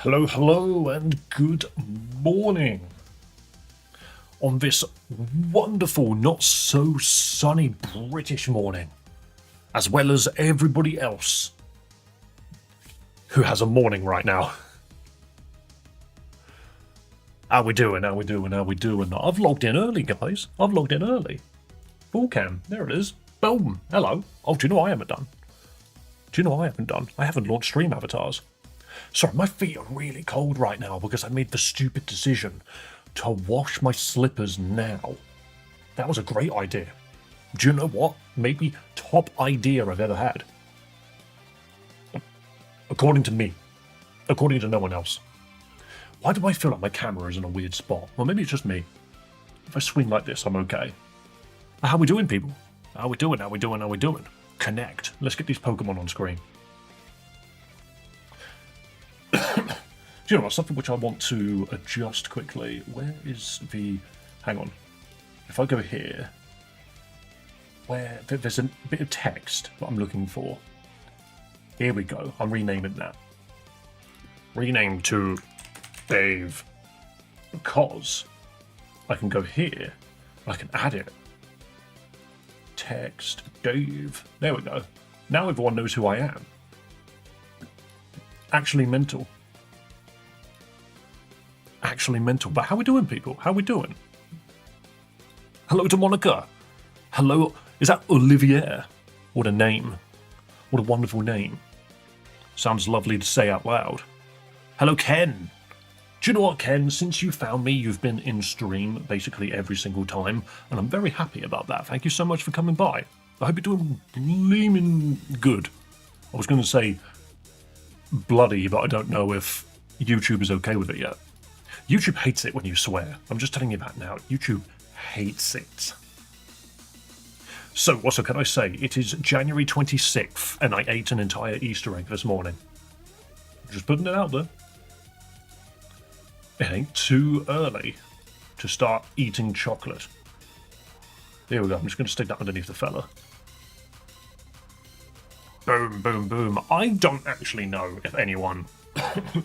Hello, hello, and good morning. On this wonderful, not so sunny British morning, as well as everybody else who has a morning right now. How we doing? How we doing? How we doing? I've logged in early, guys. I've logged in early. Full cam. There it is. Boom. Hello. Oh, do you know what I haven't done? Do you know what I haven't done? I haven't launched stream avatars. Sorry, my feet are really cold right now because I made the stupid decision to wash my slippers now. That was a great idea. Do you know what? Maybe top idea I've ever had. According to me. According to no one else. Why do I feel like my camera is in a weird spot? Well, maybe it's just me. If I swing like this, I'm okay. How we doing, people? How we doing? How we doing? How we doing? Connect. Let's get these Pokemon on screen. Do you know what? Something which I want to adjust quickly. Where is the... Hang on. If I go here... Where... There's a bit of text that I'm looking for. Here we go. I'm renaming that. Rename to Dave. Because I can go here. I can add it. Text Dave. There we go. Now everyone knows who I am. Actually mental. Actually mental. But how we doing, people? How we doing? Hello to Monica. Hello. Is that Olivier? What a name. What a wonderful name. Sounds lovely to say out loud. Hello, Ken. Do you know what, Ken? Since you found me, you've been in stream basically every single time, and I'm very happy about that. Thank you so much for coming by. I hope you're doing bleeming good. I was going to say bloody, but I don't know if YouTube is okay with it yet. YouTube hates it when you swear. I'm just telling you that now. YouTube hates it. So, what can I say? It is January 26th, and I ate an entire Easter egg this morning. Just putting it out there. It ain't too early to start eating chocolate. There we go. I'm just going to stick that underneath the fella. Boom, boom, boom. I don't actually know if anyone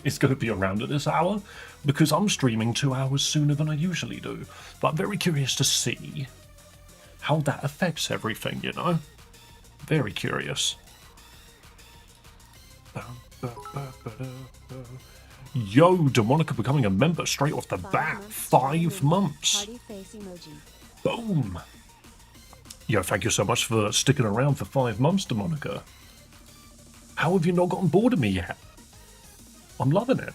is going to be around at this hour, because I'm streaming 2 hours sooner than I usually do. But I'm very curious to see how that affects everything, you know? Very curious. Yo, Demonica becoming a member straight off the bat. 5 months. Boom. Yo, thank you so much for sticking around for 5 months, Demonica. How have you not gotten bored of me yet? I'm loving it.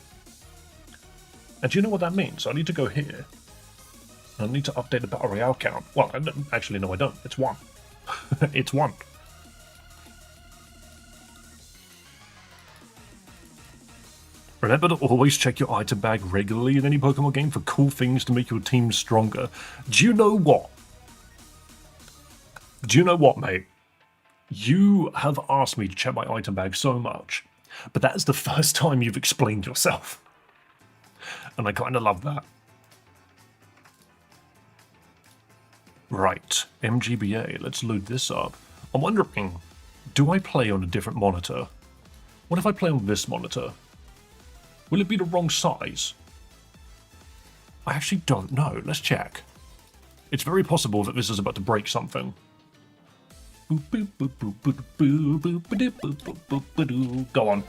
And do you know what that means? I need to go here. I need to update the Battle Royale count. Well, actually, no, I don't. It's 1. It's 1. Remember to always check your item bag regularly in any Pokemon game for cool things to make your team stronger. Do you know what? Do you know what, mate? You have asked me to check my item bag so much, but that is the first time you've explained yourself. And I kind of love that. Right, MGBA, let's load this up. I'm wondering, do I play on a different monitor? What if I play on this monitor? Will it be the wrong size? I actually don't know. Let's check. It's very possible that this is about to break something. Go on.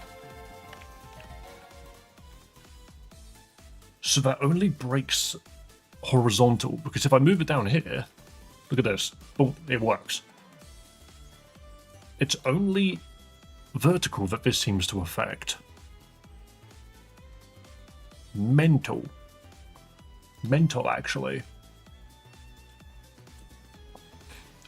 So that only breaks horizontal, because if I move it down here, look at this. Oh, it works. It's only vertical that this seems to affect. Mental. Mental, actually.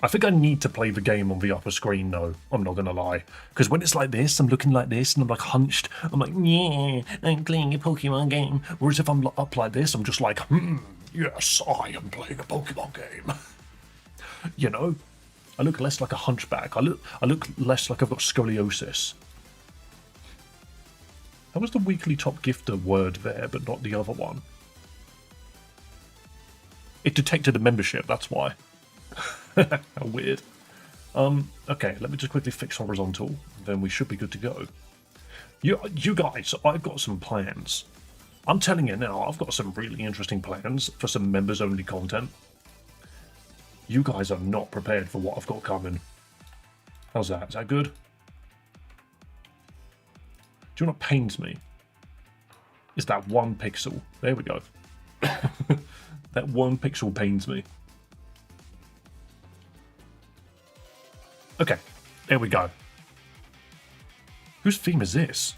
I think I need to play the game on the upper screen, though. I'm not going to lie. Because when it's like this, I'm looking like this, and I'm like hunched. I'm like, yeah, I'm playing a Pokemon game. Whereas if I'm up like this, I'm just like, yes, I am playing a Pokemon game. You know? I look less like a hunchback. I look less like I've got scoliosis. That was the weekly top gifter word there, but not the other one. It detected a membership, that's why. How weird. Okay, let me just quickly fix horizontal, then we should be good to go. You guys, I've got some plans. I'm telling you now, I've got some really interesting plans for some members-only content. You guys are not prepared for what I've got coming. How's that? Is that good? Do you know what pains me? Is that 1 pixel. There we go. That 1 pixel pains me. Okay, there we go. Whose theme is this?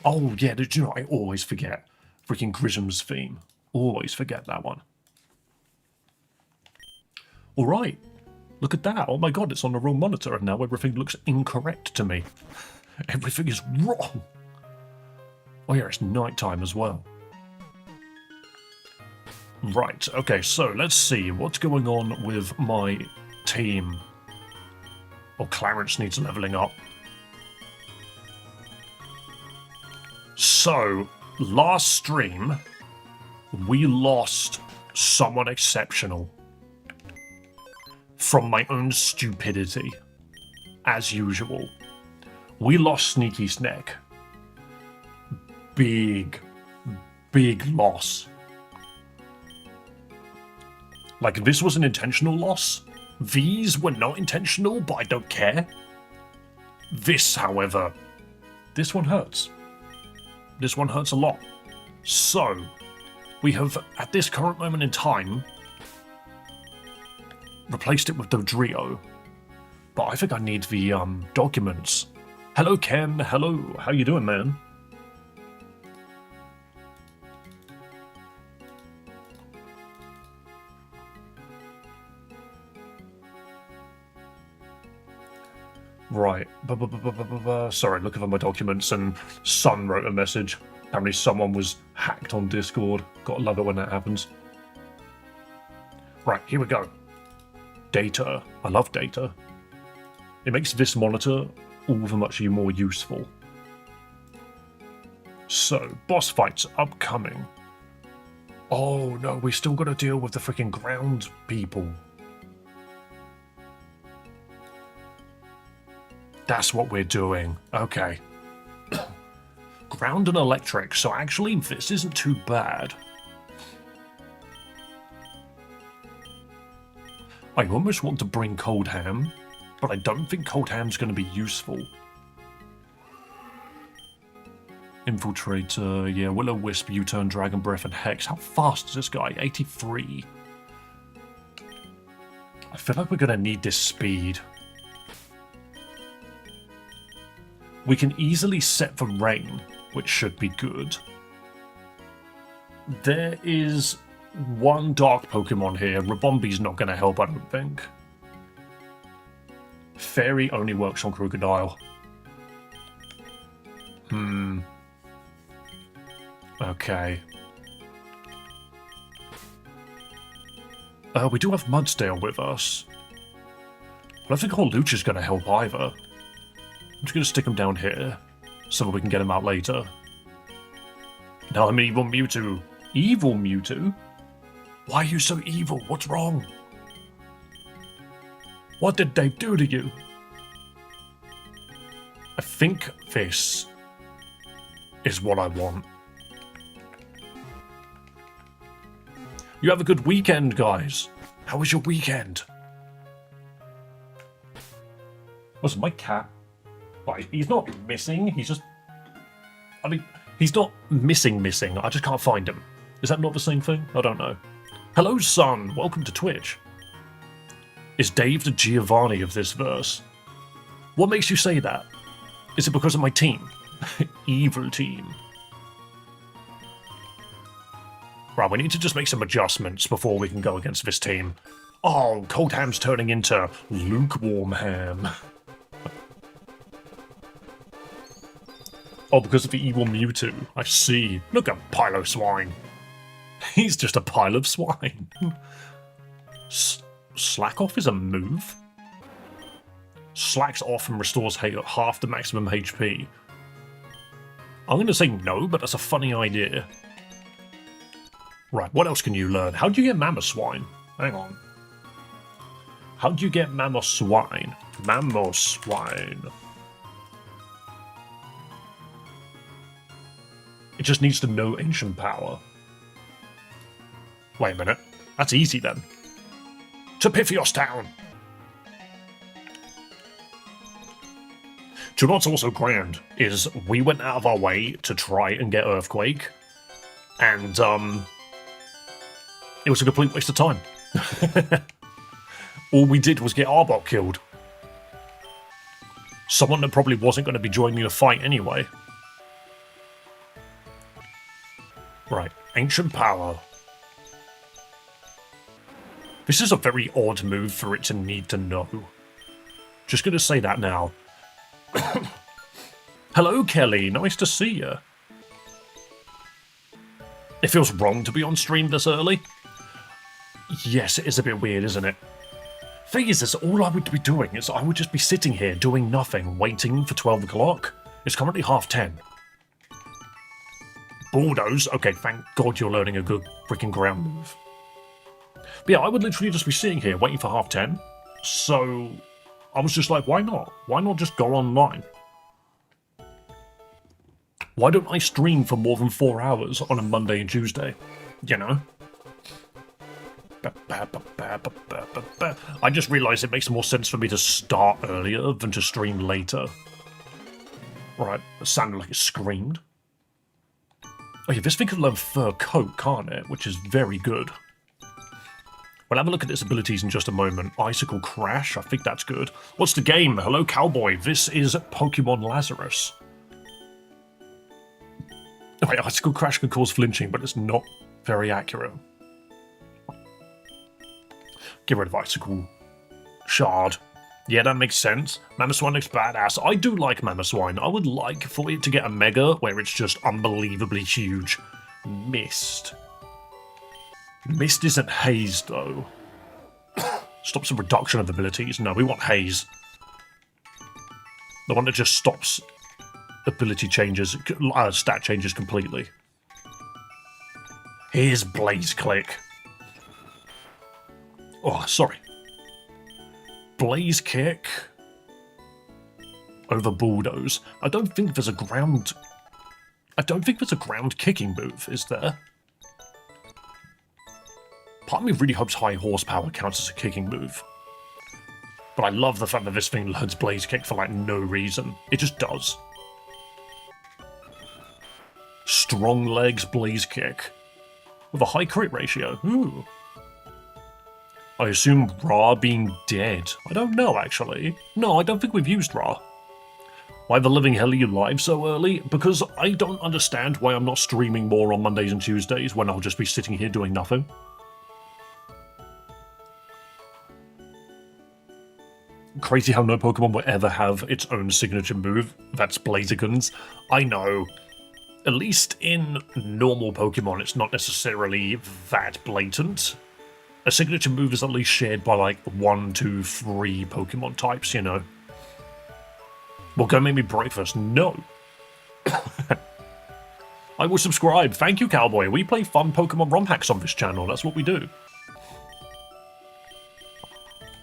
Oh yeah, do you know what I always forget? Freaking Grisham's theme. Always forget that one. Alright, look at that. Oh my god, it's on the wrong monitor and now everything looks incorrect to me. Everything is wrong. Oh yeah, it's nighttime as well. Right, okay, so let's see what's going on with my team. Oh, Clarence needs leveling up. So, last stream, we lost someone exceptional from my own stupidity, as usual. We lost Sneaky Snack. Big loss. Like, this was an intentional loss. These were not intentional, but I don't care. This, however, this one hurts. This one hurts a lot. So, we have, at this current moment in time, replaced it with Dodrio. But I think I need the documents. Hello, Ken. Hello. How you doing, man? Right. Sorry, looking for my documents and Sun wrote a message. Apparently someone was hacked on Discord. Gotta love it when that happens. Right, here we go. Data. I love data. It makes this monitor all the much more useful. So, boss fights upcoming. Oh no, we still gotta deal with the freaking ground people. That's what we're doing. Okay. Ground and electric, so actually this isn't too bad. I almost want to bring Cold Ham, but I don't think Cold Ham's going to be useful. Infiltrator, yeah, Will-O-Wisp, U-Turn, Dragon Breath, and Hex. How fast is this guy? 83. I feel like we're going to need this speed. We can easily set for rain, which should be good. There is one dark Pokemon here. Rabombi's not going to help, I don't think. Fairy only works on Crocodile. Okay. We do have Mudsdale with us. I don't think Horlucha's going to help either. I'm just going to stick him down here, so that we can get him out later. Now I'm Evil Mewtwo. Evil Mewtwo? Why are you so evil? What's wrong? What did they do to you? I think this is what I want. You have a good weekend, guys. How was your weekend? Was my cat? Like, he's not missing, he's just... I mean, he's not missing, I just can't find him. Is that not the same thing? I don't know. Hello, son. Welcome to Twitch. Is Dave the Giovanni of this verse? What makes you say that? Is it because of my team? Evil team. Right, we need to just make some adjustments before we can go against this team. Oh, Cold Ham's turning into Lukewarm Ham. Oh, because of the evil Mewtwo. I see. Look at Pile of Swine. He's just a pile of swine. Slack off is a move? Slacks off and restores half the maximum HP. I'm going to say no, but that's a funny idea. Right, what else can you learn? How do you get Mamoswine? Hang on. How do you get Mamoswine? Mamoswine. It just needs to know ancient power. Wait a minute. That's easy then. To Pythios Town! Do you know what's also grand? Is we went out of our way to try and get Earthquake, and it was a complete waste of time. All we did was get Arbok killed. Someone that probably wasn't going to be joining the fight anyway. Right, ancient power. This is a very odd move for it to need to know. Just gonna say that now. Hello, Kelly. Nice to see you. It feels wrong to be on stream this early. Yes, it is a bit weird, isn't it? Thing is, all I would be doing is I would just be sitting here doing nothing, waiting for 12 o'clock. It's currently 10:30. Bulldoze? Okay, thank God you're learning a good freaking ground move. But yeah, I would literally just be sitting here waiting for 10:30. So I was just like, why not? Why not just go online? Why don't I stream for more than 4 hours on a Monday and Tuesday? You know? I just realised it makes more sense for me to start earlier than to stream later. Right, it sounded like it screamed. Oh yeah, this thing can learn Fur Coat, can't it? Which is very good. We'll have a look at its abilities in just a moment. Icicle Crash, I think that's good. What's the game? Hello, Cowboy. This is Pokemon Lazarus. Okay, Icicle Crash can cause flinching, but it's not very accurate. Get rid of Icicle Shard. Yeah, that makes sense. Mamoswine looks badass. I do like Mamoswine. I would like for it to get a Mega where it's just unbelievably huge. Mist. Mist isn't Haze, though. Stops the reduction of abilities. No, we want Haze. The one that just stops ability changes, stat changes completely. Here's Blaze Click. Oh, sorry. Blaze Kick over Bulldoze. I don't think there's a ground kicking move, is there? Part of me really hopes high horsepower counts as a kicking move. But I love the fact that this thing learns Blaze Kick for like no reason. It just does. Strong Legs Blaze Kick. With a high crit ratio. Ooh. I assume Ra being dead. I don't know, actually. No, I don't think we've used Ra. Why the living hell are you live so early? Because I don't understand why I'm not streaming more on Mondays and Tuesdays when I'll just be sitting here doing nothing. Crazy how no Pokemon will ever have its own signature move. That's Blaziken's. I know. At least in normal Pokemon, it's not necessarily that blatant. A signature move is at least shared by like 1, 2, 3 Pokemon types, you know. Well, go make me breakfast. No. I will subscribe. Thank you, Cowboy. We play fun Pokemon romhacks on this channel. That's what we do.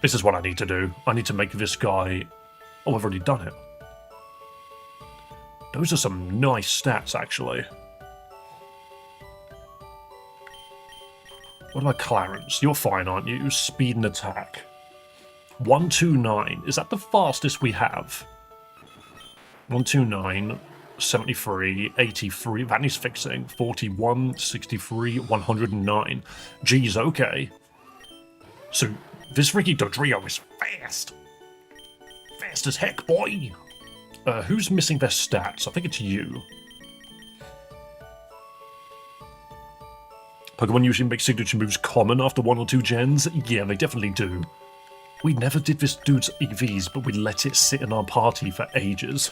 This is what I need to do. I need to make this guy... Oh, I've already done it. Those are some nice stats, actually. What about Clarence? You're fine, aren't you? Speed and attack. 129. Is that the fastest we have? 129, 73, 83. That needs fixing. 41, 63, 109. Geez, okay. So... this Ricky Dodrio is fast. Fast as heck, boy. Who's missing their stats? I think it's you. Pokemon usually make signature moves common after 1 or 2 gens. Yeah, they definitely do. We never did this dude's EVs, but we let it sit in our party for ages.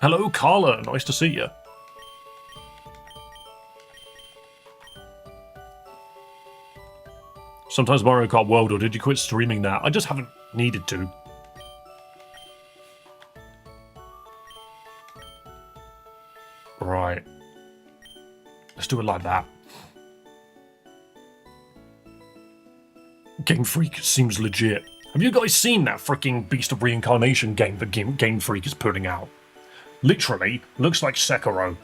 Hello, Carla. Nice to see you. Sometimes Mario Kart World, or did you quit streaming now? I just haven't needed to. Right. Let's do it like that. Game Freak seems legit. Have you guys seen that freaking Beast of Reincarnation game that Game Freak is putting out? Literally, looks like Sekiro.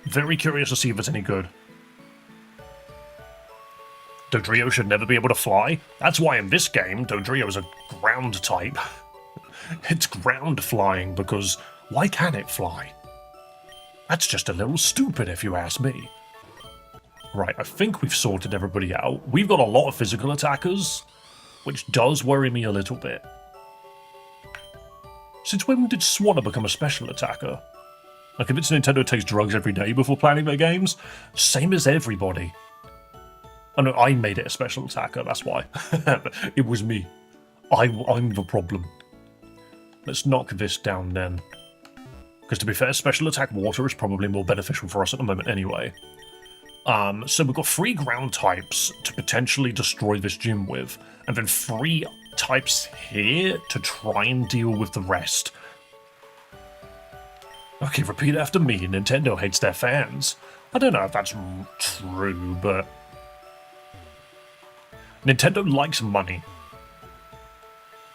Very curious to see if it's any good. Dodrio should never be able to fly. That's why in this game, Dodrio is a ground type. It's ground flying because why can't it fly? That's just a little stupid if you ask me. Right, I think we've sorted everybody out. We've got a lot of physical attackers, which does worry me a little bit. Since when did Swanner become a special attacker? I convince Nintendo takes drugs every day before planning their games. Same as everybody. Oh no, I made it a special attacker, that's why. It was me. I'm the problem. Let's knock this down then. Because to be fair, special attack water is probably more beneficial for us at the moment anyway. So we've got 3 ground types to potentially destroy this gym with, and then 3 types here to try and deal with the rest. Okay, repeat after me. Nintendo hates their fans. I don't know if that's true, but Nintendo likes money.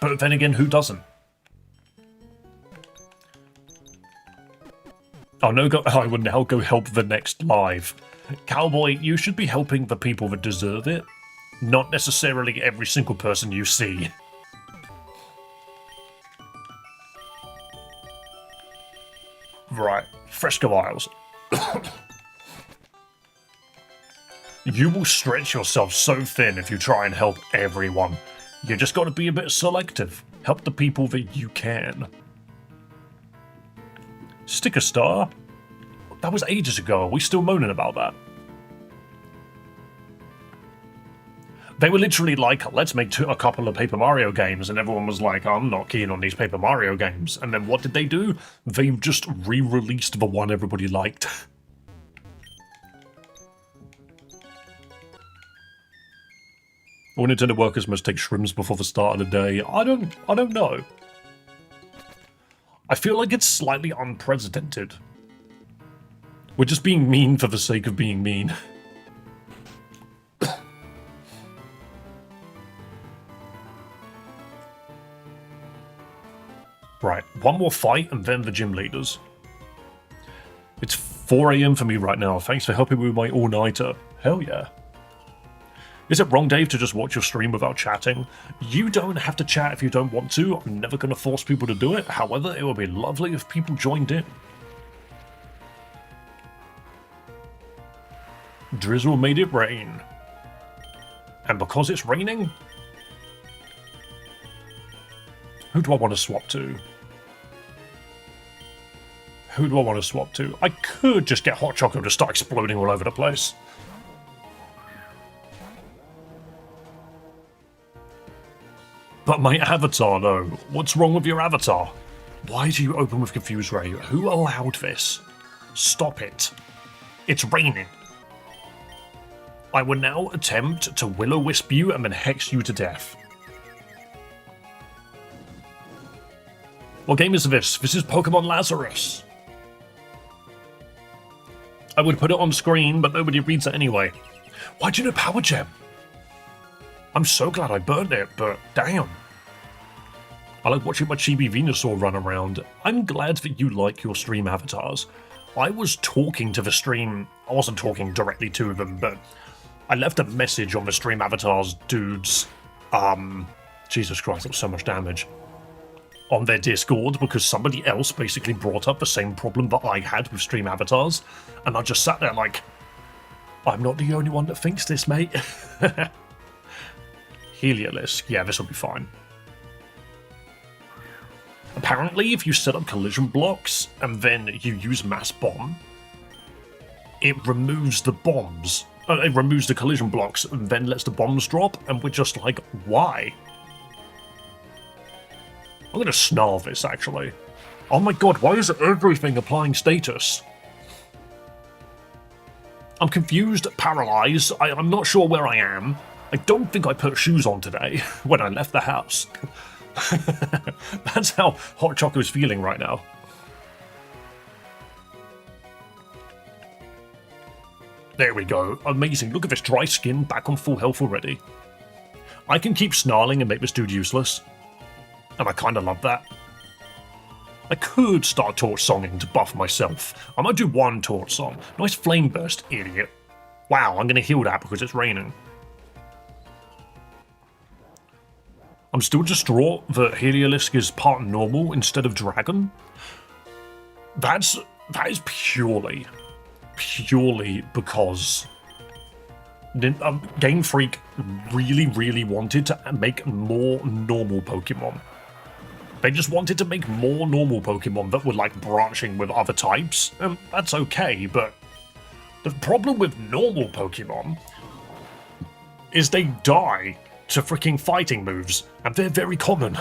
But then again, who doesn't? Oh no, I will now go help the next live. Cowboy, you should be helping the people that deserve it, not necessarily every single person you see. Right, Fresco Isles. You will stretch yourself so thin if you try and help everyone. You just gotta be a bit selective. Help the people that you can. Sticker star? That was ages ago. Are we still moaning about that? They were literally like, let's make a couple of Paper Mario games, and everyone was like, I'm not keen on these Paper Mario games. And then what did they do? They just re-released the one everybody liked. All Nintendo workers must take shrooms before the start of the day. I don't know. I feel like it's slightly unprecedented. We're just being mean for the sake of being mean. Right, one more fight and then the gym leaders. It's 4 AM for me right now. Thanks for helping me with my all-nighter. Hell yeah. Is it wrong, Dave, to just watch your stream without chatting? You don't have to chat if you don't want to. I'm never going to force people to do it. However, it would be lovely if people joined in. Drizzle made it rain. And because it's raining, who do I want to swap to? Who do I want to swap to? I could just get Hot Choco to start exploding all over the place. But my avatar, though. What's wrong with your avatar? Why do you open with Confused Ray? Who allowed this? Stop it. It's raining. I will now attempt to Will-O-Wisp you and then hex you to death. What game is this? This is Pokémon Lazarus. I would put it on screen, but nobody reads it anyway. Why'd you know Power Gem? I'm so glad I burned it, but damn. I like watching my Chibi Venusaur run around. I'm glad that you like your stream avatars. I was talking to the stream, I wasn't talking directly to them, but I left a message on the stream avatars dudes, Jesus Christ, that was so much damage, on their Discord because somebody else basically brought up the same problem that I had with stream avatars, and I just sat there like, I'm not the only one that thinks this, mate. Heliolisk, yeah, this will be fine. Apparently, if you set up collision blocks and then you use mass bomb, it removes the bombs. It removes the collision blocks and then lets the bombs drop, and we're just like, why? I'm gonna snarl this, actually. Oh my god, why is everything applying status? I'm confused, paralyzed, I'm not sure where I am. I don't think I put shoes on today when I left the house. That's how Hot Choco is feeling right now. There we go. Amazing. Look at this dry skin back on full health already. I can keep snarling and make this dude useless. And I kind of love that. I could start torch songing to buff myself. I might do one torch song. Nice flame burst, idiot. Wow, I'm gonna heal that because it's raining. I'm still distraught that Heliolisk is part normal instead of dragon. That is purely because Game Freak really wanted to make more normal Pokemon. They just wanted to make more normal Pokemon that were like branching with other types. That's okay, but the problem with normal Pokemon is they die to freaking fighting moves, and they're very common.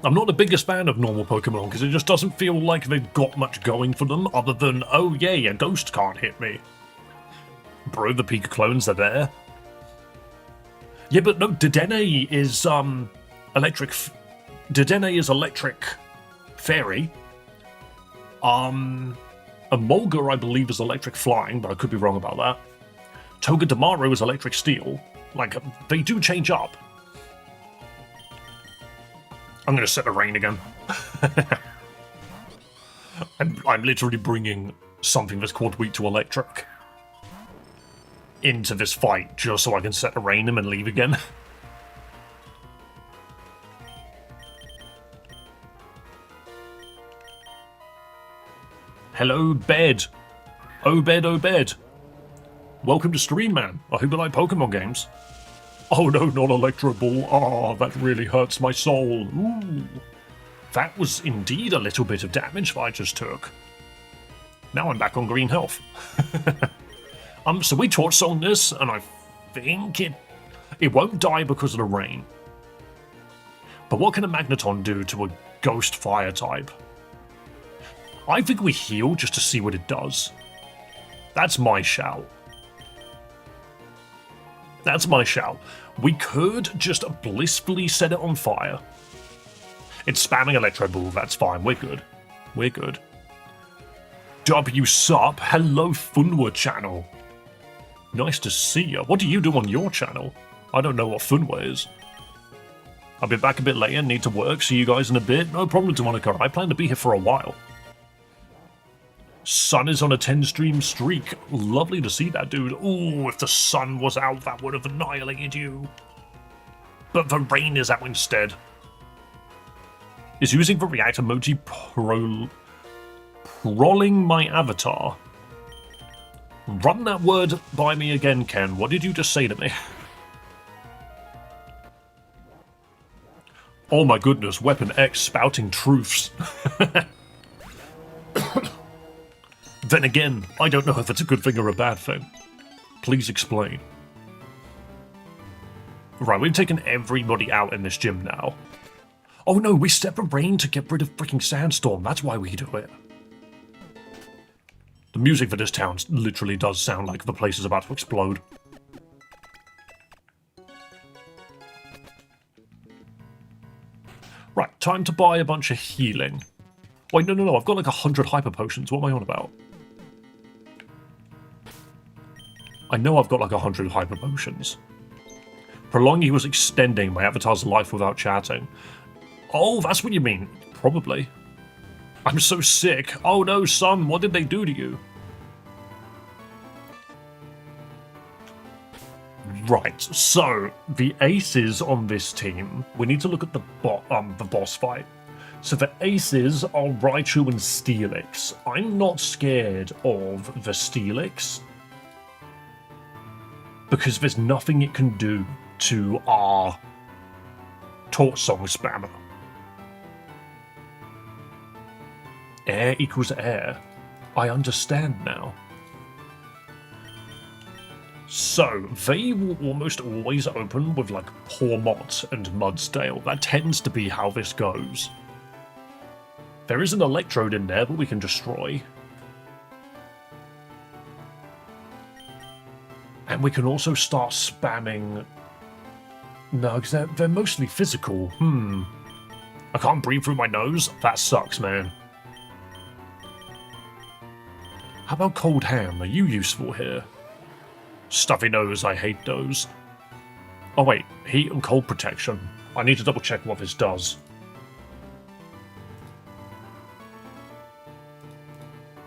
I'm not the biggest fan of normal Pokemon because it just doesn't feel like they've got much going for them other than, oh yay, a ghost can't hit me. Bro, the Pika clones are there. Yeah, but no, Dedenne is electric. Dedenne is electric fairy. Emolga, I believe, is electric flying, but I could be wrong about that. Togedemaru is electric steel. Like, they do change up. I'm gonna set the rain again. I'm literally bringing something that's called weak to electric into this fight just so I can set the rain him and leave again. Hello, Bed. Obed. Welcome to stream, man. I hope you like Pokemon games. Oh no, not Electro Ball. Ah, that really hurts my soul. Ooh. That was indeed a little bit of damage I just took. Now I'm back on green health. So we torch song this, and I think it won't die because of the rain. But what can a Magneton do to a Ghost Fire type? I think we heal just to see what it does. That's my shout. That's my shout. We could just blissfully set it on fire. It's spamming Electro Ball, that's fine, we're good. We're good. W sup, hello Funwa channel. Nice to see you. What do you do on your channel? I don't know what Funwa is. I'll be back a bit later, need to work, see you guys in a bit. No problem, Demonica, I plan to be here for a while. Sun is on a 10-stream streak. Lovely to see that, dude. Ooh, if the sun was out, that would have annihilated you. But the rain is out instead. Is using the react emoji prolling my avatar. Run that word by me again, Ken. What did you just say to me? Oh my goodness, Weapon X spouting truths. Then again, I don't know if it's a good thing or a bad thing. Please explain. Right, we've taken everybody out in this gym now. Oh no, we set the rain to get rid of freaking Sandstorm. That's why we do it. The music for this town literally does sound like the place is about to explode. Right, time to buy a bunch of healing. Wait, no, I've got like 100 hyper potions. What am I on about? I know I've got like 100 hyper potions. Prolonging was extending my avatar's life without chatting. Oh, that's what you mean. Probably. I'm so sick. Oh no, son, what did they do to you? Right, so the aces on this team, we need to look at the boss fight. So the aces are Raichu and Steelix. I'm not scared of the Steelix because there's nothing it can do to our Torch Song spammer. Air equals air. I understand now. So, they will almost always open with like Pawmot and Mudsdale. That tends to be how this goes. There is an Electrode in there, but we can destroy. And we can also start spamming... No, because they're mostly physical. I can't breathe through my nose? That sucks, man. How about Cold Ham? Are you useful here? Stuffy nose, I hate those. Oh wait, heat and cold protection. I need to double check what this does.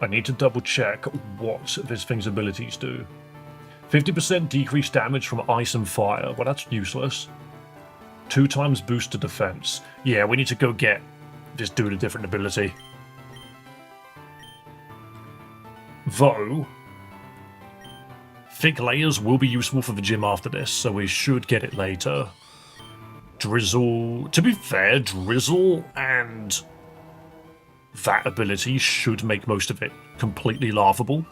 I need to double check what this thing's abilities do. 50% decreased damage from ice and fire. Well, that's useless. 2 times boost to defense. Yeah, we need to go get this dude a different ability. Though, thick layers will be useful for the gym after this, so we should get it later. Drizzle... To be fair, Drizzle and that ability should make most of it completely laughable.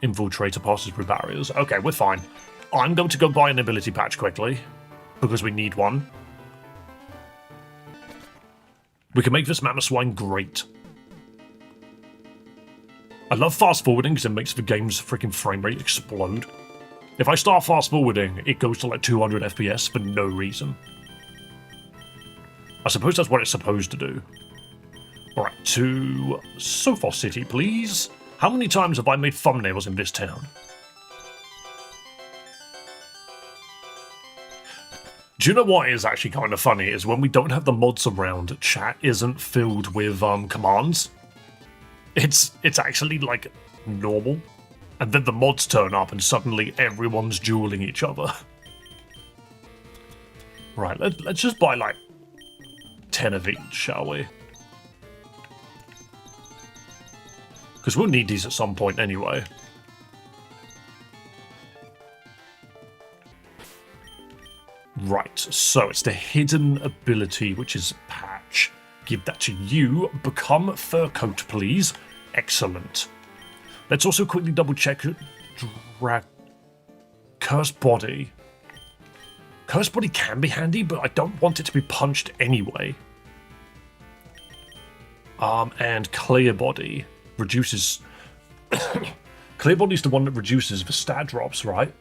Infiltrator passes through barriers. Okay, we're fine. I'm going to go buy an ability patch quickly, because we need one. We can make this Mamoswine great. I love fast forwarding because it makes the game's freaking frame rate explode. If I start fast forwarding, it goes to like 200 FPS for no reason. I suppose that's what it's supposed to do. Alright, to Sofa City, please. How many times have I made thumbnails in this town? Do you know what is actually kind of funny is when we don't have the mods around, chat isn't filled with commands. It's actually like normal. And then the mods turn up and suddenly everyone's dueling each other. Right, let's just buy like 10 of each, shall we? Because we'll need these at some point anyway. Right, so it's the hidden ability, which is patch. Give that to you. Become fur coat, please. Excellent. Let's also quickly double check. Cursed body. Cursed body can be handy, but I don't want it to be punched anyway. And clear body reduces. Clear body's the one that reduces the stat drops, right?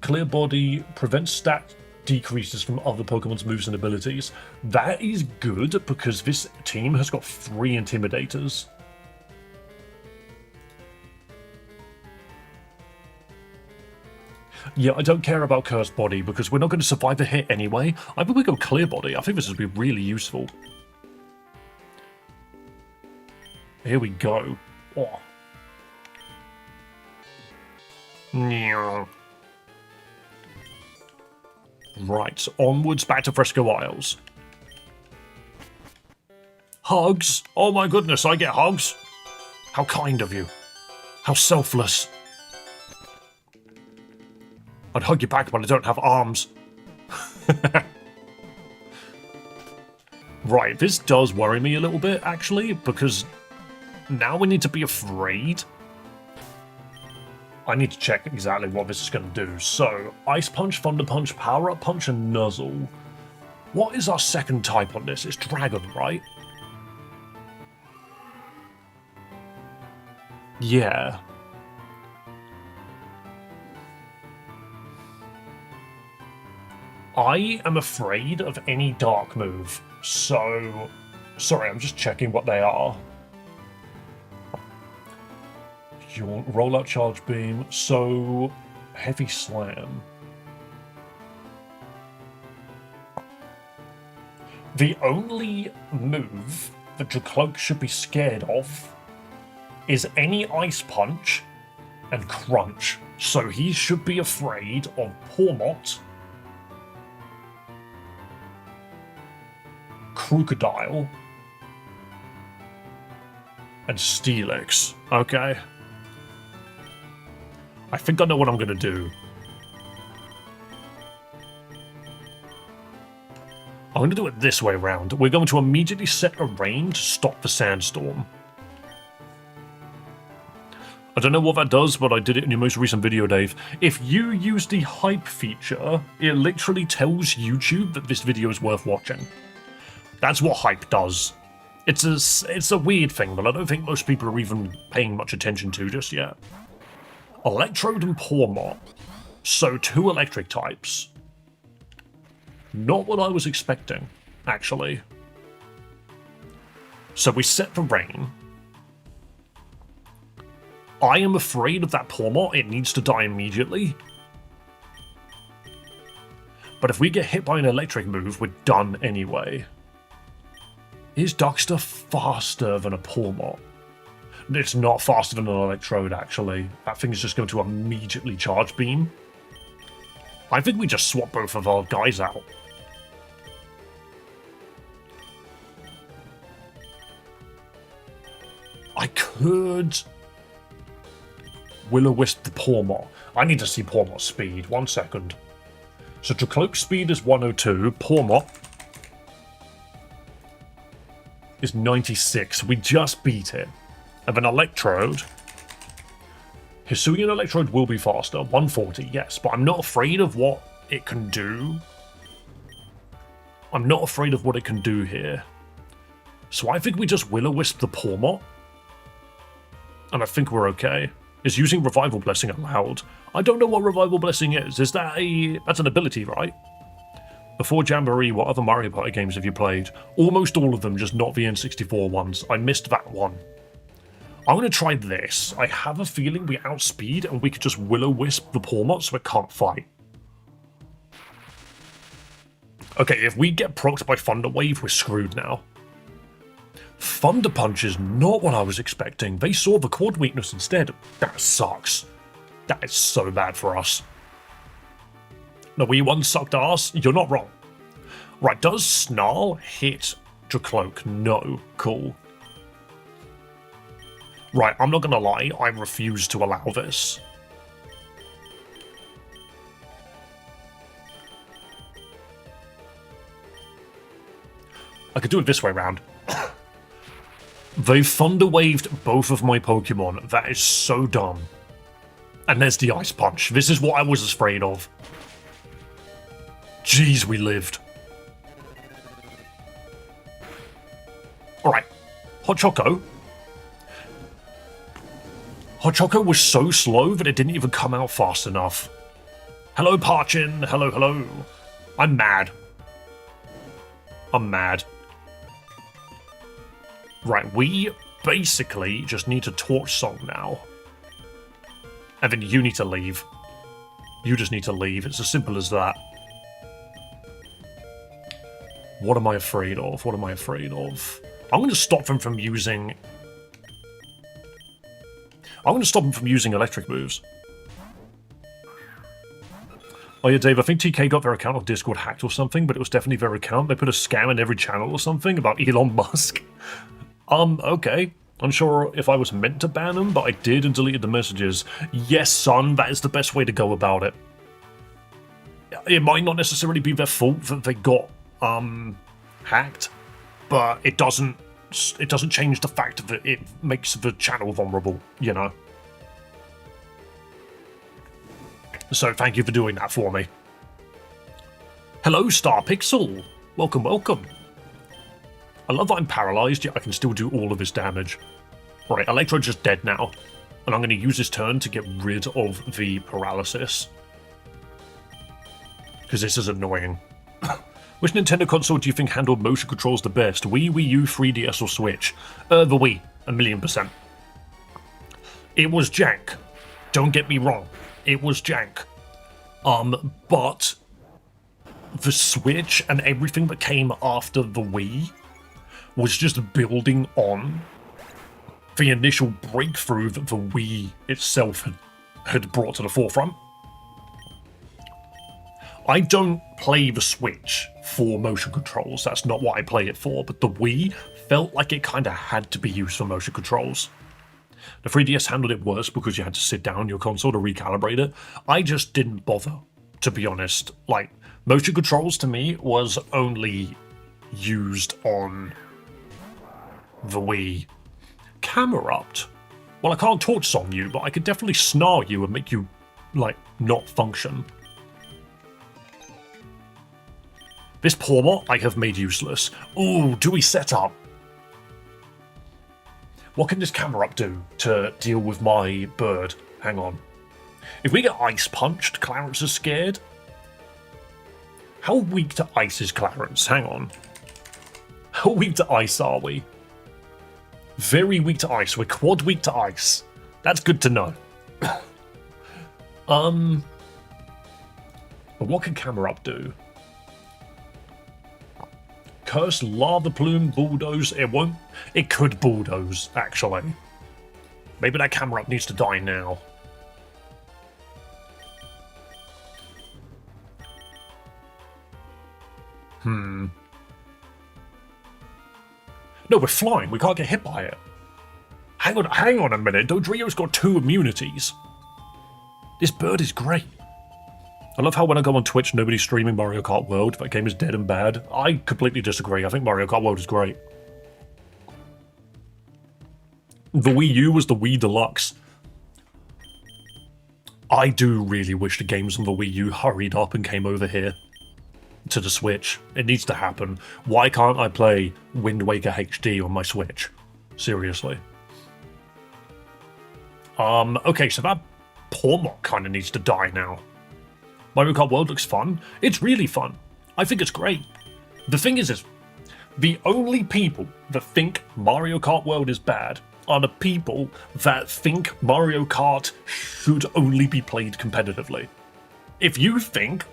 Clear body prevents stat decreases from other Pokemon's moves and abilities. That is good because this team has got 3 intimidators. Yeah, I don't care about Cursed Body because we're not going to survive a hit anyway. I think we go Clear Body. I think this would be really useful. Here we go. Oh. Right, onwards back to Fresco Isles. Hugs? Oh my goodness, I get hugs? How kind of you. How selfless. I'd hug you back, but I don't have arms. Right, this does worry me a little bit, actually, because now we need to be afraid. I need to check exactly what this is going to do. So, Ice Punch, Thunder Punch, Power Up Punch, and Nuzzle. What is our second type on this? It's Dragon, right? Yeah. I am afraid of any dark move, so... Sorry, I'm just checking what they are. You want Rollout Charge Beam, so... Heavy Slam. The only move that Dracloak should be scared of is any Ice Punch and Crunch. So he should be afraid of Pormot, Crocodile, and Steelix. Okay. I think I know what I'm going to do. I'm going to do it this way around. We're going to immediately set a rain to stop the sandstorm. I don't know what that does, but I did it in your most recent video, Dave. If you use the hype feature, it literally tells YouTube that this video is worth watching. That's what hype does. It's a weird thing, but I don't think most people are even paying much attention to just yet. Electrode and Pormot. So 2 electric types. Not what I was expecting, actually. So we set the rain. I am afraid of that Pawmot. It needs to die immediately. But if we get hit by an electric move, we're done anyway. Is Duckster faster than a Pawmot? It's not faster than an Electrode, actually. That thing is just going to immediately charge beam. I think we just swap both of our guys out. I could Will-O-Wisp the Pawmot. I need to see Pawmot speed. 1 second. So Dracloak speed is 102. Pawmot is 96. We just beat it. And then Electrode. Hisuian Electrode will be faster. 140, yes. But I'm not afraid of what it can do. I'm not afraid of what it can do here. So I think we just Will-O-Wisp the Pawmot. And I think we're okay. Is using Revival Blessing allowed? I don't know what Revival Blessing is. Is that that's an ability, right? Before Jamboree, what other Mario Party games have you played? Almost all of them, just not the N64 ones. I missed that one. I'm going to try this. I have a feeling we outspeed and we could just Will-O-Wisp the Pawmot so it can't fight. Okay, if we get procced by Thunder Wave, we're screwed now. Thunder Punch is not what I was expecting. They saw the quad weakness instead. That sucks. That is so bad for us. The Wii one sucked ass? You're not wrong. Right, does Snarl hit Dracloak? No. Cool. Right, I'm not gonna lie, I refuse to allow this. I could do it this way round. They Thunder Waved both of my Pokemon. That is so dumb. And there's the Ice Punch. This is what I was afraid of. Jeez, we lived. Alright. Hot Choco. Hot Choco was so slow that it didn't even come out fast enough. Hello, Parchin. Hello, hello. I'm mad. I'm mad. Right, we basically just need to Torch Song now. And then you need to leave. You just need to leave. It's as simple as that. What am I afraid of? What am I afraid of? I'm going to stop them from using... I'm going to stop them from using electric moves. Oh yeah, Dave, I think TK got their account on Discord hacked or something, but it was definitely their account. They put a scam in every channel or something about Elon Musk. Okay. Unsure if I was meant to ban them, but I did and deleted the messages. Yes, son, that is the best way to go about it. It might not necessarily be their fault that they got, hacked, but it doesn't change the fact that it makes the channel vulnerable, you know? So thank you for doing that for me. Hello, Star Pixel. Welcome, welcome. I love that I'm paralyzed, yet I can still do all of this damage. Right, Electrode's just dead now. And I'm going to use this turn to get rid of the paralysis. Because this is annoying. Which Nintendo console do you think handled motion controls the best? Wii, Wii U, 3DS or Switch? The Wii, 1,000,000%. It was jank. Don't get me wrong. It was jank. But the Switch and everything that came after the Wii was just building on the initial breakthrough that the Wii itself had brought to the forefront. I don't play the Switch for motion controls, that's not what I play it for, but the Wii felt like it kind of had to be used for motion controls. The 3DS handled it worse because you had to sit down your console to recalibrate it. I just didn't bother, to be honest. Like, motion controls to me was only used on the Wii. Camerupt. Well, I can't Torch Song you, but I could definitely snarl you and make you, like, not function. This Pawmot I have made useless. Ooh, do we set up? What can this Camerupt do to deal with my bird? Hang on. If we get Ice Punched, Clarence is scared. How weak to Ice is Clarence? Hang on. How weak to Ice are we? Very weak to Ice. We're quad weak to Ice. That's good to know. But what can Camera Up do? Curse, Lava Plume, Bulldoze. It won't. It could Bulldoze, actually. Maybe that Camera Up needs to die now. No, we're flying. We can't get hit by it. Hang on a minute. Dodrio's got 2 immunities. This bird is great. I love how when I go on Twitch, nobody's streaming Mario Kart World. That game is dead and bad. I completely disagree. I think Mario Kart World is great. The Wii U was the Wii Deluxe. I do really wish the games on the Wii U hurried up and came over here to the Switch. It needs to happen. Why can't I play Wind Waker HD on my Switch? Seriously. Okay, so that Pokémon kind of needs to die now. Mario Kart World looks fun. It's really fun. I think it's great. The thing is the only people that think Mario Kart World is bad are the people that think Mario Kart should only be played competitively. If you think,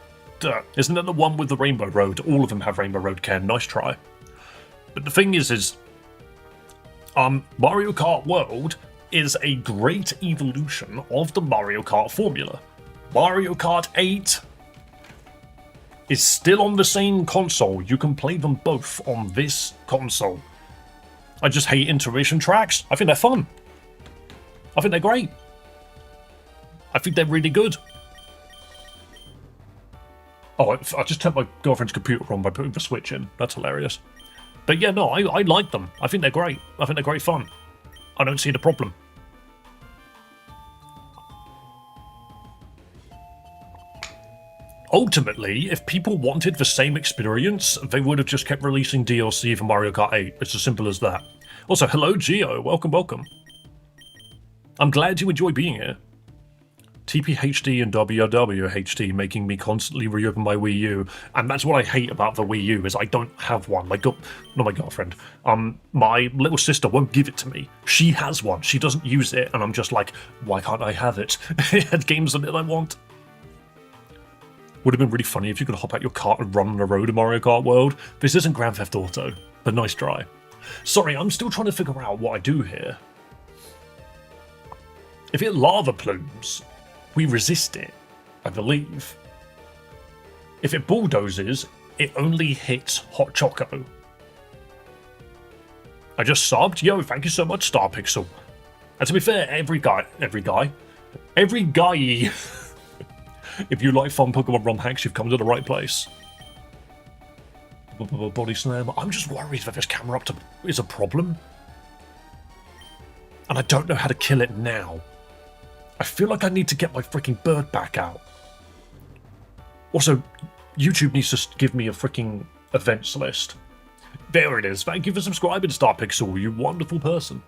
isn't that the one with the Rainbow Road? All of them have Rainbow Road, Ken. Nice try. But the thing is Mario Kart World is a great evolution of the Mario Kart formula. Mario Kart 8 is still on the same console. You can play them both on this console. I just hate intermission tracks. I think they're fun. I think they're great. I think they're really good. Oh, I just turned my girlfriend's computer on by putting the Switch in. That's hilarious. But yeah, no, I like them. I think they're great. I think they're great fun. I don't see the problem. Ultimately, if people wanted the same experience, they would have just kept releasing DLC for Mario Kart 8. It's as simple as that. Also, hello Geo, welcome. I'm glad you enjoy being here. TPHD and WWHD making me constantly reopen my Wii U, and that's what I hate about the Wii U, is I don't have one. Not my girlfriend. My little sister won't give it to me. She has one, she doesn't use it, and I'm just like, why can't I have it? It had games on it I want. Would have been really funny if you could hop out your cart and run on the road in Mario Kart World. This isn't Grand Theft Auto, but nice try. Sorry, I'm still trying to figure out what I do here. If it lava plumes, we resist it, I believe. If it bulldozes, it only hits Hot Choco. I just subbed? Yo, thank you so much, Star Pixel. And to be fair, every guy, if you like fun Pokemon romhacks, you've come to the right place. Body slam. I'm just worried that this Camera Up is a problem. And I don't know how to kill it now. I feel like I need to get my freaking bird back out. Also, YouTube needs to give me a freaking events list. There it is. Thank you for subscribing, Star Pixel, you wonderful person.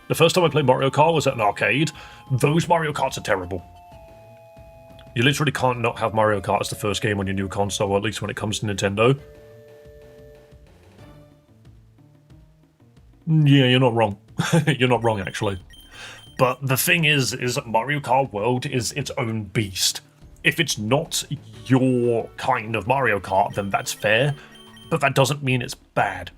The first time I played Mario Kart was at an arcade. Those Mario Karts are terrible. You literally can't not have Mario Kart as the first game on your new console, at least when it comes to Nintendo. Yeah, you're not wrong. You're not wrong, actually. But the thing is Mario Kart World is its own beast. If it's not your kind of Mario Kart, then that's fair, but that doesn't mean it's bad.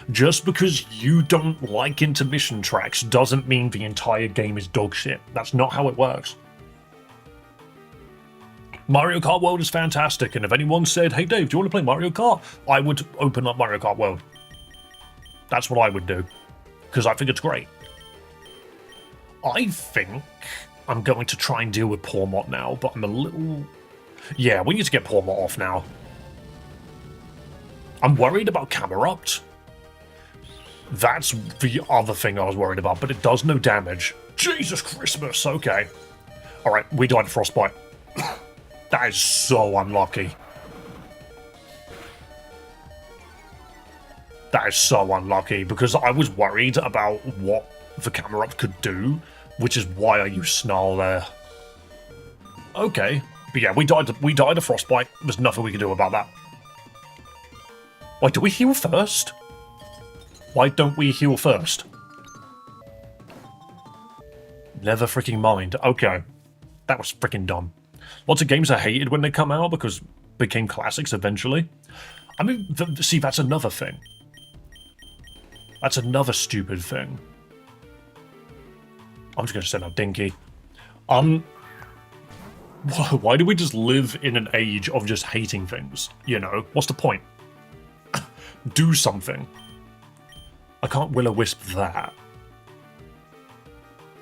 Just because you don't like intermission tracks doesn't mean the entire game is dog shit. That's not how it works. Mario Kart World is fantastic, and if anyone said, hey Dave, do you want to play Mario Kart? I would open up Mario Kart World. That's what I would do, because I think it's great. I think I'm going to try and deal with Pokémon now, but I'm a little... Yeah, we need to get Pokémon off now. I'm worried about Camerupt. That's the other thing I was worried about, but it does no damage. Jesus Christmas, okay. Alright, we died of Frostbite. That is so unlucky. That is so unlucky, because I was worried about what the Camerupt could do, which is why I used Snarl there. Okay, but yeah, we died of Frostbite. There's nothing we can do about that. Wait, do we heal first? Why don't we heal first? Never freaking mind. Okay. That was freaking dumb. Lots of games I hated when they come out because became classics eventually. I mean, see, that's another thing. That's another stupid thing. I'm just going to send out Dinky. Why do we just live in an age of just hating things? You know, what's the point? Do something. I can't will-o-wisp that.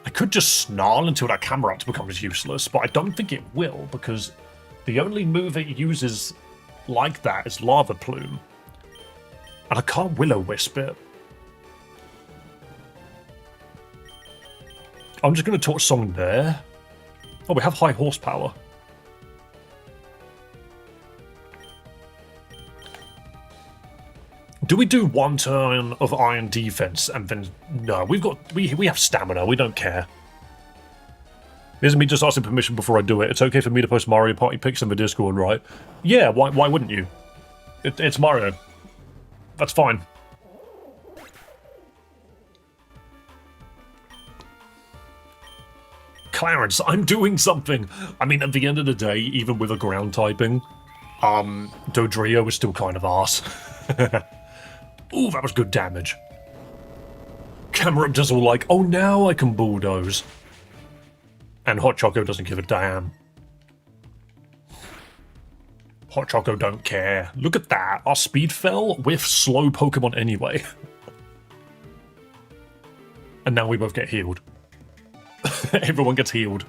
I could just snarl until that Camerupt becomes useless, but I don't think it will, because the only move it uses like that is Lava Plume. And I can't will-o-wisp it. I'm just going to torch Song there. Oh, we have high horsepower. Do we do one turn of Iron Defense and then... No, we have stamina, we don't care. Isn't me just asking permission before I do it? It's okay for me to post Mario Party pics in the Discord, right? Yeah, why wouldn't you? It's Mario. That's fine. Clarence, I'm doing something! I mean, at the end of the day, even with a ground typing, Dodrio is still kind of arse. Ooh, that was good damage. Camerupt does all like, oh, now I can bulldoze. And Hot Choco doesn't give a damn. Hot Choco don't care. Look at that. Our speed fell with slow Pokemon anyway. And now we both get healed. Everyone gets healed.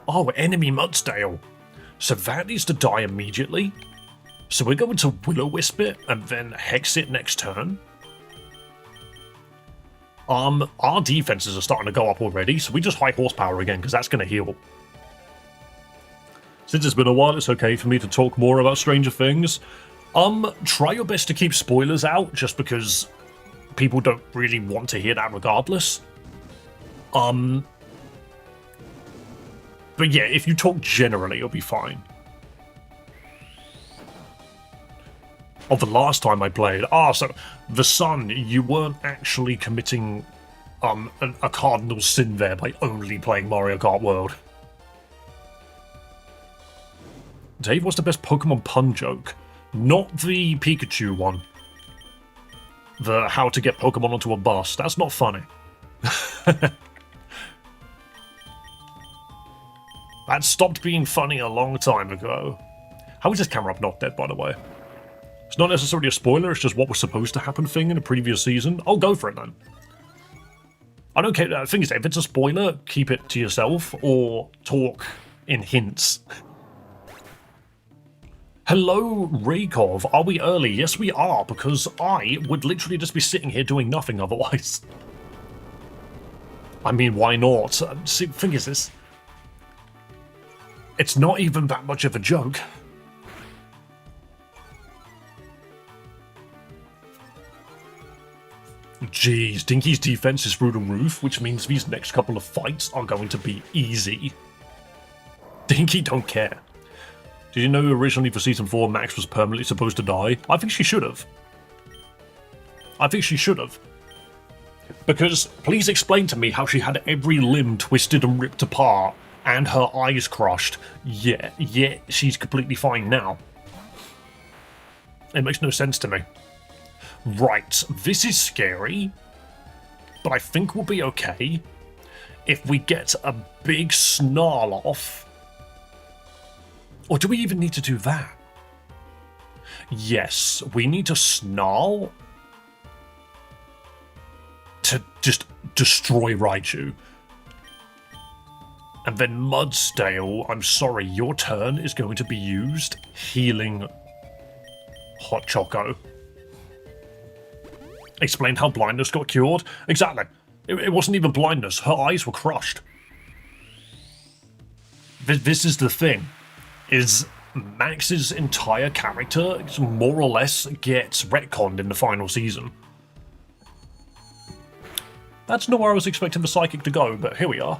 Oh, enemy Mudsdale. So that needs to die immediately. So we're going to will-o-wisp it and then hex it next turn. Our defenses are starting to go up already, so we just high horsepower again, because that's going to heal. Since it's been a while, it's okay for me to talk more about Stranger Things. Try your best to keep spoilers out, just because people don't really want to hear that regardless. But yeah, if you talk generally, it'll be fine. Oh, the last time I played. So the Sun, you weren't actually committing a cardinal sin there by only playing Mario Kart World. Dave, what's the best Pokemon pun joke? Not the Pikachu one. The how to get Pokemon onto a bus. That's not funny. That stopped being funny a long time ago. How is this camera up not dead, by the way? It's not necessarily a spoiler, it's just what was supposed to happen thing in a previous season. I'll go for it then. I don't care. The thing is, if it's a spoiler, keep it to yourself or talk in hints. Hello, Raykov. Are we early? Yes, we are, because I would literally just be sitting here doing nothing otherwise. I mean, why not? See, the thing is this. It's not even that much of a joke. Jeez, Dinky's defense is through the roof, which means these next couple of fights are going to be easy. Dinky don't care. Did you know originally for Season 4 Max was permanently supposed to die? I think she should have. I think she should have. Because, please explain to me how she had every limb twisted and ripped apart, and her eyes crushed. Yeah, she's completely fine now. It makes no sense to me. Right, this is scary, but I think we'll be okay if we get a big snarl off. Or do we even need to do that? Yes, we need to snarl to just destroy Raichu. And then Mudsdale, I'm sorry, your turn is going to be used healing Hot Choco. Explain how blindness got cured? Exactly. It wasn't even blindness. Her eyes were crushed. This is the thing. Is Max's entire character more or less gets retconned in the final season. That's not where I was expecting the Psychic to go, but here we are.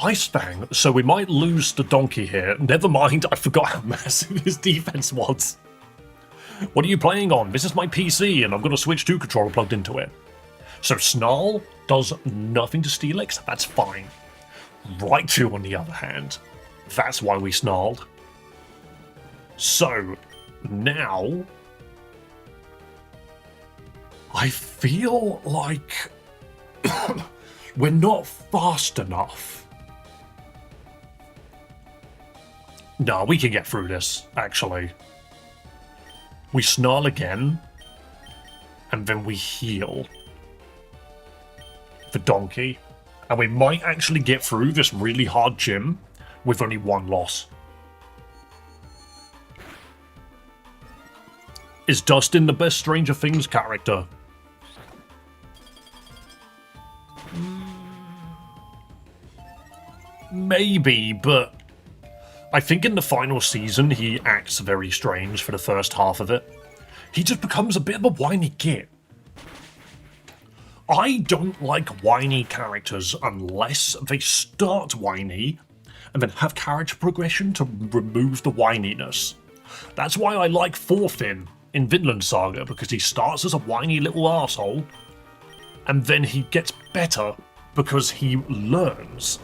Ice Fang, so we might lose the Donkey here. Never mind, I forgot how massive his defense was. What are you playing on? This is my PC and I've got a Switch 2 controller plugged into it. So Snarl does nothing to Steelix, that's fine. Raichu, on the other hand, that's why we snarled. So, now... I feel like... we're not fast enough. No, we can get through this, actually. We snarl again, and then we heal. For Donkey. And we might actually get through this really hard gym with only one loss. Is Dustin the best Stranger Things character? Maybe, but I think in the final season he acts very strange for the first half of it. He just becomes a bit of a whiny git. I don't like whiny characters unless they start whiny and then have character progression to remove the whininess. That's why I like Thorfinn in Vinland Saga, because he starts as a whiny little asshole and then he gets better because he learns.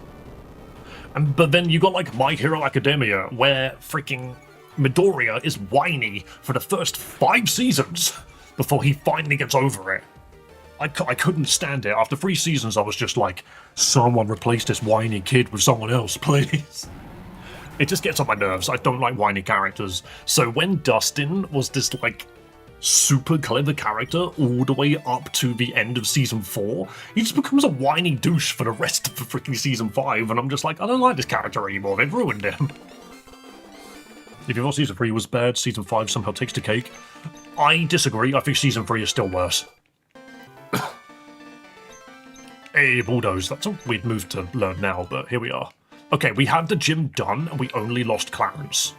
But then you got like My Hero Academia, where freaking Midoriya is whiny for the first 5 seasons before he finally gets over it. I couldn't stand it. After 3 seasons, I was just like, someone replace this whiny kid with someone else, please. It just gets on my nerves. I don't like whiny characters. So when Dustin was this, like, super clever character all the way up to the end of Season 4, he just becomes a whiny douche for the rest of the freaking Season 5, and I'm just like, I don't like this character anymore. They've ruined him. If you thought Season 3 was bad, Season 5 somehow takes the cake. I disagree. I think Season 3 is still worse. Hey, Bulldoze, that's a weird move to learn now, but here we are. Okay, we have the gym done, and we only lost Clarence.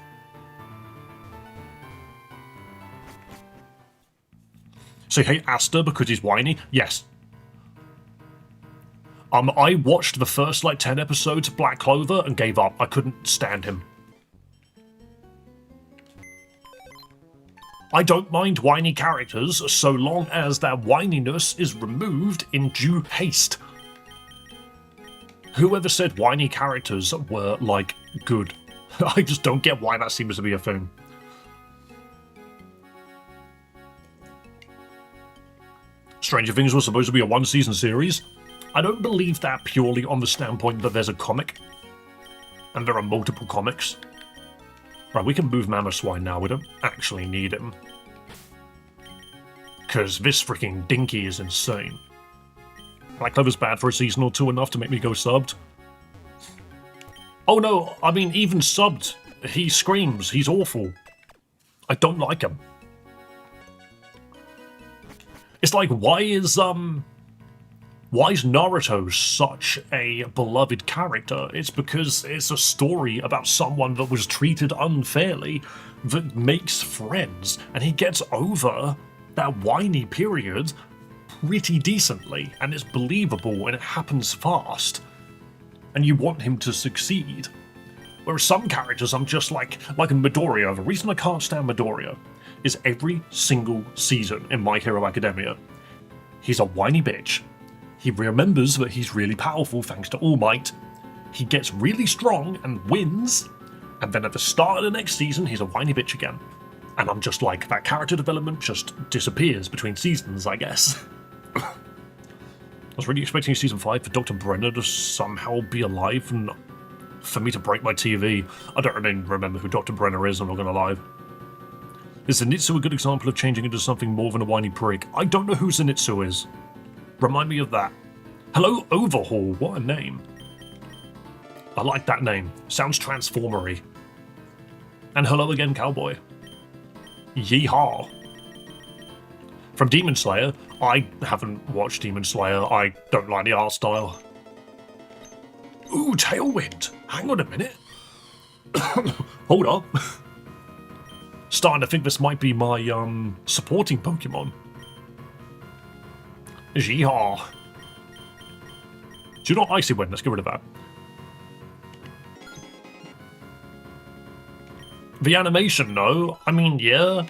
So you hate Aster because he's whiny? Yes. I watched the first, 10 episodes of Black Clover and gave up. I couldn't stand him. I don't mind whiny characters so long as their whininess is removed in due haste. Whoever said whiny characters were, good? I just don't get why that seems to be a thing. Stranger Things was supposed to be a 1-season series. I don't believe that purely on the standpoint that there's a comic. And there are multiple comics. Right, we can move Mamoswine now, we don't actually need him. Because this freaking Dinky is insane. Black Clover's bad for a season or 2 enough to make me go subbed. Oh no, I mean, even subbed, he screams, he's awful. I don't like him. It's like, why is Naruto such a beloved character? It's because it's a story about someone that was treated unfairly, that makes friends, and he gets over that whiny period pretty decently, and it's believable, and it happens fast, and you want him to succeed. Whereas some characters, I'm just like Midoriya. The reason I can't stand Midoriya is every single season in My Hero Academia, he's a whiny bitch. He remembers that he's really powerful thanks to All Might. He gets really strong and wins, and then at the start of the next season, he's a whiny bitch again. And I'm just like, that character development just disappears between seasons, I guess. I was really expecting Season 5 for Dr. Brenner to somehow be alive and for me to break my TV. I don't even remember who Dr. Brenner is, I'm not gonna lie. Is Zenitsu a good example of changing into something more than a whiny prick? I don't know who Zenitsu is. Remind me of that. Hello, Overhaul, what a name. I like that name. Sounds transformery. And hello again, Cowboy. Yeehaw. From Demon Slayer, I haven't watched Demon Slayer, I don't like the art style. Ooh, Tailwind! Hang on a minute. Hold up. Starting to think this might be my, supporting Pokemon. Yeehaw. Do you not Icy Wind? Let's get rid of that. The animation, though, I mean, yeah.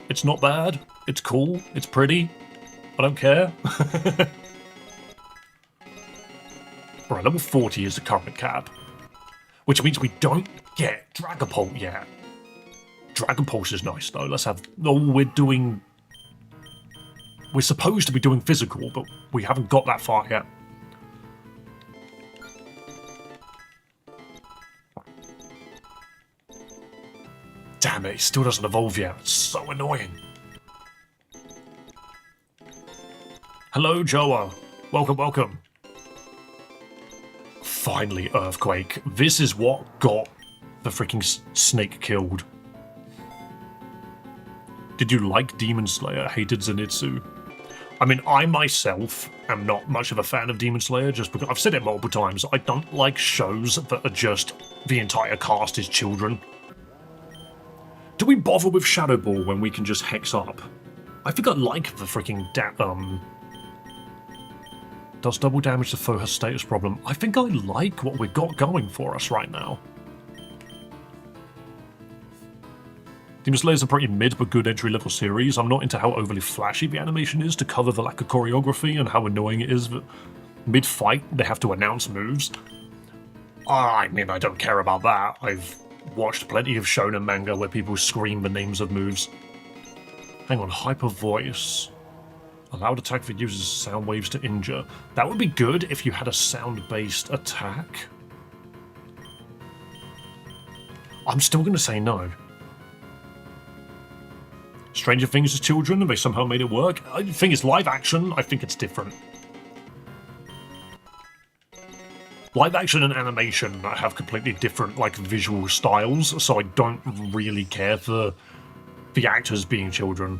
It's not bad. It's cool. It's pretty. I don't care. Right, level 40 is the current cap. Which means we don't get Dragapult yet. Dragon Pulse is nice though. Let's have... No, we're doing... We're supposed to be doing physical, but we haven't got that far yet. Damn it, it still doesn't evolve yet. It's so annoying. Hello, Joa. Welcome, welcome. Finally, Earthquake. This is what got the freaking snake killed. Did you like Demon Slayer? Hated Zenitsu. I mean, I myself am not much of a fan of Demon Slayer, just because I've said it multiple times. I don't like shows that are just the entire cast is children. Do we bother with Shadow Ball when we can just hex up? I think I like the freaking does double damage to foe has status problem. I think I like what we've got going for us right now. Demon Slayer's a pretty mid but good entry-level series. I'm not into how overly flashy the animation is to cover the lack of choreography and how annoying it is that mid-fight they have to announce moves. I mean, I don't care about that. I've watched plenty of shonen manga where people scream the names of moves. Hang on, Hyper Voice. Allowed attack that uses sound waves to injure. That would be good if you had a sound-based attack. I'm still going to say no. Stranger Things is children, and they somehow made it work. I think it's live action, I think it's different. Live action and animation have completely different, like, visual styles, so I don't really care for the actors being children.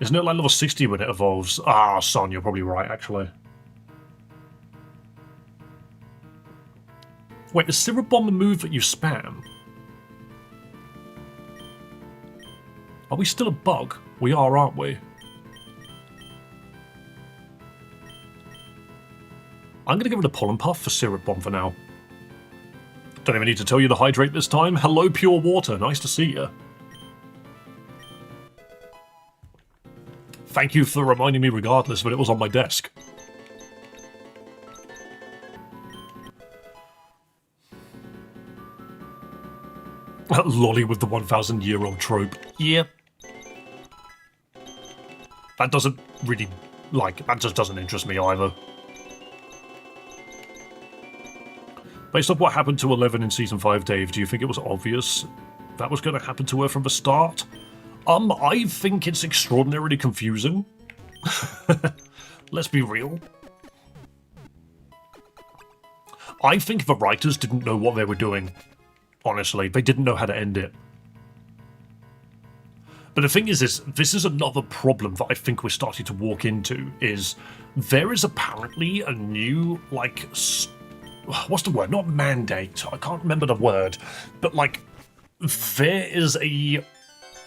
Isn't it like level 60 when it evolves? Ah, son, you're probably right, actually. Wait, is Syrup Bomb a move that you spam? Are we still a bug? We are, aren't we? I'm going to give it a Pollen Puff for Syrup Bomb for now. Don't even need to tell you to hydrate this time. Hello, Pure Water. Nice to see you. Thank you for reminding me regardless, but it was on my desk. Lolly with the 1,000-year-old trope. Yep. That doesn't really, that just doesn't interest me either. Based on what happened to 11 in Season 5, Dave, do you think it was obvious that was going to happen to her from the start? I think it's extraordinarily confusing. Let's be real. I think the writers didn't know what they were doing. Honestly, they didn't know how to end it. But the thing is, this is another problem that I think we're starting to walk into, is there is apparently a new, what's the word? Not mandate. I can't remember the word. But, there is a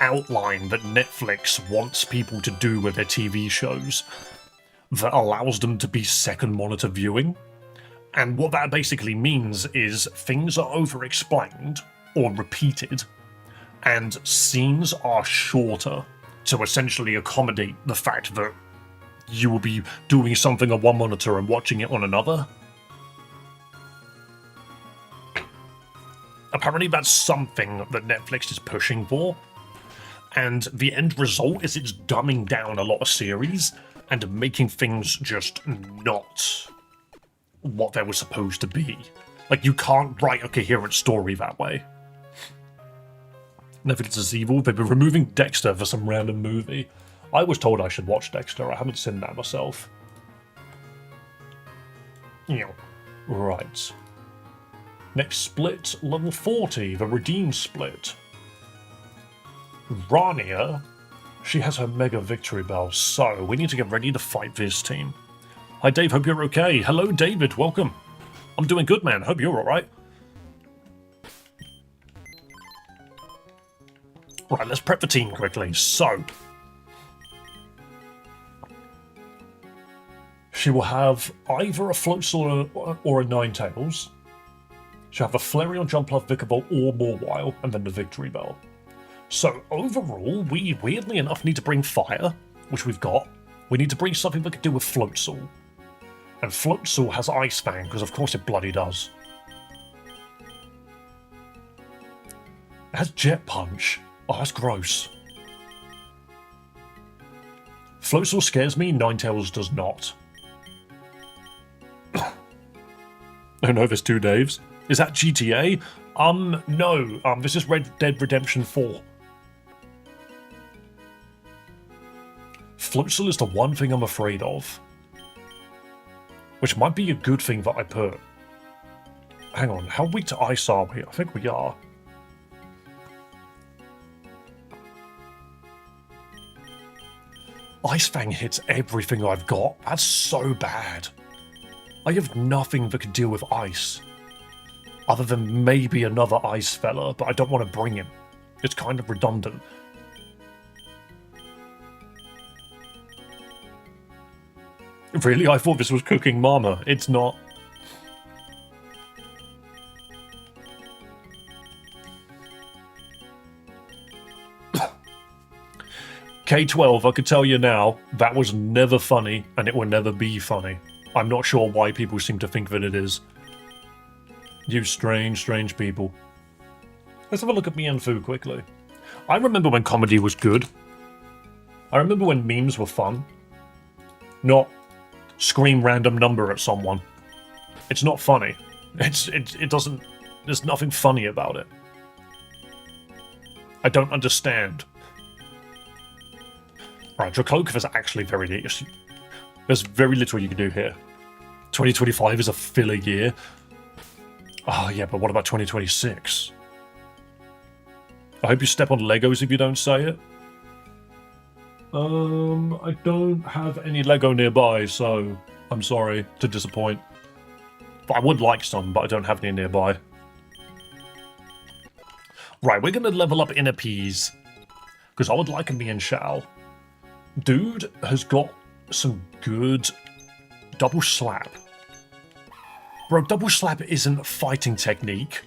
outline that Netflix wants people to do with their TV shows that allows them to be second monitor viewing. And what that basically means is things are over-explained or repeated, and scenes are shorter to essentially accommodate the fact that you will be doing something on one monitor and watching it on another. Apparently that's something that Netflix is pushing for, and the end result is it's dumbing down a lot of series and making things just not what they were supposed to be. You can't write a coherent story that way. Netflix is evil. They've been removing Dexter for some random movie. I was told I should watch Dexter. I haven't seen that myself. Right. Next split, level 40, the Redeem split. Rania, she has her Mega Victory Bell, so we need to get ready to fight this team. Hi Dave, hope you're okay. Hello David, welcome. I'm doing good, man. Hope you're alright. Right, let's prep the team quickly. So, she will have either a Floatzel or a Ninetales. She'll have a Flareon, Jumpluff, Vikavolt, or Mawile, and then the Victory Bell. So overall, we weirdly enough need to bring Fire, which we've got. We need to bring something that can deal with Floatzel. And Floatzel has Ice Fang, because of course it bloody does. It has Jet Punch. Oh, that's gross. Floatzel scares me, Ninetales does not. Oh no, there's two Daves. Is that GTA? No. This is Red Dead Redemption 4. Floatzel is the one thing I'm afraid of. Which might be a good thing that I put. Hang on, how weak to ice are we? I think we are. Ice Fang hits everything I've got. That's so bad. I have nothing that can deal with ice. Other than maybe another ice fella, but I don't want to bring him. It's kind of redundant. Really? I thought this was Cooking Mama. It's not. K12, I could tell you now, that was never funny, and it will never be funny. I'm not sure why people seem to think that it is. You strange, strange people. Let's have a look at Mianfu quickly. I remember when comedy was good. I remember when memes were fun. Not scream random number at someone. It's not funny. It doesn't... There's nothing funny about it. I don't understand. Right, Dracloak is actually very... There's very little you can do here. 2025 is a filler year. Oh yeah, but what about 2026? I hope you step on Legos if you don't say it. I don't have any Lego nearby, so I'm sorry to disappoint. But I would like some, but I don't have any nearby. Right, we're gonna level up Inner Peas. Because I would like a Mian Shao. Dude has got some good double slap. Bro, double slap isn't fighting technique.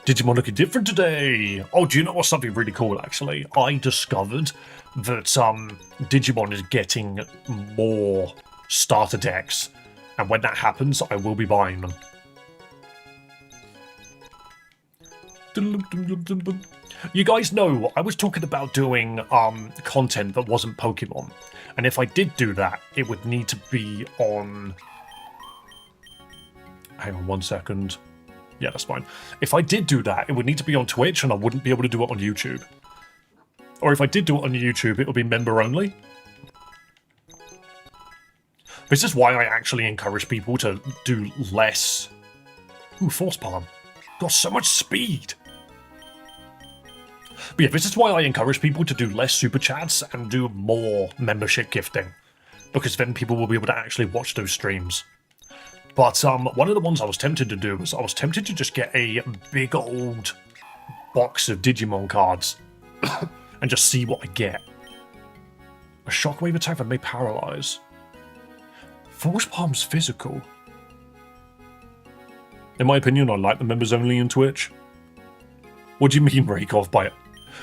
Digimon looking different today. Oh, do you know what's something really cool, actually? I discovered that Digimon is getting more starter decks. And when that happens, I will be buying them. You guys know, I was talking about doing content that wasn't Pokemon. And if I did do that, it would need to be on... Hang on 1 second. Yeah, that's fine. If I did do that, it would need to be on Twitch and I wouldn't be able to do it on YouTube. Or if I did do it on YouTube, it would be member only. This is why I actually encourage people to do less... Ooh, Force Palm. Got so much speed! But yeah, this is why I encourage people to do less super chats and do more membership gifting. Because then people will be able to actually watch those streams. But one of the ones I was tempted to do was I was tempted to just get a big old box of Digimon cards and just see what I get. A shockwave attack that may paralyze. Force Palm's physical. In my opinion, I like the members only in Twitch. What do you mean rake off by it?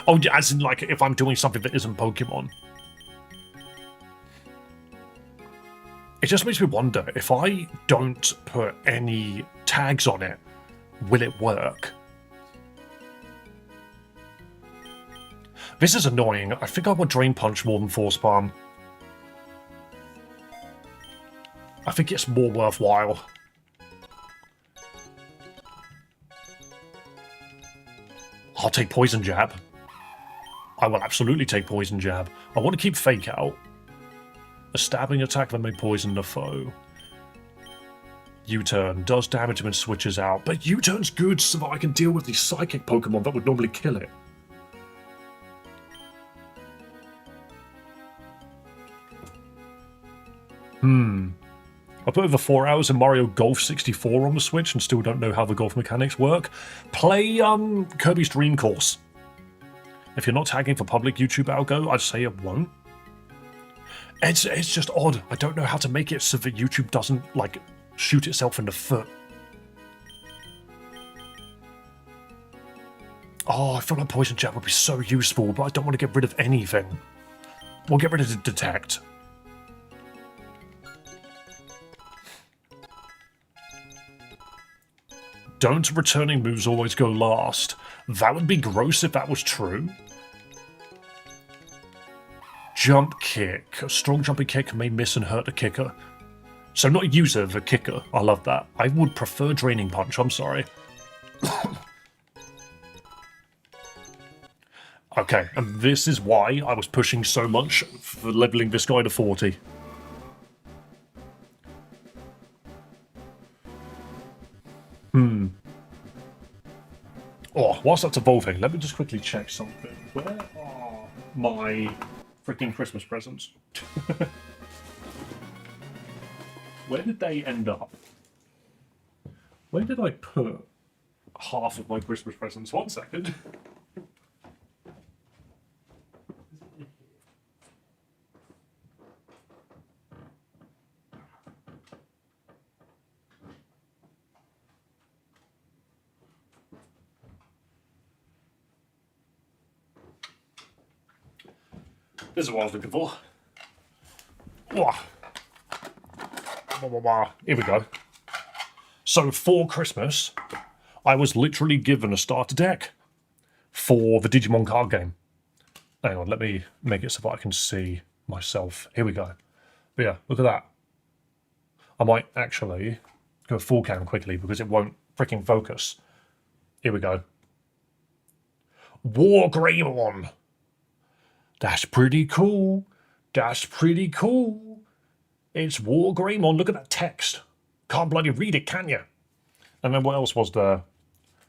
Oh, as in like if I'm doing something that isn't Pokemon. It just makes me wonder, if I don't put any tags on it, will it work? This is annoying. I think I want Drain Punch more than Force Palm. I think it's more worthwhile. I'll take Poison Jab. I will absolutely take Poison Jab. I want to keep Fake Out. A stabbing attack that may poison the foe. U-turn does damage when it switches out, but U-turn's good so that I can deal with these psychic Pokemon that would normally kill it. I put over 4 hours in Mario Golf 64 on the Switch and still don't know how the golf mechanics work. Play Kirby's Dream Course. If you're not tagging for public YouTube algo, I'd say it won't. It's just odd. I don't know how to make it so that YouTube doesn't, like, shoot itself in the foot. Oh, I feel like Poison Jab would be so useful, but I don't want to get rid of anything. We'll get rid of the detect. Don't returning moves always go last? That would be gross if that was true. Jump kick. A strong jumping kick may miss and hurt the kicker. So not a user, the kicker. I love that. I would prefer draining punch, I'm sorry. Okay, and this is why I was pushing so much for leveling this guy to 40. Oh, whilst that's evolving, let me just quickly check something. Where are my freaking Christmas presents? Where did they end up? Where did I put half of my Christmas presents? 1 second. This is what I was looking for. Here we go. So for Christmas, I was literally given a starter deck for the Digimon card game. Hang on, let me make it so that I can see myself. Here we go. But yeah, look at that. I might actually go full cam quickly because it won't freaking focus. Here we go. War Greymon. That's pretty cool. That's pretty cool. It's War Greymon. Look at that text. Can't bloody read it, can you? And then what else was there?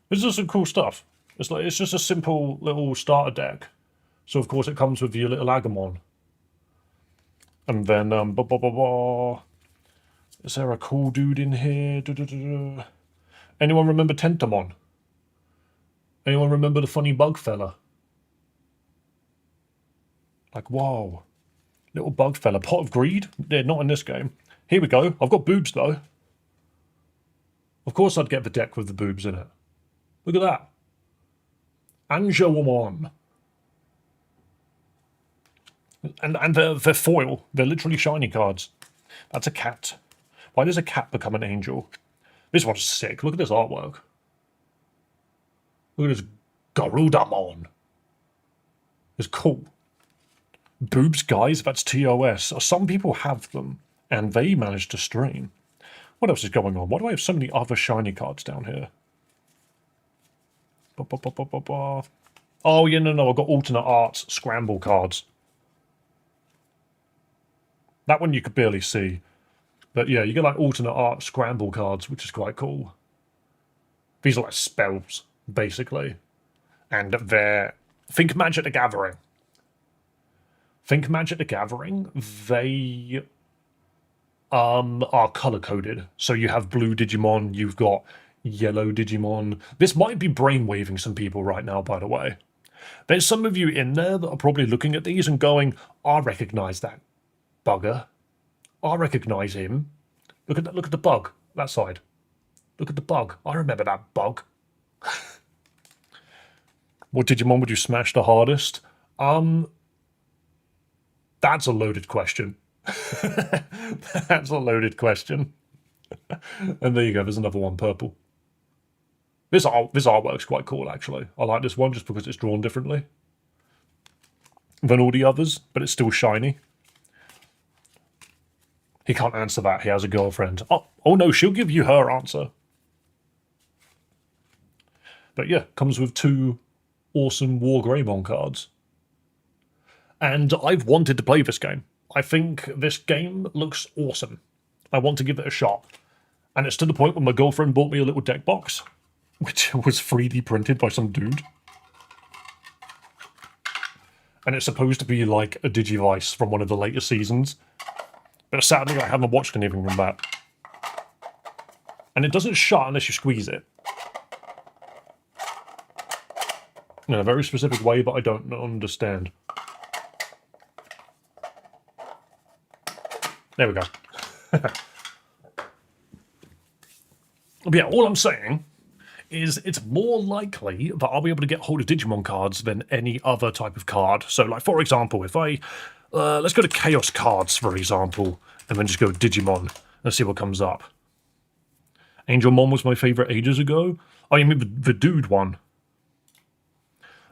This is some cool stuff. It's just a simple little starter deck. So of course it comes with your little Agumon. And then is there a cool dude in here? Anyone remember Tentamon? Anyone remember the funny bug fella? Like, whoa. Little bug fella. Pot of Greed? Yeah, not in this game. Here we go. I've got boobs, though. Of course I'd get the deck with the boobs in it. Look at that. Anjouamon. And they're foil. They're literally shiny cards. That's a cat. Why does a cat become an angel? This one's sick. Look at this artwork. Look at this Garudamon. It's cool. Boobs, guys, that's TOS. Some people have them, and they manage to stream. What else is going on? Why do I have so many other shiny cards down here? Oh, yeah, no, I've got alternate arts scramble cards. That one you could barely see. But yeah, you get like alternate art scramble cards, which is quite cool. These are like spells, basically. And they're... Think Magic the Gathering. Think Magic the Gathering, they are color-coded. So you have blue Digimon, you've got yellow Digimon. This might be brainwaving some people right now, by the way. There's some of you in there that are probably looking at these and going, I recognise that bugger. I recognise him. Look at the bug, that side. Look at the bug. I remember that bug. What Digimon would you smash the hardest? That's a loaded question. That's a loaded question. And there you go, there's another one, purple. This artwork's quite cool, actually. I like this one just because it's drawn differently than all the others, but it's still shiny. He can't answer that, he has a girlfriend. Oh no, she'll give you her answer. But yeah, comes with 2 awesome War Greymon cards. And I've wanted to play this game. I think this game looks awesome. I want to give it a shot. And it's to the point where my girlfriend bought me a little deck box, which was 3D printed by some dude. And it's supposed to be like a Digivice from one of the later seasons. But sadly, I haven't watched anything from that. And it doesn't shut unless you squeeze it. In a very specific way, but I don't understand. There we go. But yeah, all I'm saying is it's more likely that I'll be able to get hold of Digimon cards than any other type of card. So, like, for example, if I Let's go to Chaos Cards, for example, and then just go Digimon and see what comes up. Angelmon was my favourite ages ago. Oh, you mean the dude one?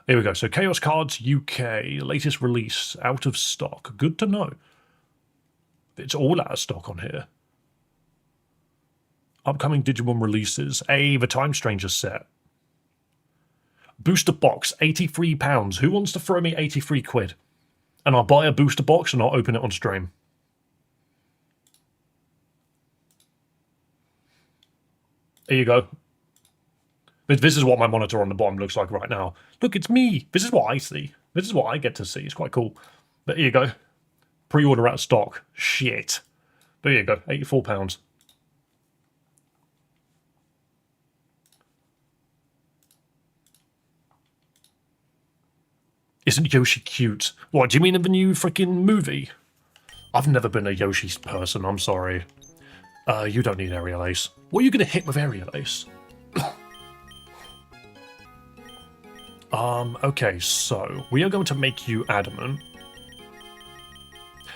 Here we go. So Chaos Cards UK, latest release, out of stock. Good to know. It's all out of stock on here. Upcoming Digimon releases. Hey, the Time Stranger set. Booster box, £83. Who wants to throw me 83 quid? And I'll buy a booster box and I'll open it on stream. There you go. This is what my monitor on the bottom looks like right now. Look, it's me. This is what I see. This is what I get to see. It's quite cool. But here you go. Pre-order out of stock. Shit. But here you go. £84. Isn't Yoshi cute? What, do you mean in the new freaking movie? I've never been a Yoshi person, I'm sorry. You don't need Aerial Ace. What are you going to hit with Aerial Ace? Okay, so we are going to make you adamant.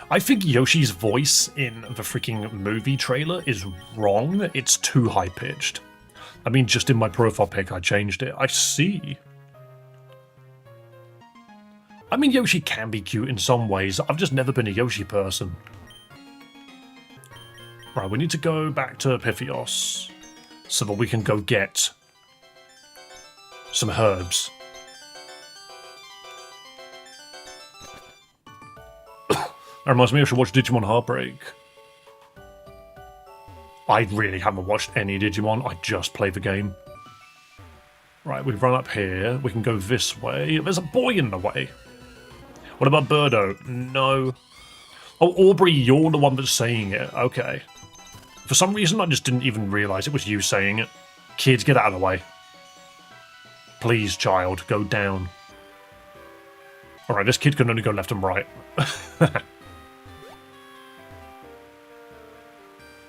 I think Yoshi's voice in the freaking movie trailer is wrong. It's too high-pitched. I mean, just in my profile pic, I changed it. I see. I mean, Yoshi can be cute in some ways. I've just never been a Yoshi person. Right, we need to go back to Epiphios so that we can go get some herbs. That reminds me, I should watch Digimon Heartbreak. I really haven't watched any Digimon. I just play the game. Right, we've run up here. We can go this way. There's a boy in the way. What about Birdo? No. Oh, Aubrey, you're the one that's saying it. Okay. For some reason, I just didn't even realise it was you saying it. Kids, get out of the way. Please, child, go down. Alright, this kid can only go left and right.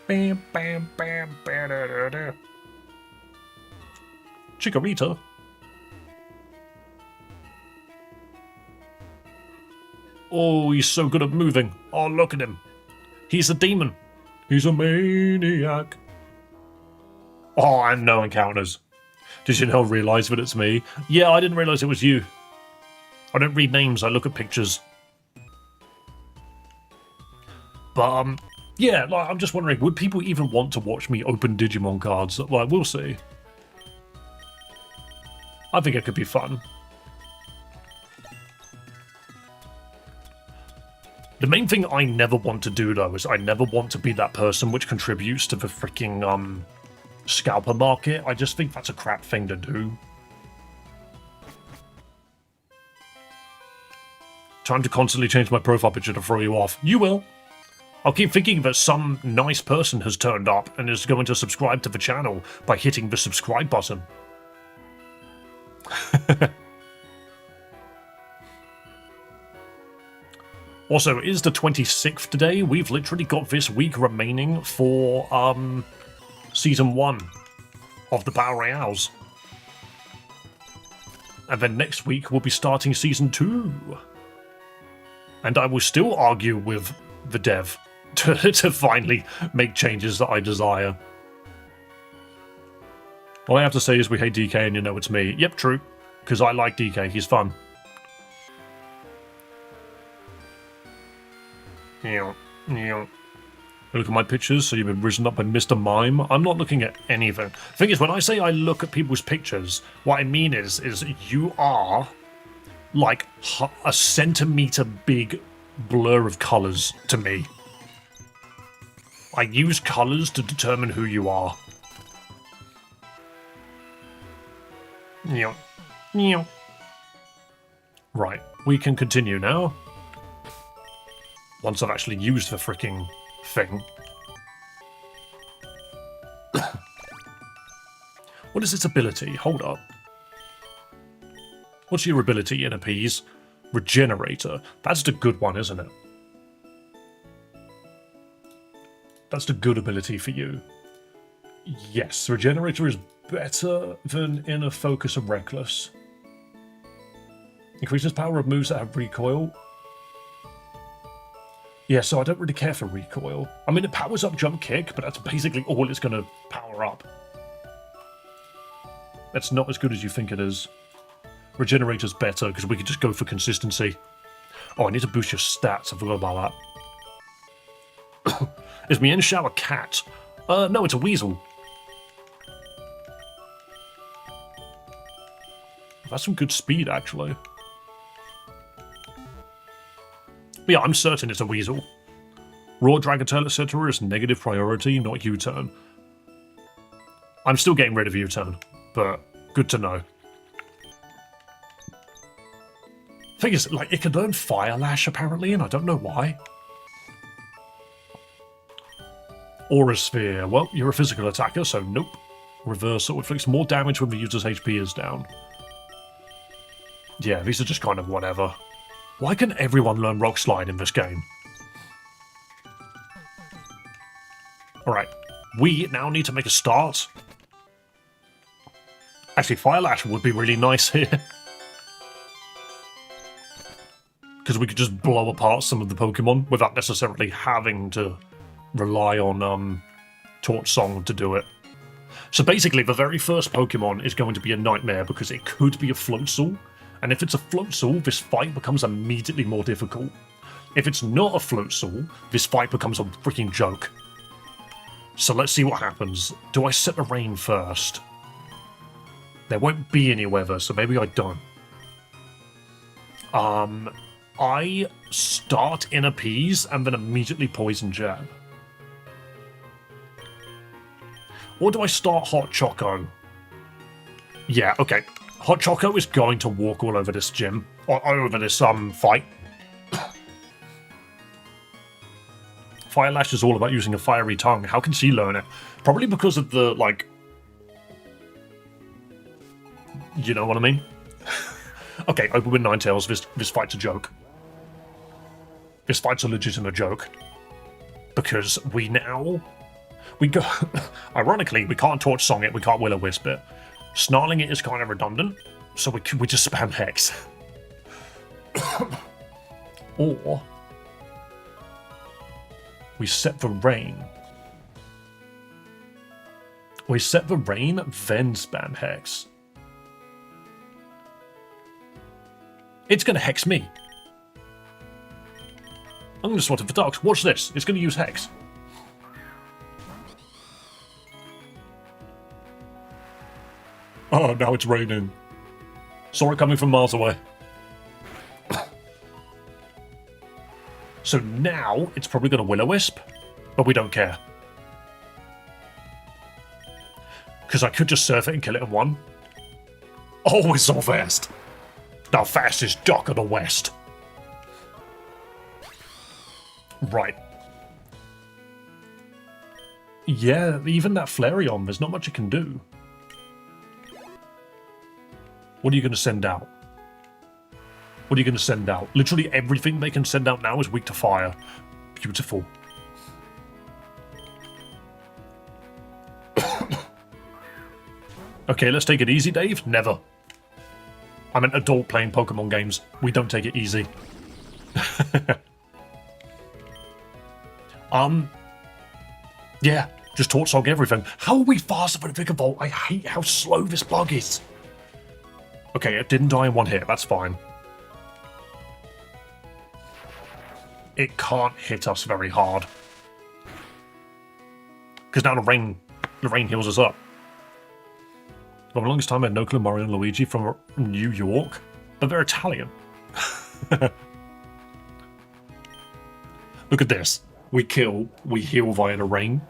Bam, bam, bam, bam, da, da, da. Chikorita. Oh, he's so good at moving. Oh, look at him. He's a demon. He's a maniac. Oh, and no encounters. Did you now realise that it's me? Yeah, I didn't realise it was you. I don't read names, I look at pictures. But, yeah, like, I'm just wondering, would people even want to watch me open Digimon cards? Well, we'll see. I think it could be fun. The main thing I never want to do, though, is I never want to be that person which contributes to the freaking, scalper market. I just think that's a crap thing to do. Time to constantly change my profile picture to throw you off. You will. I'll keep thinking that some nice person has turned up and is going to subscribe to the channel by hitting the subscribe button. Also, it is the 26th today. We've literally got this week remaining for Season 1 of the Battle Royales. And then next week we'll be starting Season 2. And I will still argue with the dev to finally make changes that I desire. All I have to say is we hate DK and you know it's me. Yep, true. Because I like DK, he's fun. Look at my pictures, so you've been risen up by Mr. Mime. I'm not looking at anything. Thing is, when I say I look at people's pictures, what I mean is you are like a centimetre big blur of colours to me. I use colours to determine who you are. Right, we can continue now. Once I've actually used the freaking thing. What is its ability? Hold up. What's your ability in Appease? Regenerator. That's the good one, isn't it? That's the good ability for you. Yes, Regenerator is better than Inner Focus and Reckless. Increases power of moves that have recoil. Yeah, so I don't really care for recoil. I mean, it powers up jump kick, but that's basically all it's going to power up. That's not as good as you think it is. Regenerator's better, because we could just go for consistency. Oh, I need to boost your stats. I forgot about that. Is Mian Shao a cat? No, it's a weasel. That's some good speed, actually. But yeah, I'm certain it's a weasel. Raw Dragon Tail, etc. is negative priority, not U-turn. I'm still getting rid of U-turn, but good to know. Thing is, like, it can learn Fire Lash, apparently, and I don't know why. Aura Sphere. Well, you're a physical attacker, so nope. Reversal inflicts more damage when the user's HP is down. Yeah, these are just kind of whatever. Why can everyone learn Rock Slide in this game? Alright, we now need to make a start. Actually, Fire Lash would be really nice here. Because we could just blow apart some of the Pokemon without necessarily having to rely on Torch Song to do it. So basically, the very first Pokemon is going to be a nightmare because it could be a Floatzel. And if it's a Floatzel, this fight becomes immediately more difficult. If it's not a Floatzel, this fight becomes a freaking joke. So let's see what happens. Do I set the rain first? There won't be any weather, so maybe I don't. I start in Appease and then immediately Poison Jab. Or do I start Hot Choco? Yeah, okay. Hot Choco is going to walk all over this gym. Or over this fight. Fire Lash is all about using a fiery tongue. How can she learn it? Probably because of the, like... You know what I mean? Okay, open with Ninetales. This fight's a joke. This fight's a legitimate joke. Because we now... We go... Ironically, we can't Torch Song it, we can't Will-O-Wisp it. Snarling it is kind of redundant, so we just spam Hex. Or... we set the rain. We set the rain, then spam Hex. It's going to Hex me. I'm going to swat it for Darks. Watch this. It's going to use Hex. Oh, now it's raining. Saw it coming from miles away. So now it's probably going to Will-O-Wisp, but we don't care. Because I could just surf it and kill it in one. Oh, it's so fast. The fastest duck of the West. Right. Yeah, even that Flareon, there's not much it can do. What are you going to send out? What are you going to send out? Literally everything they can send out now is weak to fire. Beautiful. Okay, let's take it easy, Dave. Never. I'm an adult playing Pokemon games. We don't take it easy. Yeah, just Torch Song everything. How are we faster than Vigavolt? I hate how slow this bug is. Okay, it didn't die in one hit. That's fine. It can't hit us very hard. Because now the rain heals us up. For the longest time I had no clue Mario and Luigi from New York, but they're Italian. Look at this. We kill, we heal via the rain.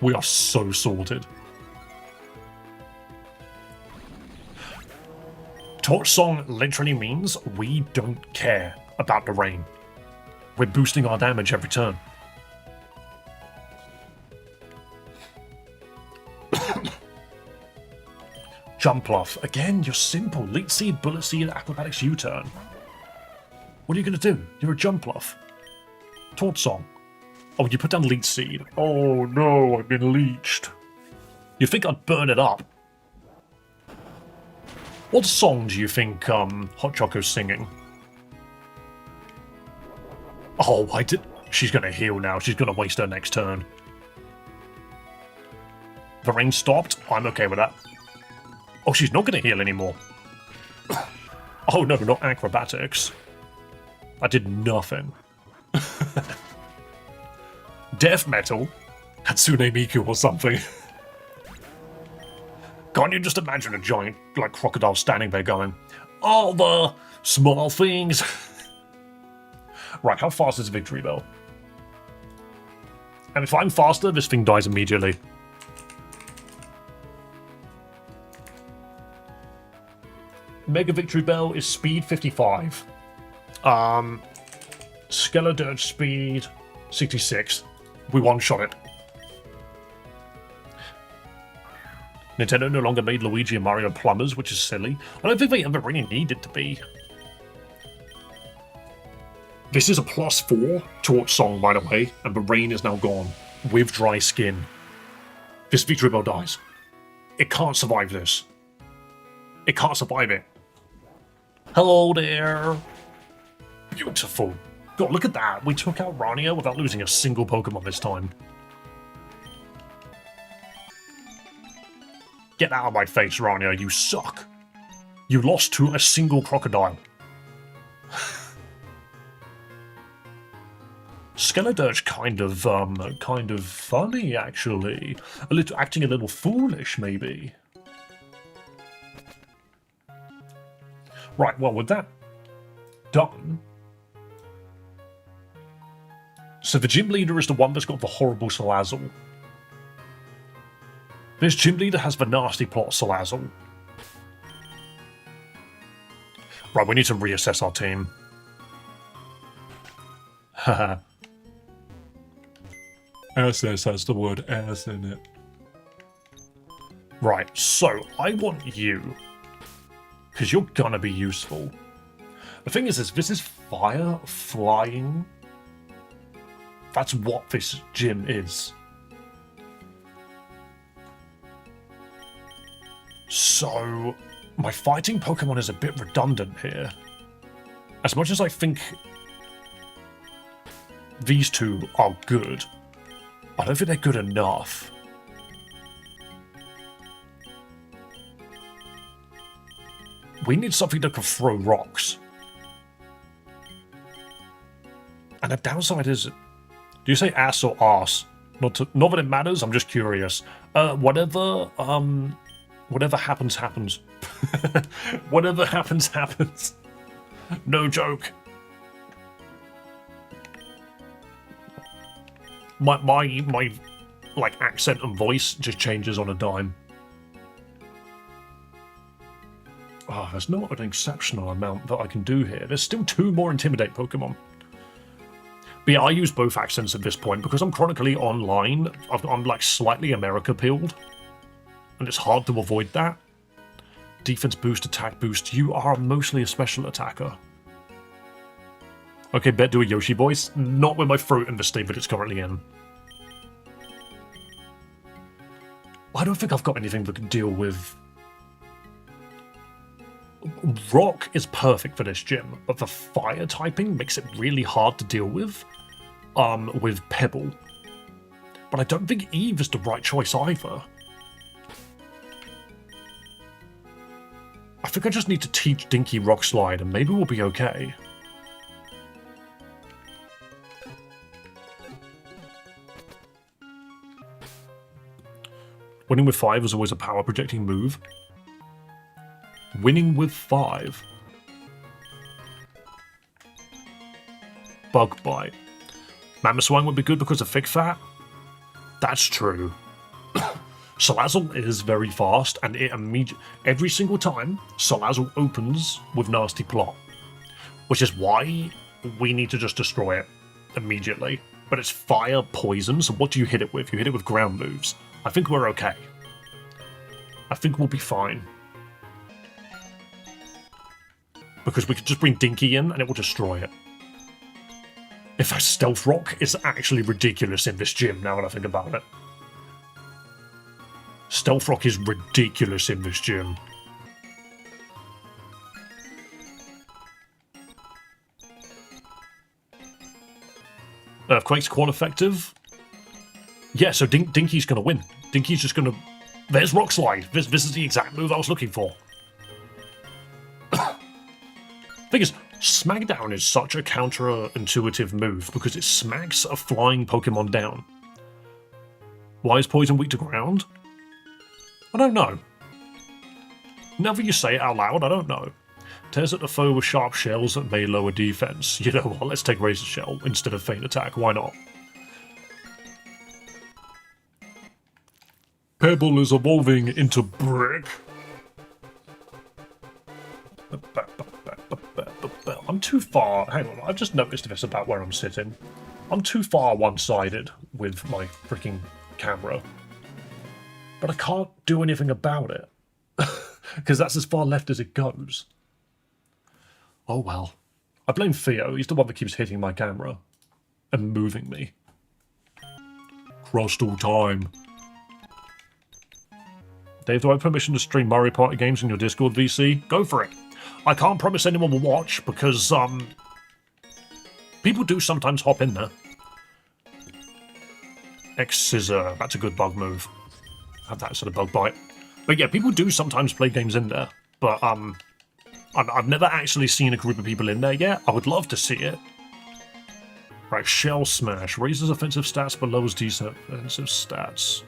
We are so sorted. Torch Song literally means we don't care about the rain. We're boosting our damage every turn. Jumpluff. Again, you're simple. Leech Seed, Bullet Seed, Acrobatics U-turn. What are you going to do? You're a Jumpluff. Torch Song. Oh, you put down Leech Seed. Oh no, I've been leeched. You'd think I'd burn it up. What song do you think Hot Choco's singing? Oh, She's going to heal now. She's going to waste her next turn. The rain stopped. I'm okay with that. Oh, she's not going to heal anymore. Oh no, not acrobatics. I did nothing. Death metal? Hatsune Miku or something. Can't you just imagine a giant, like, crocodile standing there going, all the small things? Right, how fast is Victory Bell? And if I'm faster, this thing dies immediately. Mega Victory Bell is speed 55. Skeledirge speed 66. We one-shot it. Nintendo no longer made Luigi and Mario plumbers, which is silly. I don't think they ever really needed to be. This is a +4 Torch Song, by the way, and the rain is now gone. With dry skin. This Victory Bell dies. It can't survive this. It can't survive it. Hello there. Beautiful. God, look at that. We took out Rania without losing a single Pokemon this time. Get out of my face, Rania. You suck. You lost to a single crocodile. Skeledirge kind of funny, actually. Acting a little foolish, maybe. Right, well, with that done... So the gym leader is the one that's got the horrible Salazzle. This gym leader has the nasty plot Salazzle. Right, we need to reassess our team. Haha. SS has the word S in it. Right, so I want you, because you're gonna be useful. The thing is this is fire, flying. That's what this gym is. So, my fighting Pokemon is a bit redundant here. As much as I think these two are good, I don't think they're good enough. We need something that can throw rocks. And the downside is, do you say ass or arse? Not that it matters, I'm just curious. Whatever happens, happens. Whatever happens, happens. No joke. My like accent and voice just changes on a dime. Oh, there's not an exceptional amount that I can do here. There's still 2 more Intimidate Pokemon. But yeah, I use both accents at this point because I'm chronically online. I'm like slightly America-pilled. And it's hard to avoid that. Defense boost, attack boost. You are mostly a special attacker. Okay, bet do a Yoshi voice. Not with my throat in the state that it's currently in. I don't think I've got anything that can deal with... Rock is perfect for this gym, but the fire typing makes it really hard to deal with Pebble. But I don't think Eve is the right choice either. I think I just need to teach Dinky Rock Slide and maybe we'll be okay. Winning with 5 is always a power projecting move. Winning with 5. Bug Bite. Mamoswine would be good because of Thick Fat. That's true. Salazzle is very fast, and it every single time Salazzle opens with Nasty Plot, which is why we need to just destroy it immediately. But it's fire poison, so what do you hit it with? You hit it with ground moves. I think we're okay. I think we'll be fine. Because we could just bring Dinky in and it will destroy it. In fact, Stealth Rock is actually ridiculous in this gym now that I think about it. Stealth Rock is ridiculous in this gym. Earthquake's quite effective. Yeah, so Dinky's going to win. Dinky's just going to... There's Rock Slide. This is the exact move I was looking for. Thing is, Smackdown is such a counterintuitive move because it smacks a flying Pokemon down. Why is Poison weak to ground? I don't know. Now that you say it out loud, I don't know. Tears at the foe with sharp shells that may lower defense. You know what, let's take Razor Shell instead of Feint Attack, why not? Pebble is evolving into Brick. I'm too far. Hang on, I've just noticed this about where I'm sitting. I'm too far one-sided with my freaking camera. But I can't do anything about it. Because that's as far left as it goes. Oh well. I blame Theo, he's the one that keeps hitting my camera. And moving me. Crossed all time. Dave, do I have permission to stream Mario Party games on your Discord VC? Go for it. I can't promise anyone will watch because, people do sometimes hop in there. X-Scissor, that's a good bug move. Have that sort of bug bite. But yeah, people do sometimes play games in there. But, I've never actually seen a group of people in there yet. I would love to see it. Right, Shell Smash. Raises offensive stats but lowers defensive stats.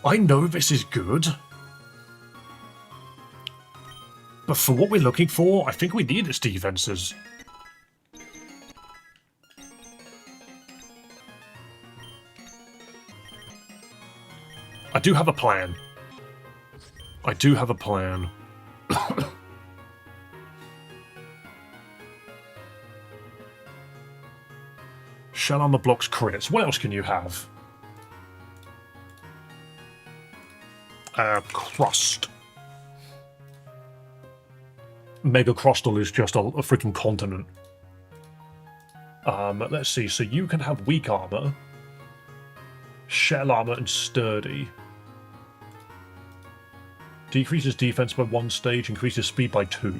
I know this is good. But for what we're looking for, I think we need its defenses. I do have a plan. I do have a plan. Shell Armor blocks crits. What else can you have? Crust. Mega Crustal is just a freaking continent. Let's see. So you can have weak armor, shell armor, and sturdy. Decreases defense by 1 stage, increases speed by 2.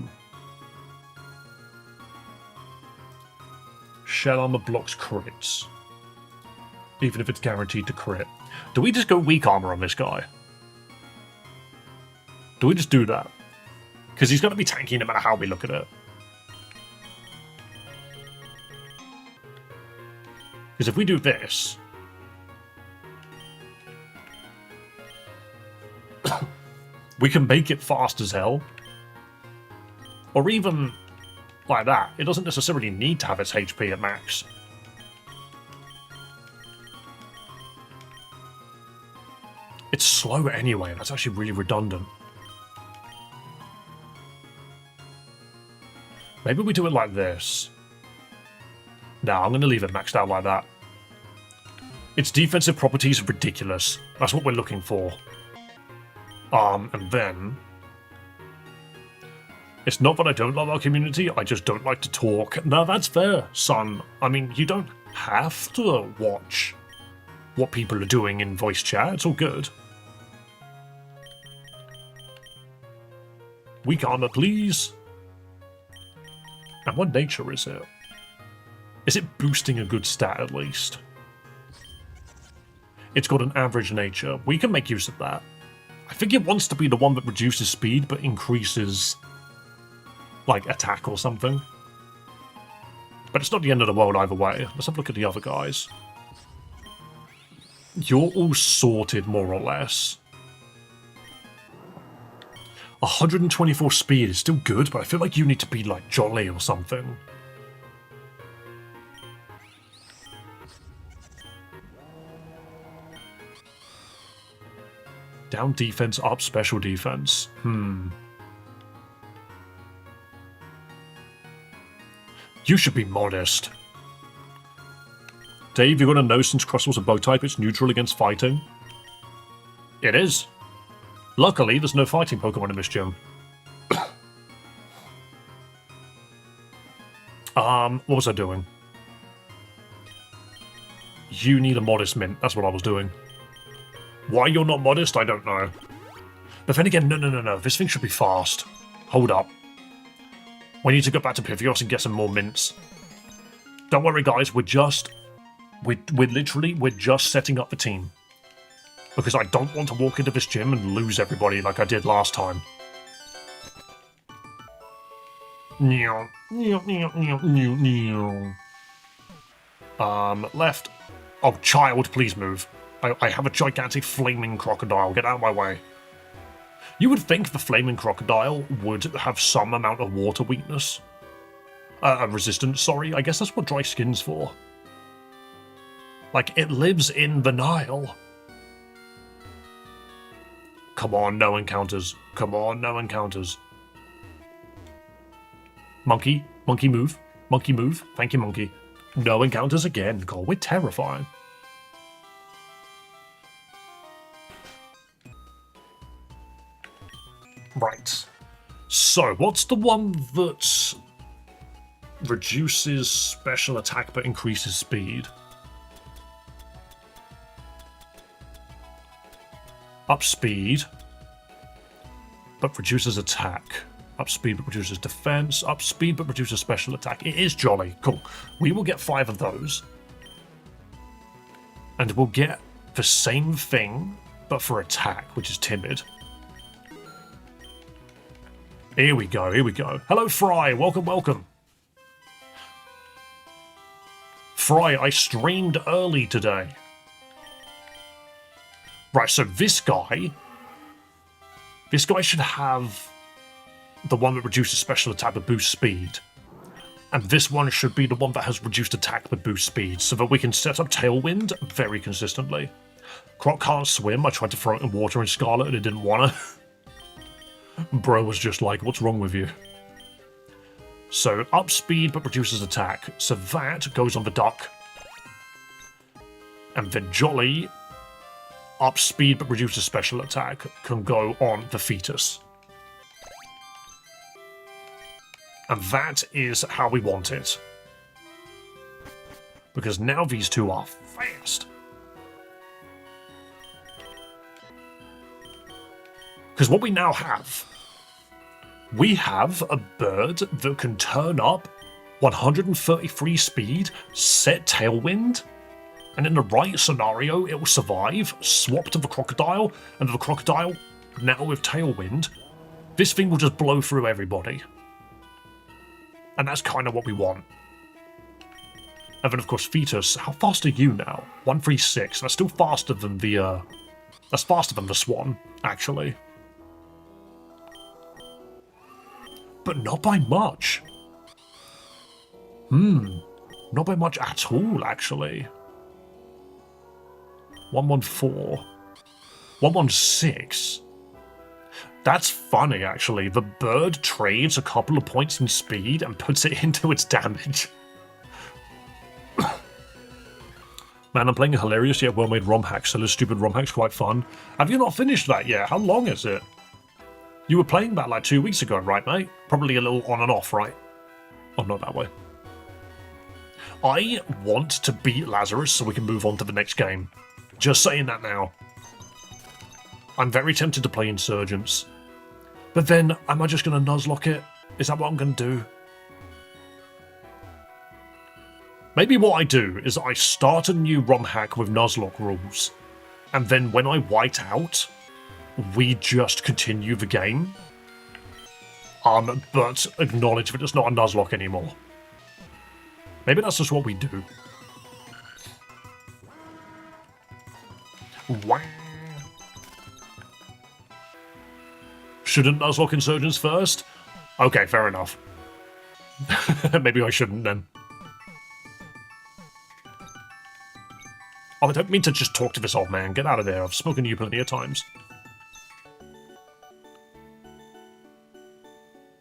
Shell armor blocks crits, even if it's guaranteed to crit. Do we just go weak armor on this guy? Do we just do that? Because he's going to be tanky no matter how we look at it. Because if we do this... we can make it fast as hell. Or even like that. It doesn't necessarily need to have its HP at max. It's slow anyway. That's actually really redundant. Maybe we do it like this. No, I'm going to leave it maxed out like that. Its defensive properties are ridiculous. That's what we're looking for. And then... it's not that I don't love our community, I just don't like to talk. No, that's fair, son. I mean, you don't have to watch what people are doing in voice chat. It's all good. Weak armor, please. And what nature is it? Is it boosting a good stat at least? It's got an average nature. We can make use of that. I think it wants to be the one that reduces speed but increases, like, attack or something. But it's not the end of the world either way. Let's have a look at the other guys. You're all sorted, more or less. 124 speed is still good, but I feel like you need to be, like, jolly or something. Down defense, up special defense. You should be modest. Dave, you're gonna know since Crustal's a bow type, it's neutral against fighting. It is. Luckily, there's no fighting Pokemon in this gym. What was I doing? You need a modest mint. That's what I was doing. Why you're not modest, I don't know. But then again, no. This thing should be fast. Hold up. We need to go back to Pythios and get some more mints. Don't worry, guys. We're just setting up the team. Because I don't want to walk into this gym and lose everybody like I did last time. Left. Oh, child, please move. I have a gigantic flaming crocodile. Get out of my way. You would think the flaming crocodile would have some amount of water weakness. Resistance, sorry. I guess that's what dry skin's for. Like, it lives in the Nile. Come on, no encounters. Come on, no encounters. Monkey. Monkey move. Monkey move. Thank you, monkey. No encounters again. God, we're terrifying. Right. So, what's the one that reduces special attack but increases speed? Up speed, but reduces attack. Up speed, but reduces defense. Up speed, but reduces special attack. It is jolly. Cool. We will get 5 of those. And we'll get the same thing, but for attack, which is timid. Here we go, here we go. Hello, Fry. Welcome, welcome. Fry, I streamed early today. Right, so this guy should have the one that reduces special attack but boosts speed. And this one should be the one that has reduced attack but boosts speed, so that we can set up Tailwind very consistently. Croc can't swim. I tried to throw it in water in Scarlet and it didn't want to. Bro was just like, what's wrong with you? So, up speed but reduces attack. So that goes on the duck. And then Jolly, up speed but reduces special attack, can go on the fetus. And that is how we want it. Because now these two are fast. Because what we now have, we have a bird that can turn up 133 speed, set Tailwind, and in the right scenario, it will survive, swap to the crocodile, and the crocodile, now with Tailwind, this thing will just blow through everybody. And that's kind of what we want. And then, of course, Fetus, how fast are you now? 136. That's still faster than the, that's faster than the Swan, actually. But not by much. Not by much at all, actually. 114. 116. That's funny, actually. The bird trades a couple of points in speed and puts it into its damage. Man, I'm playing a hilarious yet well-made romhack, so this stupid romhack's quite fun. Have you not finished that yet? How long is it? You were playing that like 2 weeks ago, right, mate? Probably a little on and off, right? Oh, not that way. I want to beat Lazarus so we can move on to the next game. Just saying that now. I'm very tempted to play Insurgents. But then, am I just going to nuzlocke it? Is that what I'm going to do? Maybe what I do is I start a new romhack with nuzlocke rules. And then when I white out, we just continue the game. But acknowledge that it's not a nuzlocke anymore. Maybe that's just what we do. Wow. Shouldn't nuzlocke Insurgents first? Okay, fair enough. Maybe I shouldn't then. Oh, I don't mean to just talk to this old man. Get out of there. I've spoken to you plenty of times.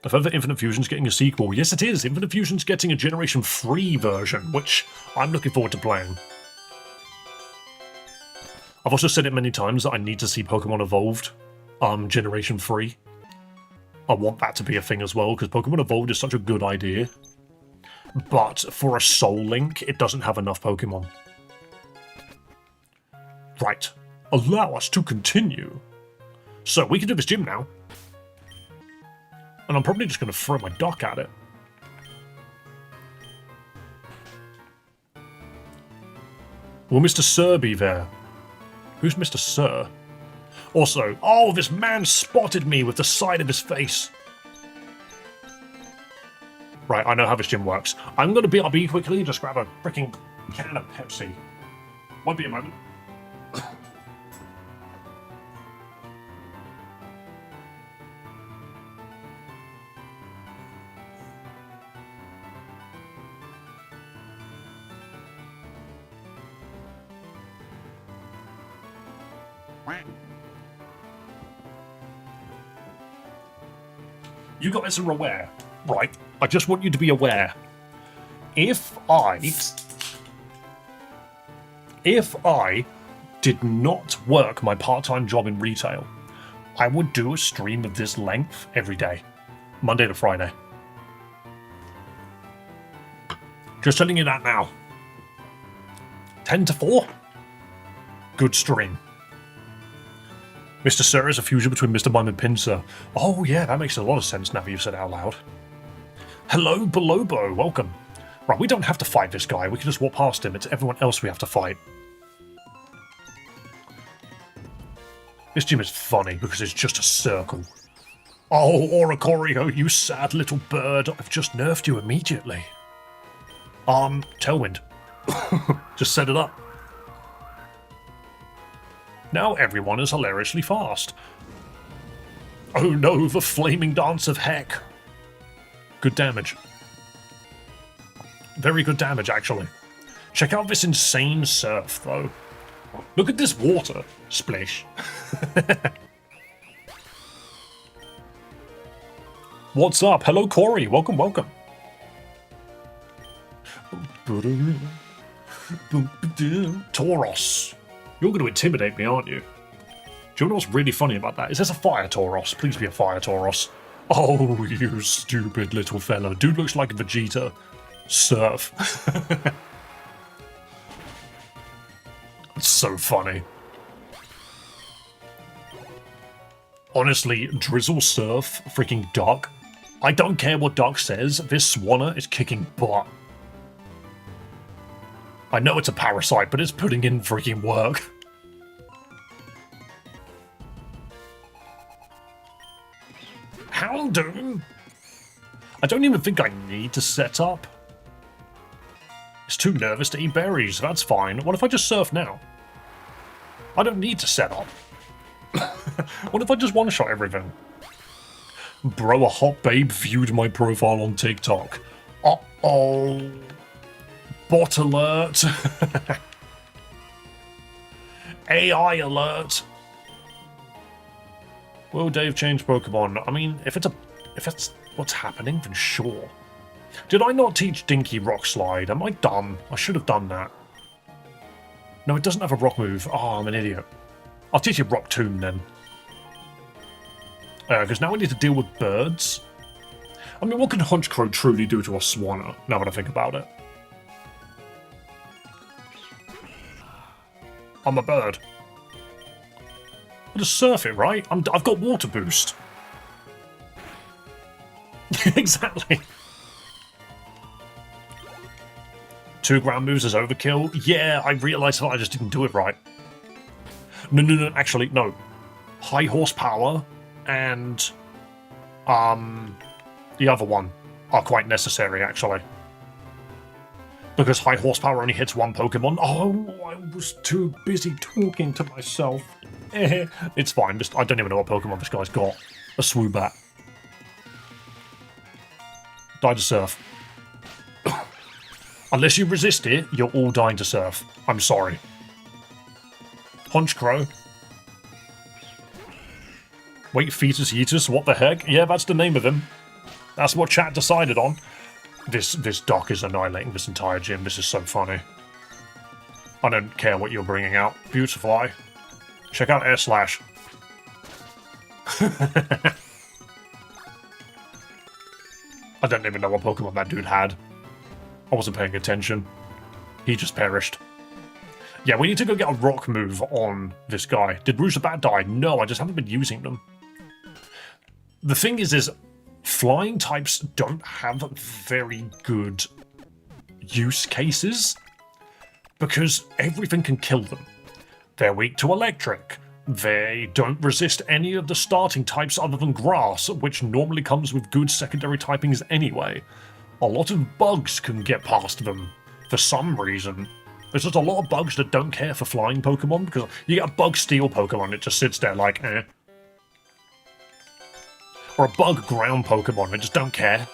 I've heard that Infinite Fusion's getting a sequel. Yes, it is. Infinite Fusion's getting a Generation 3 version, which I'm looking forward to playing. I've also said it many times that I need to see Pokemon Evolved, Generation 3. I want that to be a thing as well, because Pokemon Evolved is such a good idea. But for a Soul Link, it doesn't have enough Pokemon. Right. Allow us to continue. So we can do this gym now. And I'm probably just going to throw my duck at it. Will Mr. Sir be there? Who's Mr. Sir? Also, oh, this man spotted me with the side of his face. Right, I know how this gym works. I'm going to BRB quickly, just grab a freaking can of Pepsi. Won't be a moment. You guys are aware, right? I just want you to be aware. If I did not work my part-time job in retail, I would do a stream of this length every day, Monday to Friday. Just telling you that now. 10 to 4. Good stream. Mr. Sir is a fusion between Mr. Mime and Pincer. Oh yeah, that makes a lot of sense now that you've said it out loud. Hello, Bolobo, welcome. Right, we don't have to fight this guy, we can just walk past him. It's everyone else we have to fight. This gym is funny because it's just a circle. Oh, Oricorio, you sad little bird. I've just nerfed you immediately. Tailwind. Just set it up. Now everyone is hilariously fast. Oh no, the flaming dance of heck. Good damage. Very good damage, actually. Check out this insane surf, though. Look at this water. Splish. What's up? Hello, Corey. Welcome, welcome. Tauros. You're going to intimidate me, aren't you? Do you know what's really funny about that? Is there's a fire Tauros. Please be a fire Tauros. Oh, you stupid little fella. Dude looks like a Vegeta. Surf. It's so funny. Honestly, Drizzle, Surf, freaking Duck. I don't care what Duck says. This Swanner is kicking butt. I know it's a parasite, but it's putting in freaking work. Houndoom? I don't even think I need to set up. It's too nervous to eat berries. That's fine. What if I just surf now? I don't need to set up. What if I just one-shot everything? Bro, a hot babe viewed my profile on TikTok. Uh-oh. Bot alert. AI alert. Will Dave change Pokemon? I mean, if that's what's happening, then sure. Did I not teach Dinky Rock Slide? Am I dumb? I should have done that. No, it doesn't have a rock move. Oh, I'm an idiot. I'll teach you Rock Tomb then. Because now we need to deal with birds. I mean, what can Hunchcrow truly do to a Swanner, now that I think about it? I'm a bird. I'll just surf it, right? I've got water boost. Exactly. 2 ground moves is overkill. Yeah, I realised that I just didn't do it right. No, actually, no. High horsepower and the other one are quite necessary, actually. Because high horsepower only hits 1 Pokemon. Oh, I was too busy talking to myself. It's fine, just I don't even know what Pokemon this guy's got. A Swoobat. Die to surf. Unless you resist it, you're all dying to surf. I'm sorry. Hunchcrow. Wait, Fetus Yeetus, what the heck? Yeah, that's the name of him. That's what chat decided on. This Doc is annihilating this entire gym. This is so funny. I don't care what you're bringing out. Beautifly. Check out Air Slash. I don't even know what Pokemon that dude had. I wasn't paying attention. He just perished. Yeah, we need to go get a rock move on this guy. Did Roostabat die? No, I just haven't been using them. The thing is flying types don't have very good use cases because everything can kill them. They're weak to electric. They don't resist any of the starting types other than grass, which normally comes with good secondary typings anyway. A lot of bugs can get past them for some reason. There's just a lot of bugs that don't care for flying Pokemon because you get a bug steel Pokemon, it just sits there like, eh. Or a bug ground Pokemon, they just don't care.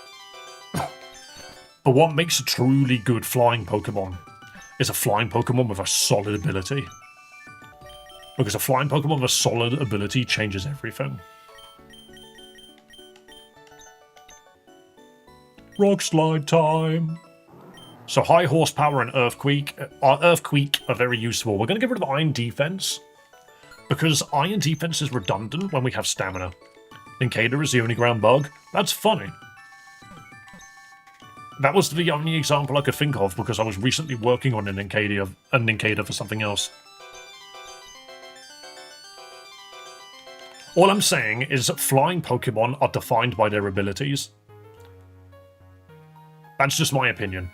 But what makes a truly good flying Pokemon is a flying Pokemon with a solid ability. Because a flying Pokemon with a solid ability changes everything. Rock slide time! So high horsepower and Earthquake. Earthquake are very useful. We're going to get rid of Iron Defense. Because Iron Defense is redundant when we have Stamina. Nincada is the only ground bug. That's funny. That was the only example I could think of because I was recently working on a Nincada for something else. All I'm saying is that flying Pokemon are defined by their abilities. That's just my opinion.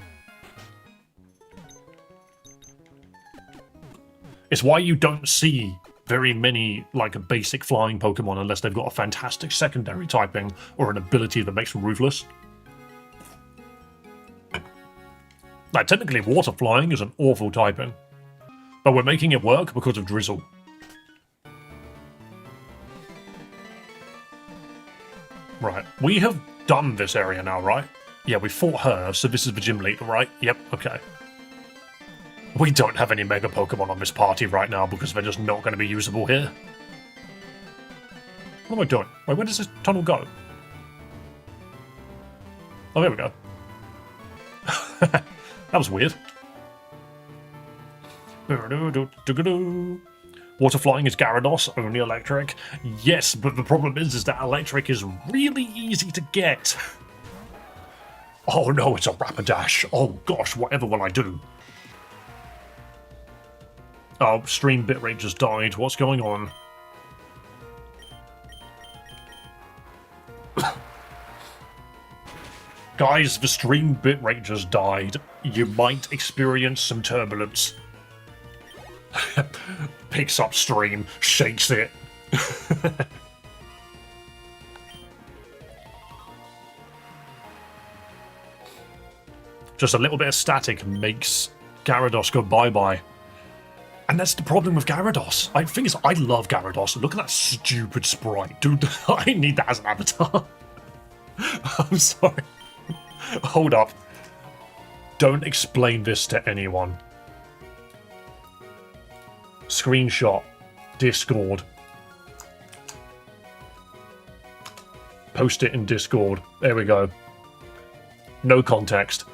It's why you don't see very many, like, basic flying Pokemon unless they've got a fantastic secondary typing or an ability that makes them ruthless. Like, technically, water flying is an awful typing. But we're making it work because of Drizzle. Right, we have done this area now, right? Yeah, we fought her, so this is the gym leader, right? Yep, okay. We don't have any Mega Pokemon on this party right now because they're just not going to be usable here. What am I doing? Wait, where does this tunnel go? Oh, there we go. That was weird. Water flying is Gyarados, only electric. Yes, but the problem is that electric is really easy to get. Oh no, it's a Rapidash. Oh gosh, whatever will I do? Oh, stream bitrate just died. What's going on? Guys, the stream bitrate just died. You might experience some turbulence. Picks up stream, shakes it. Just a little bit of static makes Gyarados go bye-bye. And that's the problem with Gyarados. I think I love Gyarados. Look at that stupid sprite. Dude, I need that as an avatar. I'm sorry. Hold up. Don't explain this to anyone. Screenshot. Discord. Post it in Discord. There we go. No context.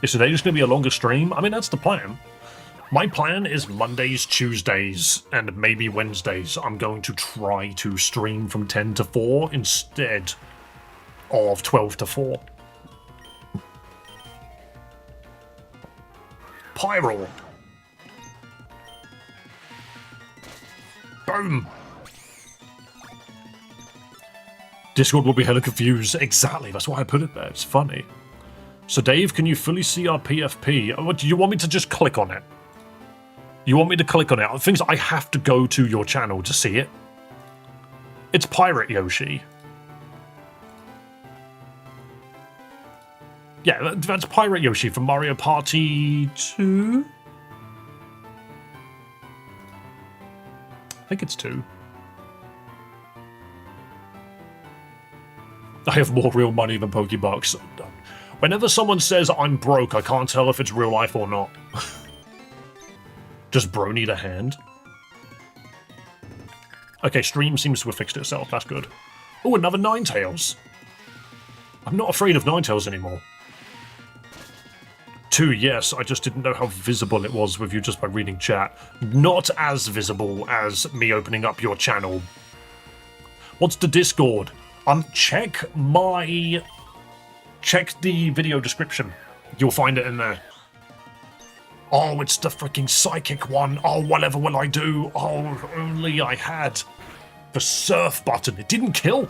Is today just going to be a longer stream? I mean, that's the plan. My plan is Mondays, Tuesdays, and maybe Wednesdays. I'm going to try to stream from 10 to 4 instead of 12 to 4. Pyro. Boom. Discord will be hella confused. Exactly, that's why I put it there. It's funny. So Dave, can you fully see our PFP? Do you want me to just click on it? You want me to click on it? The thing is, I have to go to your channel to see it. It's Pirate Yoshi. Yeah, that's Pirate Yoshi from Mario Party 2? I think it's 2. I have more real money than Pokebucks. Whenever someone says I'm broke, I can't tell if it's real life or not. Does bro need a hand? Okay, stream seems to have fixed itself. That's good. Oh, another Ninetales. I'm not afraid of Ninetales anymore. 2, yes, I just didn't know how visible it was with you just by reading chat. Not as visible as me opening up your channel. What's the Discord? Check my Check the video description. You'll find it in there. Oh, it's the freaking psychic one. Oh, whatever will I do? Oh, if only I had the surf button. It didn't kill.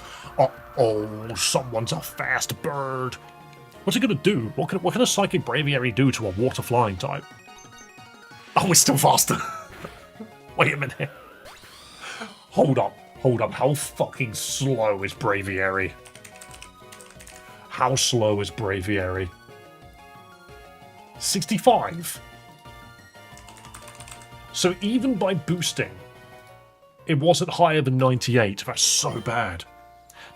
Oh, someone's a fast bird. What's it gonna do? What can a psychic braviary do to a water flying type? Oh, it's still faster. Wait a minute. Hold up. How fucking slow is braviary? How slow is braviary? 65. So even by boosting, it wasn't higher than 98. That's so bad.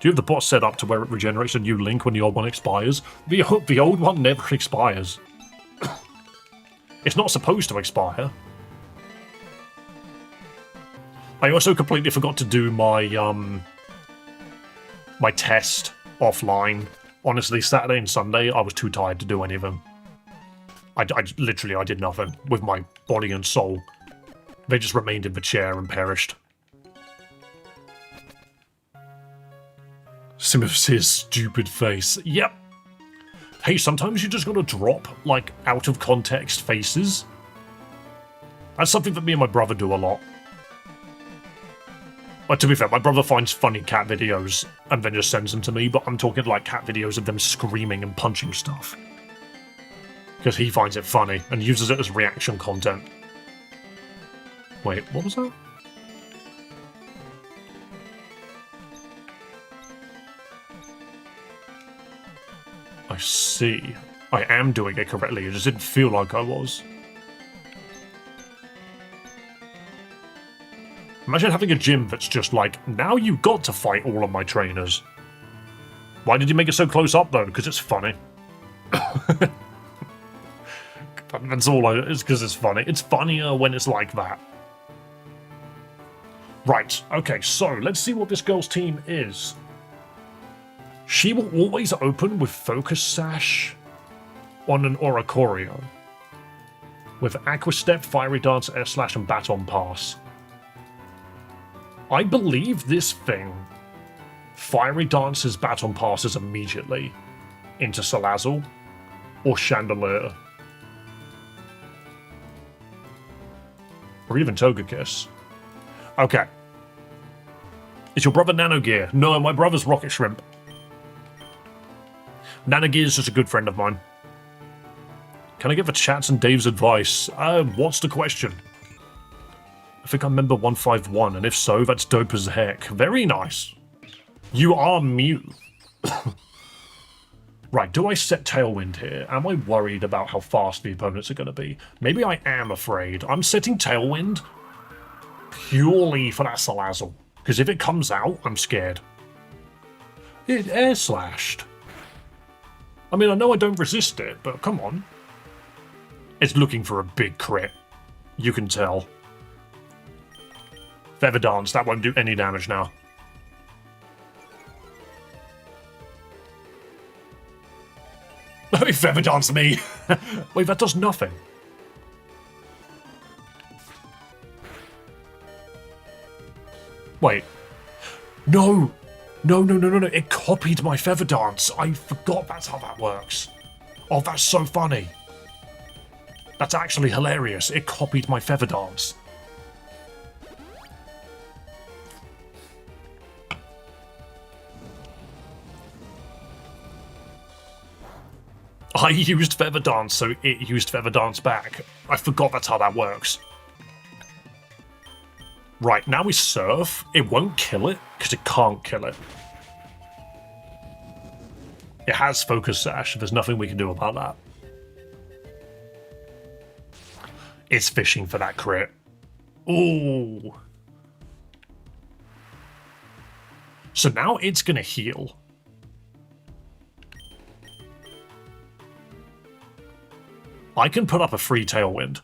Do you have the bot set up to where it regenerates a new link when the old one expires? The old one never expires. It's not supposed to expire. I also completely forgot to do my my test offline. Honestly, Saturday and Sunday, I was too tired to do any of them. I did nothing with my body and soul. They just remained in the chair and perished. Sim's stupid face. Yep. Hey, sometimes you just gotta drop, like, out of context faces. That's something that me and my brother do a lot. But to be fair, my brother finds funny cat videos and then just sends them to me, but I'm talking like cat videos of them screaming and punching stuff. Because he finds it funny and uses it as reaction content. Wait, what was that? I see. I am doing it correctly, it just didn't feel like I was. Imagine having a gym that's just like, now you've got to fight all of my trainers. Why did you make it so close up though? Because it's funny. That's all it's because it's funny. It's funnier when it's like that. Right, okay, so let's see what this girl's team is. She will always open with Focus Sash on an Oricorio. With Aqua Step, Fiery Dance, Air Slash, and Baton Pass. I believe this thing Fiery Dance's Baton Passes immediately into Salazzle or Chandelier. Or even Togekiss. Okay. Is your brother Nanogear? No, my brother's Rocket Shrimp. Nanogear is just a good friend of mine. Can I get the chats and Dave's advice? What's the question? I think I'm member 151, and if so, that's dope as heck. Very nice. You are Mew. Right, do I set Tailwind here? Am I worried about how fast the opponents are going to be? Maybe I am afraid. I'm setting Tailwind purely for that Salazzle. Because if it comes out, I'm scared. It air slashed. I mean, I know I don't resist it, but come on. It's looking for a big crit. You can tell. Feather Dance, that won't do any damage now. Feather Dance me! Wait, that does nothing. Wait. No! No, it copied my Feather Dance. I forgot that's how that works. Oh, that's so funny. That's actually hilarious. It copied my Feather Dance. I used Feather Dance, so it used Feather Dance back. I forgot that's how that works. Right, now we Surf. It won't kill it, because it can't kill it. It has Focus Sash, there's nothing we can do about that. It's fishing for that crit. Ooh. So now it's gonna heal. I can put up a free Tailwind.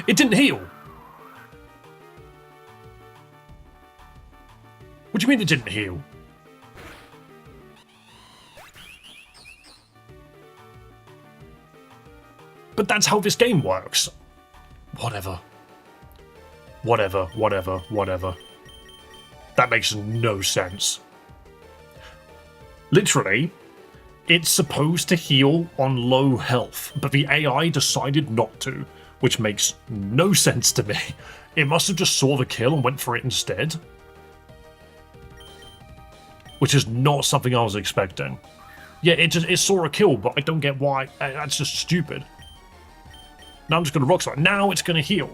It didn't heal. What do you mean it didn't heal? But that's how this game works. Whatever. Whatever. That makes no sense. Literally, It's supposed to heal on low health, but the AI decided not to, which makes no sense to me. It must have just saw the kill and went for it instead. Which is not something I was expecting. Yeah, it saw a kill, but I don't get why. That's just stupid. Now I'm just going to rock slide. Now it's going to heal.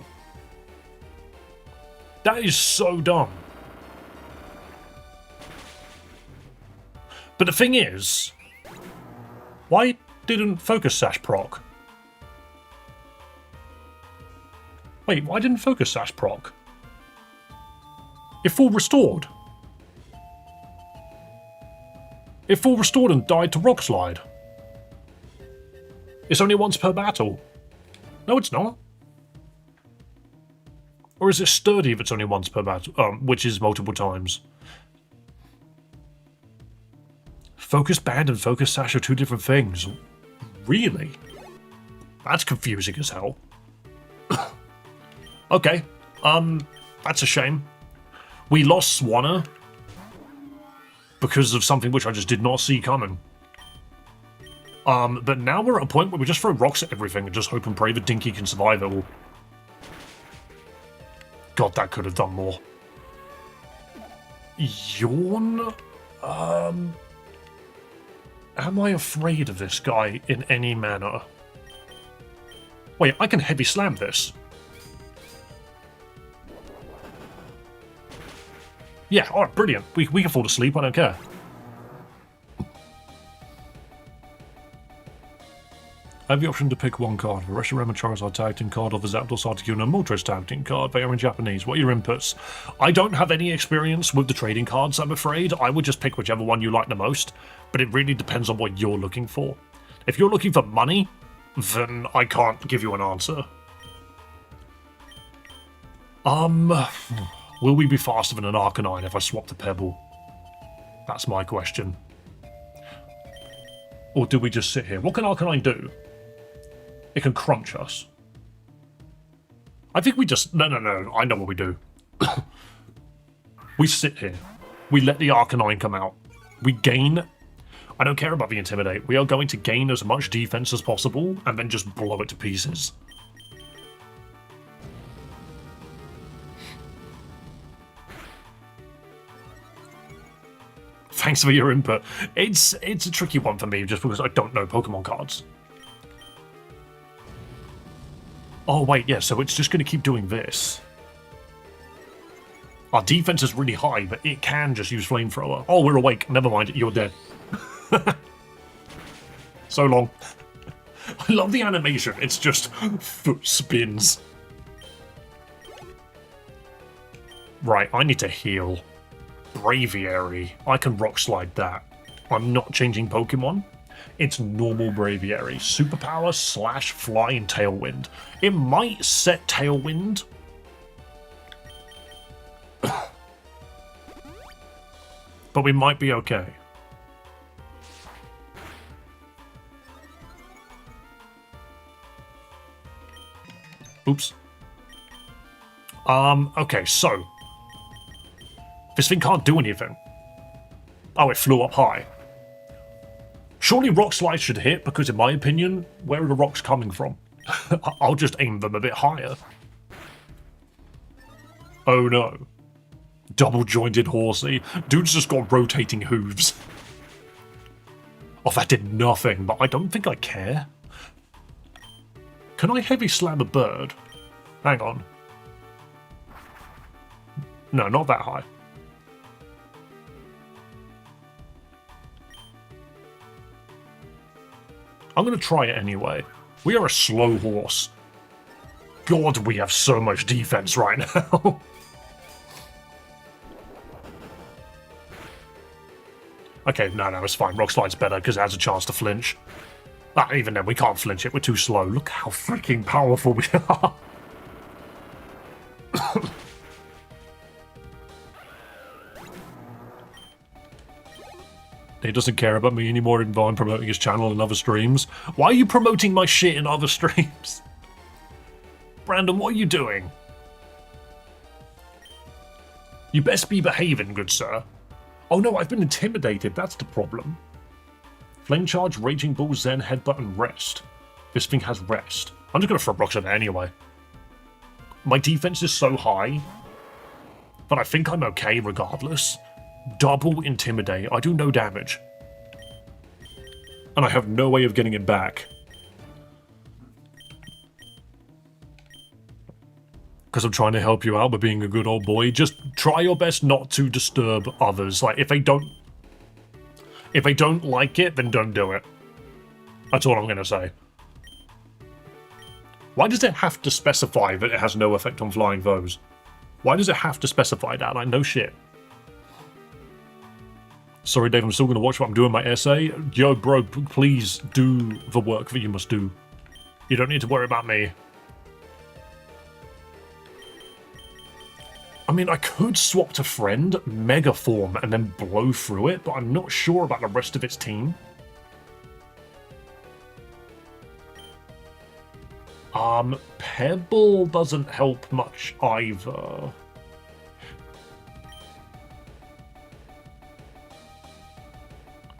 That is so dumb. But the thing is, why didn't Focus Sash proc? Wait, why didn't Focus Sash proc? It full restored. It full restored and died to Rock Slide. It's only once per battle. No, it's not. Or is it Sturdy if it's only once per battle? Which is multiple times. Focus Band and Focus Sash are two different things. Really? That's confusing as hell. Okay. That's a shame. We lost Swanner because of something which I just did not see coming. But now we're at a point where we just throw rocks at everything and just hope and pray that Dinky can survive it all. God, that could have done more. Yawn? Am I afraid of this guy in any manner? Wait, I can heavy slam this. Yeah, alright, brilliant. We can fall asleep, I don't care. I have the option to pick one card. The Reshiram and Charizard tag team card, or the Zapdos Articuno and Moltres tag team card. They are in Japanese. What are your inputs? I don't have any experience with the trading cards, I'm afraid. I would just pick whichever one you like the most, but it really depends on what you're looking for. If you're looking for money, then I can't give you an answer. Will we be faster than an Arcanine if I swap the Pebble? That's my question. Or do we just sit here? What can Arcanine do? It can crunch us. I think we just... No, I know what we do. We sit here. We let the Arcanine come out. We gain... I don't care about the Intimidate. We are going to gain as much defense as possible and then just blow it to pieces. Thanks for your input. It's a tricky one for me just because I don't know Pokemon cards. Oh wait, yeah, so it's just going to keep doing this. Our defense is really high, but it can just use Flamethrower. Oh, we're awake. Never mind, you're dead. So long. I love the animation. It's just foot spins. Right, I need to heal. Braviary. I can Rock Slide that. I'm not changing Pokemon. It's normal Braviary. Superpower / Fly and Tailwind. It might set Tailwind. But we might be okay. Oops. Okay, so. This thing can't do anything. Oh, it flew up high. Surely Rock Slide should hit, because in my opinion, where are the rocks coming from? I'll just aim them a bit higher. Oh no. Double-jointed horsey. Dude's just got rotating hooves. Oh, that did nothing, but I don't think I care. Can I heavy slam a bird? Hang on. No, not that high. I'm going to try it anyway. We are a slow horse. God, we have so much defense right now. Okay, no, it's fine. Rock Slide's better because it has a chance to flinch. Ah, even then, we can't flinch it. We're too slow. Look how freaking powerful we are. He doesn't care about me anymore, even though I'm promoting his channel and other streams. Why are you promoting my shit in other streams? Brandon, what are you doing? You best be behaving, good sir. Oh no, I've been intimidated, that's the problem. Flame Charge, Raging Bull, Zen, Headbutt, and Rest. This thing has Rest. I'm just going to throw rocks at it anyway. My defense is so high, but I think I'm okay regardless. Double Intimidate. I do no damage. And I have no way of getting it back. Because I'm trying to help you out by being a good old boy. Just try your best not to disturb others. Like, if they don't like it, then don't do it. That's all I'm going to say. Why does it have to specify that it has no effect on flying foes? Why does it have to specify that? Like, no shit. Sorry, Dave, I'm still going to watch what I'm doing my essay. Yo, bro, please do the work that you must do. You don't need to worry about me. I mean, I could swap to Friend, Mega Form, and then blow through it, but I'm not sure about the rest of its team. Pebble doesn't help much either.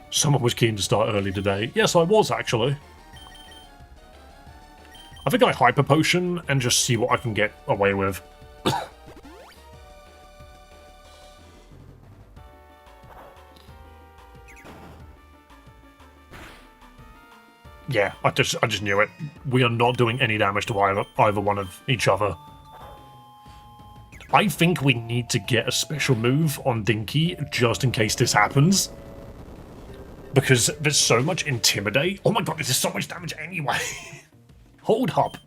Someone was keen to start early today. Yes, I was, actually. I think I Hyper Potion and just see what I can get away with. Yeah, I just knew it. We are not doing any damage to either one of each other. I think we need to get a special move on Dinky just in case this happens. Because there's so much Intimidate. Oh my god, this is so much damage anyway. Hold up.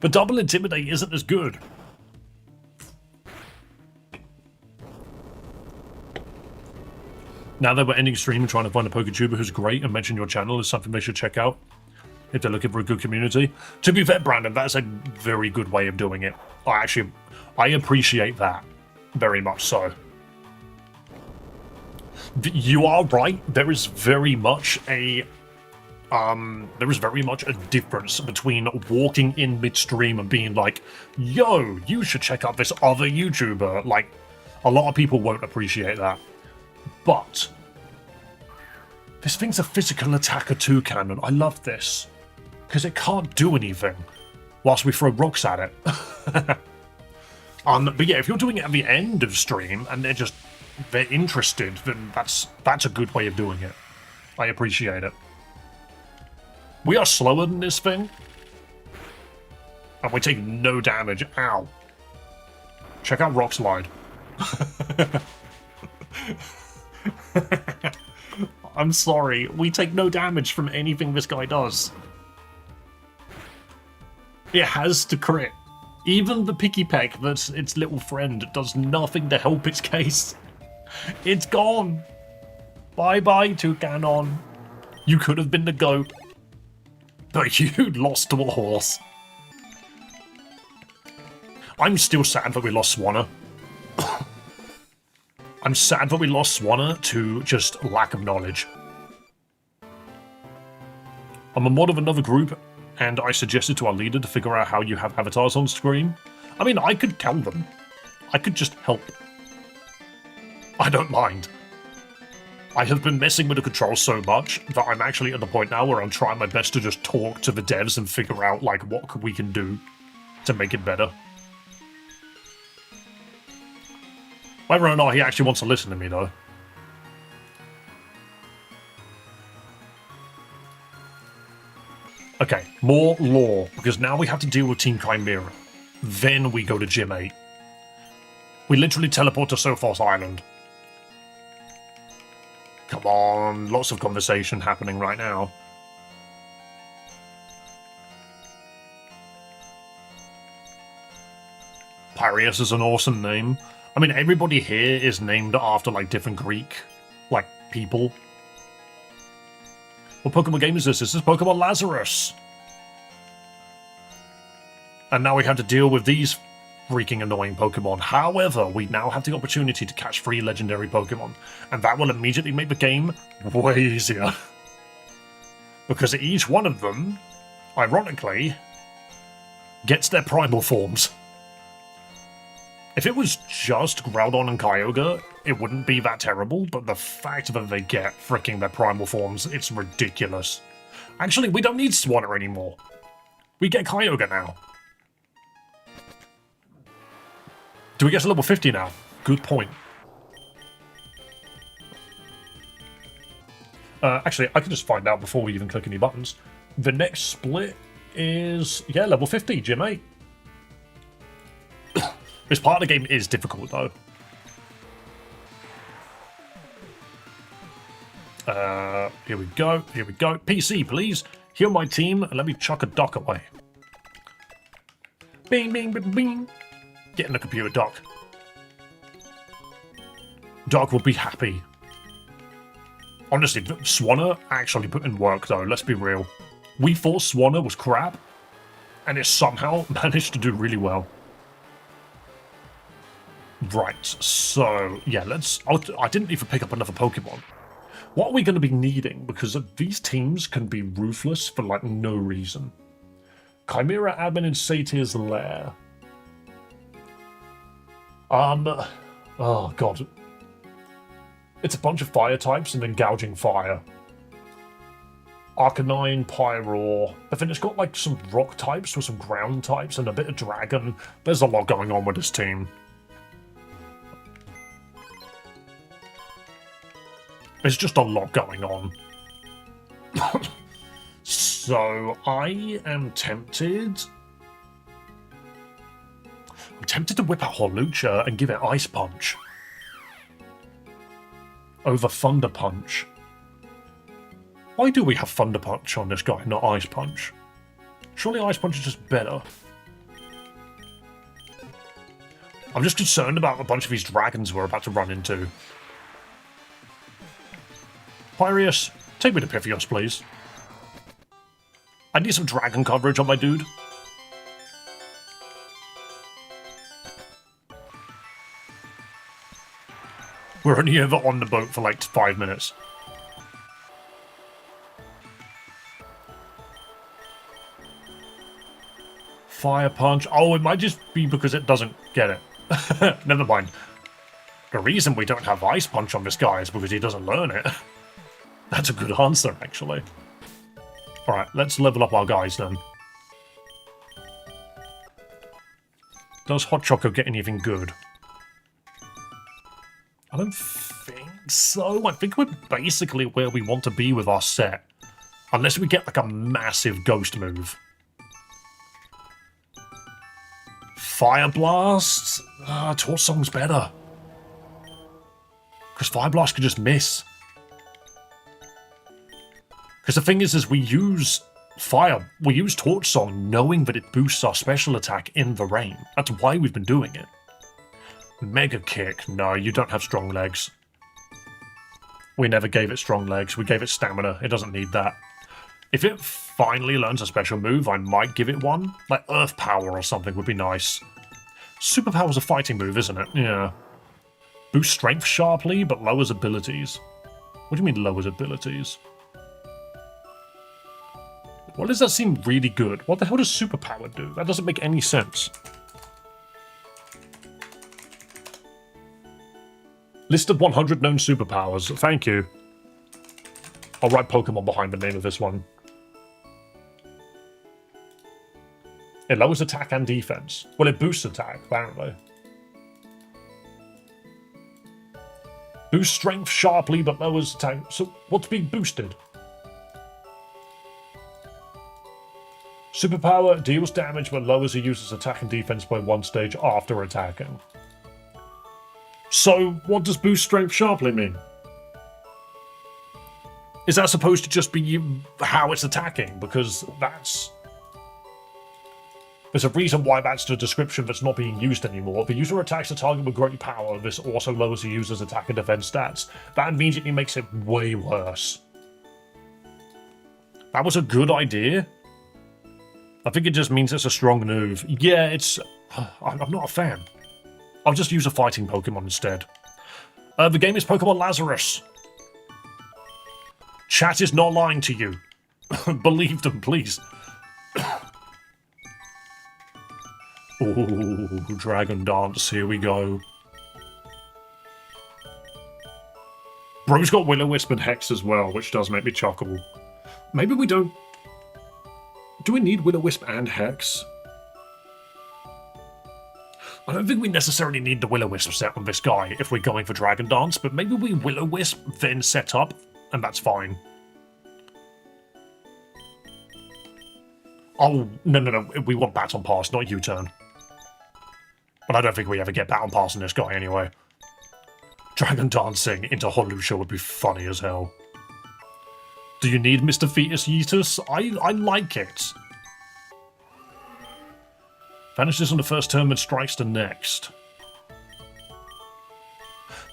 But double Intimidate isn't as good. Now that we're ending stream and trying to find a PokeTuber who's great and mention your channel is something they should check out if they're looking for a good community. To be fair, Brandon, that's a very good way of doing it. I appreciate that very much so. You are right. There is very much a difference between walking in midstream and being like, "Yo, you should check out this other YouTuber." Like, a lot of people won't appreciate that. But this thing's a physical attacker too, Cannon. I love this because it can't do anything whilst we throw rocks at it. But yeah, if you're doing it at the end of stream and they're interested, then that's a good way of doing it. I appreciate it. We are slower than this thing, and we take no damage. Ow! Check out Rock Slide. I'm sorry, we take no damage from anything this guy does. It has to crit. Even the Picky Peck that's its little friend does nothing to help its case. It's gone. Bye-bye, Toucanon. You could have been the goat, but you lost to a horse. I'm still sad that we lost Swanner. I'm sad that we lost Swanner to just lack of knowledge. I'm a mod of another group, and I suggested to our leader to figure out how you have avatars on screen. I mean, I could tell them. I could just help. I don't mind. I have been messing with the controls so much that I'm actually at the point now where I'm trying my best to just talk to the devs and figure out, like, what we can do to make it better. Whether or not he actually wants to listen to me, though. Okay, more lore, because now we have to deal with Team Chimera. Then we go to Gym 8. We literally teleport to Sophos Island. Come on, lots of conversation happening right now. Piraeus is an awesome name. I mean, everybody here is named after, like, different Greek, like, people. What Pokemon game is this? This is Pokemon Lazarus. And now we have to deal with these freaking annoying Pokemon. However, we now have the opportunity to catch 3 legendary Pokemon, and that will immediately make the game way easier. Because each one of them, ironically, gets their primal forms. If it was just Groudon and Kyogre, it wouldn't be that terrible, but the fact that they get freaking their primal forms, it's ridiculous. Actually, we don't need Swanna anymore. We get Kyogre now. Do we get to level 50 now? Good point. Actually, I can just find out before we even click any buttons. The next split is, yeah, level 50, Gym 8. This part of the game is difficult, though. Here we go, here we go. PC, please. Heal my team and let me chuck a dock away. Bing, bing, bing, bing. Get in the computer, Doc. Doc will be happy. Honestly, Swanna actually put in work, though. Let's be real. We thought Swanna was crap, and it somehow managed to do really well. Right, so, yeah, I didn't even pick up another Pokemon. What are we going to be needing? Because these teams can be ruthless for, like, no reason. Chimera Admin in Satyr's Lair. Oh, God. It's a bunch of fire types and then gouging fire. Arcanine, Pyroar, but then it's got like some rock types with some ground types and a bit of dragon. There's a lot going on with this team. There's just a lot going on. So I am tempted. I'm tempted to whip out Hawlucha and give it Ice Punch. Over Thunder Punch. Why do we have Thunder Punch on this guy, not Ice Punch? Surely Ice Punch is just better. I'm just concerned about a bunch of these dragons we're about to run into. Pyreus, take me to Pythios, please. I need some dragon coverage on my dude. We're only ever on the boat for like 5 minutes. Fire Punch. Oh, it might just be because it doesn't get it. Never mind. The reason we don't have Ice Punch on this guy is because he doesn't learn it. That's a good answer, actually. Alright, let's level up our guys then. Does Hot Choco get anything good? I don't think so. I think we're basically where we want to be with our set. Unless we get like a massive ghost move. Fire Blast? Torch Song's better. Because Fire Blast could just miss. Because the thing is we use we use Torch Song knowing that it boosts our special attack in the rain. That's why we've been doing it. Mega Kick. No, you don't have strong legs. We never gave it strong legs. We gave it stamina. It doesn't need that. If it finally learns a special move, I might give it one. Like Earth Power or something would be nice. Superpower's a fighting move, isn't it? Yeah. Boosts strength sharply, but lowers abilities. What do you mean lowers abilities? Why does that seem really good? What the hell does Superpower do? That doesn't make any sense. List of 100 known superpowers. Thank you. I'll write Pokemon behind the name of this one. It lowers attack and defense. Well, it boosts attack, apparently. Boosts strength sharply, but lowers attack. So, what's being boosted? Superpower deals damage but lowers a user's attack and defense by 1 stage after attacking. So, what does boost strength sharply mean? Is that supposed to just be how it's attacking? Because there's a reason why that's the description that's not being used anymore. The user attacks a target with great power. This also lowers the user's attack and defense stats. That immediately makes it way worse. That was a good idea. I think it just means it's a strong move. Yeah, I'm not a fan. I'll just use a fighting Pokemon instead. The game is Pokemon Lazarus. Chat is not lying to you. Believe them, please. Oh, Dragon Dance, here we go. Bro's got Will-O-Wisp and Hex as well, which does make me chuckle. Maybe we don't... Do we need Will-O-Wisp and Hex? I don't think we necessarily need the Will-O-Wisp set on this guy if we're going for Dragon Dance, but maybe we Will-O-Wisp then set up, and that's fine. Oh, no, we want Baton Pass, not U-turn. But I don't think we ever get Baton Pass on this guy anyway. Dragon Dancing into Holucia would be funny as hell. Do you need Mr. Fetus Yeetus? I like it. Vanishes on the first turn and strikes the next.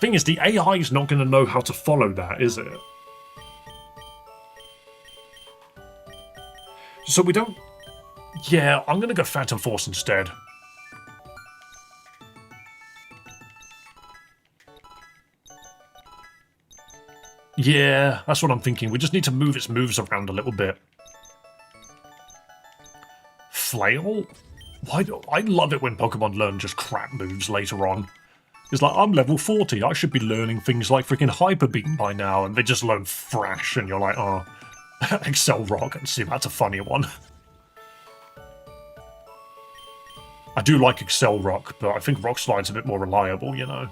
Thing is, the AI is not going to know how to follow that, is it? So we don't... Yeah, I'm going to go Phantom Force instead. Yeah, that's what I'm thinking. We just need to move its moves around a little bit. Flail? Why do I love it when Pokemon learn just crap moves later on. It's like, I'm level 40, I should be learning things like freaking Hyper Beam by now, and they just learn Thrash, and you're like, oh, Excel Rock, and see, that's a funny one. I do like Excel Rock, but I think Rock Slide's a bit more reliable, you know.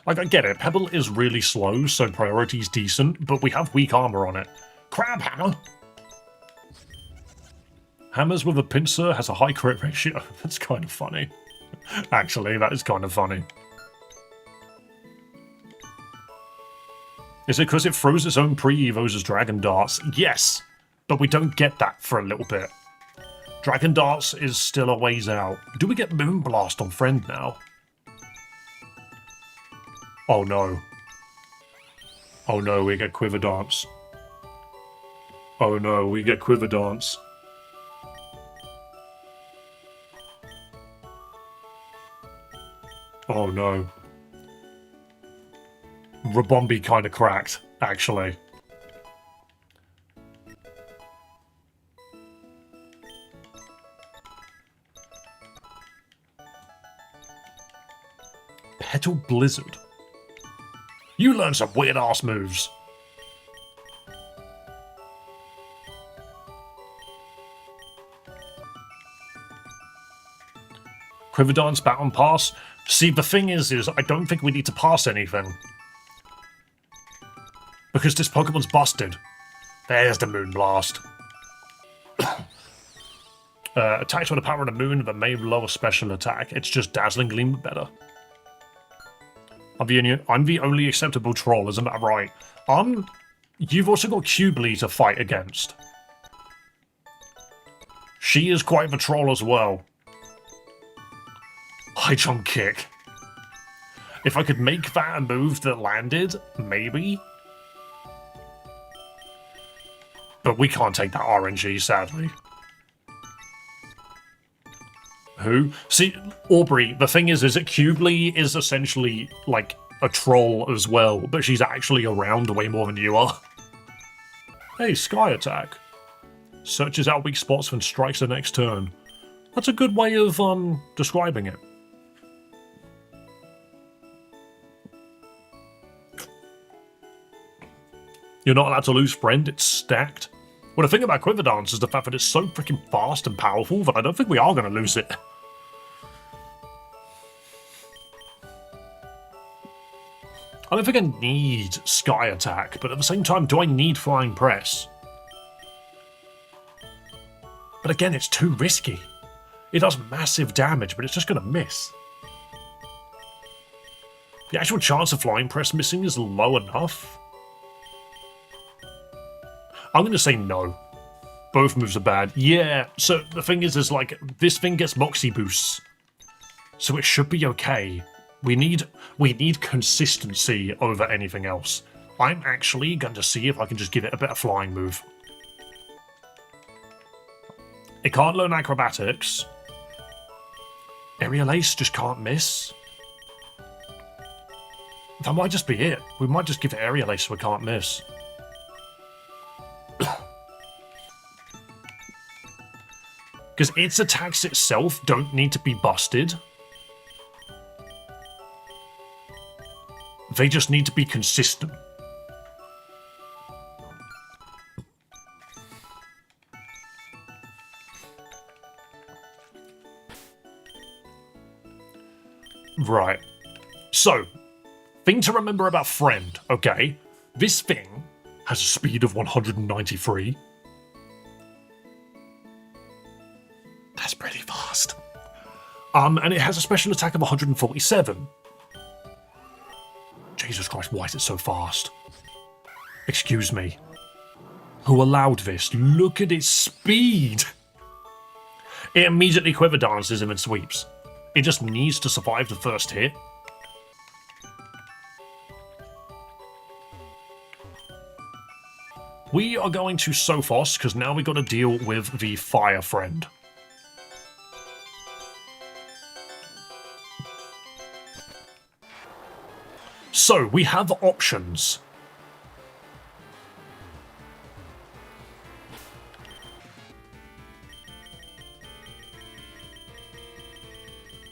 Like, I get it, Pebble is really slow, so priority's decent, but we have weak armor on it. Crab Hammer! Hammers with a pincer has a high crit ratio. That's kind of funny. Actually, that is kind of funny. Is it because it throws its own pre-evos as Dragon Darts? Yes! But we don't get that for a little bit. Dragon Darts is still a ways out. Do we get Moonblast on Friend now? Oh no. Oh no, we get Quiver Dance. Oh no, we get Quiver Dance. Oh no. Rabombi kind of cracked, actually. Petal Blizzard. You learn some weird-ass moves. Quiver Dance, Baton Pass. See, the thing is I don't think we need to pass anything. Because this Pokemon's busted. There's the Moonblast. Attacks with the power of the moon that may lower special attack. It's just Dazzling Gleam better. I'm the only acceptable troll, isn't that right? You've also got Cubely to fight against. She is quite the troll as well. High jump kick. If I could make that a move that landed, maybe. But we can't take that RNG, sadly. Who? See, Aubrey, the thing is that Cubely is essentially, like, a troll as well, but she's actually around way more than you are. Hey, Sky Attack. Searches out weak spots and strikes the next turn. That's a good way of, describing it. You're not allowed to lose Friend, it's stacked. Well, the thing about Quiver Dance is the fact that it's so freaking fast and powerful that I don't think we are going to lose it. I don't think I need Sky Attack, but at the same time, do I need Flying Press? But again, it's too risky. It does massive damage, but it's just going to miss. The actual chance of Flying Press missing is low enough. I'm going to say no. Both moves are bad. Yeah, so the thing is like, this thing gets Moxie boosts. So it should be okay. We need consistency over anything else. I'm actually going to see if I can just give it a better flying move. It can't learn acrobatics. Aerial Ace just can't miss. That might just be it. We might just give it Aerial Ace so it can't miss. Because its attacks itself don't need to be busted. They just need to be consistent. Right. So, thing to remember about Friend, okay? This thing has a speed of 193. That's pretty fast. And it has a special attack of 147. Jesus Christ, why is it so fast? Excuse me. Who allowed this? Look at its speed! It immediately quiver dances him and sweeps. It just needs to survive the first hit. We are going to Sophos, because now we've got to deal with the Fire Friend. So, we have options.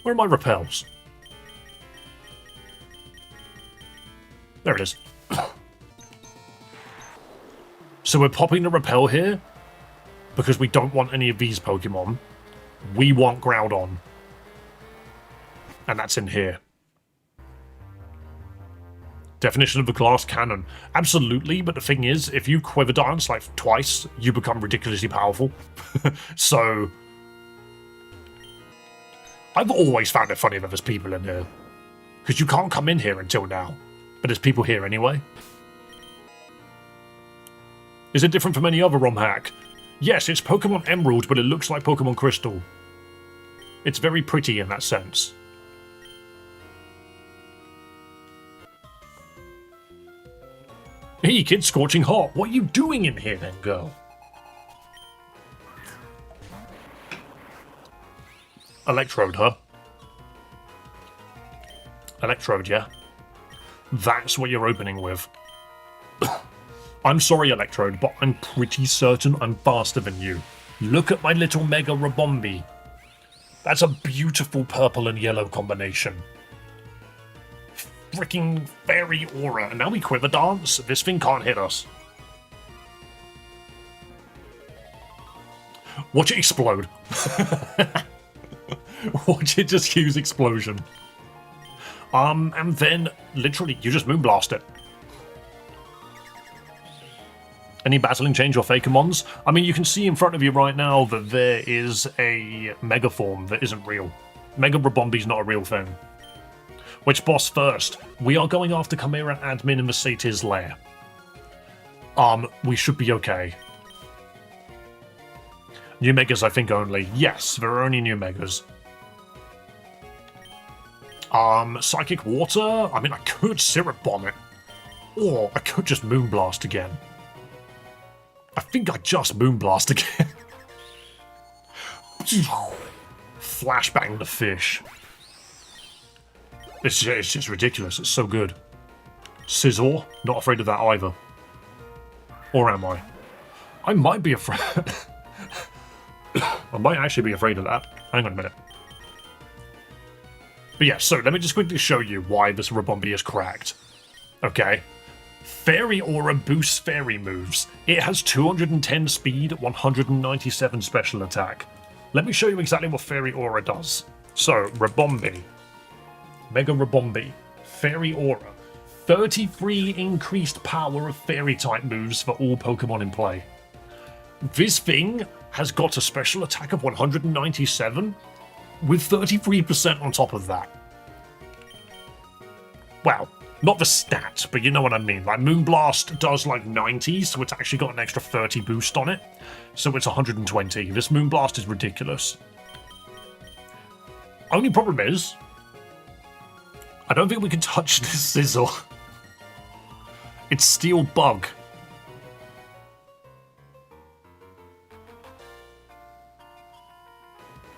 Where are my repels? There it is. So we're popping the repel here because we don't want any of these Pokemon. We want Groudon. And that's in here. Definition of the glass cannon. Absolutely, but the thing is, if you Quiver Dance like twice, you become ridiculously powerful. So I've always found it funny that there's people in here. Because you can't come in here until now. But there's people here anyway. Is it different from any other romhack? Yes, it's Pokemon Emerald, but it looks like Pokemon Crystal. It's very pretty in that sense. Hey, kid, scorching hot. What are you doing in here then, girl? Electrode, huh? Electrode, yeah? That's what you're opening with. I'm sorry, Electrode, but I'm pretty certain I'm faster than you. Look at my little Mega Rabombi. That's a beautiful purple and yellow combination. Freaking Fairy Aura. And now we Quiver Dance. This thing can't hit us. Watch it explode. Watch it just use explosion. And then, literally, you just Moonblast it. Any battling change or Fakemons? I mean, you can see in front of you right now that there is a Mega form that isn't real. Mega Rabombi's not a real thing. Which boss first? We are going after Chimera Admin in the Satyr's lair. We should be okay. New Megas, I think, only. Yes, there are only new Megas. Psychic Water? I mean, I could Syrup Bomb it. Or I could just Moonblast again. I think I just Moonblast again. Flashbang the fish. It's just ridiculous. It's so good. Scizor? Not afraid of that either. Or am I? I might be afraid. I might actually be afraid of that. Hang on a minute. But yeah, so let me just quickly show you why this Rabombi is cracked. Okay. Fairy Aura boosts fairy moves. It has 210 speed, 197 special attack. Let me show you exactly what Fairy Aura does. So, Rabombi. Mega Rabombi. Fairy Aura. 33 increased power of Fairy-type moves for all Pokemon in play. This thing has got a special attack of 197, with 33% on top of that. Well, not the stat, but you know what I mean. Like, Moonblast does like 90, so it's actually got an extra 30 boost on it. So it's 120. This Moonblast is ridiculous. Only problem is, I don't think we can touch this Scizor. It's Steel Bug.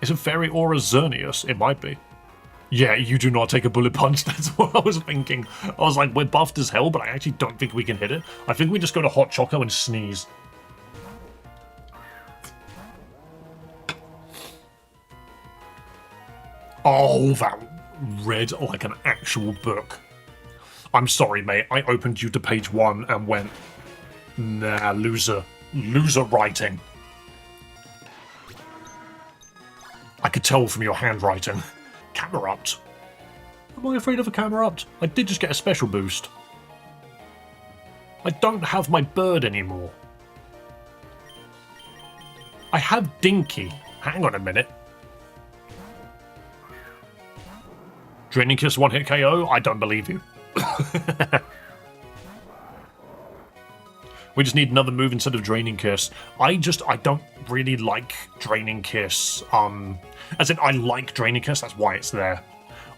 Is it Fairy Aura Xerneas? It might be. Yeah, you do not take a bullet punch. That's what I was thinking. I was like, we're buffed as hell, but I actually don't think we can hit it. I think we just go to Hot Choco and sneeze. Oh, that read like an actual book. I'm sorry, mate. I opened you to page 1 and went, nah, loser. Loser writing. I could tell from your handwriting. Camerupt. Am I afraid of a Camerupt? I did just get a special boost. I don't have my bird anymore. I have Dinky. Hang on a minute. Draining Kiss 1-hit KO? I don't believe you. We just need another move instead of Draining Kiss. I don't really like Draining Kiss. As in, I like Draining Kiss, that's why it's there.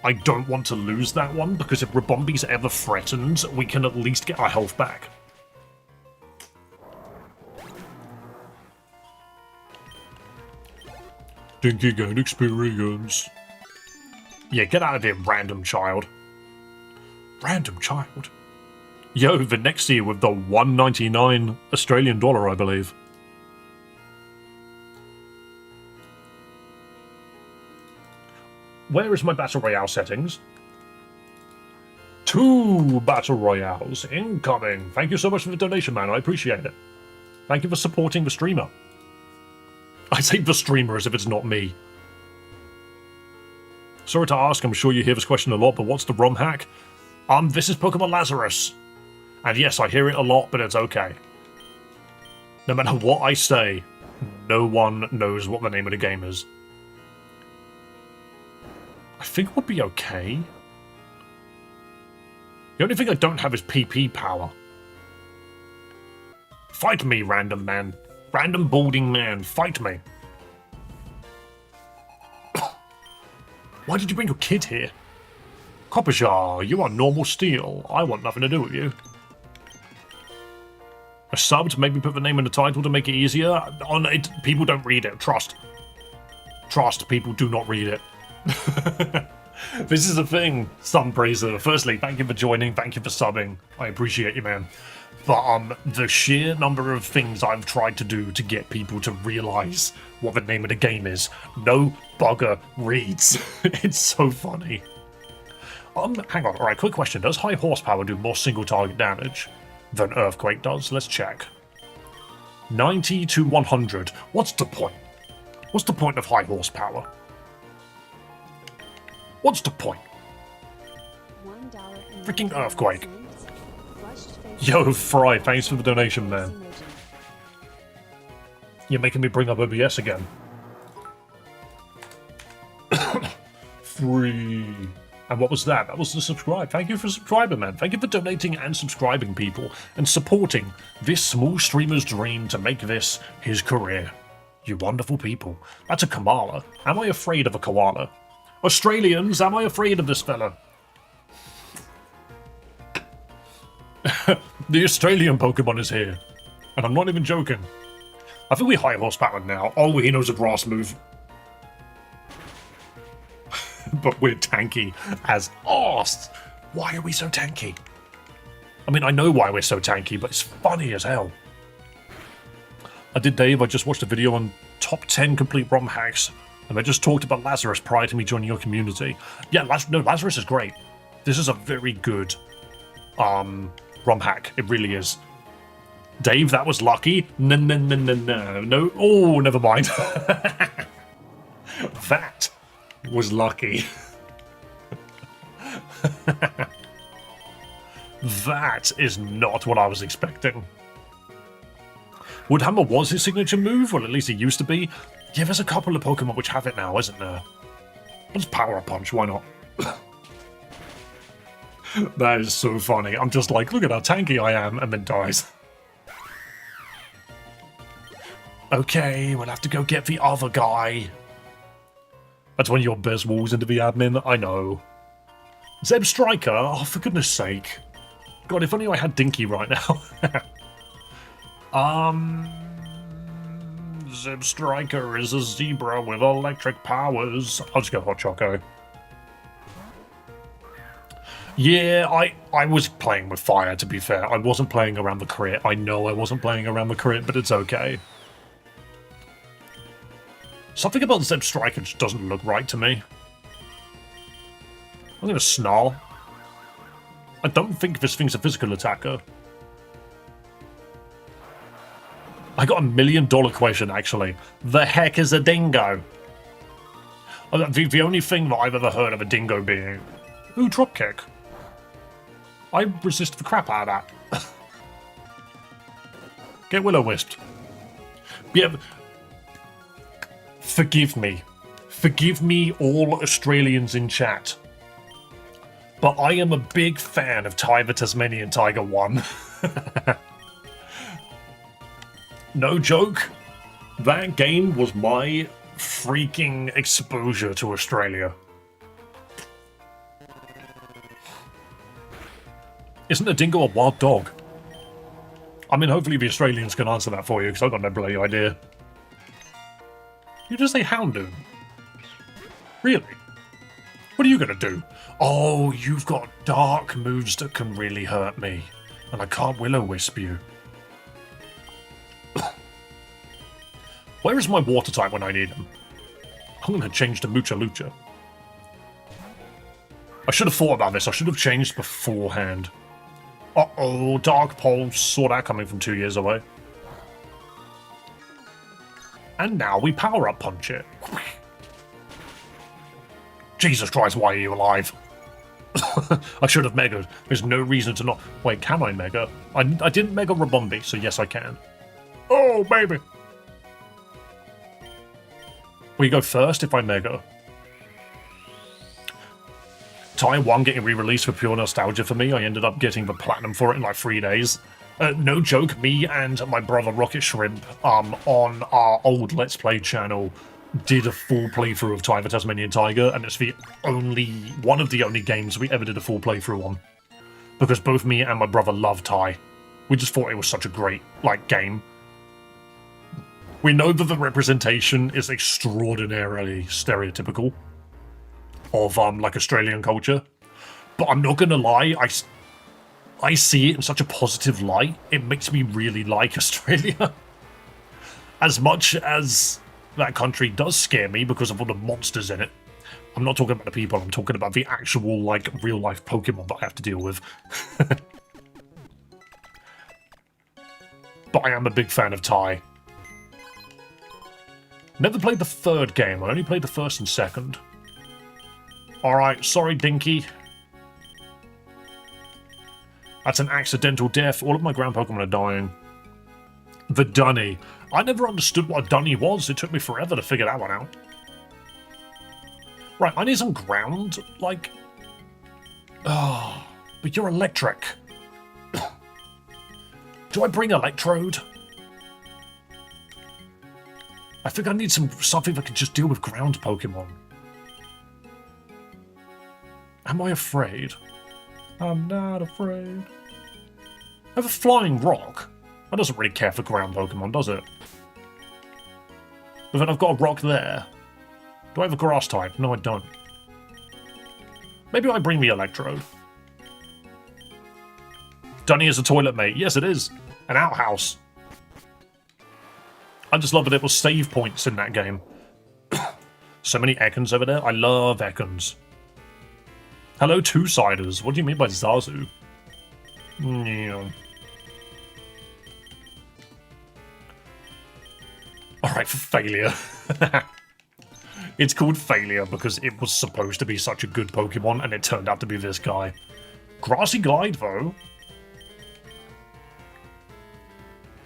I don't want to lose that one, because if Rabombi's ever threatened, we can at least get our health back. Dinky gain experience. Yeah, get out of here, random child. Random child? Yo, the next year with the $1.99 Australian dollar, I believe. Where is my Battle Royale settings? 2 Battle Royales incoming. Thank you so much for the donation, man. I appreciate it. Thank you for supporting the streamer. I say the streamer as if it's not me. Sorry to ask, I'm sure you hear this question a lot, but what's the romhack? This is Pokemon Lazarus. And yes, I hear it a lot, but it's okay. No matter what I say, no one knows what the name of the game is. I think we'll be okay. The only thing I don't have is PP power. Fight me, random man. Random balding man, fight me. Why did you bring your kid here? Copperjar, you are normal steel. I want nothing to do with you. A sub to make me put the name in the title to make it easier? On it, people don't read it. Trust. Trust, people do not read it. This is a thing, Sunpraiser. Firstly, thank you for joining. Thank you for subbing. I appreciate you, man. But the sheer number of things I've tried to do to get people to realise what the name of the game is, no bugger reads. It's so funny. Hang on. Alright, quick question. Does high horsepower do more single target damage than Earthquake does? Let's check. 90 to 100. What's the point? What's the point of high horsepower? What's the point? Freaking Earthquake. Yo, Fry, thanks for the donation, man. You're making me bring up OBS again. Free. And what was that? That was the subscribe. Thank you for subscribing, man. Thank you for donating and subscribing, people, and supporting this small streamer's dream to make this his career. You wonderful people. That's a koala. Am I afraid of a koala? Australians, am I afraid of this fella? The Australian Pokemon is here. And I'm not even joking. I think we're high horsepower now. Oh, he knows a grass move. But we're tanky as arse. Why are we so tanky? I mean, I know why we're so tanky, but it's funny as hell. I did, Dave. I just watched a video on top 10 complete ROM hacks, and I just talked about Lazarus prior to me joining your community. Yeah, Lazarus is great. This is a very good ROM hack. It really is. Dave, that was lucky. No. Oh, never mind. That was lucky. That is not what I was expecting. Woodhammer was his signature move, well at least it used to be. Yeah, there's a couple of Pokemon which have it now, isn't there? Let's Power Up Punch, why not? That is so funny. I'm just like, look at how tanky I am, and then dies. Okay, we'll have to go get the other guy. That's when your best walls into the admin, I know. Zeb Striker? Oh, for goodness sake. God, if only I had Dinky right now. Zeb Striker is a zebra with electric powers. I'll just go Hot Choco. Yeah, I was playing with fire, to be fair. I wasn't playing around the crit. I know I wasn't playing around the crit, but it's okay. Something about Zeb Striker just doesn't look right to me. I'm gonna snarl. I don't think this thing's a physical attacker. I got $1 million question, actually. The heck is a dingo? The only thing that I've ever heard of a dingo being... Ooh, dropkick. I resist the crap out of that. Get Will-O-Wisped. Yeah, forgive me. Forgive me, all Australians in chat. But I am a big fan of Ty the Tasmanian Tiger 1. No joke. That game was my freaking exposure to Australia. Isn't a dingo a wild dog? I mean, hopefully the Australians can answer that for you, because I've got no bloody idea. You just say Houndoom? Really? What are you going to do? Oh, you've got dark moves that can really hurt me. And I can't Will-O-Wisp you. Where is my water type when I need him? I'm going to change to Mucha Lucha. I should have thought about this. I should have changed beforehand. Uh-oh, Dark Pulse. Saw that coming from 2 years away. And now we power-up punch it. Jesus Christ, why are you alive? I should have megaed. There's no reason to not... Wait, can I mega? I didn't mega Rabombi, so yes I can. Oh, baby! Will you go first if I mega? Taiwan getting re-released for pure nostalgia for me. I ended up getting the platinum for it in like 3 days. No joke, me and my brother Rocket Shrimp on our old Let's Play channel did a full playthrough of Ty the Tasmanian Tiger, and it's one of the only games we ever did a full playthrough on. Because both me and my brother love Ty. We just thought it was such a great, game. We know that the representation is extraordinarily stereotypical of, Australian culture. But I'm not gonna lie, I see it in such a positive light, it makes me really like Australia. As much as that country does scare me because of all the monsters in it. I'm not talking about the people, I'm talking about the actual, real-life Pokémon that I have to deal with. But I am a big fan of Ty. Never played the third game, I only played the first and second. Alright, sorry Dinky. That's an accidental death. All of my ground Pokemon are dying. The Dunny. I never understood what a Dunny was. It took me forever to figure that one out. Right, I need some ground, Oh, but you're electric. Do I bring Electrode? I think I need something that can just deal with ground Pokemon. Am I afraid? I'm not afraid. I have a Flying Rock. That doesn't really care for ground Pokemon, does it? But then I've got a rock there. Do I have a grass type? No, I don't. Maybe I bring the Electrode. Dunny is a toilet mate. Yes, it is. An outhouse. I just love that it was save points in that game. So many Ekans over there. I love Ekans. Hello, Two-Siders. What do you mean by Zazu? Yeah. Alright, for failure. It's called failure because it was supposed to be such a good Pokemon and it turned out to be this guy. Grassy Glide, though.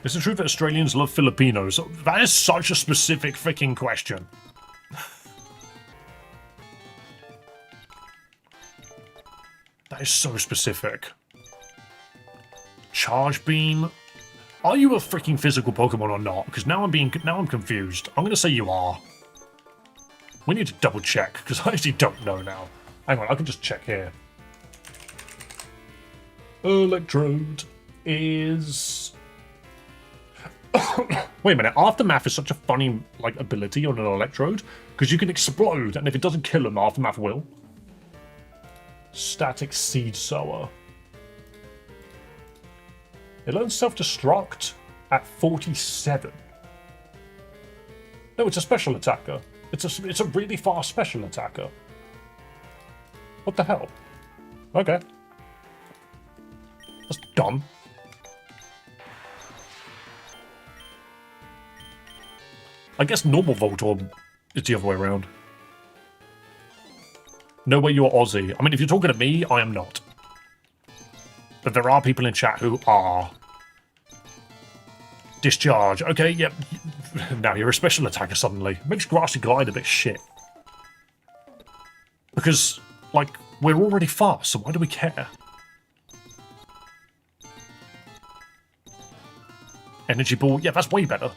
Is it true that Australians love Filipinos? That is such a specific freaking question. That is so specific. Charge Beam. Are you a freaking physical Pokemon or not? Because now I'm confused. I'm gonna say you are. We need to double check because I actually don't know now. Hang on, I can just check here. Electrode is. Wait a minute. Aftermath is such a funny ability on an Electrode because you can explode, and if it doesn't kill him, Aftermath will. Static Seed Sower. It learns self-destruct at 47. No, it's a special attacker. It's a really fast special attacker. What the hell? Okay. Dumb. I guess normal Voltorb is the other way around. No way you're Aussie. I mean, if you're talking to me, I am not. But there are people in chat who are. Discharge. Okay, yep. Now you're a special attacker suddenly. Makes Grassy Glide a bit shit. Because, like, we're already fast, so why do we care? Energy Ball. Yeah, that's way better.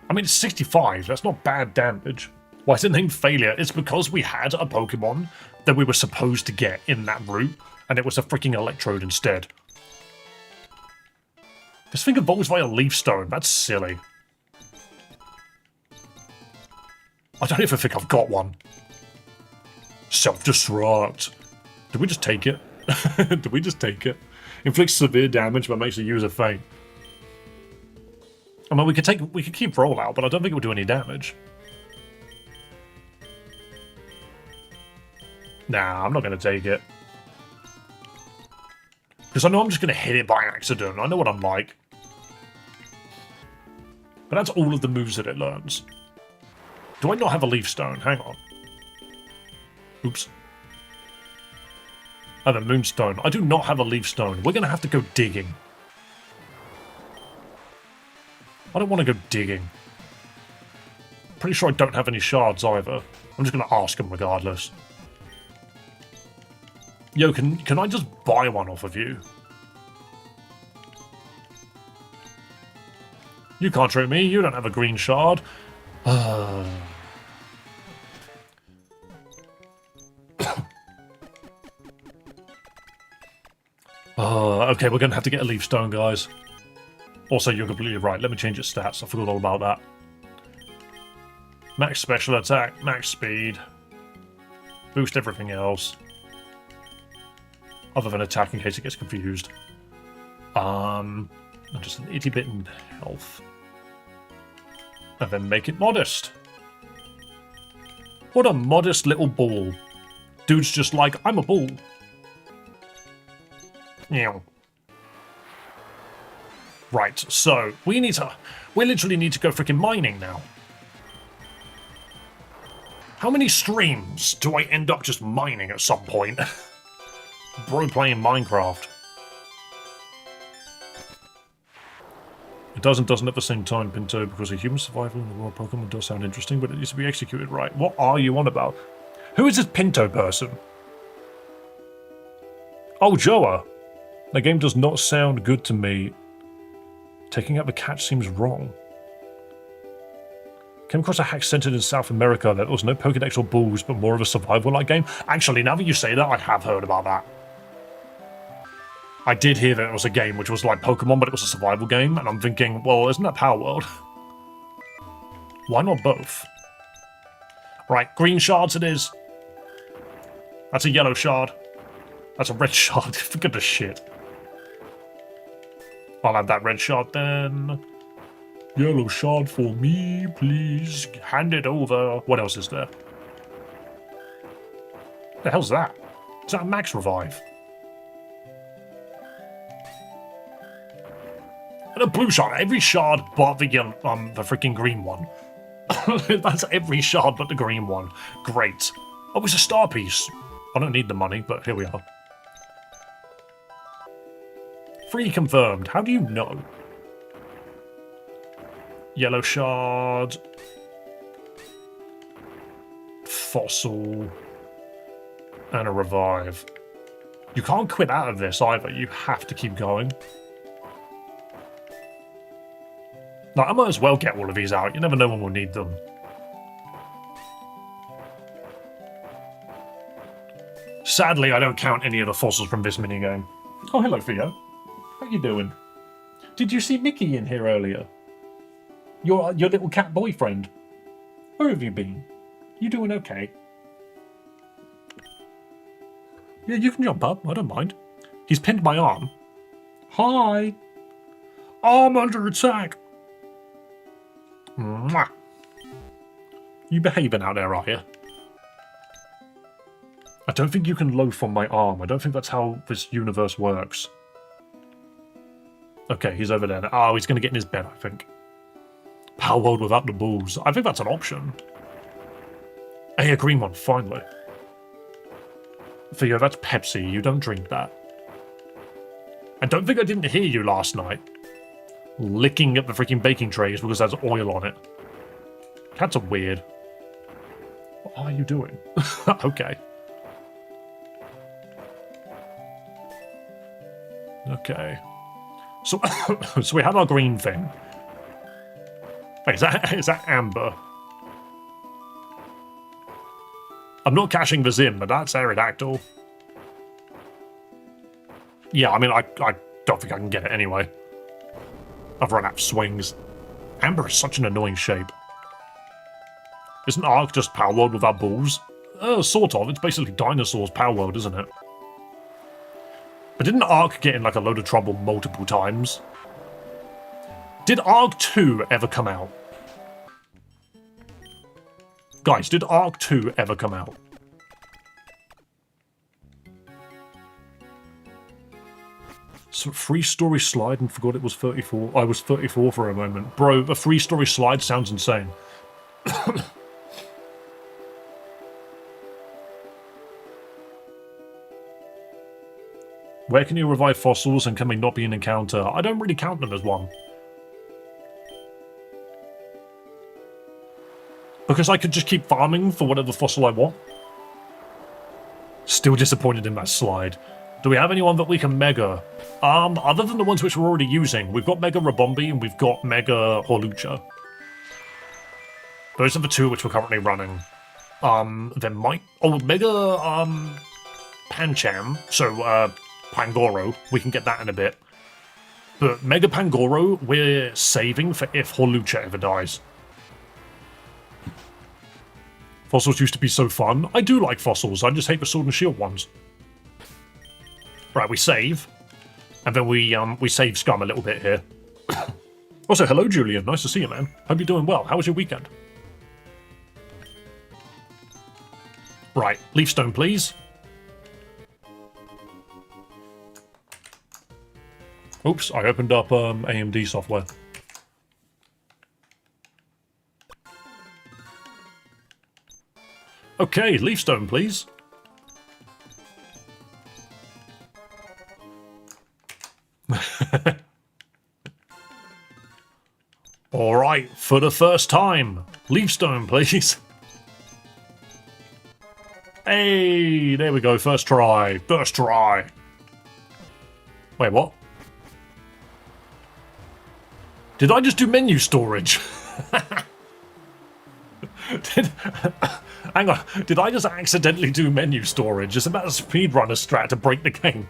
I mean, it's 65. That's not bad damage. Why is it named Failure? It's because we had a Pokemon that we were supposed to get in that route, and it was a freaking Electrode instead. This thing evolves via Leaf Stone. That's silly. I don't even think I've got one. Self-destruct. Did we just take it? Did we just take it? Inflicts severe damage but makes the user faint. I mean, we could keep rollout, but I don't think it would do any damage. Nah, I'm not going to take it. Because I know I'm just going to hit it by accident. I know what I'm like. But that's all of the moves that it learns. Do I not have a Leaf Stone? Hang on. Oops. I have a Moonstone. I do not have a Leaf Stone. We're going to have to go digging. I don't want to go digging. Pretty sure I don't have any shards either. I'm just going to ask them regardless. Yo, can I just buy one off of you? You can't trick me. You don't have a green shard. Okay, we're going to have to get a Leaf Stone, guys. Also, you're completely right. Let me change its stats. I forgot all about that. Max special attack, max speed. Boost everything else. Other than attack in case it gets confused. I'm just an itty bit in health. And then make it modest. What a modest little ball. Dude's just like, I'm a ball. Yeah. Right, so we literally need to go freaking mining now. How many streams do I end up just mining at some point? Bro playing Minecraft. It doesn't at the same time, Pinto, because a human survival in the world Pokemon does sound interesting, but it needs to be executed right. What are you on about? Who is this Pinto person? Oh, Joa. The game does not sound good to me. Taking out the catch seems wrong. Came across a hack centered in South America that was no Pokedex or balls, but more of a survival-like game. Actually, now that you say that, I have heard about that. I did hear that it was a game which was like Pokemon, but it was a survival game, and I'm thinking, well, isn't that Power World? Why not both? Right, green shards it is. That's a yellow shard. That's a red shard. For goodness shit. I'll have that red shard then. Yellow shard for me, please. Hand it over. What else is there? The hell's that? Is that a max revive? And a blue shard. Every shard but the freaking green one. That's every shard but the green one. Great. Oh, it's a star piece. I don't need the money, but here we are. Free confirmed. How do you know? Yellow shard. Fossil. And a revive. You can't quit out of this either. You have to keep going. Like, I might as well get all of these out. You never know when we'll need them. Sadly, I don't count any of the fossils from this minigame. Oh, hello, Theo. How you doing? Did you see Mickey in here earlier? Your little cat boyfriend. Where have you been? You doing okay? Yeah, you can jump up. I don't mind. He's pinned my arm. Hi. I'm under attack. Mwah. You behaving out there, are you? I don't think you can loaf on my arm. I don't think that's how this universe works. Okay, he's over there. Oh, he's going to get in his bed, I think. Power World without the balls. I think that's an option. Hey, a green one, finally. Theo, that's Pepsi. You don't drink that. I don't think I didn't hear you last night. Licking at the freaking baking trays because there's oil on it. Cats are weird. What are you doing? Okay. Okay. So, so we had our green thing. Wait, is that amber? I'm not cashing this in, but that's Aerodactyl. Yeah, I mean, I don't think I can get it anyway. I've run out of swings. Amber is such an annoying shape. Isn't Ark just Power World without balls? Sort of. It's basically Dinosaurs Power World, isn't it? But didn't Ark get in like a load of trouble multiple times? Did Ark 2 ever come out? Guys, did Ark 2 ever come out? So 3-story slide and forgot it was 34. I was 34 for a moment. Bro, a 3-story slide sounds insane. Where can you revive fossils and can they not be an encounter? I don't really count them as one. Because I could just keep farming for whatever fossil I want. Still disappointed in that slide. Do we have anyone that we can mega? Other than the ones which we're already using, we've got Mega Rabombi and we've got Mega Hawlucha. Those are the two which we're currently running. There might... Oh, Mega, Pancham. So, Pangoro. We can get that in a bit. But Mega Pangoro, we're saving for if Hawlucha ever dies. Fossils used to be so fun. I do like fossils, I just hate the Sword and Shield ones. Right, we save. And then we save scum a little bit here. Also, hello Julian, nice to see you, man. Hope you're doing well. How was your weekend? Right, Leafstone, please. Oops, I opened up AMD software. Okay, Leafstone, please. Alright, for the first time. Leafstone, please. Hey, there we go, first try. First try. Wait, what? Did I just do menu storage? Hang on, did I just accidentally do menu storage? It's about a speedrunner strat to break the game.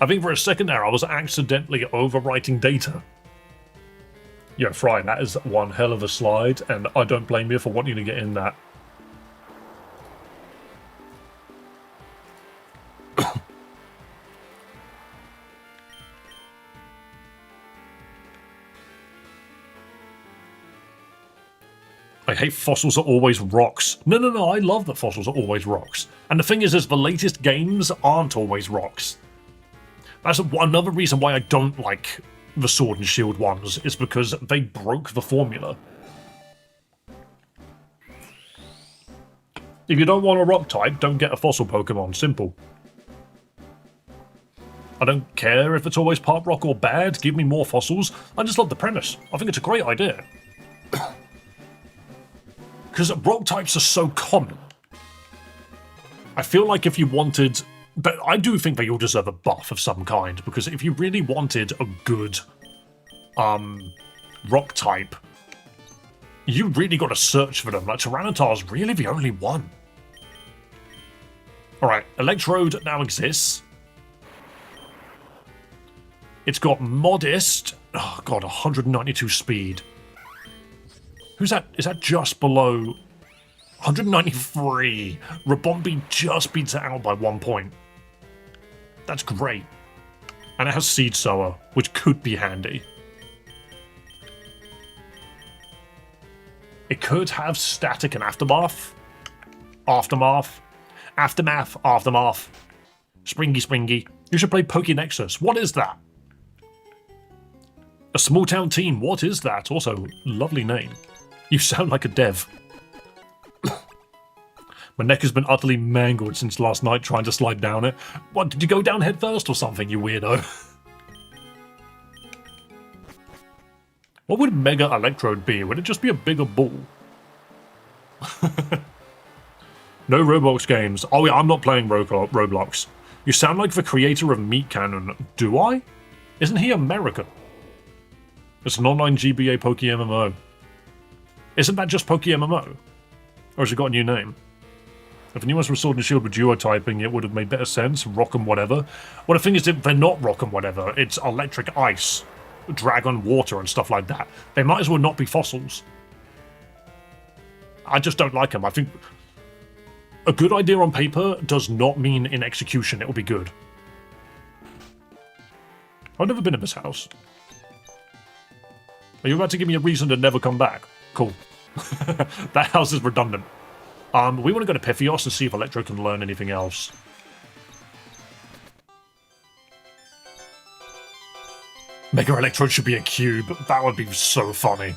I think for a second there I was accidentally overwriting data. Yeah, Fry, that is one hell of a slide, and I don't blame you for wanting to get in that. I hate fossils are always rocks. No, I love that fossils are always rocks. And the thing is the latest games aren't always rocks. That's another reason why I don't like the Sword and Shield ones, is because they broke the formula. If you don't want a rock type, don't get a fossil Pokemon. Simple. I don't care if it's always part rock or bad, give me more fossils. I just love the premise. I think it's a great idea. Because rock types are so common. I feel like if you wanted... But I do think they all deserve a buff of some kind, because if you really wanted a good rock type, you really got to search for them. Like, Tyranitar's really the only one. Alright, Electrode now exists. It's got modest... Oh god, 192 speed. Who's that? Is that just below 193? Rabombi just beats it out by 1 point. That's great. And it has Seed Sower, which could be handy. It could have Static and Aftermath. Aftermath. Aftermath. Aftermath. Springy Springy. You should play Pokénexus. What is that? A small town team. What is that? Also, lovely name. You sound like a dev. My neck has been utterly mangled since last night trying to slide down it. What, did you go down head first or something, you weirdo? What would Mega Electrode be? Would it just be a bigger ball? No Roblox games. Oh yeah, I'm not playing Roblox. You sound like the creator of Meat Cannon. Do I? Isn't he American? It's an online GBA PokeMMO. Isn't that just PokeMMO? Or has it got a new name? If the new ones were Sword and Shield with duo typing, it would have made better sense. Rock'em whatever. Well, the thing is that they're not Rock'em whatever. It's electric ice, dragon water, and stuff like that. They might as well not be fossils. I just don't like them. I think a good idea on paper does not mean in execution it will be good. I've never been in this house. Are you about to give me a reason to never come back? Cool. That house is redundant. We want to go to Pythios and see if Electro can learn anything else. Mega Electrode should be a cube. That would be so funny.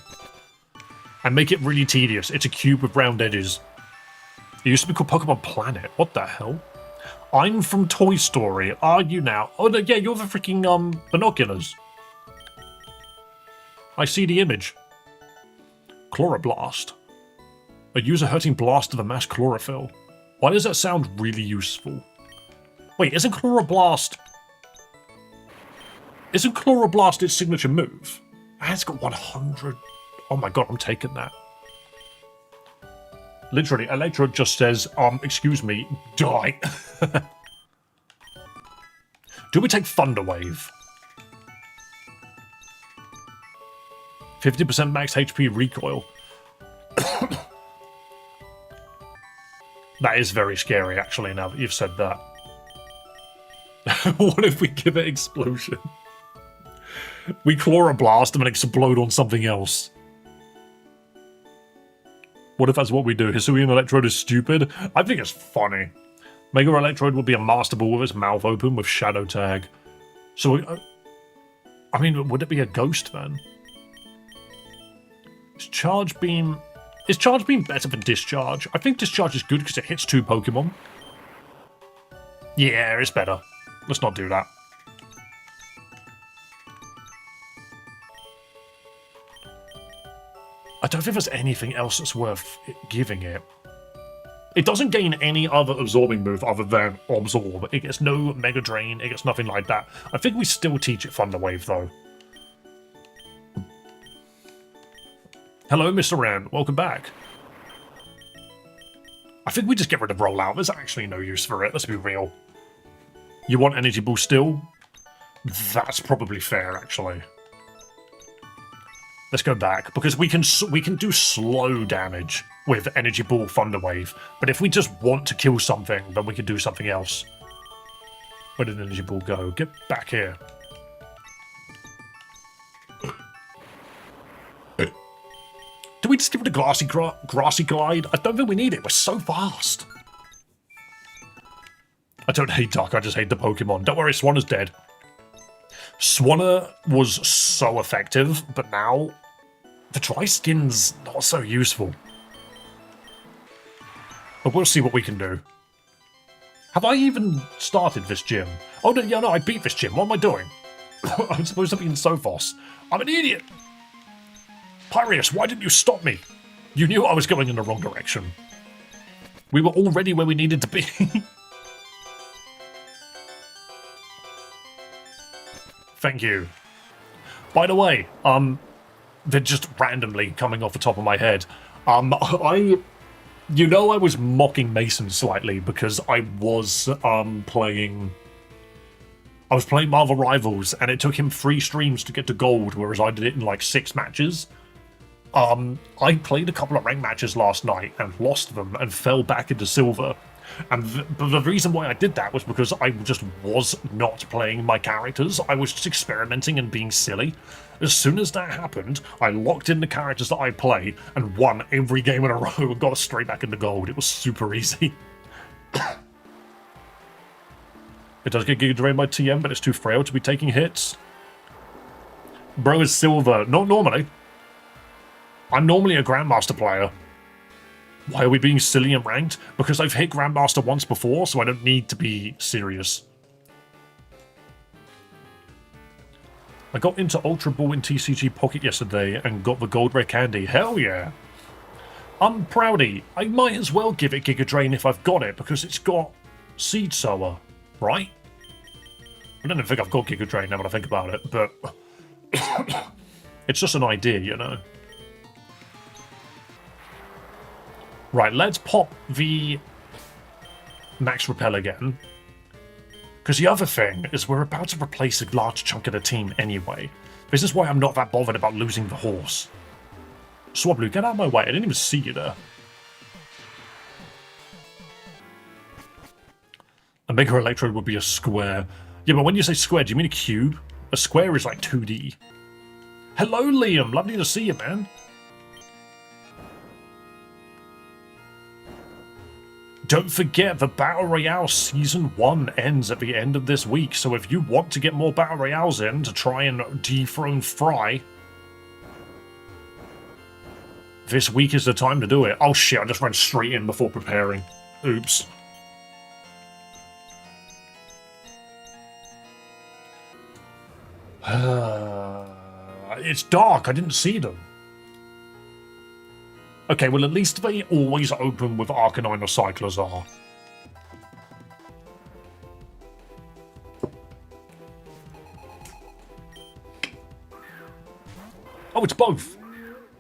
And make it really tedious. It's a cube with round edges. It used to be called Pokemon Planet. What the hell? I'm from Toy Story. Are you now? Oh, no, yeah, you're the freaking, binoculars. I see the image. Chloroblast. A user-hurting blast of the mass chlorophyll. Why does that sound really useful? Wait, isn't Chloroblast its signature move? It's got 100. Oh my god, I'm taking that. Literally, Electro just says, excuse me, die. Do we take Thunder Wave? 50% max HP recoil. That is very scary, actually, now that you've said that. What if we give it Explosion? We Chloroblast them and explode on something else. What if that's what we do? Hisuian Electrode is stupid? I think it's funny. Mega Electrode would be a Master Ball with its mouth open with Shadow Tag. So, I mean, would it be a Ghost then? Is Charge Beam better than Discharge? I think Discharge is good because it hits 2 Pokemon. Yeah, it's better. Let's not do that. I don't think there's anything else that's worth giving it. It doesn't gain any other absorbing move other than Absorb. It gets no Mega Drain, it gets nothing like that. I think we still teach it Thunder Wave though. Hello, Mr. Ran. Welcome back. I think we just get rid of Rollout. There's actually no use for it. Let's be real. You want Energy Ball still? That's probably fair, actually. Let's go back, because we can do slow damage with Energy Ball Thunder Wave. But if we just want to kill something, then we can do something else. Where did Energy Ball go? Get back here. Do we just give it a grassy glide? I don't think we need it. We're so fast. I don't hate Duck. I just hate the Pokemon. Don't worry, Swanna's dead. Swanna was so effective, but now the dry skin's not so useful. But we'll see what we can do. Have I even started this gym? Oh, no, yeah, no, I beat this gym. What am I doing? I'm supposed to be in Sophos. I'm an idiot. Pyreus, why didn't you stop me? You knew I was going in the wrong direction. We were already where we needed to be. Thank you. By the way, they're just randomly coming off the top of my head. You know, I was mocking Mason slightly because I was playing Marvel Rivals and it took him 3 streams to get to gold, whereas I did it in like 6 matches. I played a couple of ranked matches last night and lost them and fell back into silver. And but the reason why I did that was because I just was not playing my characters. I was just experimenting and being silly. As soon as that happened, I locked in the characters that I play and won every game in a row and got us straight back into gold. It was super easy. It does get giga drained by TM, but it's too frail to be taking hits. Bro is silver. Not normally. I'm normally a Grandmaster player. Why are we being silly and ranked? Because I've hit Grandmaster once before, so I don't need to be serious. I got into Ultra Ball in TCG Pocket yesterday and got the gold rare candy. Hell yeah. I'm proudy. I might as well give it Giga Drain if I've got it, because it's got Seed Sower, right? I don't even think I've got Giga Drain now when I think about it, but it's just an idea, you know. Right, let's pop the Max Repel again. Because the other thing is we're about to replace a large chunk of the team anyway. This is why I'm not that bothered about losing the horse. Swablu, get out of my way. I didn't even see you there. A Mega Electrode would be a square. Yeah, but when you say square, do you mean a cube? A square is like 2D. Hello, Liam. Lovely to see you, man. Don't forget, the Battle Royale Season 1 ends at the end of this week, so if you want to get more Battle Royales in to try and dethrone Fry, this week is the time to do it. Oh shit, I just ran straight in before preparing. Oops. It's dark, I didn't see them. Okay, well at least they always open with Arcanine or Cyclozar. Oh, it's both.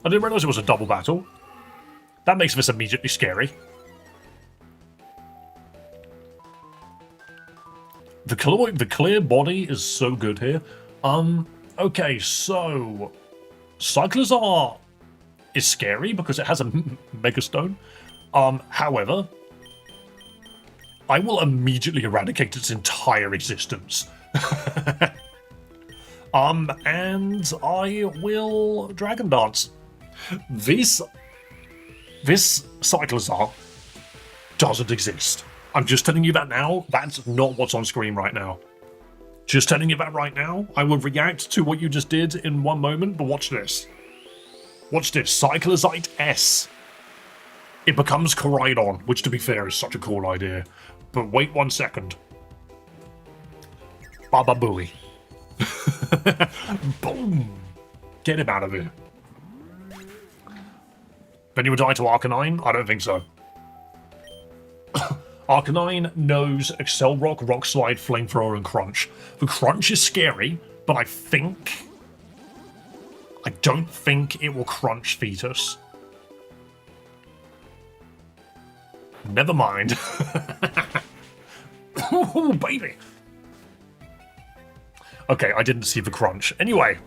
I didn't realise it was a double battle. That makes this immediately scary. The clear body is so good here. Okay, so Cyclozar is scary because it has a Mega Stone. However, I will immediately eradicate its entire existence. And I will Dragon Dance. This Cyclozar doesn't exist. I'm just telling you that now. That's not what's on screen right now. Just telling you that right now. I will react to what you just did in one moment, but watch this. Watch this. Cyclozite S. It becomes Koraidon, which to be fair is such a cool idea. But wait 1 second. Baba Booey. Boom! Get him out of here. Then you would die to Arcanine? I don't think so. Arcanine knows Excel Rock, Rock Slide, Flamethrower, and Crunch. The Crunch is scary, but I don't think it will crunch Fetus. Never mind. Oh, baby. Okay, I didn't see the crunch. Anyway.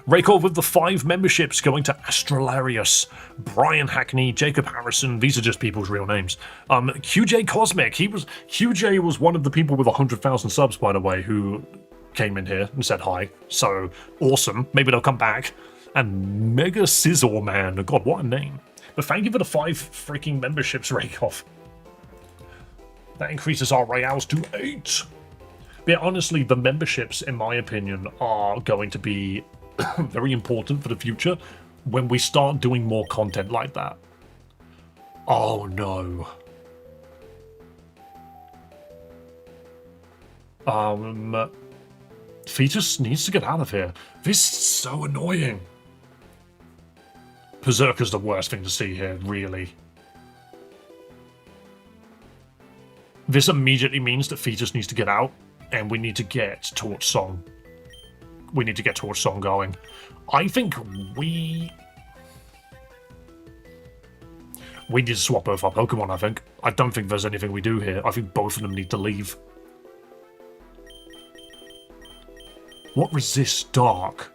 Raycor with the 5 memberships going to Astralarius, Brian Hackney, Jacob Harrison. These are just people's real names. QJ Cosmic. QJ was one of the people with 100,000 subs, by the way, who came in here and said hi. So awesome. Maybe they'll come back. And Mega Sizzle Man. God, what a name. But thank you for the 5 freaking memberships, Raycor. That increases our Royales to 8. But yeah, honestly, the memberships, in my opinion, are going to be very important for the future when we start doing more content like that. Oh no. Fetus needs to get out of here. This is so annoying. Berserker's the worst thing to see here, really. This immediately means that Fetus needs to get out, and we need to get Torch Song. We need to get Torch Song going. I think we need to swap both our Pokemon, I think. I don't think there's anything we do here. I think both of them need to leave. What resists dark?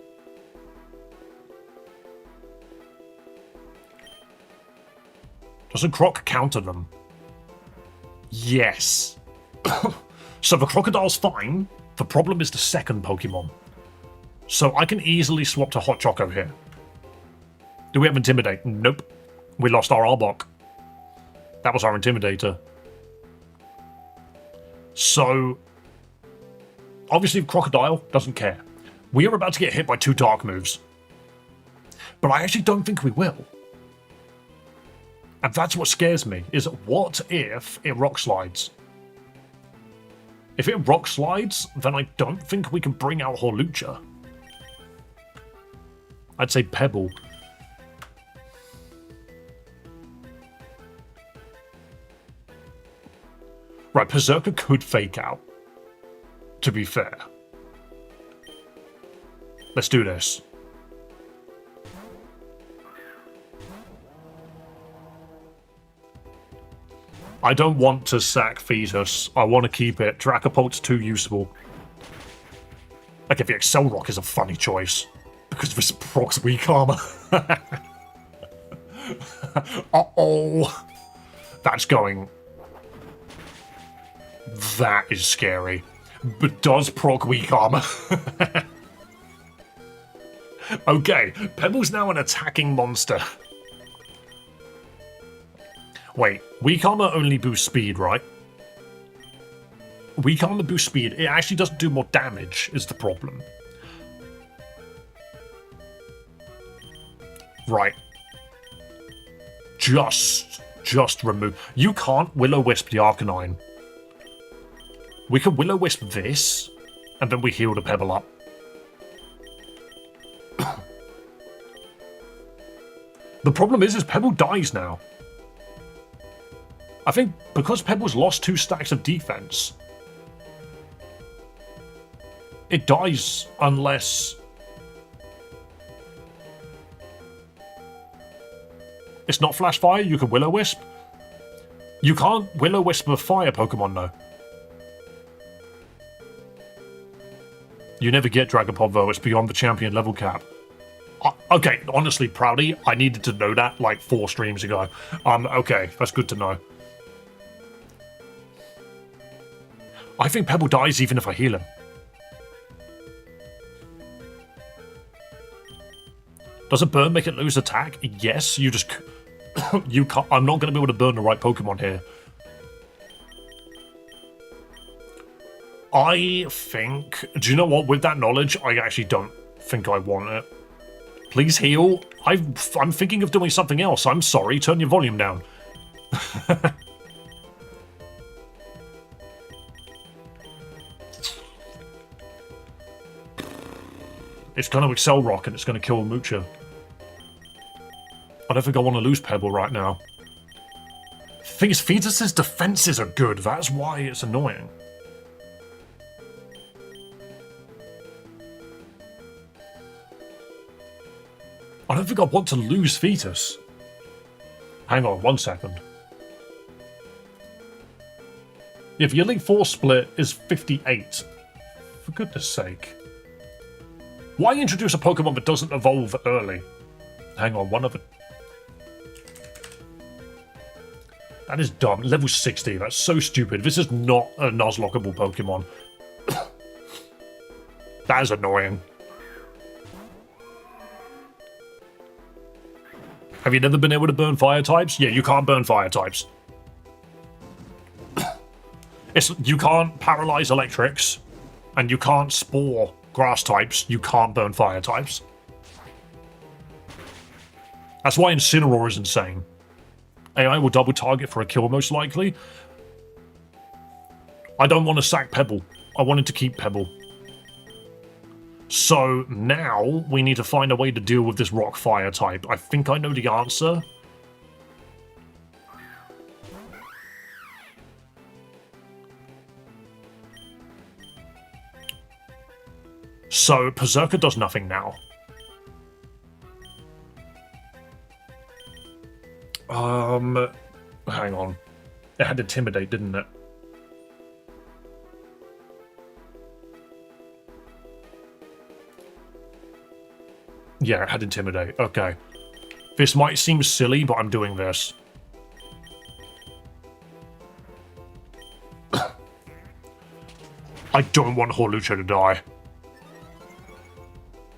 Doesn't Croc counter them? Yes. So the crocodile's fine. The problem is the second Pokemon. So I can easily swap to Hot Choco here. Do we have Intimidate? Nope. We lost our Arbok. That was our Intimidator. So, obviously Crocodile doesn't care. We are about to get hit by 2 Dark moves. But I actually don't think we will. And that's what scares me, is what if it Rock Slides? If it Rock Slides, then I don't think we can bring out Hawlucha. I'd say Pebble. Right, Berserker could fake out, to be fair. Let's do this. I don't want to sack Fetus. I want to keep it. Dracopult's too useful. Like, if the Excel Rock is a funny choice. Because this procs weak armor. Uh-oh. That's going... That is scary. But does proc weak armor? Okay, Pebble's now an attacking monster. Wait, weak armor only boosts speed, right? Weak armor boosts speed. It actually doesn't do more damage, is the problem. Right. Just remove... You can't Will-O-Wisp the Arcanine. We can Will-O-Wisp this, and then we heal the Pebble up. The problem is Pebble dies now. I think because Pebble's lost 2 stacks of defense, it dies unless... It's not Flash Fire, you can Will-O-Wisp. You can't Will-O-Wisp a fire Pokemon though. You never get Dragapult though, it's beyond the champion level cap. Okay, honestly, Proudy, I needed to know that like 4 streams ago. Okay, that's good to know. I think Pebble dies even if I heal him. Does a burn make it lose attack? Yes, you just... you can't... I'm not going to be able to burn the right Pokemon here. I think... Do you know what? With that knowledge, I actually don't think I want it. Please heal. I'm thinking of doing something else. I'm sorry. Turn your volume down. It's going to Excel Rock and it's going to kill Mucha. I don't think I want to lose Pebble right now. The thing is, Fetus's defenses are good. That's why it's annoying. I don't think I want to lose Fetus. Hang on 1 second. If your Elite Four split is 58, for goodness sake. Why introduce a Pokemon that doesn't evolve early? Hang on, one other... That is dumb. Level 60, that's so stupid. This is not a nuzlockable Pokemon. That is annoying. Have you never been able to burn fire types? Yeah, you can't burn fire types. You can't paralyze electrics, and you can't spore grass types. You can't burn fire types. That's why Incineroar is insane. AI will double target for a kill most likely. I don't want to sack Pebble. I wanted to keep Pebble. So now we need to find a way to deal with this rock fire type. I think I know the answer. So Berserker does nothing now. Hang on. It had Intimidate, didn't it? Yeah, it had Intimidate. Okay. This might seem silly, but I'm doing this. I don't want Horlucha to die.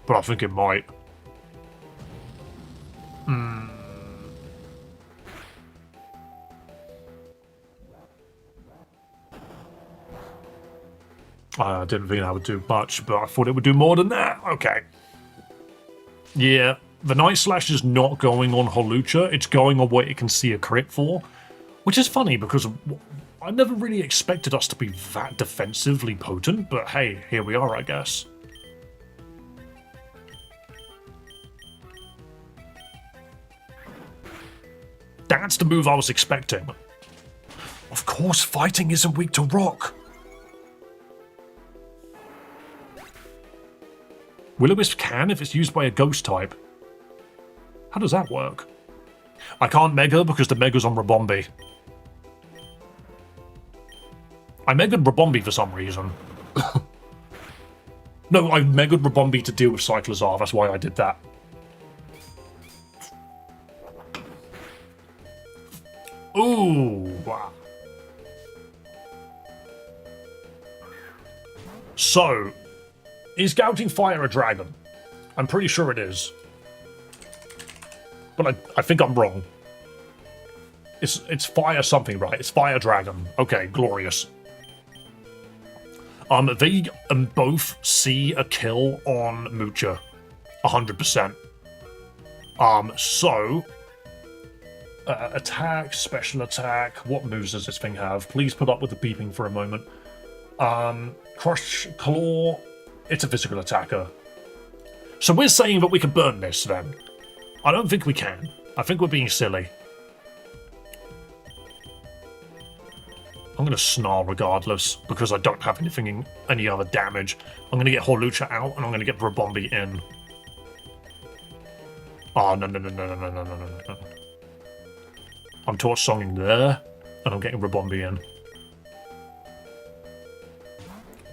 But I think it might. I didn't think that would do much, but I thought it would do more than that. Okay. Yeah, the Night Slash is not going on Horlucha. It's going on what it can see a crit for. Which is funny, because I never really expected us to be that defensively potent, but hey, here we are, I guess. That's the move I was expecting. Of course, fighting isn't weak to rock. Will-O-Wisp can if it's used by a ghost type. How does that work? I can't Mega because the Mega's on Rabombi. I Mega'd Rabombi for some reason. No, I Mega'd Rabombi to deal with Cyclozar, that's why I did that. Ooh. So, is Gouting Fire a dragon? I'm pretty sure it is. But I think I'm wrong. It's fire something, right? It's fire dragon. Okay, glorious. They both see a kill on Mucha. 100%. Attack, special attack. What moves does this thing have? Please put up with the beeping for a moment. Crush Claw. It's a physical attacker. So we're saying that we can burn this, then? I don't think we can. I think we're being silly. I'm going to Snarl regardless, because I don't have any other damage. I'm going to get Horlucha out, and I'm going to get Rabombi in. Oh, no. I'm Torch Songing there, and I'm getting Rabombi in.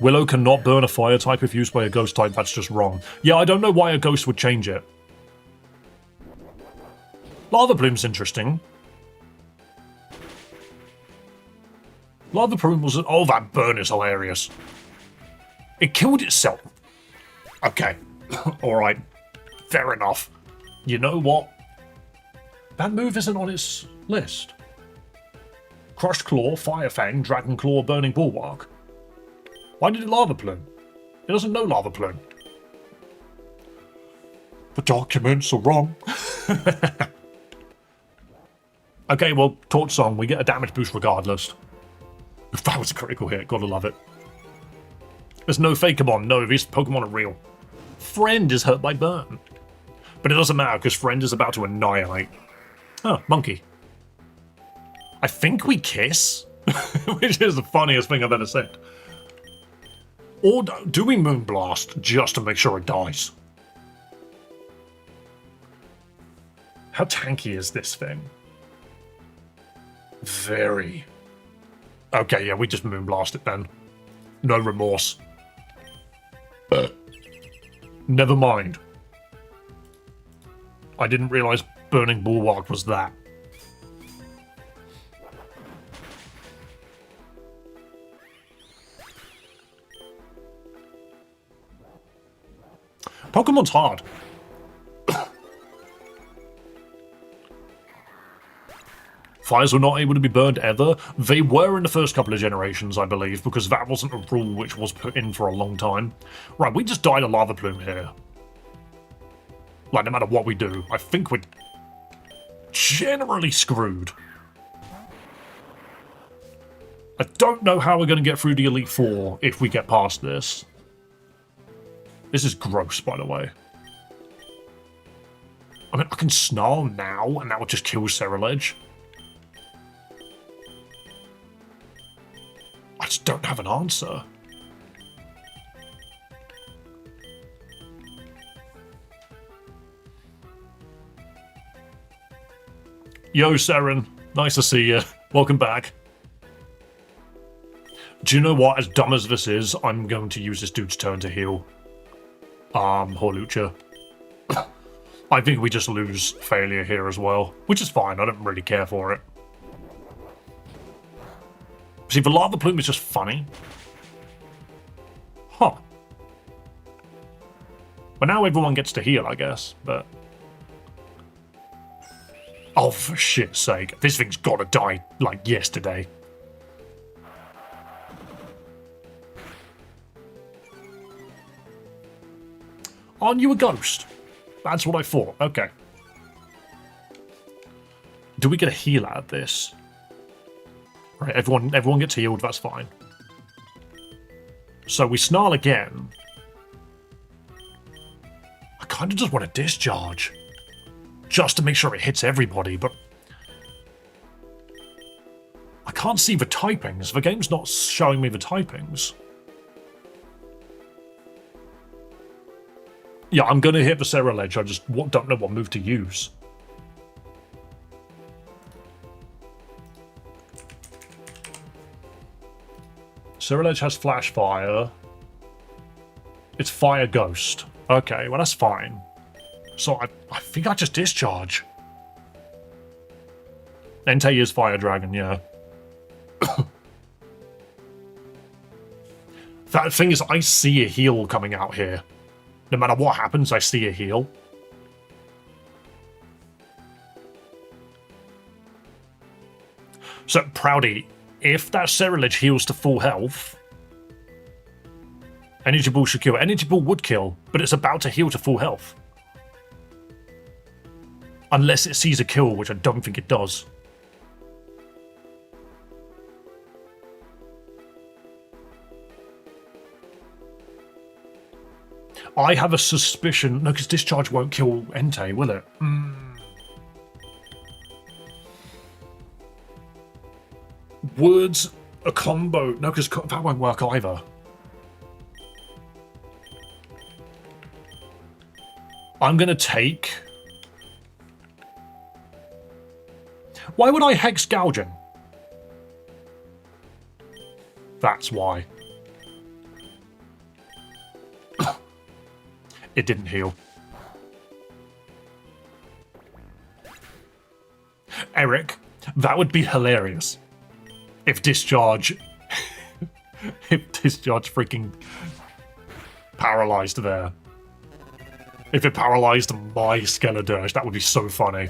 Willow cannot burn a fire type if used by a ghost type, that's just wrong. Yeah, I don't know why a ghost would change it. Lava Plume's interesting. Lava Plume was... Oh, that burn is hilarious. It killed itself. Okay. Alright. Fair enough. You know what? That move isn't on its list. Crushed Claw, Fire Fang, Dragon Claw, Burning Bulwark. Why did it Lava Plume? It doesn't know Lava Plume. The documents are wrong. Okay, well, Torch Song, we get a damage boost regardless. If that was a critical hit, gotta love it. There's no Fakemon, no, these Pokemon are real. Friend is hurt by burn. But it doesn't matter, because Friend is about to annihilate. Oh, Monkey. I think we kiss, which is the funniest thing I've ever said. Or do we Moonblast just to make sure it dies? How tanky is this thing? Very. Okay, yeah, we just Moonblast it then. No remorse. Never mind. I didn't realise Burning Bulwark was that. Pokemon's hard. Fires were not able to be burned ever. They were in the first couple of generations, I believe, because that wasn't a rule which was put in for a long time. Right, we just died a Lava Plume here. Like, no matter what we do, I think we're generally screwed. I don't know how we're going to get through the Elite Four if we get past this. This is gross, by the way. I mean, I can Snarl now, and that would just kill Ceruledge. I just don't have an answer. Yo, Seren. Nice to see you. Welcome back. Do you know what? As dumb as this is, I'm going to use this dude's turn to heal. Horlucha. I think we just lose failure here as well, which is fine. I don't really care for it. See, the lava plume is just funny. Huh. But now everyone gets to heal, I guess, but... Oh, for shit's sake. This thing's gotta die, like, yesterday. Aren't you a ghost? That's what I thought. Okay. Do we get a heal out of this? Right, everyone gets healed, that's fine. So we snarl again. I kind of just want to discharge. Just to make sure it hits everybody, but... I can't see the typings. The game's not showing me the typings. Yeah, I'm going to hit the Ceruledge. I just don't know what move to use. Ceruledge has Flash Fire. It's Fire Ghost. Okay, well that's fine. So I think I just discharge. Entei is Fire Dragon, yeah. That thing is, I see a heal coming out here. No matter what happens, I see a heal. So, Proudy, if that Ceruledge heals to full health, Energy Ball should kill. Energy Ball would kill, but it's about to heal to full health. Unless it sees a kill, which I don't think it does. I have a suspicion... No, because Discharge won't kill Entei, will it? Words, a combo... No, because that won't work either. I'm going to take... Why would I Hex Gouging? That's why. It didn't heal. Eric, that would be hilarious. If Discharge... if Discharge freaking... paralyzed there. If it paralyzed my Skeledirge, that would be so funny.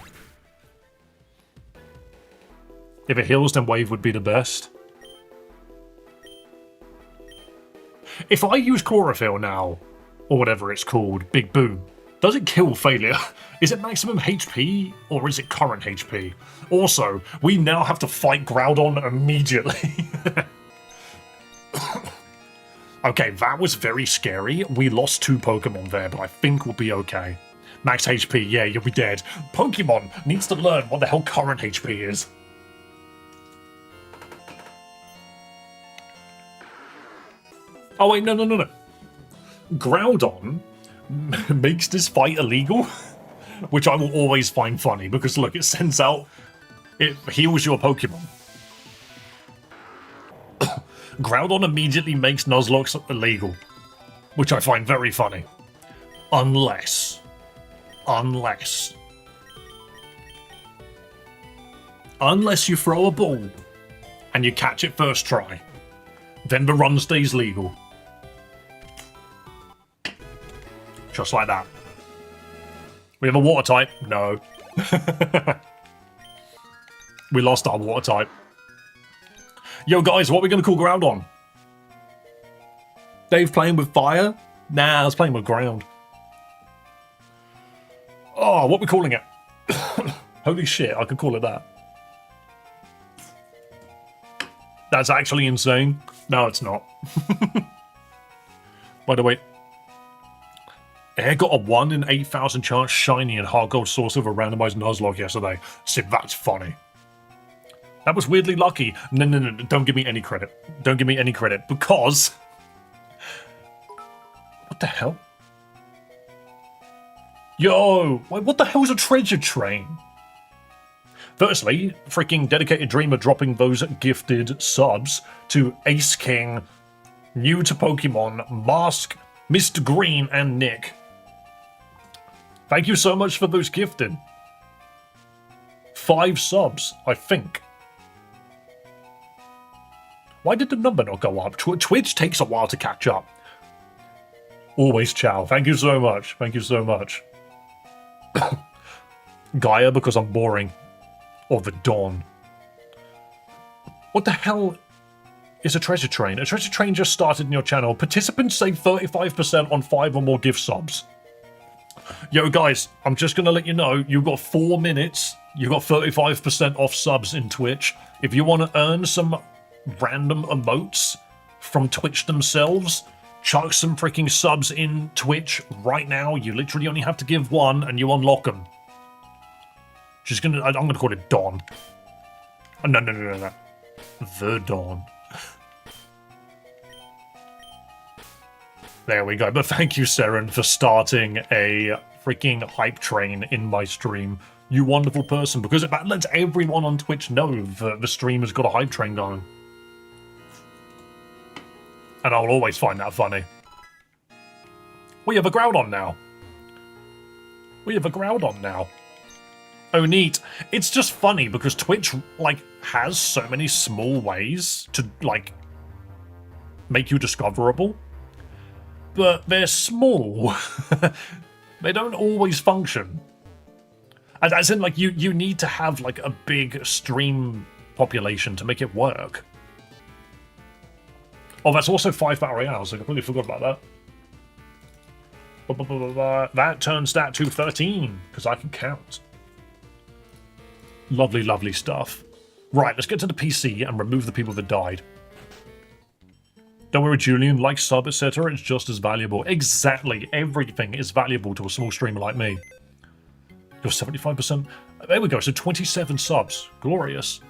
If it heals, then Wave would be the best. If I use Chlorophyll now, or whatever it's called, Big Boom, does it kill Failure? Is it maximum HP, or is it current HP? Also, we now have to fight Groudon immediately. Okay, that was very scary. We lost 2 Pokemon there, but I think we'll be okay. Max HP, yeah, you'll be dead. Pokemon needs to learn what the hell current HP is. Oh wait, no. Groudon makes this fight illegal, which I will always find funny, because look, it sends out... It heals your Pokemon. Groudon immediately makes Nuzlocke illegal, which I find very funny. Unless you throw a ball and you catch it first try, then the run stays legal. Just like that. We have a water type? No. We lost our water type. Yo guys, what are we going to call Groudon? Dave playing with fire? Nah, I was playing with ground. Oh, what are we calling it? Holy shit, I could call it that. That's actually insane. No, it's not. By the way, Air got a 1 in 8,000 chance shiny and hard gold source of a randomized Nuzlocke yesterday. So that's funny. That was weirdly lucky. No, don't give me any credit. Don't give me any credit, because... What the hell? Yo, what the hell is a treasure train? Firstly, freaking Dedicated Dreamer dropping those gifted subs to Ace King, New to Pokemon, Mask, Mr. Green, and Nick. Thank you so much for those gifted. 5 subs, I think. Why did the number not go up? Twitch takes a while to catch up. Always Chow. Thank you so much. Thank you so much. Gaia, because I'm boring. Or the Dawn. What the hell is a treasure train? A treasure train just started in your channel. Participants save 35% on 5 or more gift subs. Yo, guys, I'm just going to let you know, you've got 4 minutes. You've got 35% off subs in Twitch. If you want to earn some random emotes from Twitch themselves, chuck some freaking subs in Twitch right now. You literally only have to give 1 and you unlock them. I'm gonna call it Dawn. No. The Dawn. There we go. But thank you, Seren, for starting a freaking hype train in my stream. You wonderful person, because that lets everyone on Twitch know that the stream has got a hype train going. And I'll always find that funny. We have a Groudon now. Oh, neat. It's just funny because Twitch, like, has so many small ways to, like, make you discoverable. But they're small. They don't always function. As in, like, you need to have, like, a big stream population to make it work. Oh, that's also 5 battle royales. I completely forgot about that. That turns that to 13, because I can count. Lovely, lovely stuff. Right, let's get to the PC and remove the people that died. Don't worry, Julian, like sub, etc. It's just as valuable. Exactly, everything is valuable to a small streamer like me. You're 75%. There we go, so 27 subs. Glorious.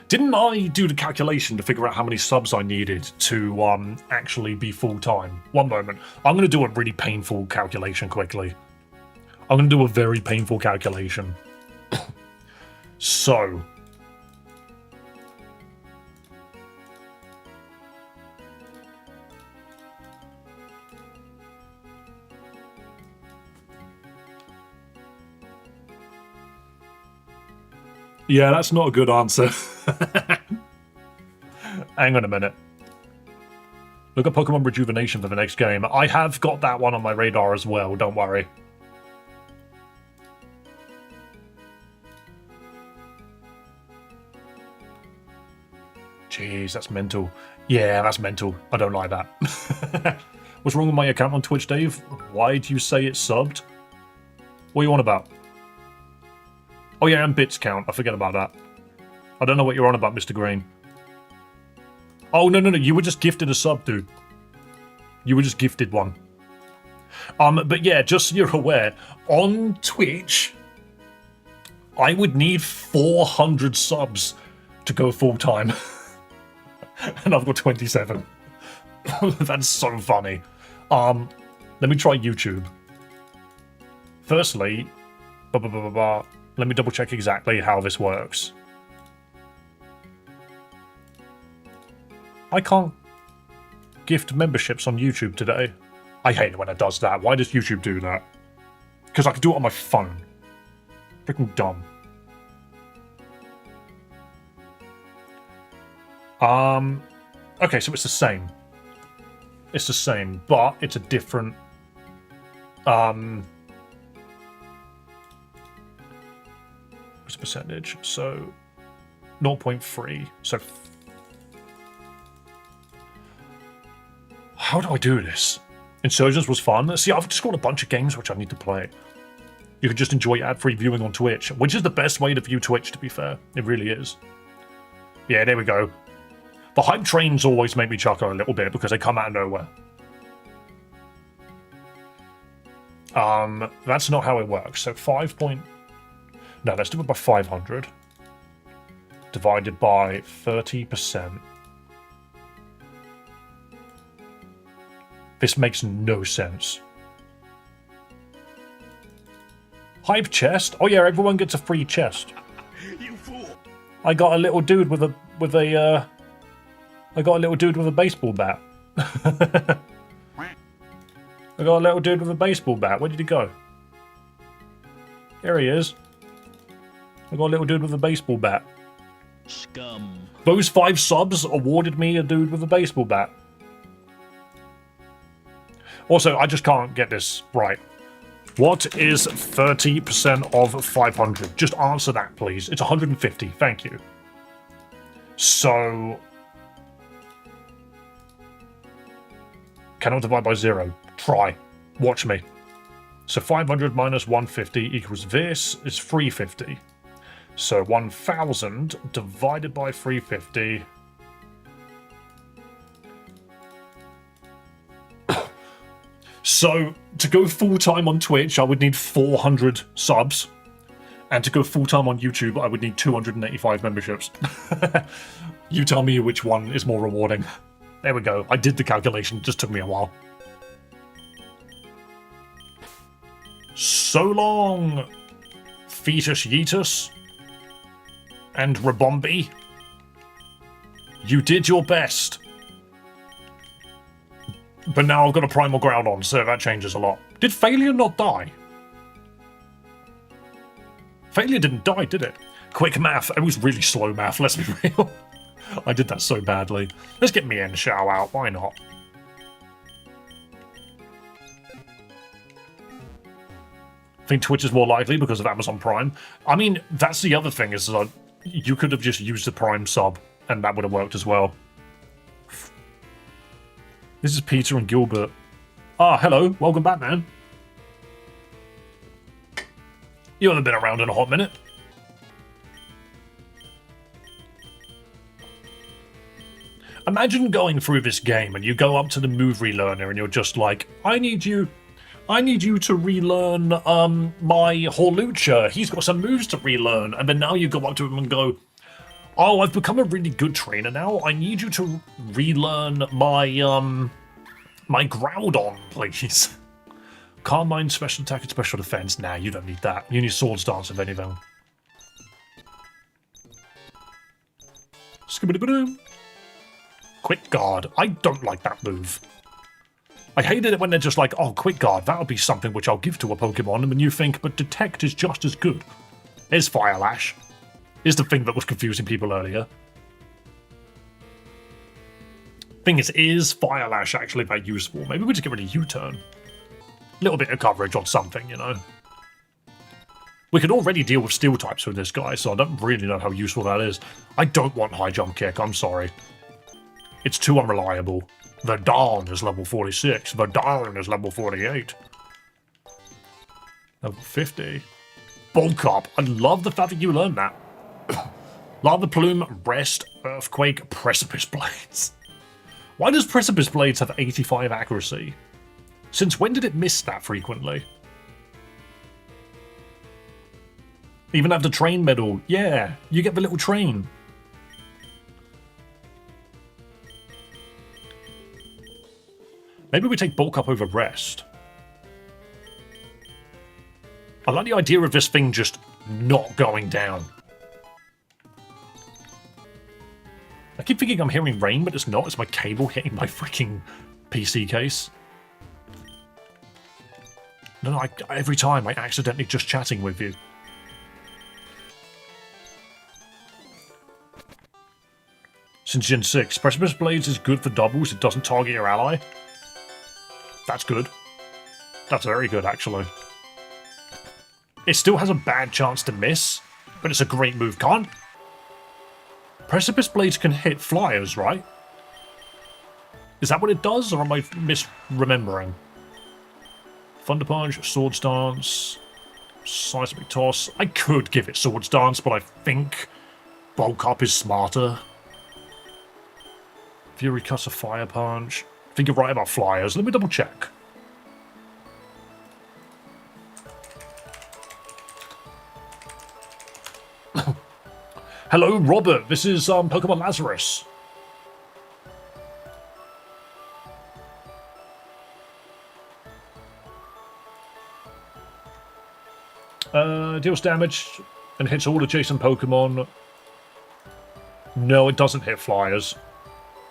Didn't I do the calculation to figure out how many subs I needed to actually be full-time? One moment. I'm going to do a really painful calculation quickly. I'm going to do a very painful calculation. So... yeah, that's not a good answer. Hang on a minute. Look at Pokemon Rejuvenation for the next game. I have got that one on my radar as well, don't worry. Jeez, that's mental. Yeah, that's mental. I don't like that. What's wrong with my account on Twitch, Dave? Why do you say it's subbed? What are you on about? Oh yeah, and bits count. I forget about that. I don't know what you're on about, Mr. Green. Oh, no. You were just gifted a sub, dude. You were just gifted one. But yeah, just so you're aware, on Twitch, I would need 400 subs to go full-time. And I've got 27. That's so funny. Let me try YouTube. Firstly, let me double check exactly how this works. I can't gift memberships on YouTube today. I hate it when it does that. Why does YouTube do that? Because I can do it on my phone. Freaking dumb. Okay, so it's the same. It's the same, but it's a different... what's the percentage? So, 0.3. So... how do I do this? Insurgents was fun. See, I've just got a bunch of games which I need to play. You can just enjoy ad-free viewing on Twitch, which is the best way to view Twitch, to be fair. It really is. Yeah, there we go. The hype trains always make me chuckle a little bit because they come out of nowhere. That's not how it works. So 5 point... no, let's do it by 500. Divided by 30%. This makes no sense. Hype chest? Oh yeah, everyone gets a free chest. You fool! I got a little dude with a I got a little dude with a baseball bat. I got a little dude with a baseball bat. Where did he go? Here he is. I got a little dude with a baseball bat. Scum. Those 5 subs awarded me a dude with a baseball bat. Also, I just can't get this right. What is 30% of 500? Just answer that, please. It's 150. Thank you. So... cannot divide by 0. Try. Watch me. So 500 minus 150 equals this is 350. So 1,000 divided by 350... So, to go full-time on Twitch, I would need 400 subs. And to go full-time on YouTube, I would need 285 memberships. You tell me which one is more rewarding. There we go. I did the calculation. It just took me a while. So long, Fetus Yeetus and Rabombi. You did your best. But now I've got a primal ground on, so that changes a lot. Did Failure not die? Failure didn't die, did it? Quick math. It was really slow math, let's be real. I did that so badly. Let's get me and Shao out, why not? I think Twitch is more likely because of Amazon Prime. I mean, that's the other thing, is that you could have just used the Prime sub, and that would have worked as well. This is Peter and Gilbert. Ah, hello. Welcome back, man. You haven't been around in a hot minute. Imagine going through this game and you go up to the move relearner and you're just like, I need you to relearn my Horlucha. He's got some moves to relearn. And then now you go up to him and go, oh, I've become a really good trainer now. I need you to relearn my my Groudon, please. Carmine, special attack and special defense. Nah, you don't need that. You need Swords Dance, if anything. Skibbity-ba-doom. Quick Guard. I don't like that move. I hated it when they're just like, oh, Quick Guard, that'll be something which I'll give to a Pokemon, and then you think, but Detect is just as good. There's Fire Lash. Is the thing that was confusing people earlier. Thing is Fire Lash actually that useful? Maybe we just get rid of U-Turn. Little bit of coverage on something, you know. We can already deal with Steel types with this guy, so I don't really know how useful that is. I don't want High Jump Kick, I'm sorry. It's too unreliable. The Dawn is level 46. The Dawn is level 48. Level 50. Bulk Up. I love the fact that you learned that. Lava Plume, Rest, Earthquake, Precipice Blades. Why does Precipice Blades have 85 accuracy? Since when did it miss that frequently? Even have the train medal. Yeah, you get the little train. Maybe we take Bulk Up over Rest. I like the idea of this thing just not going down. I keep thinking I'm hearing rain, but it's not. It's my cable hitting my freaking PC case. No, every time I accidentally just chatting with you. Since Gen 6, Precipice Blades is good for doubles. It doesn't target your ally. That's good. That's very good, actually. It still has a bad chance to miss, but it's a great move. Can't... Precipice Blades can hit flyers, right? Is that what it does, or am I misremembering? Thunder Punch, Swords Dance, Seismic Toss. I could give it Swords Dance, but I think Bulk Up is smarter. Fury Cutter, Fire Punch. I think you're right about flyers. Let me double check. Hello, Robert. This is Pokemon Lazarus. Deals damage and hits all adjacent Pokemon. No, it doesn't hit flyers.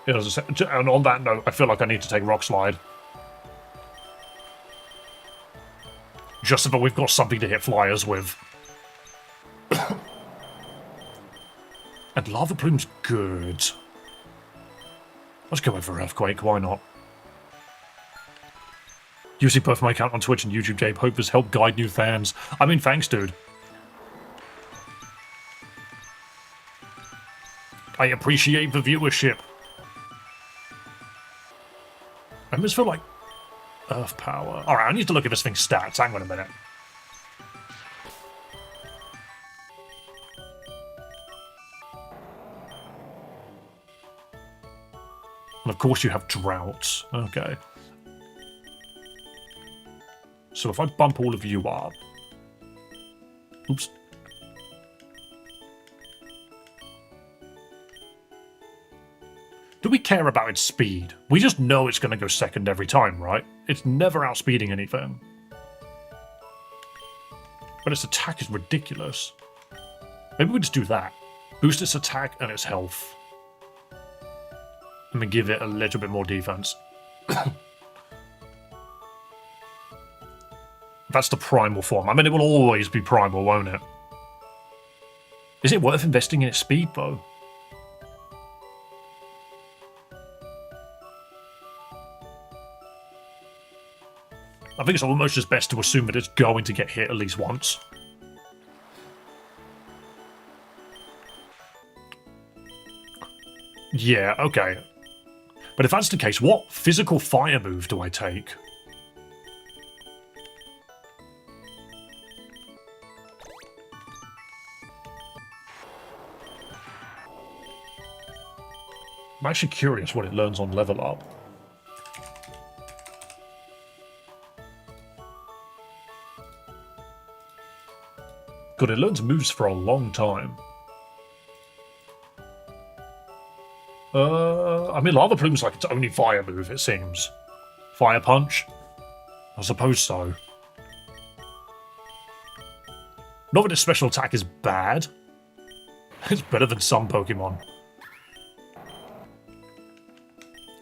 It doesn't. And on that note, I feel like I need to take Rock Slide. Just so that we've got something to hit flyers with. And Lava Plume's good. Let's go over Earthquake, why not? Using both my account on Twitch and YouTube, Gabe, hope this helped guide new fans. I mean, thanks, dude. I appreciate the viewership. I just feel like Earth Power. Alright, I need to look at this thing's stats. Hang on a minute. And of course you have droughts. Okay. So if I bump all of you up... Oops. Do we care about its speed? We just know it's going to go second every time, right? It's never outspeeding anything. But its attack is ridiculous. Maybe we just do that. Boost its attack and its health. And then give it a little bit more defense. That's the primal form. I mean, it will always be primal, won't it? Is it worth investing in its speed, though? I think it's almost just best to assume that it's going to get hit at least once. Yeah, okay. But if that's the case, what physical fire move do I take? I'm actually curious what it learns on level up. God, it learns moves for a long time. I mean, Lava Plume's like its only fire move, it seems. Fire Punch? I suppose so. Not that its special attack is bad. It's better than some Pokemon.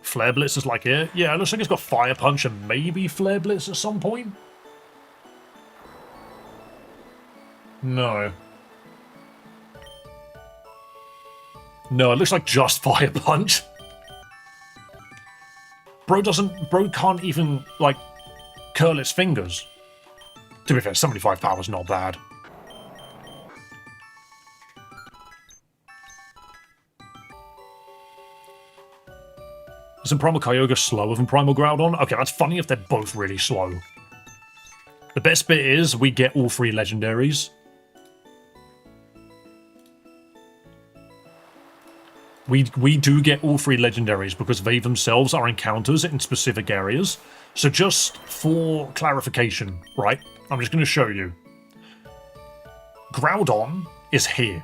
Flare Blitz is like it. Yeah, it looks like it's got Fire Punch and maybe Flare Blitz at some point. No. No, it looks like just Fire Punch. Bro can't even, like, curl its fingers. To be fair, 75 power is not bad. Isn't Primal Kyogre slower than Primal Groudon? Okay, that's funny if they're both really slow. The best bit is we get all three legendaries. We do get all three legendaries because they themselves are encounters in specific areas. So just for clarification, right? I'm just going to show you. Groudon is here.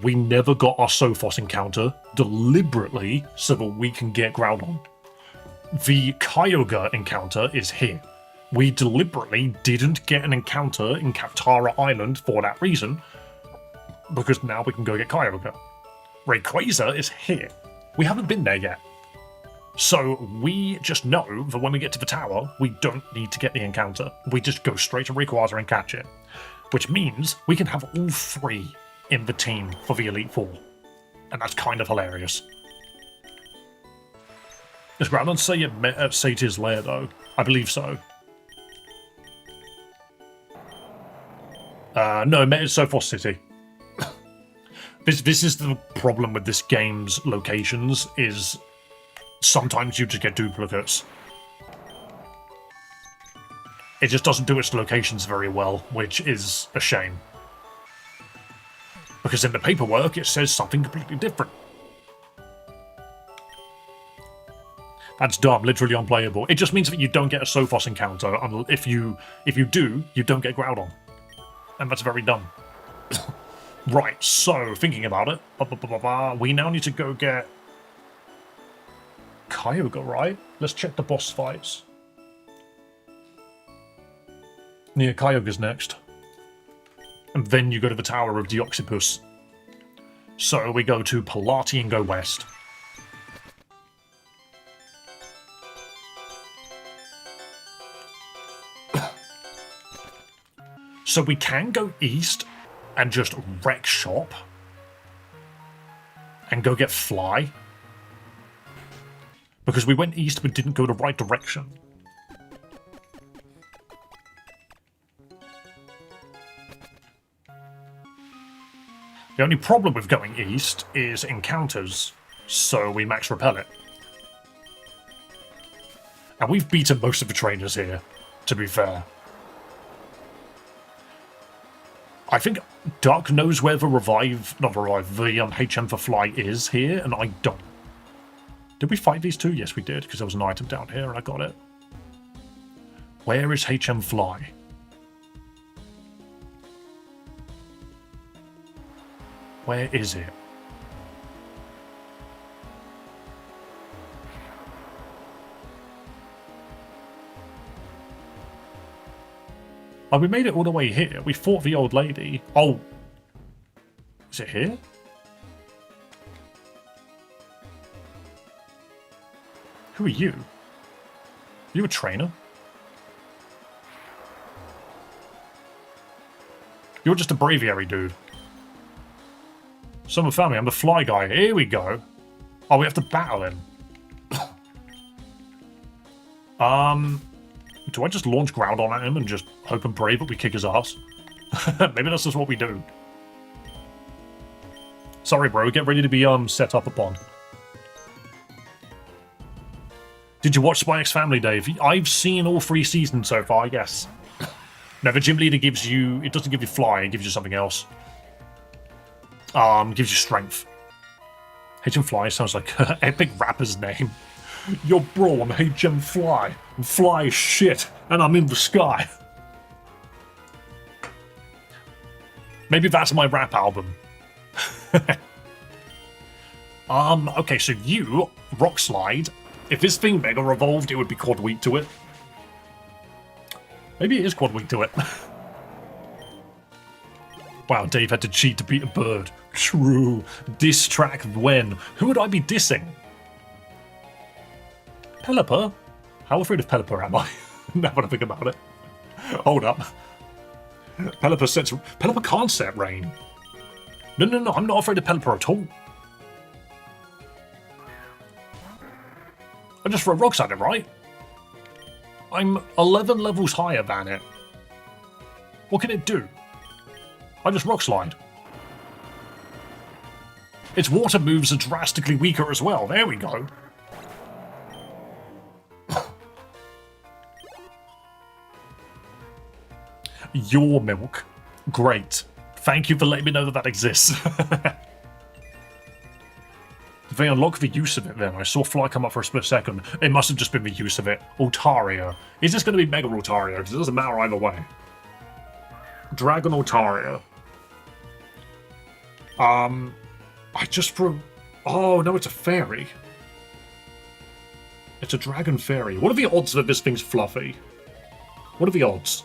We never got our Sophos encounter deliberately so that we can get Groudon. The Kyogre encounter is here. We deliberately didn't get an encounter in Kaptara Island for that reason, because now we can go get Kyogre. Rayquaza is here. We haven't been there yet. So we just know that when we get to the tower, we don't need to get the encounter. We just go straight to Rayquaza and catch it. Which means we can have all three in the team for the Elite Four. And that's kind of hilarious. Does Groudon say it met at Satyr's lair, though? I believe so. No, it met at Sophos City. This is the problem with this game's locations, is sometimes you just get duplicates. It just doesn't do its locations very well, which is a shame. Because in the paperwork it says something completely different. That's dumb, literally unplayable. It just means that you don't get a Sophos encounter, and if you do, you don't get Groudon. And that's very dumb. Right, so, thinking about it, we now need to go get Kyogre, right? Let's check the boss fights. Yeah, Kyogre's next. And then you go to the Tower of Deoxypus. So we go to Pilati and go west. So we can go east and just wreck shop. and go get Fly? Because we went east but didn't go the right direction. The only problem with going east is encounters, so we max repel it. And we've beaten most of the trainers here, to be fair. I think Duck knows where the the HM for Fly is here, and I don't. Did we fight these two? Yes, we did, because there was an item down here and I got it. Where is HM Fly? Where is it? Oh, we made it all the way here. We fought the old lady. Oh. Is it here? Who are you? Are you a trainer? You're just a braviary dude. Someone found me. I'm the Fly guy. Here we go. Oh, we have to battle him. Do I just launch Groudon at him and just hope and pray that we kick his ass? Maybe that's just what we do. Sorry, bro. Get ready to be set up upon. Did you watch Spy X Family, Dave? I've seen all 3 seasons so far, yes. No, the gym leader gives you... It doesn't give you Fly, it gives you something else. Gives you strength. HM Fly sounds like an epic rapper's name. Yo, bro, I'm HM Fly. I'm fly as shit, and I'm in the sky. Maybe that's my rap album. Okay, so you, Rock Slide. If this thing Mega Evolved, it would be quad weak to it. Maybe it is quad weak to it. Wow, Dave had to cheat to beat a bird. True. Diss track when? Who would I be dissing? Pelipper? How afraid of Pelipper am I? Now that I think about it. Hold up. Pelipper can't set rain. No, I'm not afraid of Pelipper at all. I just throw rocks at it, right? I'm 11 levels higher than it. What can it do? I just rock slide. Its water moves are drastically weaker as well. There we go. Your milk. Great. Thank you for letting me know that that exists. Did they unlock the use of it then? I saw Fly come up for a split second. It must have just been the use of it. Altaria. Is this going to be Mega Altaria? Because it doesn't matter either way. Dragon Altaria. I just threw... Oh, no, it's a fairy. It's a dragon fairy. What are the odds that this thing's fluffy? What are the odds?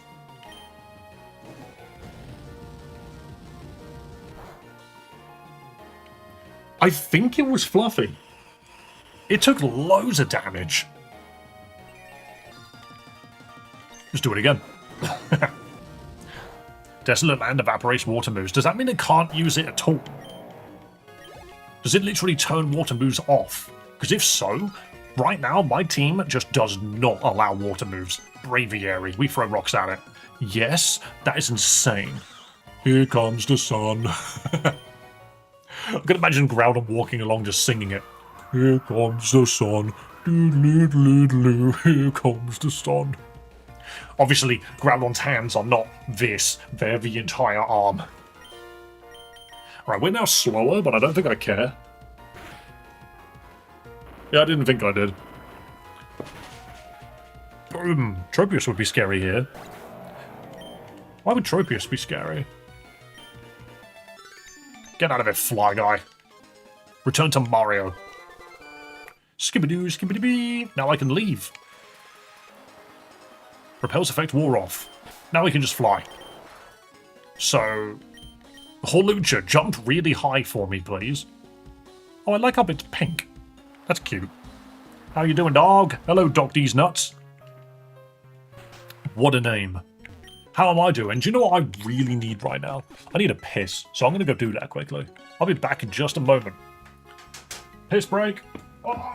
I think it was fluffy. It took loads of damage. Let's do it again. Desolate Land evaporates water moves. Does that mean it can't use it at all? Does it literally turn water moves off? Because if so, right now my team just does not allow water moves. Braviary, we throw rocks at it. Yes, that is insane. Here comes the sun. I can imagine Groudon walking along just singing it. Here comes the sun. Doodle-doodle-doodle. Here comes the sun. Obviously, Groudon's hands are not this. They're the entire arm. Alright, we're now slower, but I don't think I care. Yeah, I didn't think I did. Boom. Tropius would be scary here. Why would Tropius be scary? Get out of it, Fly Guy. Return to Mario. Skibbidoo, skibbidoo-bee. Now I can leave. Repels effect wore off. Now we can just fly. So... Hawlucha, jump really high for me, please. Oh, I like how it's pink. That's cute. How you doing, dog? Hello, Dog D's nuts. What a name. How am I doing? Do you know what I really need right now? I need a piss, so I'm going to go do that quickly. I'll be back in just a moment. Piss break. Oh.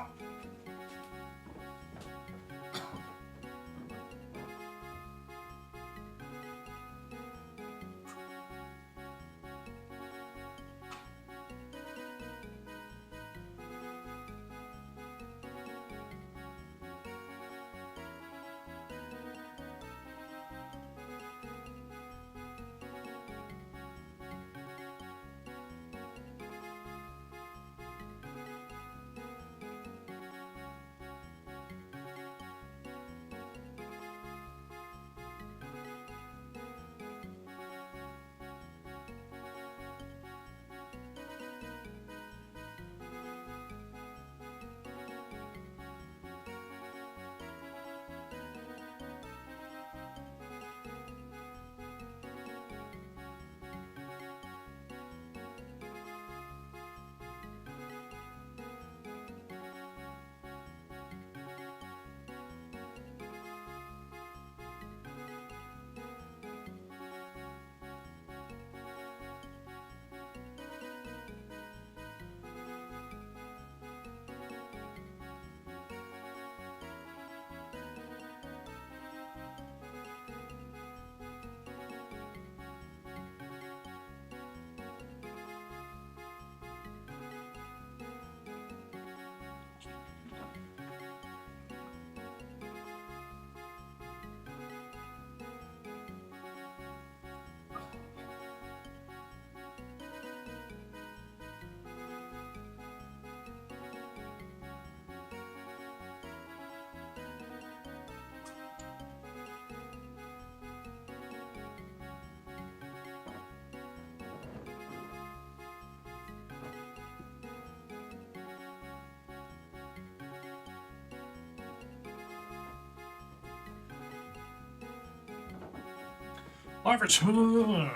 I return.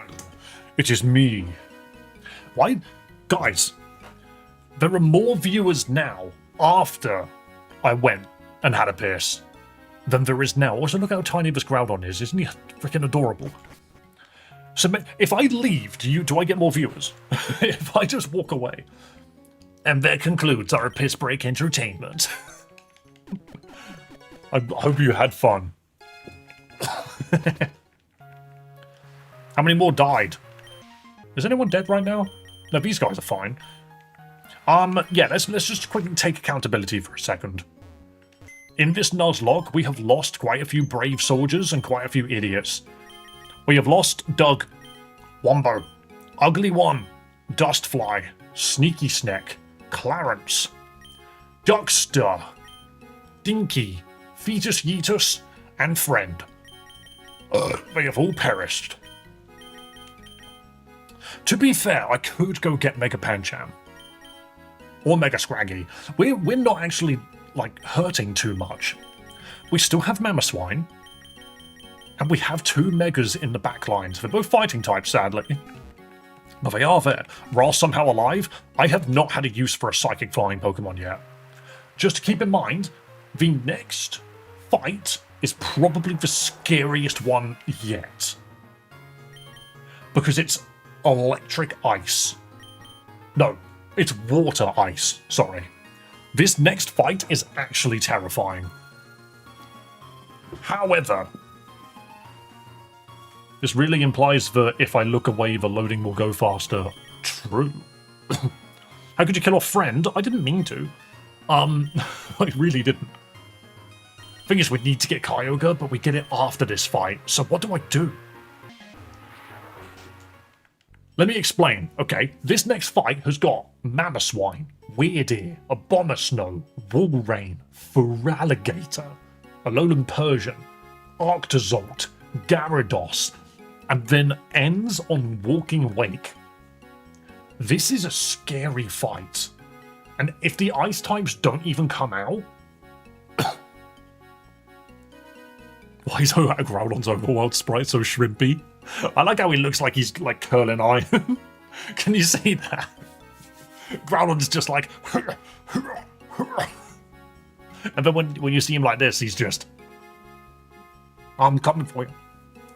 It is me. Why? Guys, there are more viewers now after I went and had a piss than there is now. Also, look how tiny this Groudon is. Isn't he freaking adorable? So if I leave, do I get more viewers? If I just walk away? And that concludes our piss break entertainment. I hope you had fun. How many more died? Is anyone dead right now? No, these guys are fine. Yeah, let's just quickly take accountability for a second. In this nuzlocke, we have lost quite a few brave soldiers and quite a few idiots. We have lost Doug, Wombo, Ugly One, Dustfly, Sneaky Snack, Clarence, Duckster, Dinky, Fetus Yeetus, and Friend. They have all perished. To be fair, I could go get Mega Pancham. Or Mega Scraggy. We're not actually, like, hurting too much. We still have Mamoswine. And we have 2 Megas in the back lines. They're both fighting types, sadly. But they are there. Ra's somehow alive. I have not had a use for a Psychic Flying Pokemon yet. Just to keep in mind, the next fight is probably the scariest one yet. Because it's electric ice. No, it's water ice, sorry. This next fight is actually terrifying. However, this really implies that if I look away, the loading will go faster. True. How could you kill a friend? I didn't mean to. I really didn't. Thing is, we need to get Kyogre, but we get it after this fight. So what do I do? Let me explain. Okay, this next fight has got Mamoswine, Weirdear, Abomasnow, Walrein, Feraligatr, Alolan Persian, Arctozolt, Gyarados, and then ends on Walking Wake. This is a scary fight. And if the ice types don't even come out... Why is Groudon's overworld sprite so shrimpy? I like how he looks like he's like curling iron. Can you see that? Groudon's just like... And then when you see him like this, he's just... I'm coming for you.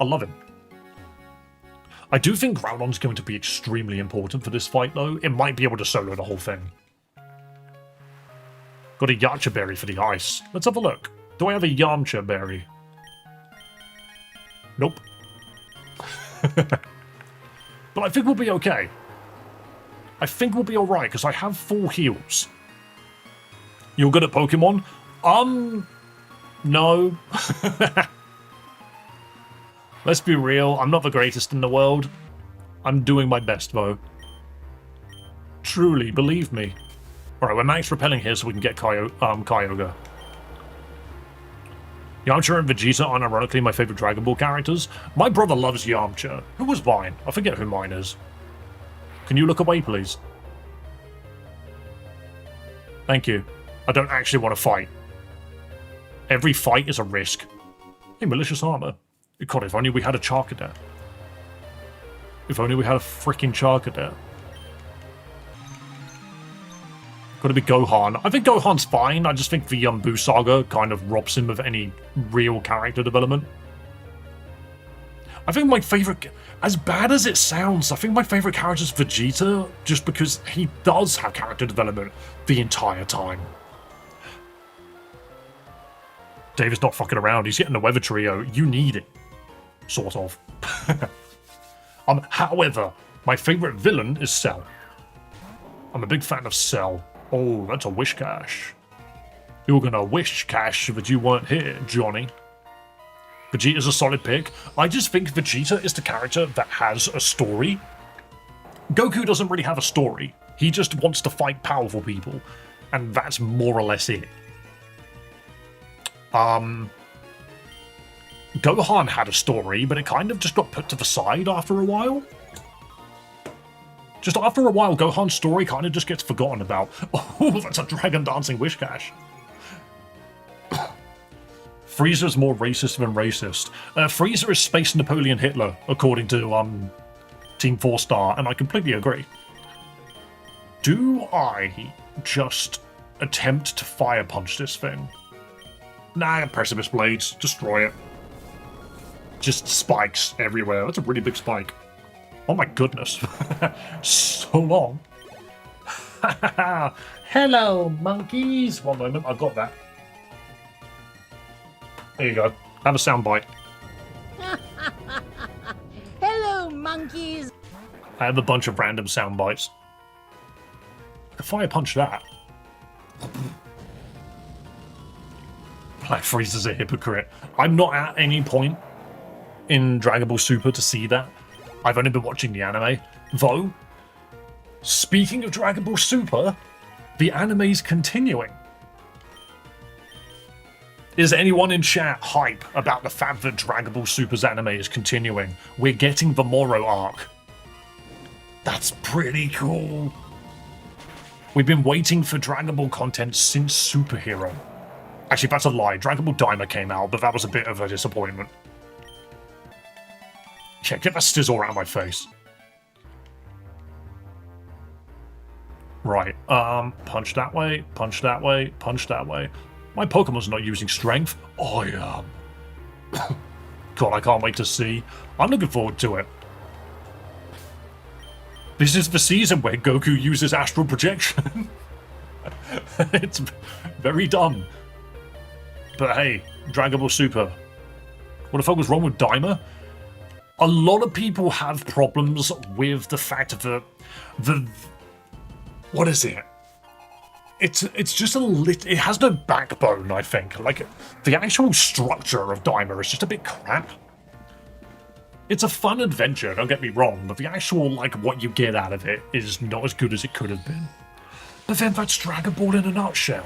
I love him. I do think Groudon's going to be extremely important for this fight, though. It might be able to solo the whole thing. Got a Yamcha berry for the ice. Let's have a look. Do I have a Yamcha berry? Nope. But I think we'll be okay. I think we'll be alright, because I have 4 heals. You're good at Pokemon? No. Let's be real, I'm not the greatest in the world. I'm doing my best, though. Truly, believe me. Alright, we're max repelling here so we can get Kyogre. Yamcha and Vegeta are unironically my favourite Dragon Ball characters. My brother loves Yamcha. Who was mine? I forget who mine is. Can you look away, please? Thank you. I don't actually want to fight. Every fight is a risk. Hey, malicious armor. God, if only we had a Charcadet. If only we had a freaking Charcadet. Gotta be Gohan. I think Gohan's fine. I just think the Buu Saga kind of robs him of any real character development. I think my favourite, as bad as it sounds, I think my favourite character is Vegeta, just because he does have character development the entire time. David's not fucking around. He's getting the Weather Trio. You need it. Sort of. However, my favourite villain is Cell. I'm a big fan of Cell. Oh, that's a wish cache. You're gonna wish cache that you weren't here, Johnny. Vegeta's a solid pick. I just think Vegeta is the character that has a story. Goku doesn't really have a story. He just wants to fight powerful people. And that's more or less it. Gohan had a story, but it kind of just got put to the side after a while. Just after a while, Gohan's story kind of just gets forgotten about. Oh, that's a dragon dancing wish cache. Frieza's more racist than racist. Frieza is Space Napoleon Hitler, according to Team 4-Star, and I completely agree. Do I just attempt to fire punch this thing? Nah, Precipice Blades. Destroy it. Just spikes everywhere. That's a really big spike. Oh my goodness. So long. Hello, monkeys. One moment, I got that. There you go. Have a sound bite. Hello, monkeys. I have a bunch of random sound bites. I can fire punch that. Black Frieza's a hypocrite. I'm not at any point in Dragon Ball Super to see that. I've only been watching the anime. Though, speaking of Dragon Ball Super, the anime's continuing. Is anyone in chat hype about the fact that Dragon Ball Super's anime is continuing? We're getting the Moro arc. That's pretty cool. We've been waiting for Dragon Ball content since Superhero. Actually, that's a lie. Dragon Ball Daima came out, but that was a bit of a disappointment. Yeah, get that sizzle around my face. Right, punch that way, punch that way, punch that way. My Pokemon's not using strength. I am. God, I can't wait to see. I'm looking forward to it. This is the season where Goku uses astral projection. It's very dumb. But hey, Dragon Ball Super. What the fuck was wrong with Daima? A lot of people have problems with the fact of the what is it? It's just it has no backbone, I think. Like, the actual structure of Daima is just a bit crap. It's a fun adventure, don't get me wrong, but the actual, like, what you get out of it is not as good as it could have been. But then that's Dragon Ball in a nutshell.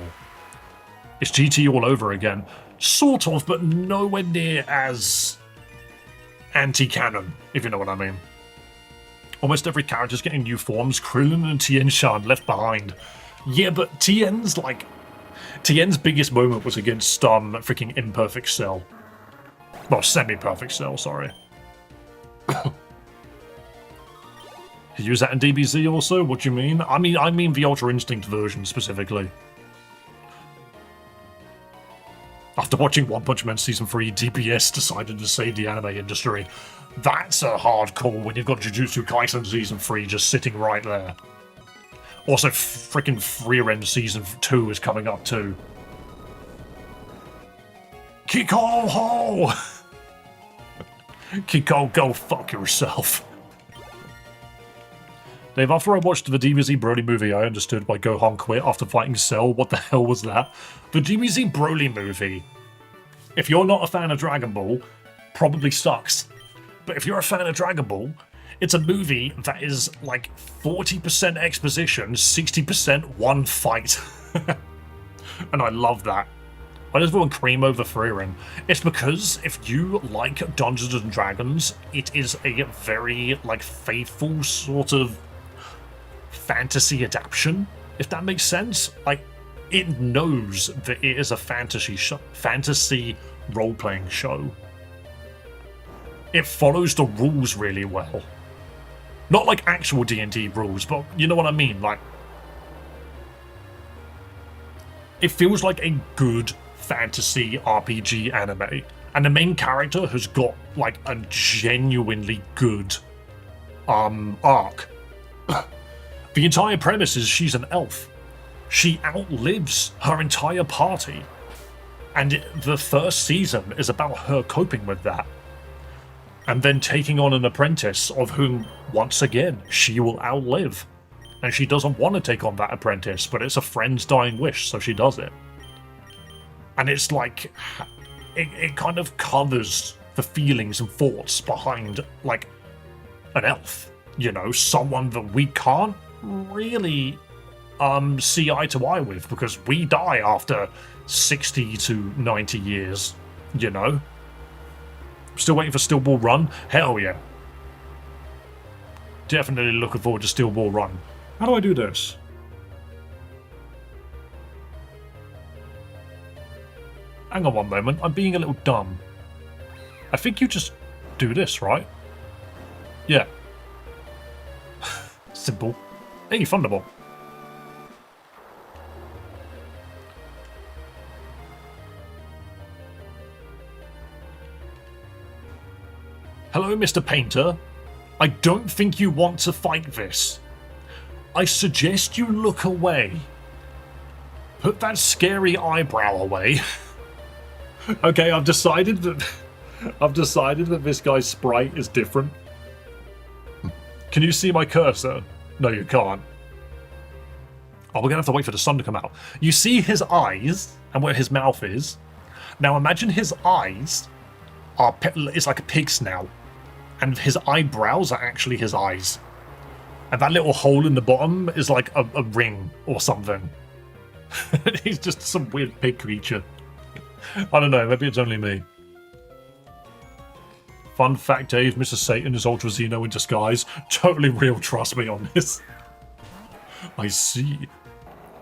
It's GT all over again. Sort of, but nowhere near as anti-canon, if you know what I mean. Almost every character's getting new forms. Krillin and Tien-Shan left behind. Yeah, but Tien's biggest moment was against freaking Imperfect Cell. Well, Semi-Perfect Cell, sorry. You use that in DBZ also? What do you mean? I mean the Ultra Instinct version specifically. After watching One Punch Man Season 3, DBS decided to save the anime industry. That's a hard call when you've got Jujutsu Kaisen Season 3 just sitting right there. Also, freaking Freerend Season 2 is coming up too. Kiko ho! Kiko, go fuck yourself. Dave, after I watched the DBZ Broly movie, I understood why Gohan quit after fighting Cell. What the hell was that? The DBZ Broly movie, if you're not a fan of Dragon Ball, probably sucks. But if you're a fan of Dragon Ball, it's a movie that is like 40% exposition, 60% one fight. And I love that. Why does everyone cream over Freerun? It's because if you like Dungeons and Dragons, it is a very like faithful sort of fantasy adaptation, if that makes sense. Like, it knows that it is a fantasy role-playing show. It follows the rules really well. Not like actual D&D rules, but you know what I mean? Like, it feels like a good fantasy RPG anime. And the main character has got like a genuinely good arc. The entire premise is she's an elf. She outlives her entire party. And the first season is about her coping with that. And then taking on an apprentice of whom, once again, she will outlive. And she doesn't want to take on that apprentice, but it's a friend's dying wish, so she does it. And it's like, it kind of covers the feelings and thoughts behind, like, an elf. You know, someone that we can't really see eye to eye with, because we die after 60 to 90 years, you know? Still waiting for Steel Ball Run? Hell yeah. Definitely looking forward to Steel Ball Run. How do I do this? Hang on one moment, I'm being a little dumb. I think you just do this, right? Yeah. Simple. Hey, Thunderball. Hello, Mr. Painter. I don't think you want to fight this. I suggest you look away. Put that scary eyebrow away. Okay, I've decided that this guy's sprite is different. Can you see my cursor? No, you can't. Oh, we're gonna have to wait for the sun to come out. You see his eyes and where his mouth is. Now imagine his eyes are it's like a pig snout, and his eyebrows are actually his eyes, and that little hole in the bottom is like a ring or something. He's just some weird pig creature. I don't know, maybe it's only me. Fun fact, Dave, Mr. Satan is Ultra Xeno in disguise. Totally real, trust me on this. I see.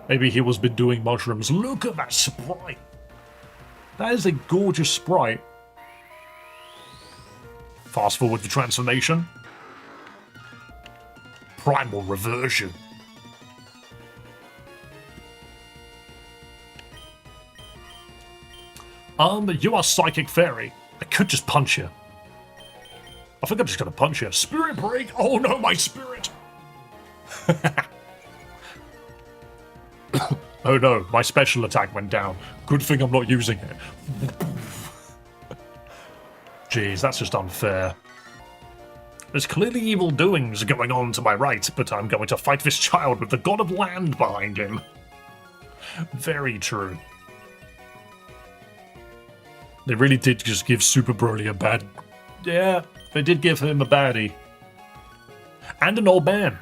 Maybe he was been doing mushrooms. Look at that sprite. That is a gorgeous sprite. Fast forward the transformation. Primal reversion. You are Psychic Fairy. I could just punch you. I think I'm just gonna punch you. Spirit break! Oh no, my spirit! Oh no, my special attack went down. Good thing I'm not using it. Jeez, that's just unfair. There's clearly evil doings going on to my right, but I'm going to fight this child with the god of land behind him. Very true. They really did just give Super Broly a bad... Yeah, they did give him a baddie. And an old man.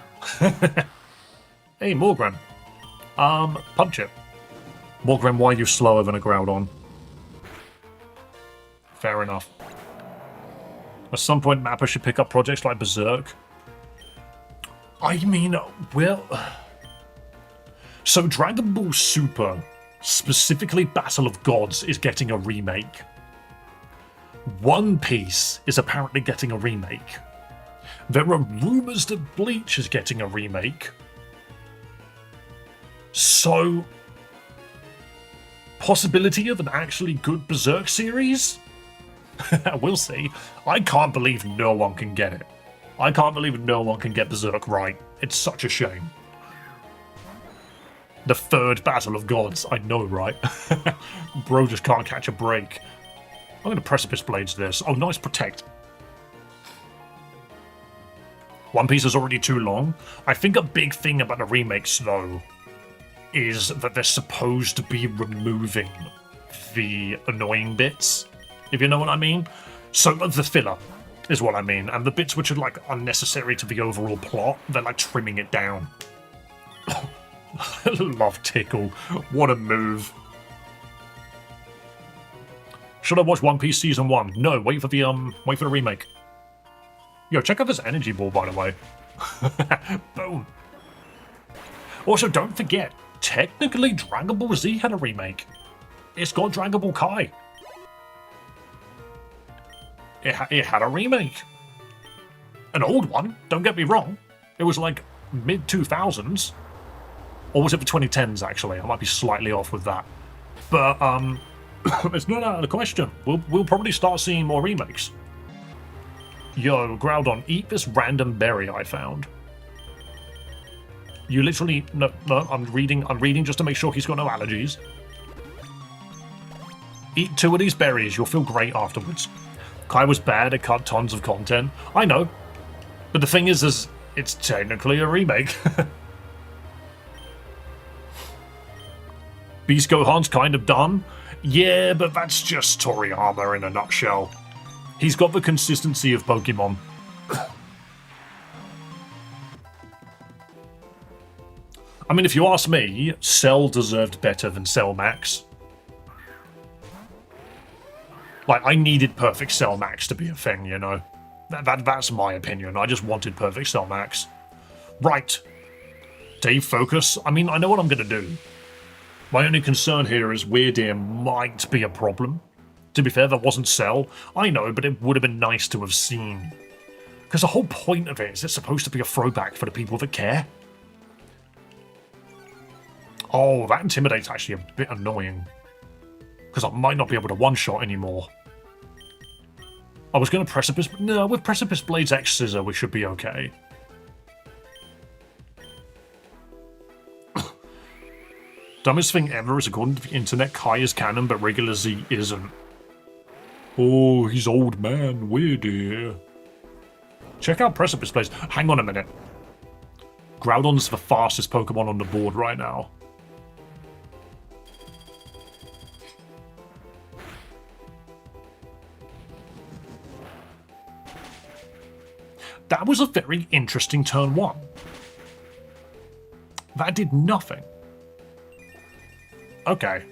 Hey, Morgran. Punch it. Morgran, why are you slower than a Groudon? Fair enough. At some point, Mappa should pick up projects like Berserk. I mean, well... So Dragon Ball Super, specifically Battle of Gods, is getting a remake. One Piece is apparently getting a remake. There are rumours that Bleach is getting a remake. So, possibility of an actually good Berserk series? We'll see. I can't believe no one can get it. I can't believe no one can get Berserk right. It's such a shame. The third battle of gods. I know, right? Bro just can't catch a break. I'm going to Precipice Blades this. Oh, nice protect. One Piece is already too long. I think a big thing about the remakes, though, is that they're supposed to be removing the annoying bits, if you know what I mean. So the filler is what I mean, and the bits which are like unnecessary to the overall plot, they're like trimming it down. I love Tickle. What a move. Should I watch One Piece Season 1? No, wait for the remake. Yo, check out this energy ball, by the way. Boom. Also, don't forget, technically Dragon Ball Z had a remake. It's got Dragon Ball Kai. It had a remake. An old one, don't get me wrong. It was like mid-2000s. Or was it the 2010s, actually? I might be slightly off with that. But, it's not out of the question. We'll probably start seeing more remakes. Yo, Groudon, eat this random berry I found. You literally... No, I'm reading just to make sure he's got no allergies. Eat 2 of these berries, you'll feel great afterwards. Kai was bad, it cut tons of content. I know. But the thing is it's technically a remake. Beast Gohan's kind of done. Yeah, but that's just Toriyama in a nutshell. He's got the consistency of Pokemon. I mean, if you ask me, Cell deserved better than Cell Max. Like, I needed Perfect Cell Max to be a thing, you know? That's my opinion. I just wanted Perfect Cell Max. Right. Dave, focus. I mean, I know what I'm going to do. My only concern here is Weird Ear might be a problem. To be fair, that wasn't Cell. I know, but it would have been nice to have seen. Because the whole point of it is it's supposed to be a throwback for the people that care. Oh, that Intimidate's actually a bit annoying. Because I might not be able to one-shot anymore. I was going to Precipice... No, with Precipice Blades X Scissor, we should be okay. Dumbest thing ever is according to the internet, Kai is canon, but regular Z isn't. Oh, he's old man, Weird Ear. Check out Precipice Blades. Hang on a minute. Groudon's the fastest Pokemon on the board right now. That was a very interesting turn 1. That did nothing. Okay.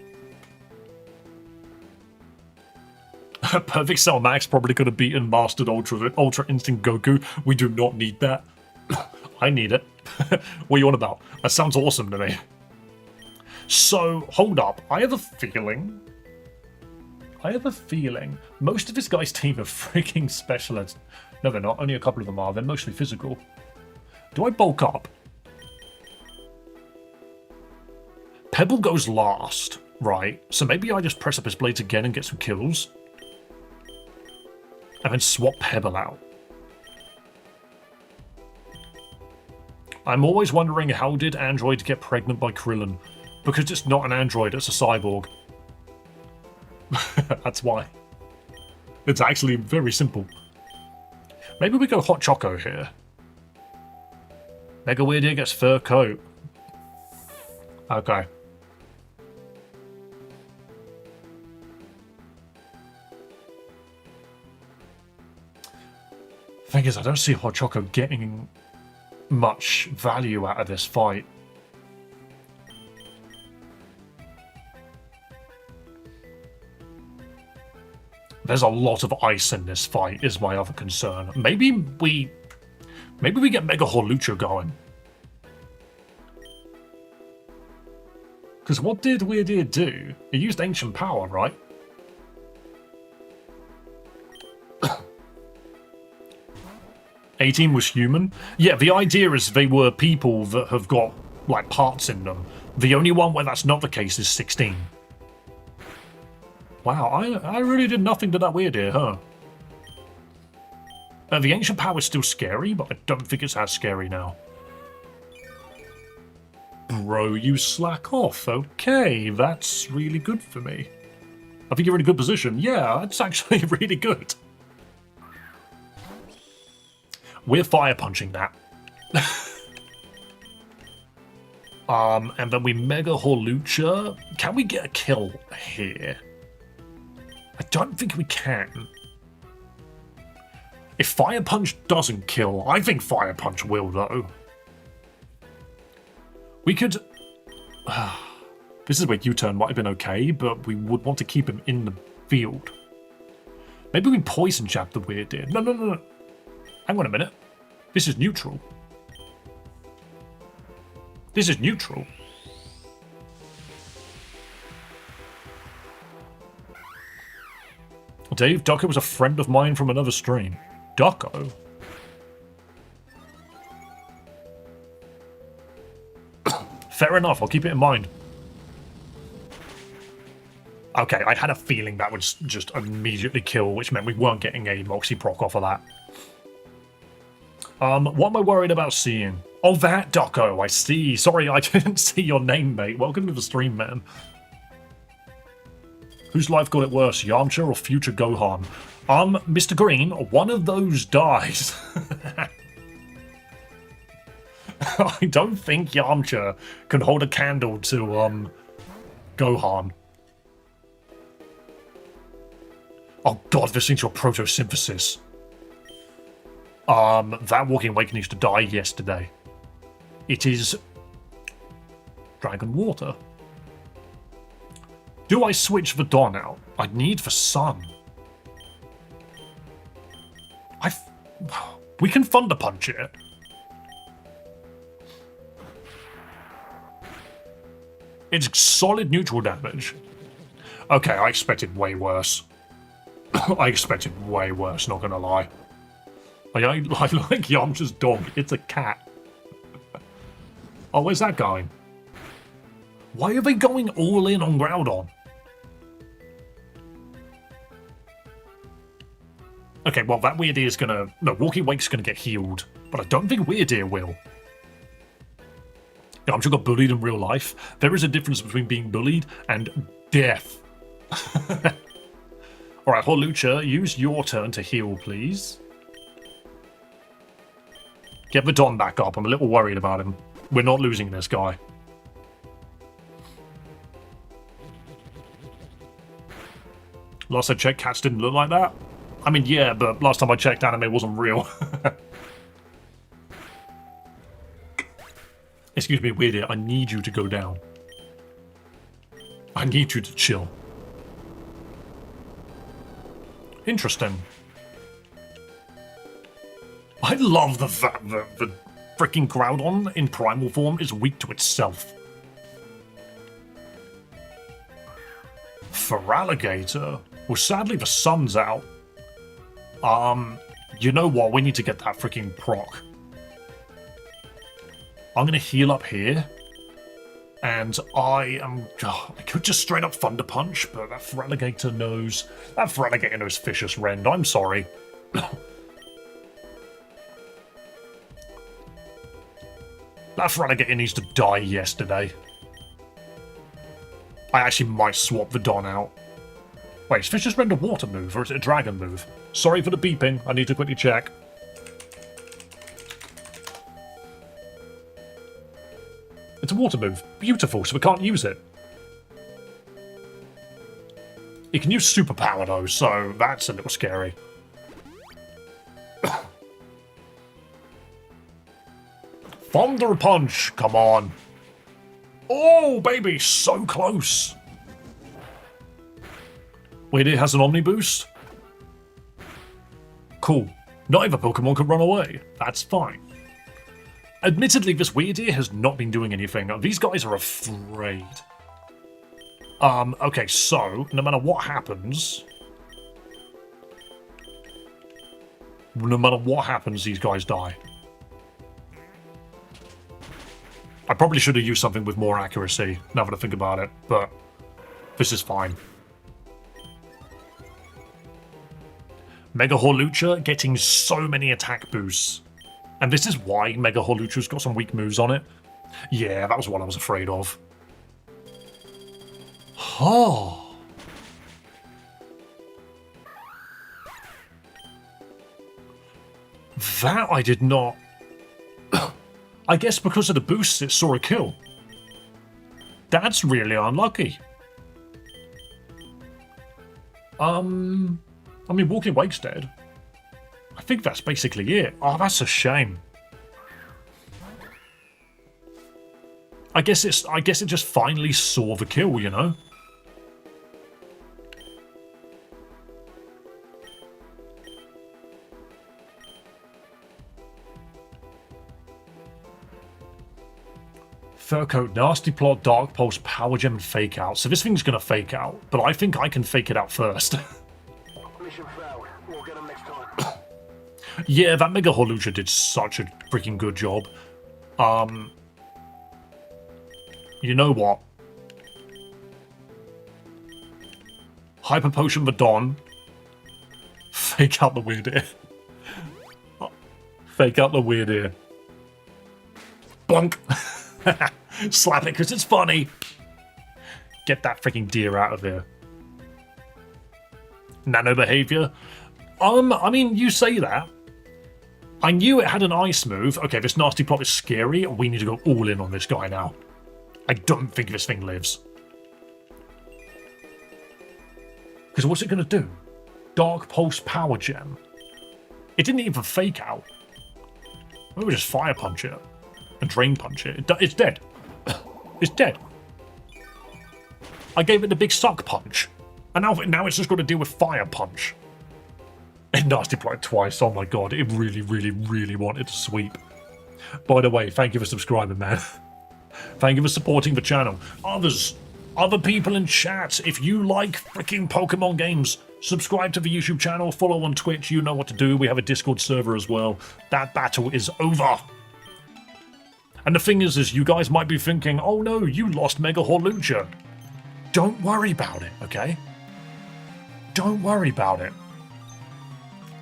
Perfect Cell Max probably could have beaten Mastered Ultra Instinct Goku. We do not need that. I need it. What are you on about? That sounds awesome to me. So, hold up. I have a feeling most of this guy's team are freaking specialists. No, they're not. Only a couple of them are. They're mostly physical. Do I bulk up? Pebble goes last, right? So maybe I just Precipice Blades again and get some kills. And then swap Pebble out. I'm always wondering, how did Android get pregnant by Krillin? Because it's not an android, it's a cyborg. That's why. It's actually very simple. Maybe we go Hot Choco here. Mega Weird Ear gets fur coat. Okay. Thing is, I don't see Hot Choco getting much value out of this fight. There's a lot of ice in this fight, is my other concern. Maybe we get Mega Hawlucha going. Because what did Weird Ear do? He used Ancient Power, right? (18) was human? Yeah, the idea is they were people that have got, like, parts in them. The only one where that's not the case is 16. Wow, I really did nothing to that Weird Ear, huh? The Ancient Power is still scary, but I don't think it's as scary now. bro, you slack off. Okay, that's really good for me. I think you're in a good position. Yeah, that's actually really good. We're fire punching that. And then we Mega Hawlucha. Can we get a kill here? I don't think we can. If Fire Punch doesn't kill, I think Fire Punch will, though. We could... this is where U-turn might have been okay, but we would want to keep him in the field. Maybe we Poison Jab the Weird Deer. No, no, no, no. Hang on a minute. This is neutral. This is neutral. Dave, Ducko was a friend of mine from another stream. Ducko? Fair enough, I'll keep it in mind. Okay, I had a feeling that would just immediately kill, which meant we weren't getting a Moxie proc off of that. What am I worried about seeing? Oh, that Ducko, I see. Sorry, I didn't see your name, mate. Welcome to the stream, man. Whose life got it worse, Yamcha or future Gohan? Mr. Green, one of those dies. I don't think Yamcha can hold a candle to, Gohan. Oh god, this thing's your photosynthesis. That Walking Awakening used to die yesterday. It is... Dragon Water. Do I switch the Dawn out? I need the Sun. We can Thunder Punch it. It's solid neutral damage. Okay, I expected way worse. I expected way worse, not gonna lie. I like Yamcha's dog. It's a cat. Oh, where's that going? Why are they going all in on Groudon? Okay, well, that Weird Ear's gonna... No, Walking Wake's gonna get healed. But I don't think Weird Ear will. Yamcha got bullied in real life. There is a difference between being bullied and death. Alright, Hawlucha, use your turn to heal, please. Get the Don back up. I'm a little worried about him. We're not losing this guy. Last I checked, cats didn't look like that. I mean, yeah, but last time I checked, anime wasn't real. Excuse me, Weird Ear, I need you to go down. I need you to chill. Interesting. I love the fact that the freaking Groudon in primal form is weak to itself. Feraligatr? Well, sadly the sun's out. You know what? We need to get that freaking proc. I'm gonna heal up here. And I could just straight up Thunder Punch, but that Feraligatr knows... That Feraligatr knows Vicious Rend. I'm sorry. That Feraligatr needs to die yesterday. I actually might swap the Don out. Wait, is Vicious Rend a water move, or is it a dragon move? Sorry for the beeping, I need to quickly check. It's a water move. Beautiful, so we can't use it. It can use superpower though, so that's a little scary. Thunder Punch, come on. Oh, baby, so close. Wait, it has an Omni Boost? Cool. Not every Pokemon can run away. That's fine. Admittedly, this Weird Ear has not been doing anything. These guys are afraid. Okay, so, no matter what happens... No matter what happens, these guys die. I probably should have used something with more accuracy, now that I think about it, but this is fine. Mega Hawlucha getting so many attack boosts. And this is why Mega Hawlucha's got some weak moves on it. Yeah, that was what I was afraid of. Oh. That I did not... I guess because of the boosts it saw a kill. That's really unlucky. I mean, Walking Wake's dead. I think that's basically it. Oh, that's a shame. I guess it just finally saw the kill, you know? Fur Coat, Nasty Plot, Dark Pulse, Power Gem, and Fake Out. So this thing's gonna fake out, but I think I can fake it out first. Mission failed. We'll get him next time. Yeah, that Mega Holucha did such a freaking good job. You know what? Hyper Potion for Dawn. Fake out the weird ear. Fake out the weird ear. Blunk. Slap it because it's funny. Get that freaking deer out of here. Nano behavior. I mean, you say that. I knew it had an ice move. Okay, this Nasty Plot is scary. We need to go all in on this guy now. I don't think this thing lives. Because what's it going to do? Dark Pulse Power Gem. It didn't even fake out. Maybe we just Fire Punch it. And Drain Punch it. It's dead. It's dead. I gave it the big Suck Punch. And now it's just got to deal with Fire Punch. It Nasty Plot twice. Oh my god. It really, really, really wanted to sweep. By the way, thank you for subscribing, man. Thank you for supporting the channel. Other people in chat, if you like freaking Pokemon games, subscribe to the YouTube channel, follow on Twitch, you know what to do. We have a Discord server as well. That battle is over. And the thing is you guys might be thinking, oh no, you lost Mega Holucha. Don't worry about it, okay? Don't worry about it.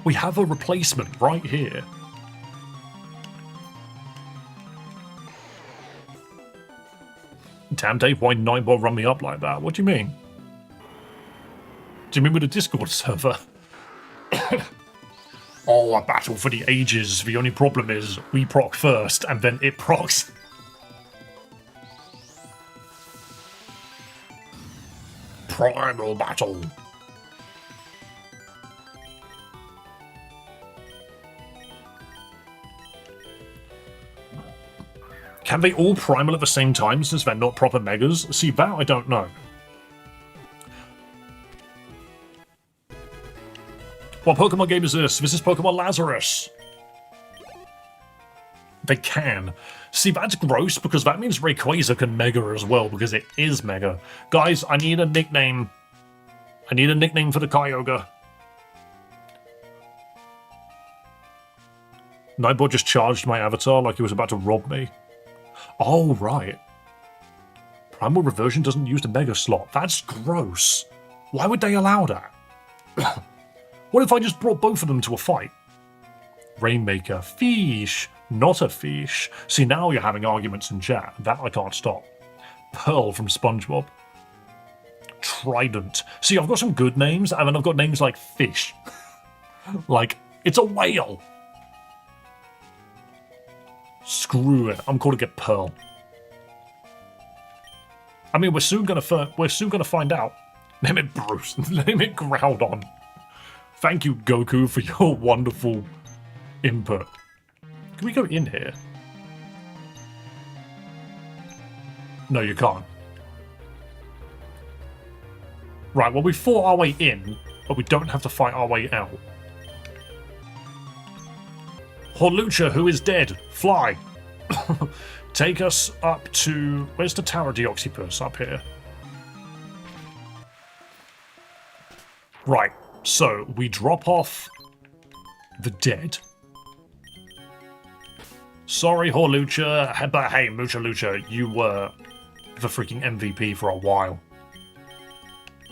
We have a replacement right here. Damn, Dave, why Nightbot run me up like that? What do you mean? Do you mean with a Discord server? Oh, a battle for the ages. The only problem is we proc first and then it procs. Primal battle. Can they all primal at the same time since they're not proper megas? See, that I don't know. What Pokemon game is this? This is Pokemon Lazarus. They can. See, that's gross because that means Rayquaza can Mega as well because it is Mega. Guys, I need a nickname. I need a nickname for the Kyogre. Nightbot just charged my avatar like he was about to rob me. Oh, right. Primal Reversion doesn't use the Mega slot. That's gross. Why would they allow that? What if I just brought both of them to a fight? Rainmaker. Fish. Not a fish. See, now you're having arguments in chat. That I can't stop. Pearl from SpongeBob. Trident. See, I've got some good names, and then I've got names like Fish. Like, it's a whale. Screw it. I'm calling it Pearl. I mean, we're soon gonna find out. Name it Bruce. Name it Groudon. Thank you, Goku, for your wonderful input. Can we go in here? No, you can't. Right, well, we fought our way in, but we don't have to fight our way out. Holucha, who is dead. Fly. Take us up to... Where's the Tower Deoxypus? Up here. Right, so we drop off the dead. Sorry, Holucha, but hey, Muchalucha, you were the freaking MVP for a while.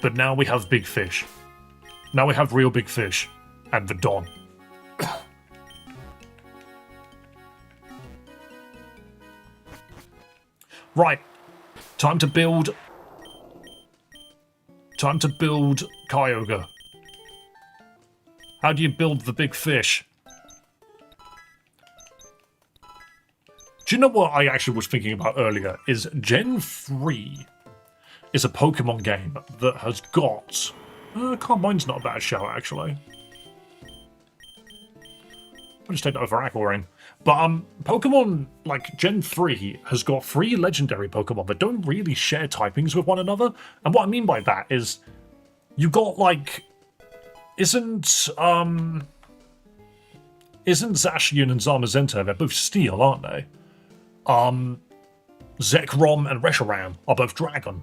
But now we have big fish. Now we have real big fish. And the Don. Right. Time to build Kyogre. How do you build the big fish? Do you know what I actually was thinking about earlier? Is Gen 3 is a Pokemon game that has got... Carmine's not a bad shout, actually. I'll just take that over Aquaring. But Pokemon, like, Gen 3 has got 3 legendary Pokemon that don't really share typings with one another. And what I mean by that is, you got, like... Isn't Zacian and Zamazenta, they're both steel, aren't they? Zekrom and Reshiram are both dragon.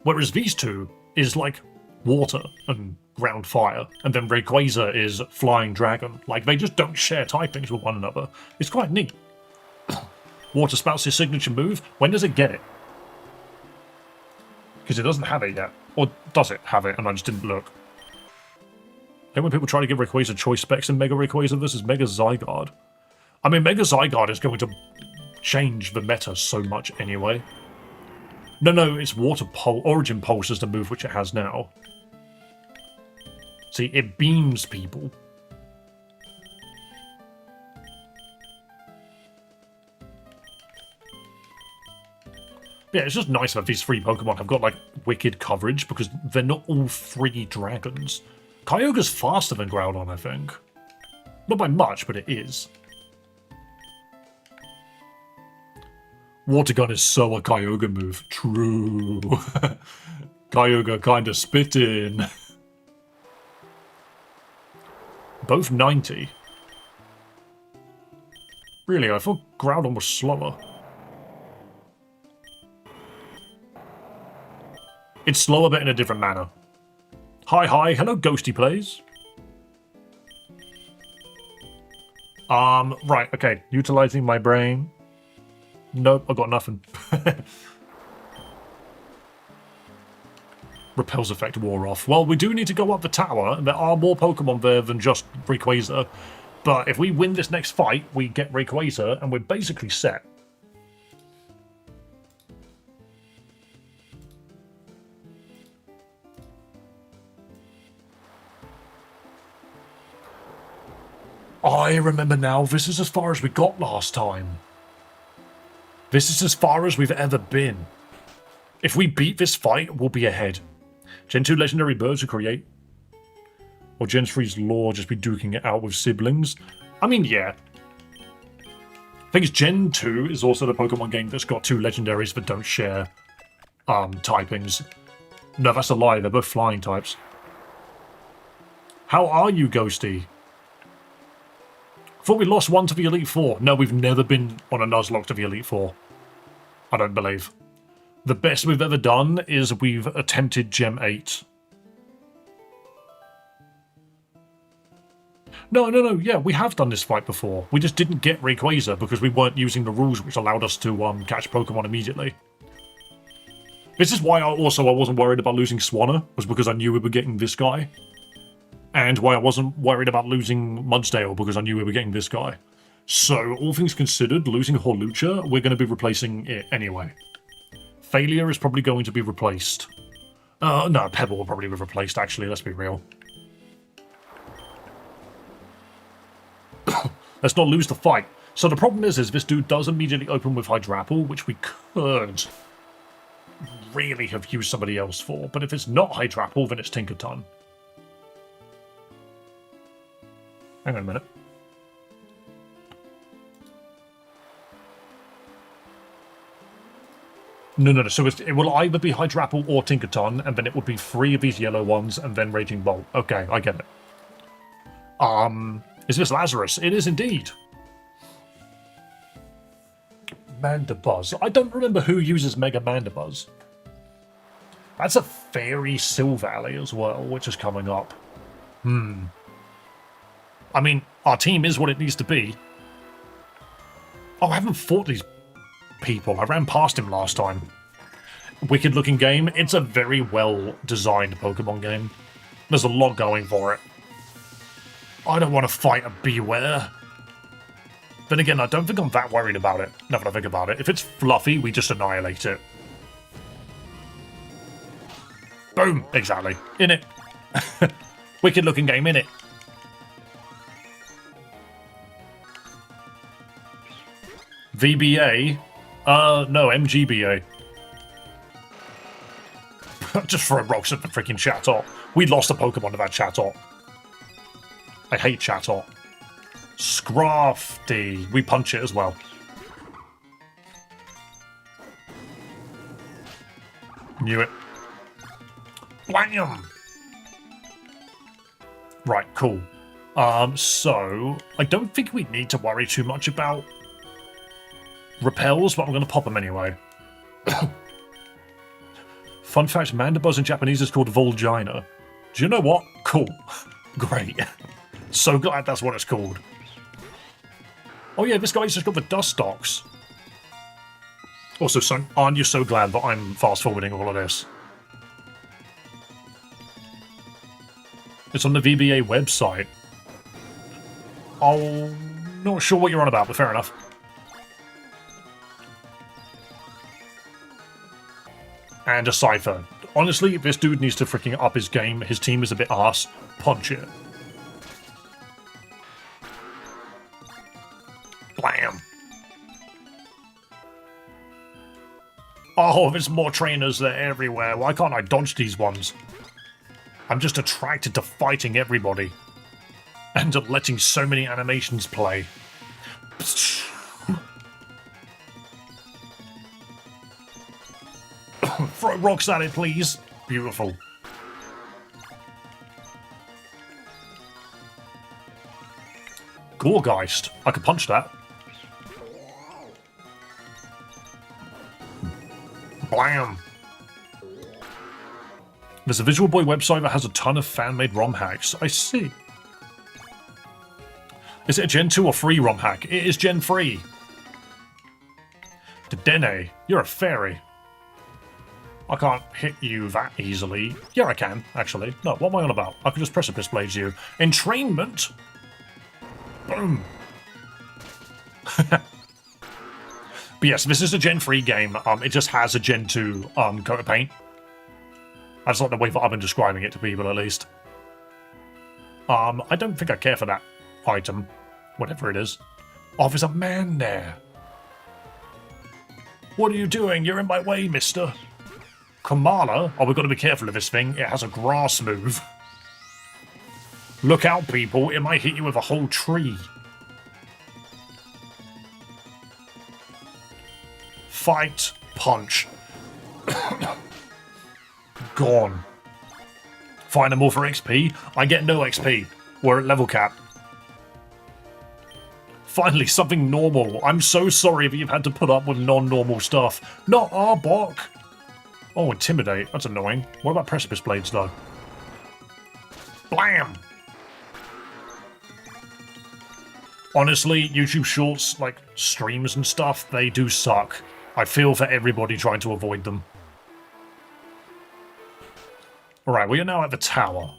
Whereas these two is, like, water and ground fire, and then Rayquaza is flying dragon. Like, they just don't share typings with one another. It's quite neat. Water Spout's his signature move. When does it get it? Because it doesn't have it yet. Or does it have it and I just didn't look? Then when people try to give Rayquaza choice specs in Mega Rayquaza versus Mega Zygarde. I mean, Mega Zygarde is going to change the meta so much anyway. No, it's Origin Pulse is the move which it has now. See, it beams people. Yeah, it's just nice that these 3 Pokemon have got, like, wicked coverage, because they're not all 3 dragons. Kyogre's faster than Groudon, I think. Not by much, but it is. Water Gun is so a Kyogre move. True. Kyogre kinda spittin'. Both 90. Really, I thought Groudon was slower. It's slower, but in a different manner. Hi, hello, Ghosty Plays. Right, okay, utilizing my brain. Nope, I got nothing. Repel's effect wore off. Well, we do need to go up the tower, and there are more Pokemon there than just Rayquaza. But if we win this next fight, we get Rayquaza, and we're basically set. I remember now, this is as far as we got last time. This is as far as we've ever been. If we beat this fight, we'll be ahead. Gen 2 legendary birds to create. Or Gen 3's lore just be duking it out with siblings. I mean, yeah. I think Gen 2 is also the Pokemon game that's got 2 legendaries that don't share typings. No, that's a lie. They're both flying types. How are you, Ghosty? Thought we lost 1 to the Elite Four. No, we've never been on a Nuzlocke to the Elite Four. I don't believe. The best we've ever done is we've attempted Gem 8. No, yeah, we have done this fight before. We just didn't get Rayquaza because we weren't using the rules which allowed us to catch Pokemon immediately. This is why I wasn't worried about losing Swanna, was because I knew we were getting this guy. And why I wasn't worried about losing Mudsdale, because I knew we were getting this guy. So, all things considered, losing Horlucha, we're going to be replacing it anyway. Failure is probably going to be replaced. No, Pebble will probably be replaced, actually, let's be real. Let's not lose the fight. So the problem is this dude does immediately open with Hydrapple, which we could really have used somebody else for. But if it's not Hydrapple, then it's Tinkerton. Hang on a minute. No. So it will either be Hydrapple or Tinkerton, and then it would be 3 of these yellow ones, and then Raging Bolt. Okay, I get it. Is this Lazarus? It is indeed. Mandibuzz. I don't remember who uses Mega Mandibuzz. That's a Fairy Silvally as well, which is coming up. I mean, our team is what it needs to be. Oh, I haven't fought these people. I ran past him last time. Wicked looking game. It's a very well designed Pokemon game. There's a lot going for it. I don't want to fight a Beware. Then again, I don't think I'm that worried about it, now that I think about it. If it's fluffy, we just annihilate it. Boom! Exactly. In it. Wicked looking game, in it. VBA? No, MGBA. Just throw rocks at the freaking Chatot. We lost a Pokemon to that Chatot. I hate Chatot. Scrafty. We punch it as well. Knew it. Blam! Right, cool. So I don't think we need to worry too much about repels, but I'm going to pop them anyway. Fun fact, Mandibuzz in Japanese is called Volgina. Do you know what? Cool. Great. So glad that's what it's called. Oh yeah, this guy's just got the Dustox. Also, son, aren't you so glad that I'm fast-forwarding all of this? It's on the VBA website. Oh, not sure what you're on about, but fair enough. And a Cypher. Honestly, if this dude needs to freaking up his game, his team is a bit arse, punch it. Blam. Oh, there's more trainers, they're everywhere. Why can't I dodge these ones? I'm just attracted to fighting everybody. And to letting so many animations play. Throw rocks at it, please. Beautiful. Gorgeist. I could punch that. Blam. There's a Visual Boy website that has a ton of fan-made ROM hacks. I see. Is it a Gen 2 or 3 ROM hack? It is Gen 3. Dedenne, you're a fairy. I can't hit you that easily. Yeah, I can, actually. No, what am I on about? I can just Precipice Blade you. Entrainment? Boom. But yes, this is a Gen 3 game. It just has a Gen 2 coat of paint. That's like the way that I've been describing it to people, at least. I don't think I care for that item. Whatever it is. Oh, there's a man there. What are you doing? You're in my way, mister. Kamala? Oh, we've got to be careful of this thing. It has a grass move. Look out, people. It might hit you with a whole tree. Fight. Punch. Gone. Find them all for XP. I get no XP. We're at level cap. Finally, something normal. I'm so sorry that you've had to put up with non-normal stuff. Not Arbok. Oh, Intimidate. That's annoying. What about Precipice Blades, though? Blam! Honestly, YouTube Shorts, like, streams and stuff, they do suck. I feel for everybody trying to avoid them. Alright, we are now at the tower.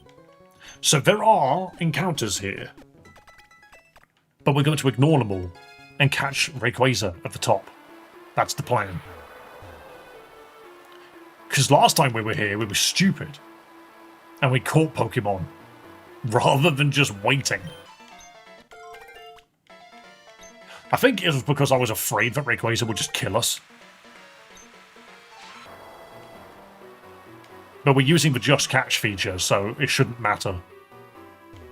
So there are encounters here. But we're going to ignore them all and catch Rayquaza at the top. That's the plan. Because last time we were here, we were stupid. And we caught Pokemon. Rather than just waiting. I think it was because I was afraid that Rayquaza would just kill us. But we're using the Just Catch feature, so it shouldn't matter.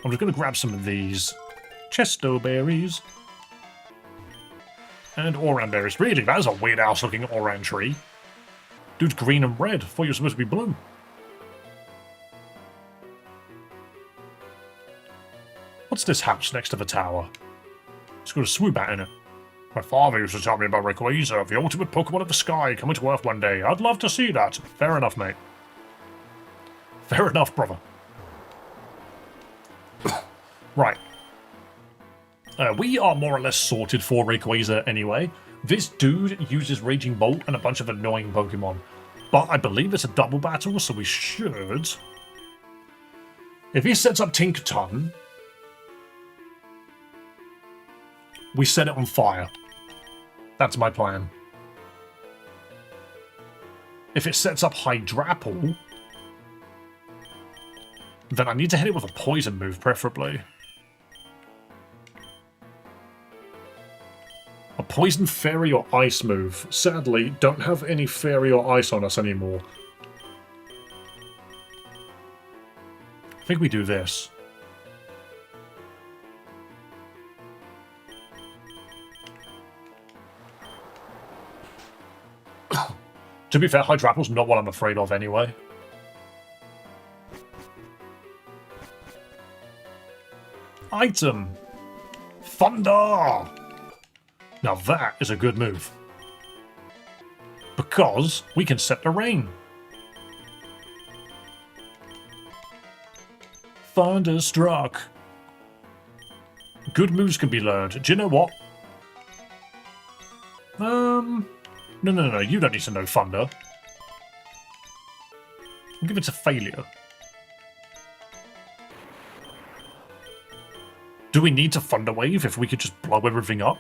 I'm just going to grab some of these Chesto berries. And Oran berries. Really, that is a weird-ass looking Oran tree. Dude's green and red. Thought you were supposed to be blue. What's this house next to the tower? It's got a Swoobat in it. My father used to tell me about Rayquaza, the ultimate Pokemon of the sky, coming to Earth one day. I'd love to see that. Fair enough, mate. Fair enough, brother. Right. We are more or less sorted for Rayquaza anyway. This dude uses Raging Bolt and a bunch of annoying Pokemon. But I believe it's a double battle, so we should... If he sets up Tinkaton... We set it on fire. That's my plan. If it sets up Hydrapple, then I need to hit it with a poison move, preferably. A poison fairy or ice move. Sadly, don't have any fairy or ice on us anymore. I think we do this. To be fair, Hydrapple's not what I'm afraid of anyway. Item! Thunder! Now that is a good move. Because we can set the rain. Thunderstruck. Good moves can be learned. Do you know what? No, you don't need to know Thunder. I'll give it a failure. Do we need to Thunder Wave if we could just blow everything up?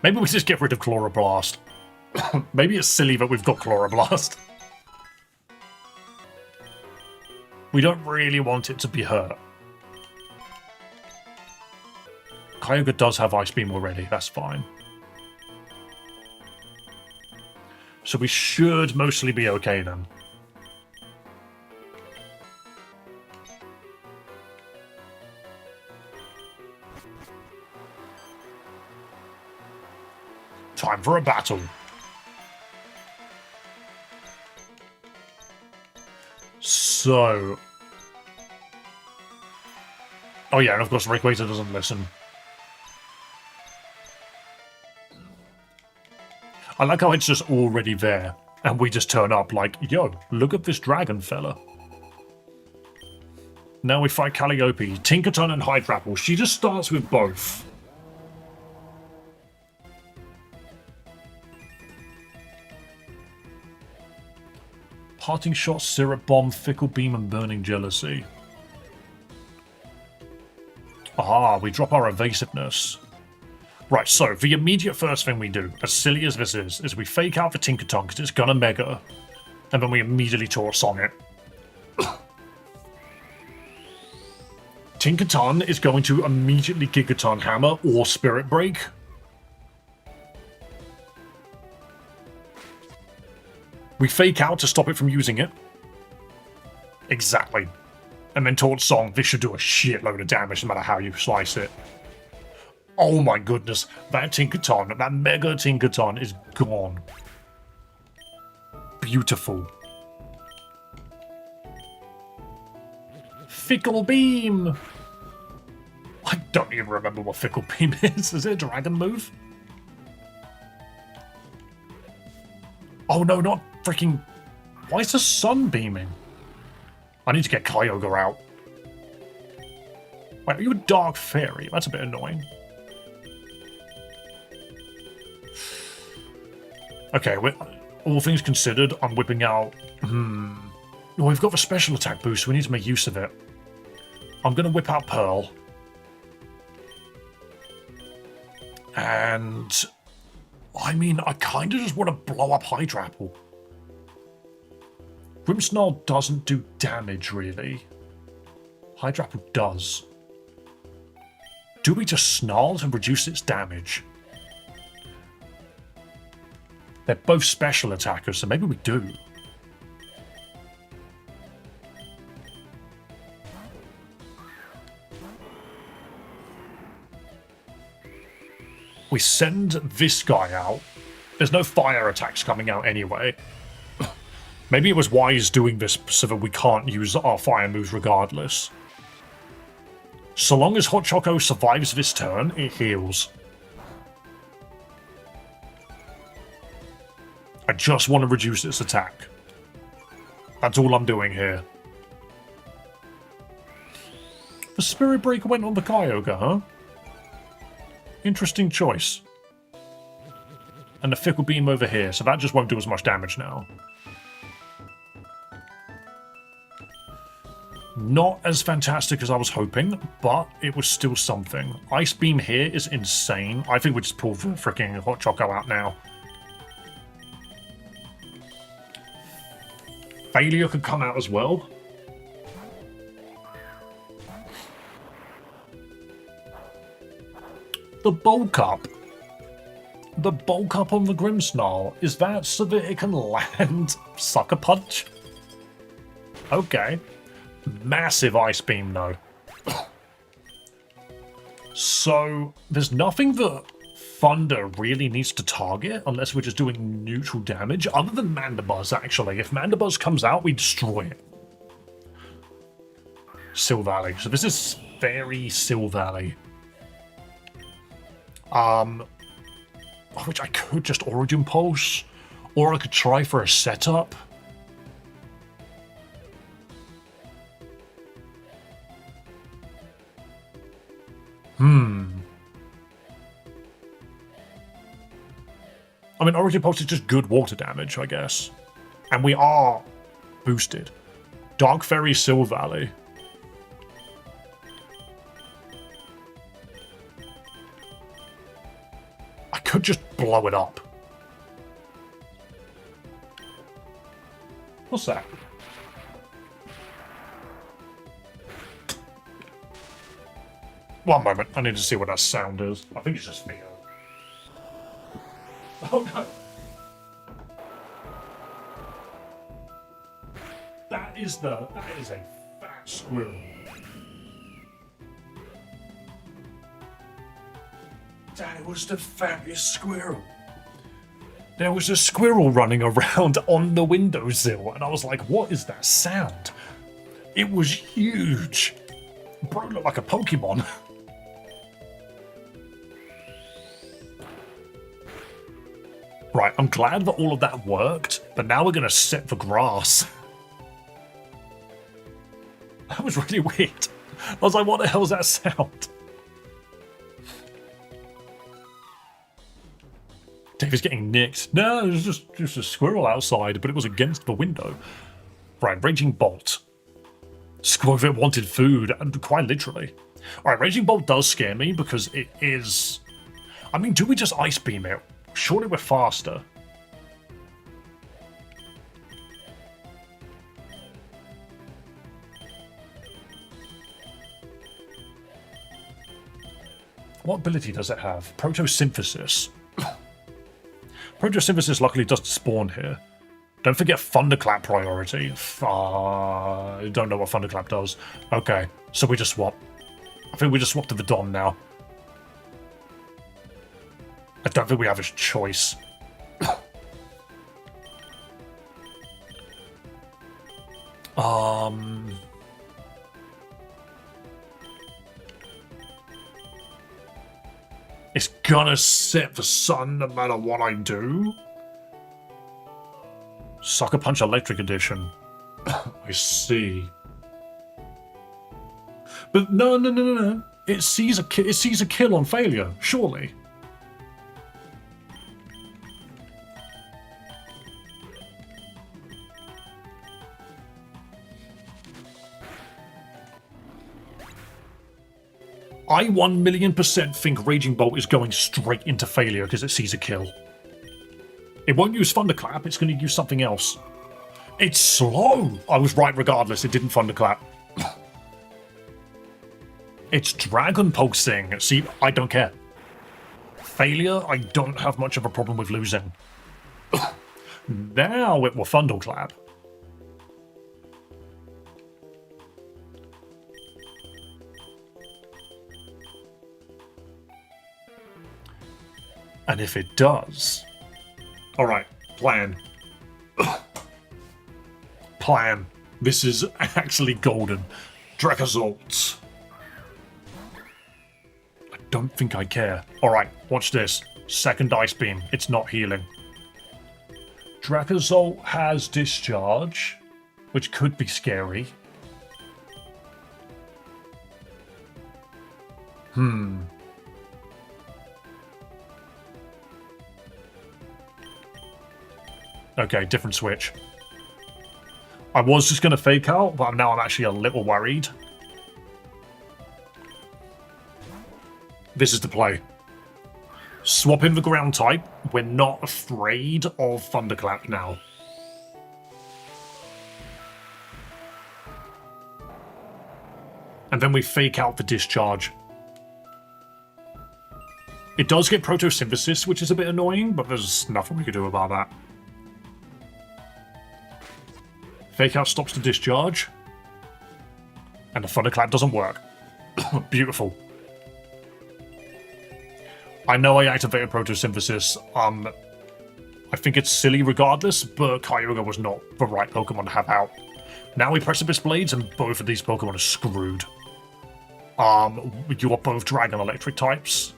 Maybe we just get rid of Chloroblast. Maybe it's silly that we've got Chloroblast. We don't really want it to be hurt. Kyogre does have Ice Beam already, that's fine. So we should mostly be okay then. Time for a battle. So... Oh yeah, and of course Rayquaza doesn't listen. I like how it's just already there, and we just turn up like, yo, look at this dragon fella. Now we fight Calliope, Tinkaton and Hydrapple. She just starts with both. Parting Shot, Syrup Bomb, Fickle Beam, and Burning Jealousy. Ah, we drop our evasiveness. Right, so the immediate first thing we do, as silly as this is we fake out the Tinkaton because it's gonna Mega, and then we immediately Torch Song it. Tinkaton is going to immediately Gigaton Hammer or Spirit Break. We fake out to stop it from using it. Exactly. And then Torch Song, this should do a shitload of damage no matter how you slice it. Oh my goodness, that Tinkaton, that Mega Tinkaton is gone. Beautiful. Fickle Beam! I don't even remember what Fickle Beam is. Is it a dragon move? Oh no, not freaking... Why is the sun beaming? I need to get Kyogre out. Wait, are you a Dark Fairy? That's a bit annoying. Okay, all things considered, I'm whipping out... Well, we've got the special attack boost, so we need to make use of it. I'm going to whip out Pearl. And... I mean, I kind of just want to blow up Hydrapple. Grimmsnarl doesn't do damage, really. Hydrapple does. Do we just Snarl and reduce its damage? They're both special attackers, so maybe we do. We send this guy out. There's no fire attacks coming out anyway. Maybe it was wise doing this so that we can't use our fire moves regardless. So long as Hot Choco survives this turn, it heals. I just want to reduce its attack. That's all I'm doing here. The Spirit Break went on the Kyogre, huh? Interesting choice. And the Fickle Beam over here, so that just won't do as much damage now. Not as fantastic as I was hoping, but it was still something. Ice Beam here is insane. I think we just pull the freaking Hot Choco out now. Failure could come out as well. The bulk up. The bulk up on the Grimmsnarl. Is that so that it can land Sucker Punch? Okay. Massive Ice Beam though. So there's nothing that Thunder really needs to target unless we're just doing neutral damage, other than Mandibuzz actually. If Mandibuzz comes out, we destroy it. Sil Valley. So this is very Sil Valley. Which I could just Origin Pulse, or I could try for a setup. I mean, Origin Pulse is just good water damage, I guess. And we are boosted. Dark Fairy Sil Valley. I could just blow it up. What's that? One moment, I need to see what that sound is. I think it's just me. Oh no! That is a fat squirrel. That was the fattest squirrel. There was a squirrel running around on the windowsill, and I was like, what is that sound? It was huge. Bro, looked like a Pokemon. Right, I'm glad that all of that worked, but now we're going to set the grass. That was really weird. I was like, what the hell is that sound? Dave is getting nicked. No, it was just a squirrel outside, but it was against the window. Right, Raging Bolt. Squirrel wanted food, and quite literally. Alright, Raging Bolt does scare me because it is... I mean, do we just Ice Beam it? Surely we're faster. What ability does it have? Protosynthesis. Protosynthesis luckily doesn't spawn here. Don't forget Thunderclap priority. I don't know what Thunderclap does. Okay, so we just swap. I think we just swap to the Don now. I don't think we have a choice. It's gonna set the sun no matter what I do. Sucker Punch Electric Edition. I see. But no. It sees a kill on failure, surely. I 1,000,000% think Raging Bolt is going straight into failure because it sees a kill. It won't use Thunderclap, it's going to use something else. It's slow! I was right regardless, it didn't Thunderclap. It's Dragon Pulsing. See, I don't care. Failure, I don't have much of a problem with losing. Now it will Thunderclap. And if it does... Alright, plan. Plan. This is actually golden. Dracozolt. I don't think I care. Alright, watch this. Second Ice Beam. It's not healing. Dracozolt has Discharge, which could be scary. Okay, different switch. I was just going to fake out, but now I'm actually a little worried. This is the play. Swap in the ground type. We're not afraid of Thunderclap now. And then we fake out the discharge. It does get photosynthesis, which is a bit annoying, but there's nothing we can do about that. Fake out stops the discharge. And the Thunderclap doesn't work. Beautiful. I know I activated photosynthesis. I think it's silly regardless, but Kyogre was not the right Pokemon to have out. Now we Precipice Blades, and both of these Pokemon are screwed. You are both Dragon Electric types.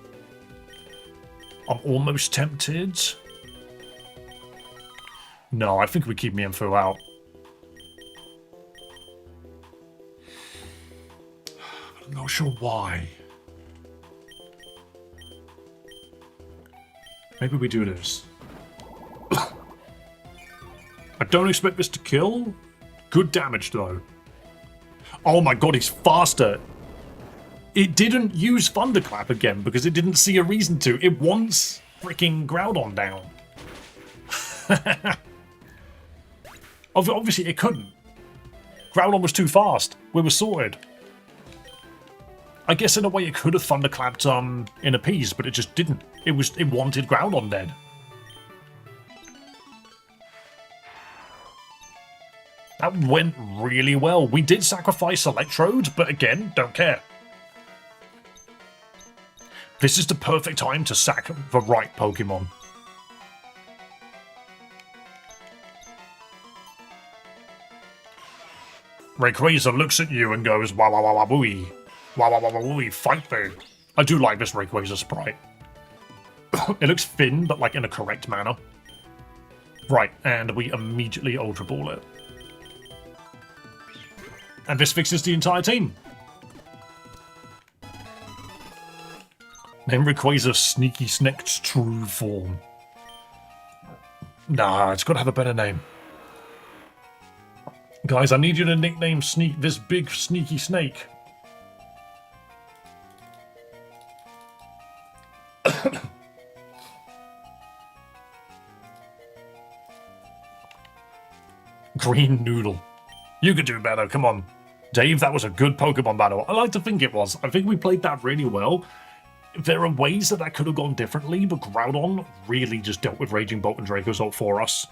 I'm almost tempted. No, I think we keep Mienfoo out. I'm not sure why. Maybe we do this. I don't expect this to kill. Good damage, though. Oh my god, he's faster. It didn't use Thunderclap again because it didn't see a reason to. It wants freaking Groudon down. Obviously, it couldn't. Groudon was too fast. We were sorted. I guess in a way it could have Thunderclapped in a piece, but it just didn't. It wanted Groudon dead. That went really well. We did sacrifice Electrode, but again, don't care. This is the perfect time to sack the right Pokemon. Rayquaza looks at you and goes, wah wah wah wah booey. Wah wah wah wah booey, fight me. I do like this Rayquaza sprite. It looks thin, but like in a correct manner. Right, and we immediately Ultra Ball it. And this fixes the entire team. Name Rayquaza Sneaky Snake's true form. Nah, it's got to have a better name. Guys, I need you to nickname this big sneaky snake. Green Noodle. You could do better, come on. Dave, that was a good Pokemon battle. I like to think it was. I think we played that really well. There are ways that could have gone differently, but Groudon really just dealt with Raging Bolt and Dracozolt for us.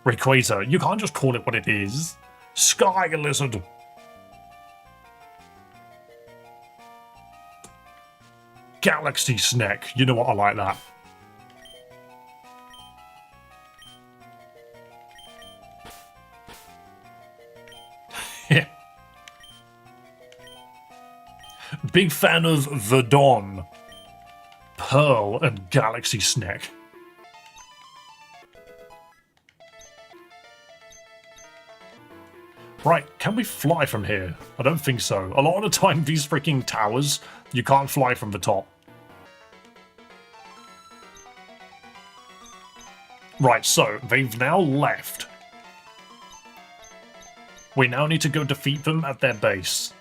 Rayquaza, you can't just call it what it is. Sky Lizard. Galaxy Snack. You know what, I like that. Big fan of Verdon, Pearl, and Galaxy Snack. Right, can we fly from here? I don't think so. A lot of the time, these freaking towers, you can't fly from the top. Right, so they've now left. We now need to go defeat them at their base.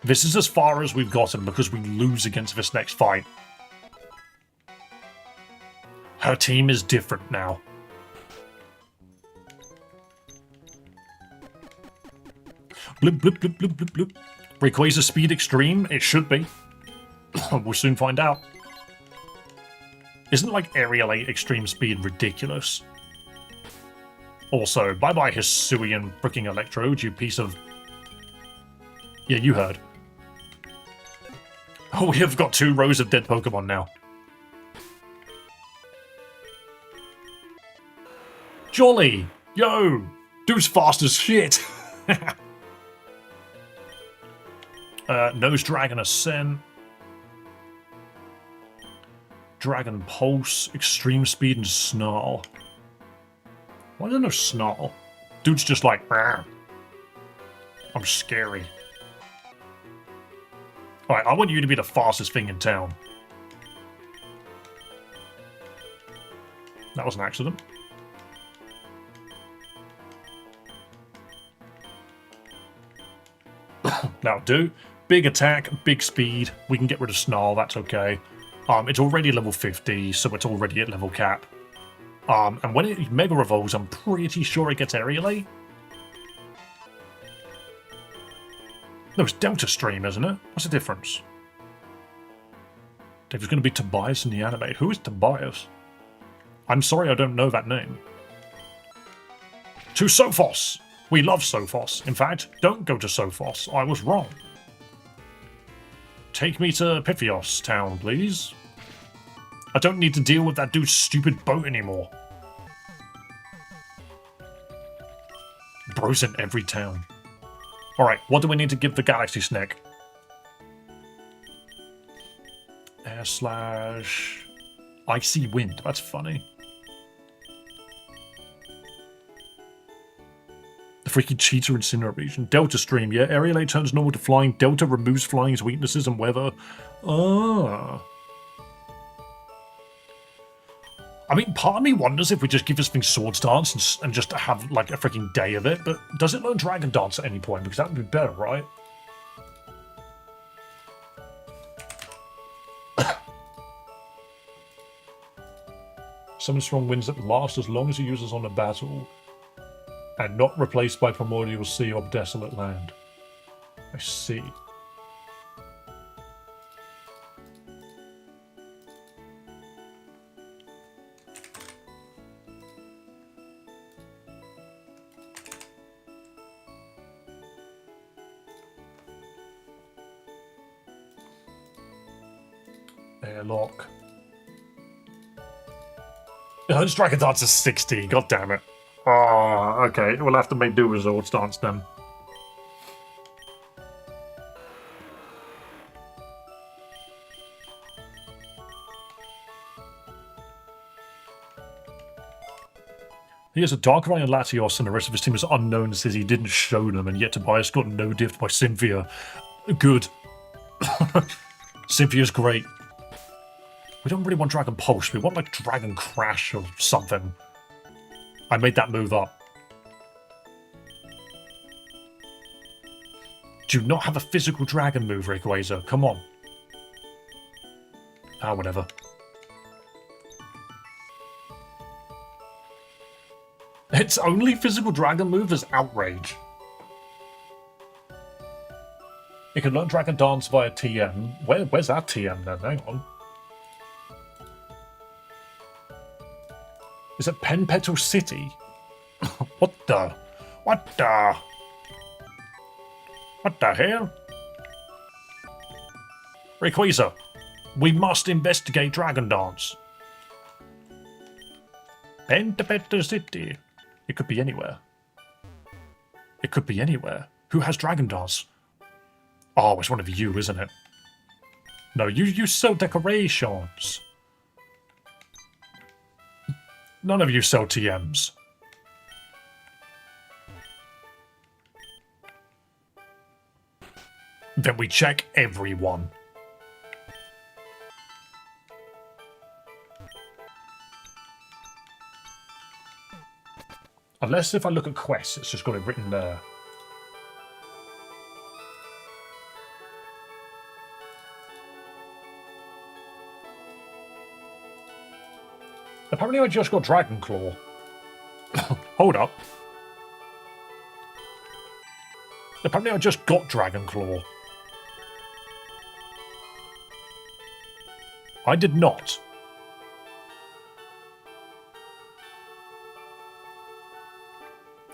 This is as far as we've gotten because we lose against this next fight. Her team is different now. Blip, blip, blip, blip, blip, blip. Rayquaza Speed Extreme? It should be. We'll soon find out. Isn't like Aerial 8 Extreme Speed ridiculous? Also, bye-bye Hisuian freaking Electrode, you piece of... Yeah, you heard. Oh, we have got 2 rows of dead Pokemon now. Jolly! Yo! Dude's fast as shit! Nose Dragon Ascent. Dragon Pulse, Extreme Speed, and Snarl. Why is there no Snarl? Dude's just like, "Rah. I'm scary." Alright, I want you to be the fastest thing in town. That was an accident. That'll do. Big attack, big speed. We can get rid of Snarl, that's okay. It's already level 50, so it's already at level cap. And when it Mega Revolves, I'm pretty sure it gets Aerial. No, it's Delta Stream, isn't it? What's the difference? Dave's going to be Tobias in the anime. Who is Tobias? I'm sorry I don't know that name. To Sophos! We love Sophos. In fact, don't go to Sophos. I was wrong. Take me to Pythios town, please. I don't need to deal with that dude's stupid boat anymore. Bro's in every town. Alright, what do we need to give the Galaxy Snake? Air slash... Icy Wind. That's funny. The freaking cheetah incineration. Delta Stream, yeah. Aerial turns normal to flying. Delta removes flying's weaknesses and weather. Ah. I mean, part of me wonders if we just give this thing Swords Dance and just have, like, a freaking day of it, but does it learn Dragon Dance at any point? Because that would be better, right? Summon strong winds that last as long as he uses on a battle, and not replaced by Primordial Sea or Desolate Land. I see. Airlock. Oh, this Dragon Dance is 60, god damn it. Oh, okay, we'll have to make do with Swords Dance then. He has a Darkrai and Latios, and the rest of his team is unknown, says he didn't show them, and yet Tobias got no diff by Cynthia. Good. Cynthia's great. We don't really want Dragon Pulse, we want like Dragon Crash or something. I made that move up. Do not have a physical dragon move, Rayquaza. Come on. Ah, whatever. Its only physical dragon move is Outrage. It can learn Dragon Dance via TM. Where's that TM then? Hang on. Is it Pen Petal City? What the? What the? What the hell? Rayquaza, we must investigate Dragon Dance. Pen Petal City. It could be anywhere. It could be anywhere. Who has Dragon Dance? Oh, it's one of you, isn't it? No, you sell decorations. None of you sell TMs. Then we check everyone. Unless if I look at quests, it's just got it written there. Apparently I just got Dragon Claw. Hold up. Apparently I just got Dragon Claw. I did not.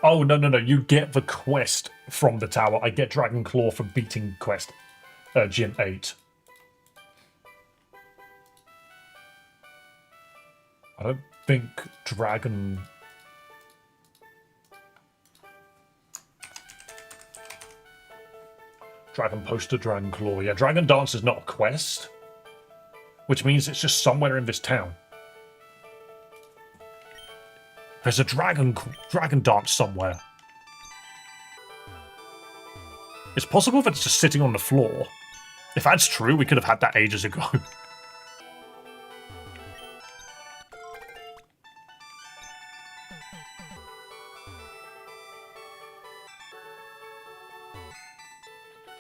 Oh, no, you get the quest from the tower. I get Dragon Claw for beating quest. Gym 8. I don't think Dragon Poster, Dragon Claw. Yeah, Dragon Dance is not a quest, which means it's just somewhere in this town. There's a Dragon Dance somewhere. It's possible that it's just sitting on the floor. If that's true, we could have had that ages ago.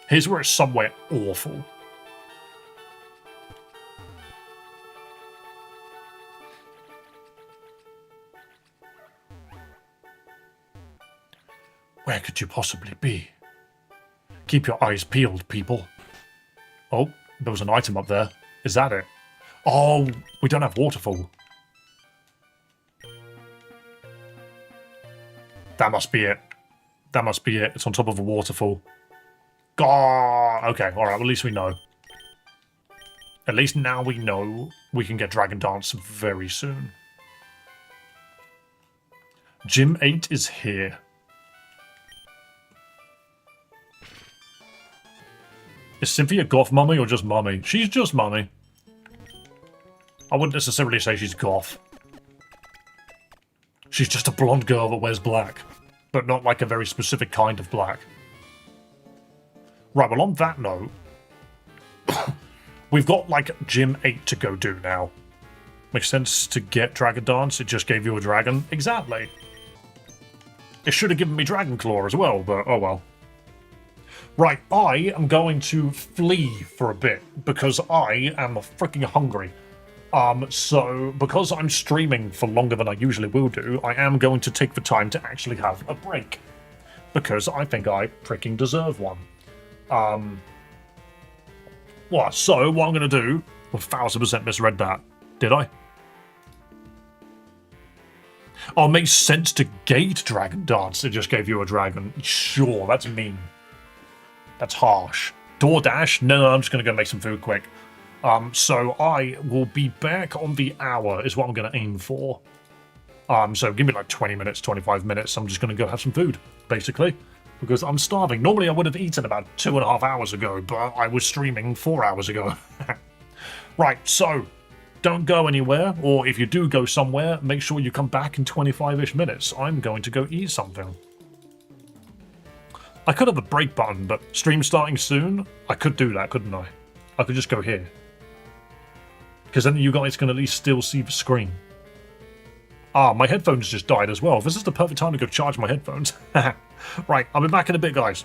Here's where it's somewhere awful. Where could you possibly be? Keep your eyes peeled, people. Oh, there was an item up there. Is that it? Oh, we don't have waterfall. That must be it. That must be it. It's on top of a waterfall. God. Okay, alright, well, at least we know. At least now we know we can get Dragon Dance very soon. Gym 8 is here. Is Cynthia goth mummy or just mummy? She's just mummy. I wouldn't necessarily say she's goth. She's just a blonde girl that wears black. But not like a very specific kind of black. Right, well on that note, we've got like Gym 8 to go do now. Makes sense to get Dragon Dance, it just gave you a dragon. Exactly. It should have given me Dragon Claw as well, but oh well. Right, I am going to flee for a bit because I am freaking hungry. So because I'm streaming for longer than I usually will do, I am going to take the time to actually have a break. Because I think I freaking deserve one. What? So, what I'm going to do... 1000% misread that. Did I? Oh, it makes sense to gate Dragon Dance. It just gave you a dragon. Sure, that's mean. That's harsh. DoorDash? No, I'm just going to go make some food quick. So I will be back on the hour is what I'm going to aim for. So give me like 20 minutes, 25 minutes. I'm just going to go have some food, basically. Because I'm starving. Normally I would have eaten about 2.5 hours ago, but I was streaming 4 hours ago. Right, so don't go anywhere, or if you do go somewhere, make sure you come back in 25-ish minutes. I'm going to go eat something. I could have a break button, but stream starting soon, I could do that, couldn't I? I could just go here. Because then you guys can at least still see the screen. Ah, my headphones just died as well. This is the perfect time to go charge my headphones. Right, I'll be back in a bit, guys.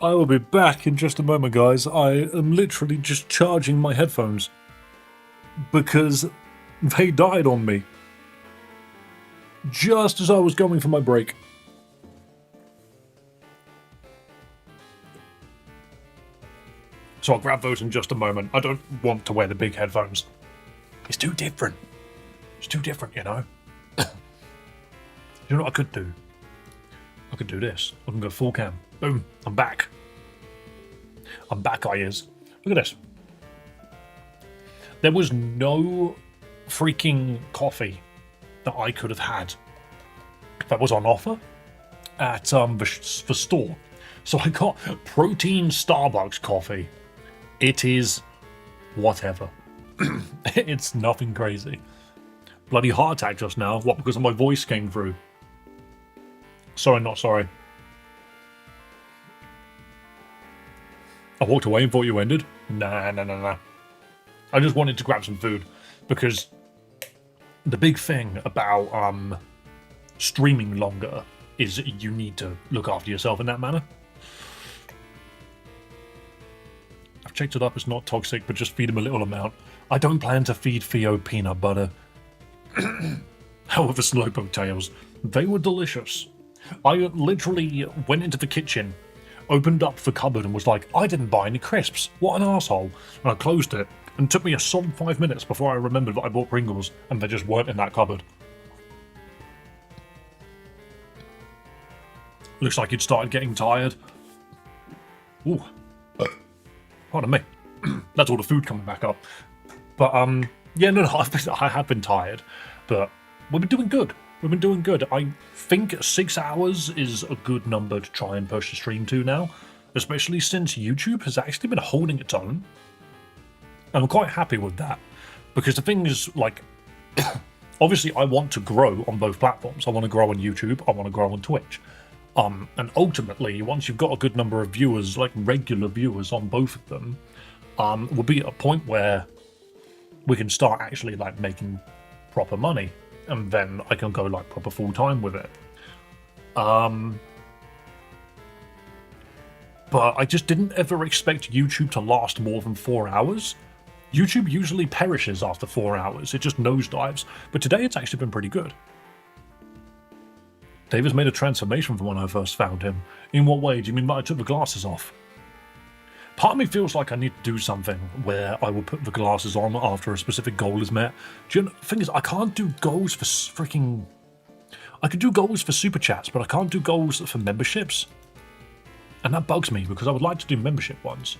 I will be back in just a moment, guys. I am literally just charging my headphones because they died on me just as I was going for my break. So I'll grab those in just a moment. I don't want to wear the big headphones. It's too different. It's too different, you know? You know what I could do? I could do this. I can go full cam. Boom. I'm back. I'm back, guys. Look at this. There was no freaking coffee that I could have had that was on offer at the store. So I got protein Starbucks coffee. It is whatever. It's nothing crazy. Bloody heart attack just now. What, because my voice came through? Sorry, not sorry. I walked away and thought you ended. Nah. I just wanted to grab some food because the big thing about streaming longer is you need to look after yourself in that manner. I've checked it up, it's not toxic, but just feed him a little amount. I don't plan to feed Theo peanut butter. However, slowpoke tails, they were delicious. I literally went into the kitchen, opened up the cupboard and was like, I didn't buy any crisps. What an asshole. And I closed it, and it took me a solid 5 minutes before I remembered that I bought Pringles, and they just weren't in that cupboard. Looks like you'd started getting tired. Ooh. Pardon me. That's all the food coming back up. But, yeah, no, I have been tired. But we've been doing good. We've been doing good. I think 6 hours is a good number to try and push the stream to now. Especially since YouTube has actually been holding its own. And I'm quite happy with that. Because the thing is, like, obviously I want to grow on both platforms. I want to grow on YouTube. I want to grow on Twitch. And ultimately, once you've got a good number of viewers, like regular viewers on both of them, we'll be at a point where we can start actually like making proper money, and then I can go like proper full time with it. But I just didn't ever expect YouTube to last more than 4 hours. YouTube usually perishes after 4 hours. It just nosedives. But today it's actually been pretty good. David's made a transformation from when I first found him. In what way? Do you mean that I took the glasses off? Part of me feels like I need to do something where I will put the glasses on after a specific goal is met. Do you know, the thing is, I can't do goals for freaking... I could do goals for super chats, but I can't do goals for memberships. And that bugs me, because I would like to do membership ones.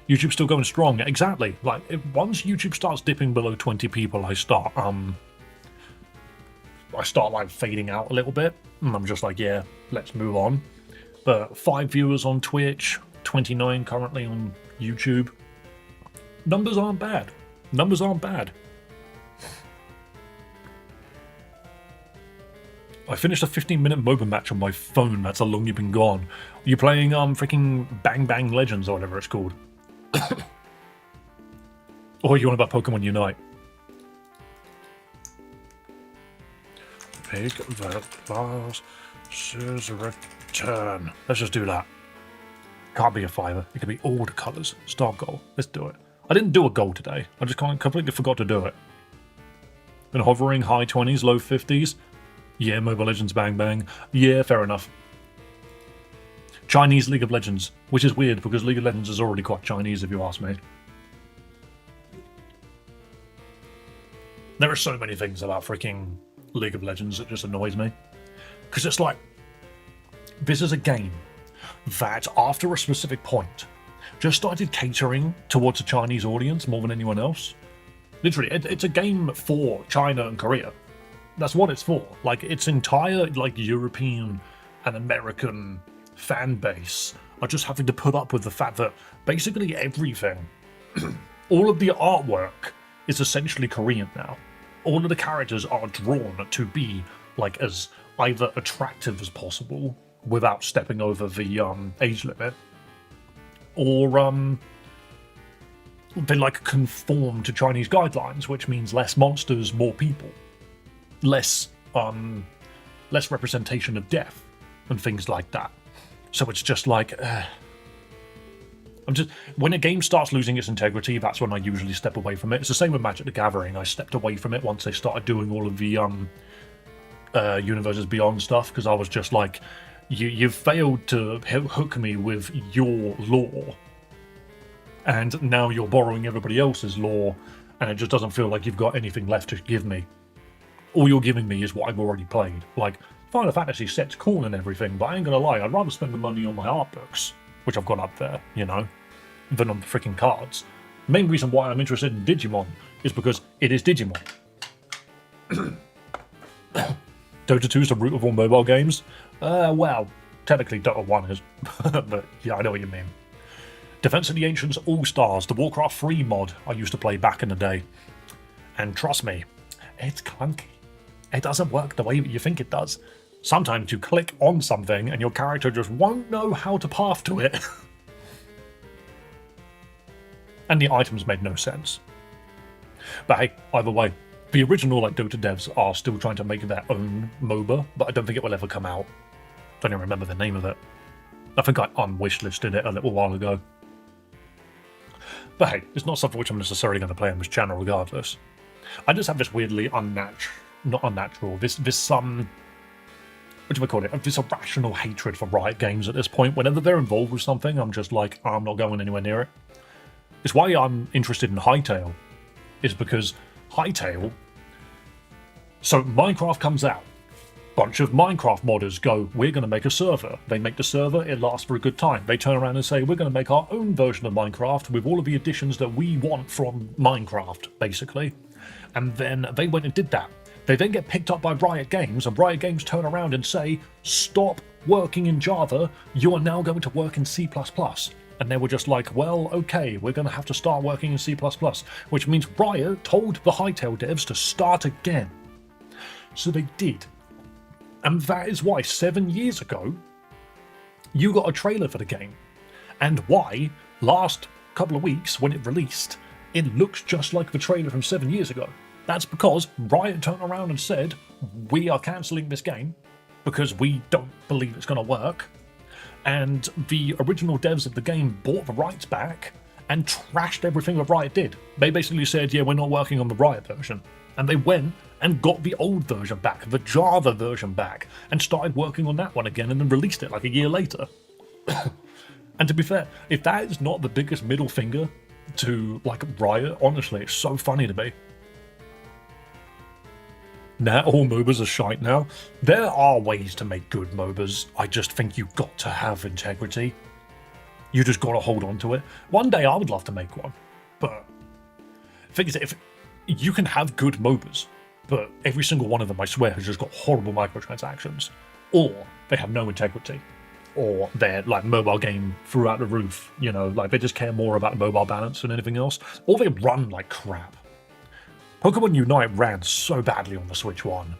YouTube's still going strong. Exactly. Like, once YouTube starts dipping below 20 people, I start like fading out a little bit, and I'm just like, yeah, let's move on. But 5 viewers on Twitch, 29 currently on YouTube. Numbers aren't bad. Numbers aren't bad. I finished a 15-minute MOBA match on my phone. That's how long you've been gone. You're playing freaking Bang Bang Legends or whatever it's called. Or you on about Pokemon Unite? Pick the last return. Let's just do that. Can't be a fiver. It could be all the colours. Start goal. Let's do it. I didn't do a goal today. I just completely forgot to do it. Been hovering high 20s, low 50s. Yeah, Mobile Legends Bang Bang. Yeah, fair enough. Chinese League of Legends, which is weird because League of Legends is already quite Chinese if you ask me. There are so many things about freaking League of Legends that just annoys me. Because it's like, this is a game that after a specific point just started catering towards a Chinese audience more than anyone else. Literally, it's a game for China and Korea. That's what it's for. Like, its entire like European and American fan base are just having to put up with the fact that basically everything, all of the artwork is essentially Korean now. All of the characters are drawn to be like as either attractive as possible without stepping over the age limit, or they like conform to Chinese guidelines, which means less monsters, more people, less representation of death and things like that. So it's just like When a game starts losing its integrity, that's when I usually step away from it. It's the same with Magic the Gathering. I stepped away from it once they started doing all of the Universes Beyond stuff, because I was just like, you've failed to hook me with your lore, and now you're borrowing everybody else's lore, and it just doesn't feel like you've got anything left to give me. All you're giving me is what I've already played. Like, Final Fantasy set's cool and everything, but I ain't gonna lie, I'd rather spend the money on my art books, which I've got up there, you know, than on the freaking cards. The main reason why I'm interested in Digimon is because it is Digimon. Dota 2 is the root of all mobile games? Well, technically Dota 1 is, but yeah, I know what you mean. Defense of the Ancients All-Stars, the Warcraft 3 mod I used to play back in the day. And trust me, it's clunky. It doesn't work the way that you think it does. Sometimes you click on something and your character just won't know how to path to it. And the items made no sense. But hey, either way, the original Dota devs are still trying to make their own MOBA, but I don't think it will ever come out. Don't even remember the name of it. I think I unwishlisted it a little while ago. But hey, it's not something which I'm necessarily going to play on this channel regardless. I just have this weirdly not unnatural, this what do I call it? This irrational hatred for Riot Games at this point. Whenever they're involved with something, I'm just like, I'm not going anywhere near it. It's why I'm interested in Hytale, is because Hytale... So Minecraft comes out. Bunch of Minecraft modders go, we're going to make a server. They make the server, it lasts for a good time. They turn around and say, we're going to make our own version of Minecraft with all of the additions that we want from Minecraft, basically. And then they went and did that. They then get picked up by Riot Games, and Riot Games turn around and say, stop working in Java, you are now going to work in C++. And they were just like, well, okay, we're going to have to start working in C++, which means Riot told the Hytale devs to start again. So they did. And that is why 7 years ago, you got a trailer for the game. And why, last couple of weeks when it released, it looks just like the trailer from 7 years ago. That's because Riot turned around and said, we are cancelling this game because we don't believe it's going to work. And the original devs of the game bought the rights back and trashed everything that Riot did. They basically said, yeah, we're not working on the Riot version. And they went and got the old version back, the Java version back, and started working on that one again and then released it like a year later. And to be fair, if that is not the biggest middle finger to Riot, honestly, it's so funny to me. Now all MOBAs are shite now. There are ways to make good MOBAs. I just think you've got to have integrity. You just got to hold on to it. One day I would love to make one, but the thing is, if you can have good MOBAs, but every single one of them, I swear, has just got horrible microtransactions, or they have no integrity, or they're mobile game throughout the roof, you know, they just care more about the mobile balance than anything else, or they run like crap. Pokémon Unite ran so badly on the Switch 1.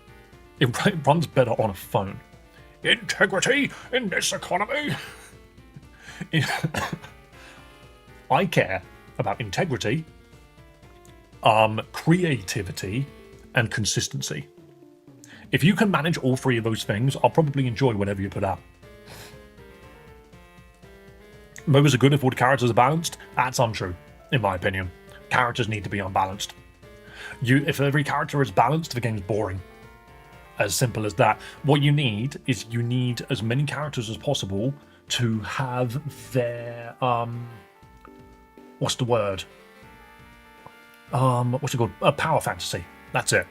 It runs better on a phone. Integrity in this economy! I care about integrity, creativity, and consistency. If you can manage all three of those things, I'll probably enjoy whatever you put out. MOBAs are good if all the characters are balanced. That's untrue, in my opinion. Characters need to be unbalanced. If every character is balanced, the game's boring. As simple as that. What you need is as many characters as possible to have their what's the word? What's it called? Power fantasy. That's it.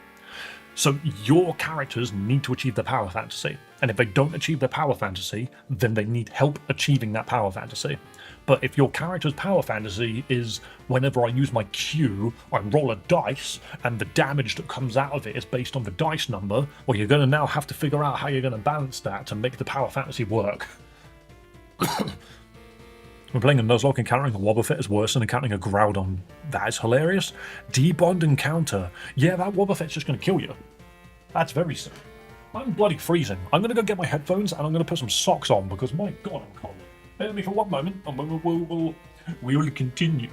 So your characters need to achieve their power fantasy. And if they don't achieve their power fantasy, then they need help achieving that power fantasy. But if your character's power fantasy is, whenever I use my Q, I roll a dice, and the damage that comes out of it is based on the dice number, well, you're going to now have to figure out how you're going to balance that to make the power fantasy work. When playing a Nuzlocke, encountering a Wobbuffet is worse than encountering a Groudon. That is hilarious. Debond encounter. Yeah, that Wobbuffet's just going to kill you. That's very simple. I'm bloody freezing. I'm going to go get my headphones and I'm going to put some socks on because, my God, I'm cold. Bear with me for one moment and we will continue.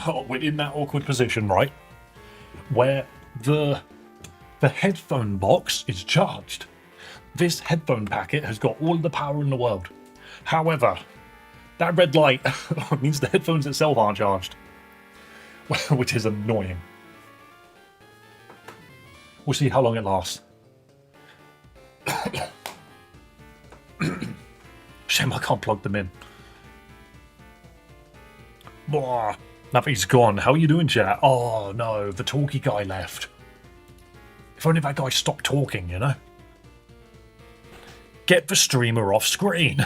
Oh, we're in that awkward position, right? Where the headphone box is charged. This headphone packet has got all the power in the world. However, that red light means the headphones itself aren't charged, which is annoying. We'll see how long it lasts. Shame I can't plug them in. Now that he's gone, how are you doing, chat? Oh no, the talky guy left. If only that guy stopped talking, you know? Get the streamer off screen.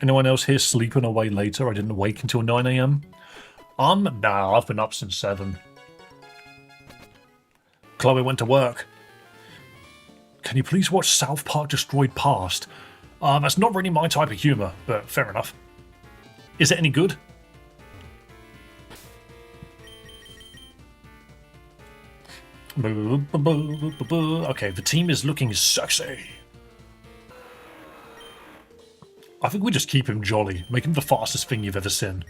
Anyone else here sleeping away later? I didn't wake until 9 AM. Nah, I've been up since 7. Chloe went to work. Can you please watch South Park Destroyed Past? That's not really my type of humour, but fair enough. Is it any good? Okay, the team is looking sexy. I think we just keep him jolly. Make him the fastest thing you've ever seen.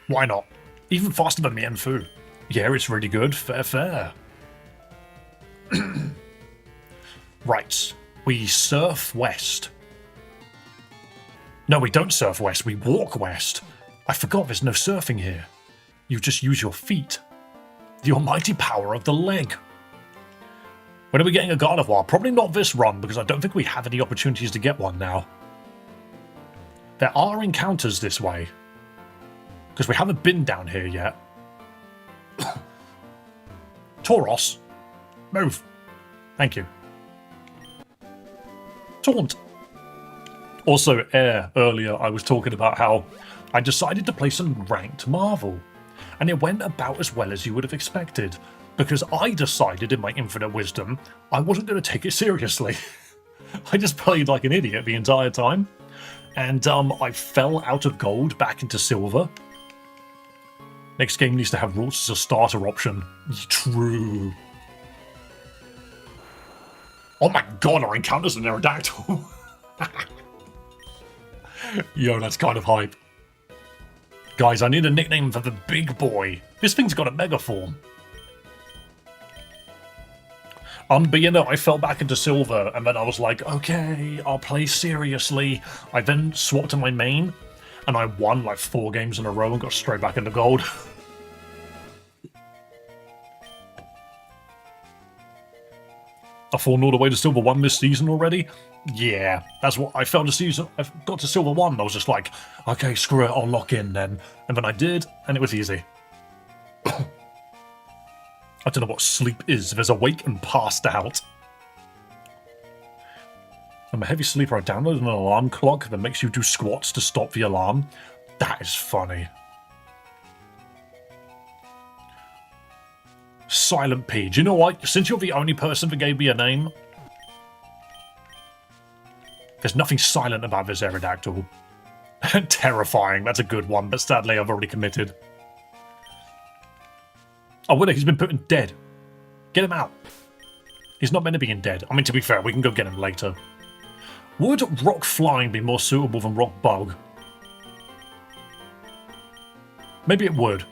Why not? Even faster than Mienfu. Yeah, it's really good. Fair. Right. We surf west. No, we don't surf west. We walk west. I forgot there's no surfing here. You just use your feet. The almighty power of the leg. When are we getting a Gardevoir? Probably not this run, because I don't think we have any opportunities to get one now. There are encounters this way, because we haven't been down here yet. Tauros, move. Thank you. Taunt. Also, earlier I was talking about how I decided to play some ranked Marvel, and it went about as well as you would have expected, because I decided in my infinite wisdom I wasn't going to take it seriously. I just played like an idiot the entire time, and I fell out of gold back into silver. Next game needs to have rules as a starter option. True. Oh my god, our encounter's an Aerodactyl. Yo, that's kind of hype. Guys, I need a nickname for the big boy. This thing's got a mega form. But you know, I fell back into silver, and then I was like, okay, I'll play seriously. I then swapped to my main, and I won like 4 games in a row and got straight back into gold. I've fallen all the way to silver 1 this season already? Yeah, that's what I fell to season. I got to silver 1, and I was just like, okay, screw it, I'll lock in then. And then I did, and it was easy. I don't know what sleep is. There's awake and passed out. I'm a heavy sleeper. I downloaded an alarm clock that makes you do squats to stop the alarm. That is funny. Silent P. Do you know what? Since you're the only person that gave me a name, there's nothing silent about this Aerodactyl. Terrifying. That's a good one, but sadly I've already committed. Oh, wait, he's been put in dead. Get him out. He's not meant to be in dead. I mean, to be fair, we can go get him later. Would rock flying be more suitable than rock bug? Maybe it would.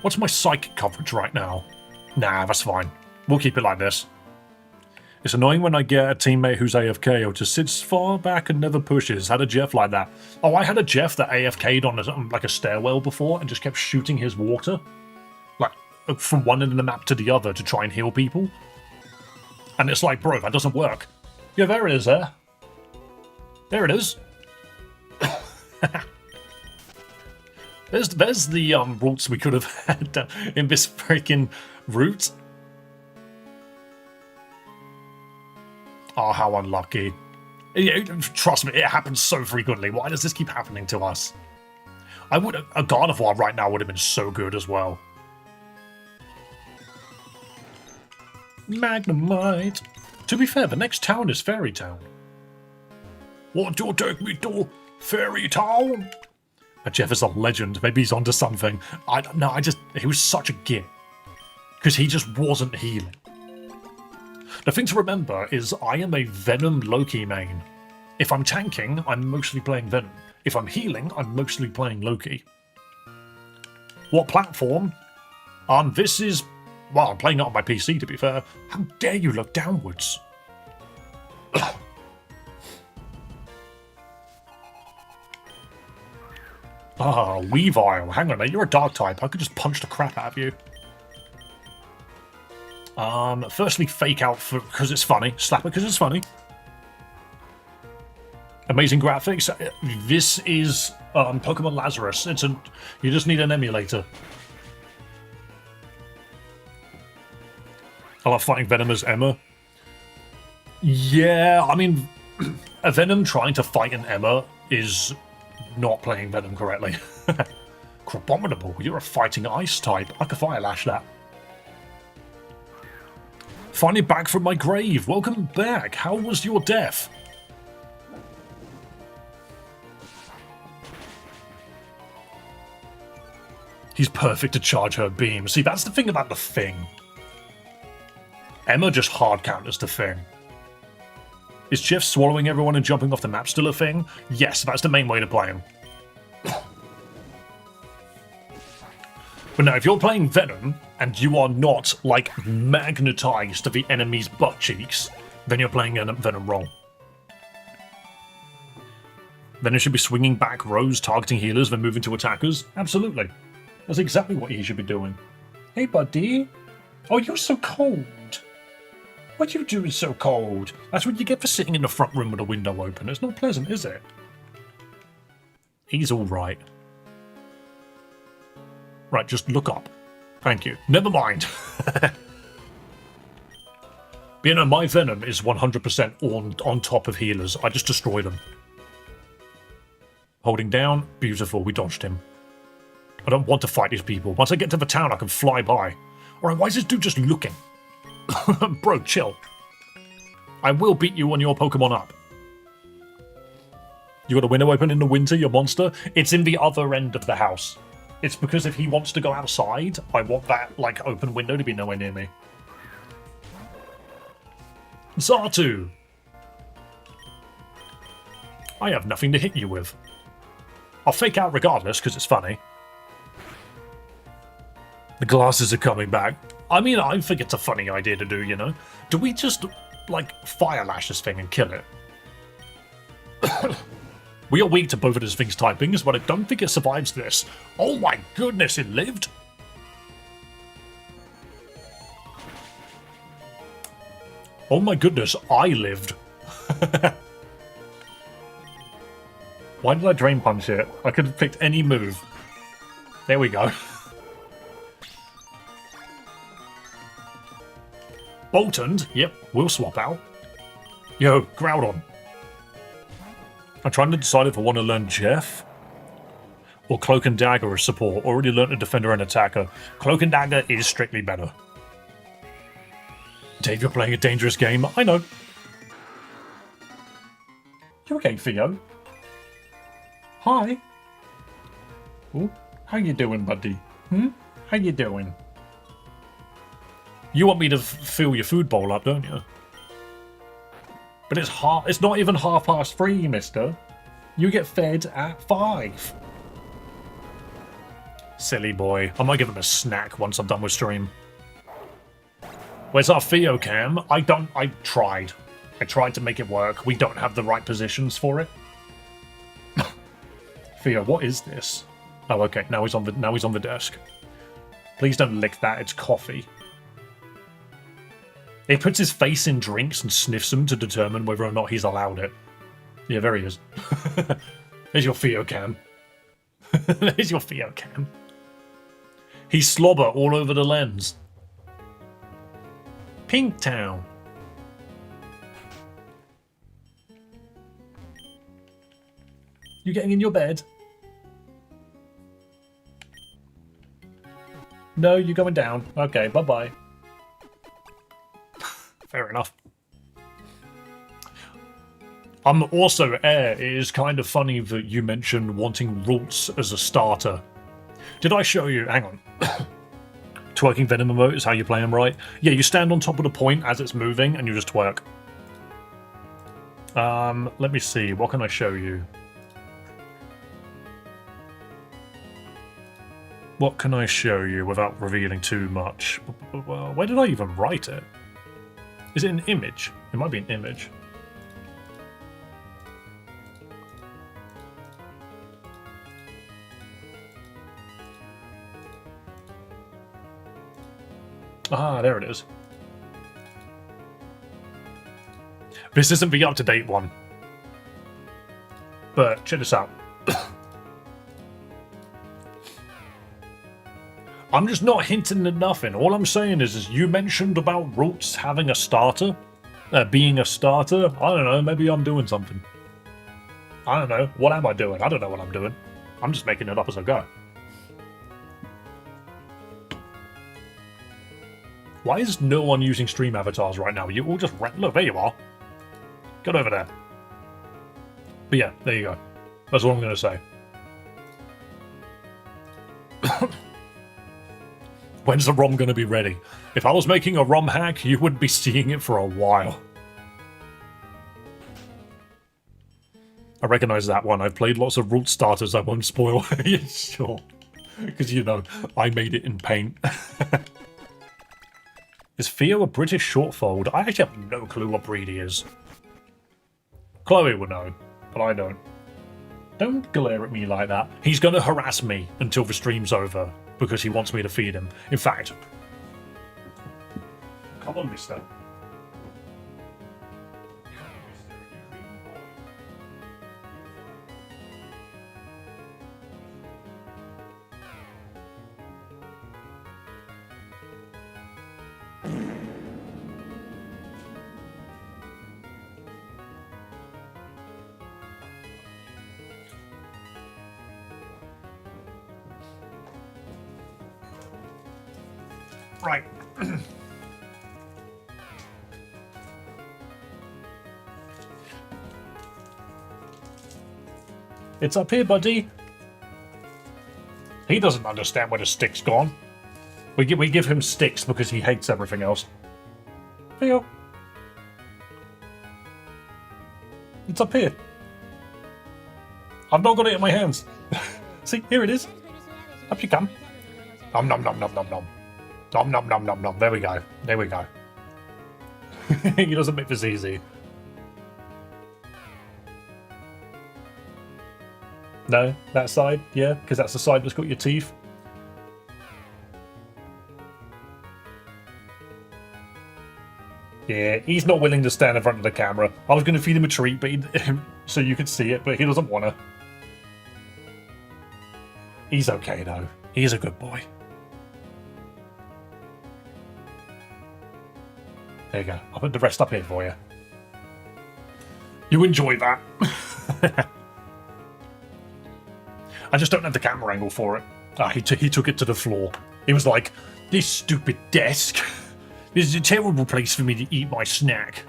What's my psychic coverage right now? Nah, that's fine. We'll keep it like this. It's annoying when I get a teammate who's AFK or just sits far back and never pushes. Had a Jeff like that. Oh, I had a Jeff that AFK'd on like a stairwell before and just kept shooting his water. Like, from one end of the map to the other to try and heal people. And it's like, bro, that doesn't work. Yeah, there it is, there. There it is. There's the routes we could have had in this freaking route. Oh, how unlucky. Trust me, it happens so frequently. Why does this keep happening to us? A Gardevoir right now would have been so good as well. Magnemite. To be fair, the next town is Fairy Town. Want you take me to Fairy Town? Jeff is a legend. Maybe he's onto something. He was such a git. Because he just wasn't healing. The thing to remember is I am a Venom Loki main. If I'm tanking, I'm mostly playing Venom. If I'm healing, I'm mostly playing Loki. What platform? This is... Well, I'm playing it on my PC, to be fair. How dare you look downwards? Ah, Weavile. Hang on, mate. You're a dark type. I could just punch the crap out of you. Firstly, fake out because it's funny. Slap it because it's funny. Amazing graphics. This is Pokemon Lazarus. You just need an emulator. I love fighting Venom as Emma. Yeah, I mean, a Venom trying to fight an Emma is not playing Venom correctly. Crabominable, you're a fighting ice type. I could fire lash that. Finally back from my grave. Welcome back. How was your death? He's perfect to charge her beam. See, that's the thing about the thing. Emma just hard counters the thing. Is Jeff swallowing everyone and jumping off the map still a thing? Yes, that's the main way to play him. But now, if you're playing Venom, and you are not, like, magnetized to the enemy's butt cheeks, then you're playing Venom wrong. Venom should be swinging back rows, targeting healers, then moving to attackers? Absolutely. That's exactly what he should be doing. Hey, buddy. Oh, you're so cold. What are you doing so cold? That's what you get for sitting in the front room with a window open. It's not pleasant, is it? He's alright. Right, just look up. Thank you. Never mind. But you know, my Venom is 100% on top of healers. I just destroy them. Holding down. Beautiful. We dodged him. I don't want to fight these people. Once I get to the town, I can fly by. Alright, why is this dude just looking? Bro, chill. I will beat you on your Pokemon up. You got a window open in the winter, you monster? It's in the other end of the house. It's because if he wants to go outside, I want that, like, open window to be nowhere near me. Zartu! I have nothing to hit you with. I'll fake out regardless, because it's funny. The glasses are coming back. I mean, I think it's a funny idea to do, you know? Do we just, like, fire lash this thing and kill it? We are weak to both of these things' typings, but I don't think it survives this. Oh my goodness, it lived? Oh my goodness, I lived. Why did I Drain Punch it? I could have picked any move. There we go. Boltoned? Yep, we'll swap out. Yo, Groudon. I'm trying to decide if I want to learn Jeff or Cloak and Dagger as support. Already learned a Defender and Attacker. Cloak and Dagger is strictly better. Dave, you're playing a dangerous game. I know. You okay, Theo? Hi. Ooh, how you doing, buddy? How you doing? You want me to fill your food bowl up, don't you? But it's not even 3:30, mister. You get fed at 5. Silly boy. I might give him a snack once I'm done with stream. Where's our Theo cam? I tried. I tried to make it work. We don't have the right positions for it. Theo, what is this? Oh, okay. Now he's on the desk. Please don't lick that. It's coffee. He puts his face in drinks and sniffs them to determine whether or not he's allowed it. Yeah, there he is. There's your Theo cam. There's your Theo cam. He's slobber all over the lens. Pink Town. You getting in your bed? No, you're going down. Okay, bye-bye. Fair enough. Also, Air, it is kind of funny that you mentioned wanting Roots as a starter. Did I show you? Hang on. Twerking Venom emote is how you play him, right? Yeah, you stand on top of the point as it's moving and you just twerk. Let me see. What can I show you? What can I show you without revealing too much? Well, where did I even write it? Is it an image? It might be an image. Ah, there it is. This isn't the up-to-date one. But check this out. I'm just not hinting at nothing. All I'm saying is you mentioned about Roots having a starter. Being a starter. I don't know, maybe I'm doing something. I don't know. What am I doing? I don't know what I'm doing. I'm just making it up as I go. Why is no one using stream avatars right now? You all just... Look, there you are. Get over there. But yeah, there you go. That's all I'm going to say. When's the ROM going to be ready? If I was making a ROM hack, you wouldn't be seeing it for a while. I recognise that one. I've played lots of Root starters I won't spoil. Yeah, sure. Because, you know, I made it in paint. Is Theo a British shortfold? I actually have no clue what breed he is. Chloe will know, but I don't. Don't glare at me like that. He's going to harass me until the stream's over, because he wants me to feed him. In fact... Come on, mister. Right. It's up here, buddy. He doesn't understand where the stick's gone. We give him sticks because he hates everything else. Theo. It's up here. I've not got it in my hands. See, here it is. Up you come. Nom nom nom nom nom nom. Nom nom nom nom nom. There we go. There we go. He doesn't make this easy. No, that side, yeah, because that's the side that's got your teeth. Yeah, he's not willing to stand in front of the camera. I was going to feed him a treat, but so you could see it, but he doesn't want to. He's okay though. He's a good boy. There you go. I'll put the rest up here for you. You enjoy that. I just don't have the camera angle for it. He took it to the floor. He was like, this stupid desk. This is a terrible place for me to eat my snack.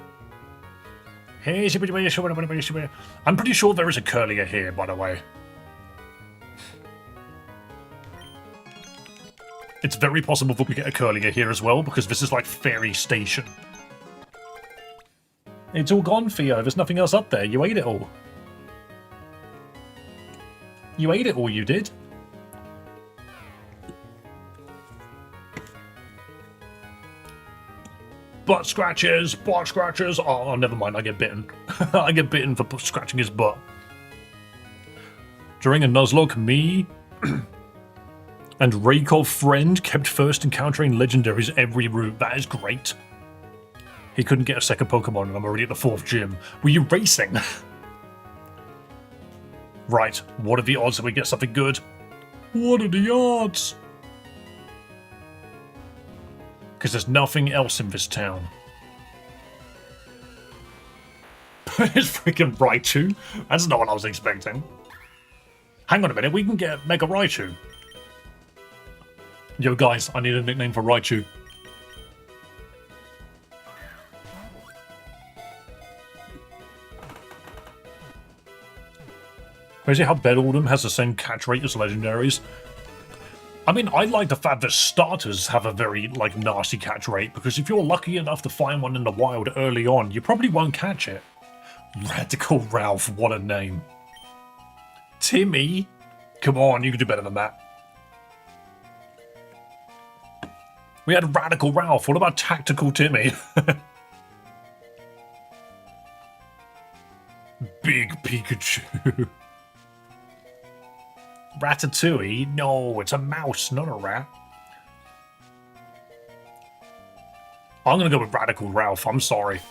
I'm pretty sure there is a curlier here, by the way. It's very possible that we get a curlier here as well, because this is like Fairy Station. It's all gone, Theo. There's nothing else up there. You ate it all. You ate it all, you did. Butt scratches, butt scratches. Oh, never mind, I get bitten. I get bitten for scratching his butt. During a nuzlocke, me and Raykov friend kept first encountering legendaries every route. That is great. He couldn't get a second Pokemon and I'm already at the 4th gym. Were you racing? Right, what are the odds that we get something good? What are the odds? Because there's nothing else in this town. It's freaking Raichu. That's not what I was expecting. Hang on a minute, we can get Mega Raichu. Yo guys, I need a nickname for Raichu. Crazy how Bedouldham has the same catch rate as legendaries. I mean, I like the fact that starters have a very, like, nasty catch rate, because if you're lucky enough to find one in the wild early on, you probably won't catch it. Radical Ralph, what a name. Timmy? Come on, you can do better than that. We had Radical Ralph. What about Tactical Timmy? Big Pikachu. Ratatouille? No, it's a mouse, not a rat. I'm going to go with Radical Ralph. I'm sorry.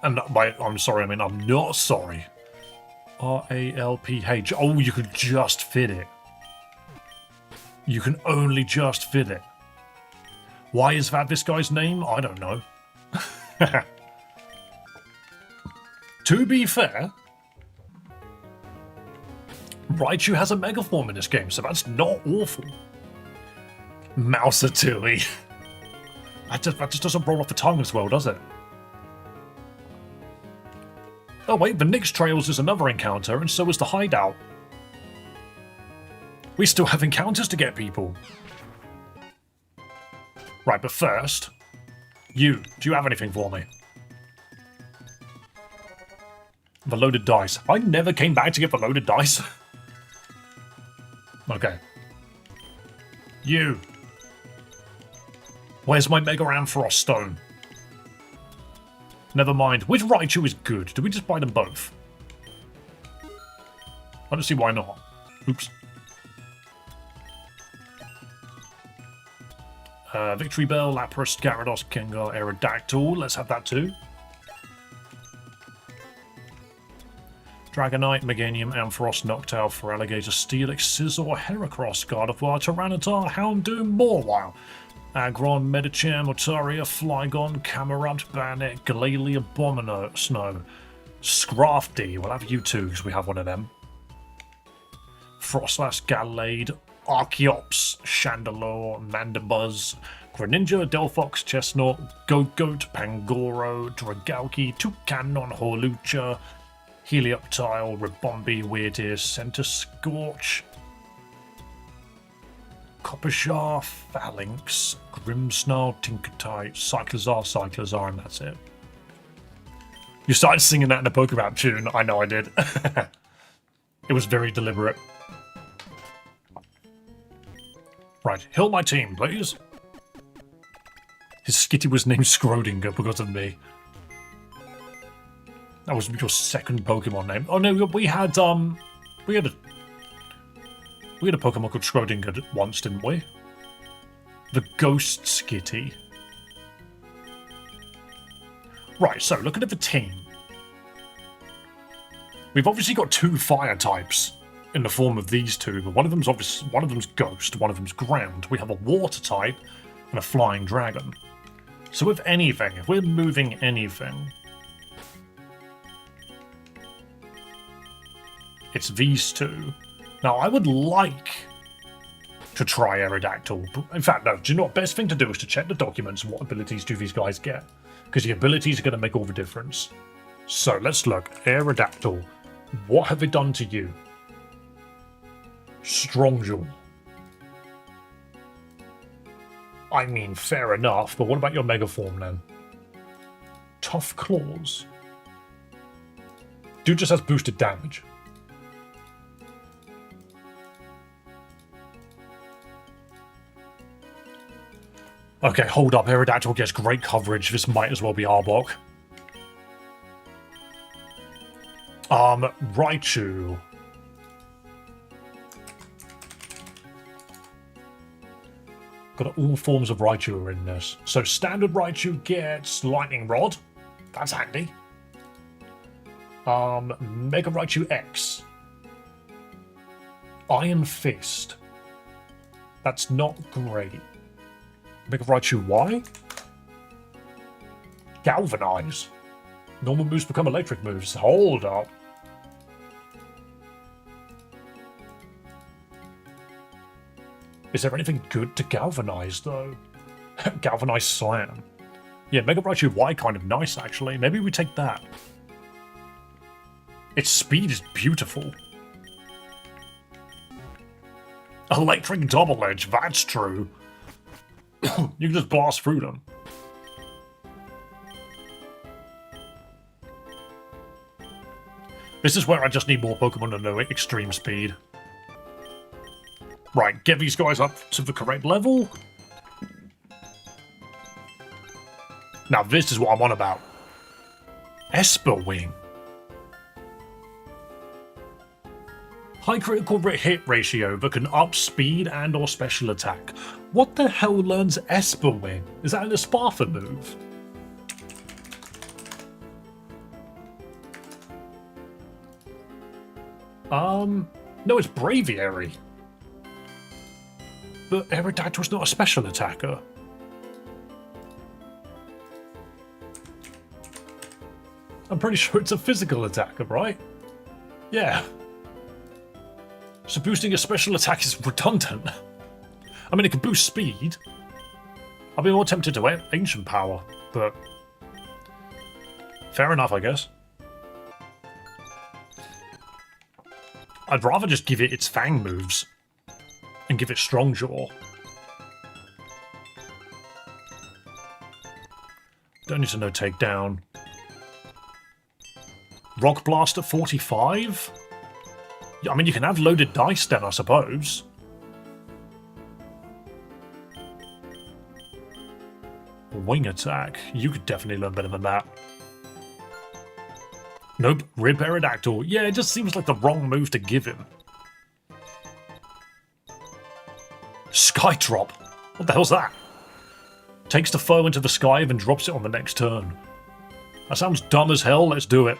And by I'm sorry, I mean I'm not sorry. R-A-L-P-H. Oh, you could just fit it. You can only just fit it. Why is that this guy's name? I don't know. To be fair, Raichu has a Mega Form in this game, so that's not awful. Mouseatouille. That just doesn't roll off the tongue as well, does it? Oh wait, the Nyx Trails is another encounter, and so is the Hideout. We still have encounters to get, people. Right, but first, do you have anything for me? The loaded dice. I never came back to get the loaded dice. Okay. You. Where's my Mega Ampharos Stone? Never mind. Which Raichu is good? Do we just buy them both? I don't see why not. Oops. Victory Bell, Lapras, Gyarados, Gengar, Aerodactyl. Let's have that too. Dragonite, Meganium, Ampharos, Noctowl, Feraligatr, Steelix, Scizor, Heracross, Gardevoir, Tyranitar, Houndoom, Mawile, Aggron, Medicham, Otaria, Flygon, Camerupt, Bannet, Glalie, Abominate, Snow, Scrafty. We'll have you too, because we have one of them. Frostlass, Gallade, Archeops, Chandelure, Mandibuzz, Greninja, Delphox, Chestnut, Goat, Pangoro, Dragalki, Toucanon, Hawlucha, Helioptile, Ribombee, Weirdear, Centiskorch, Coppershare, Phalanx, Grimmsnarl, Tinkertite, Cyclizar, and that's it. You started singing that in a Pokemon tune. I know I did. It was very deliberate. Right, heal my team, please. His Skitty was named Schrodinger because of me. That was your second Pokemon name. Oh no, we had a Pokemon called Schrodinger once, didn't we? The Ghost Skitty. Right, so looking at the team. We've obviously got two fire types in the form of these two, but one of them's Ghost, one of them's Ground. We have a water type and a flying dragon. So if anything, if we're moving anything, it's these two. Now, I would like to try Aerodactyl. In fact, no, do you know what? Best thing to do is to check the documents and what abilities do these guys get. Because the abilities are going to make all the difference. So, let's look. Aerodactyl. What have they done to you? Strongjaw. I mean, fair enough, but what about your Mega Form then? Tough Claws. Dude just has boosted damage. Okay, hold up. Aerodactyl gets great coverage. This might as well be Arbok. Raichu. Got all forms of Raichu are in this. So standard Raichu gets Lightning Rod. That's handy. Mega Raichu X. Iron Fist. That's not great. Mega Raichu Y? Galvanize. Normal moves become electric moves. Hold up. Is there anything good to Galvanize, though? Galvanize Slam. Yeah, Mega Raichu Y kind of nice, actually. Maybe we take that. Its speed is beautiful. Electric Double Edge, that's true. You can just blast through them. This is where I just need more Pokemon to know extreme speed. Right, get these guys up to the correct level. Now this is what I'm on about. Esper Wing. High critical hit ratio that can up speed and or special attack. What the hell learns Esper Wing? Is that an Espartha move? No, it's Braviary. But Aerodactyl's not a special attacker. I'm pretty sure it's a physical attacker, right? Yeah. So boosting a special attack is redundant. I mean, it can boost speed. I'd be more tempted to Ancient Power, but... fair enough, I guess. I'd rather just give it its Fang moves. And give it Strong Jaw. Don't need to know Takedown. Rock Blast at 45? I mean, you can have loaded dice then, I suppose. Wing Attack. You could definitely learn better than that. Nope. Rib Aerodactyl. Yeah, it just seems like the wrong move to give him. Sky Drop. What the hell's that? Takes the foe into the sky, then drops it on the next turn. That sounds dumb as hell. Let's do it.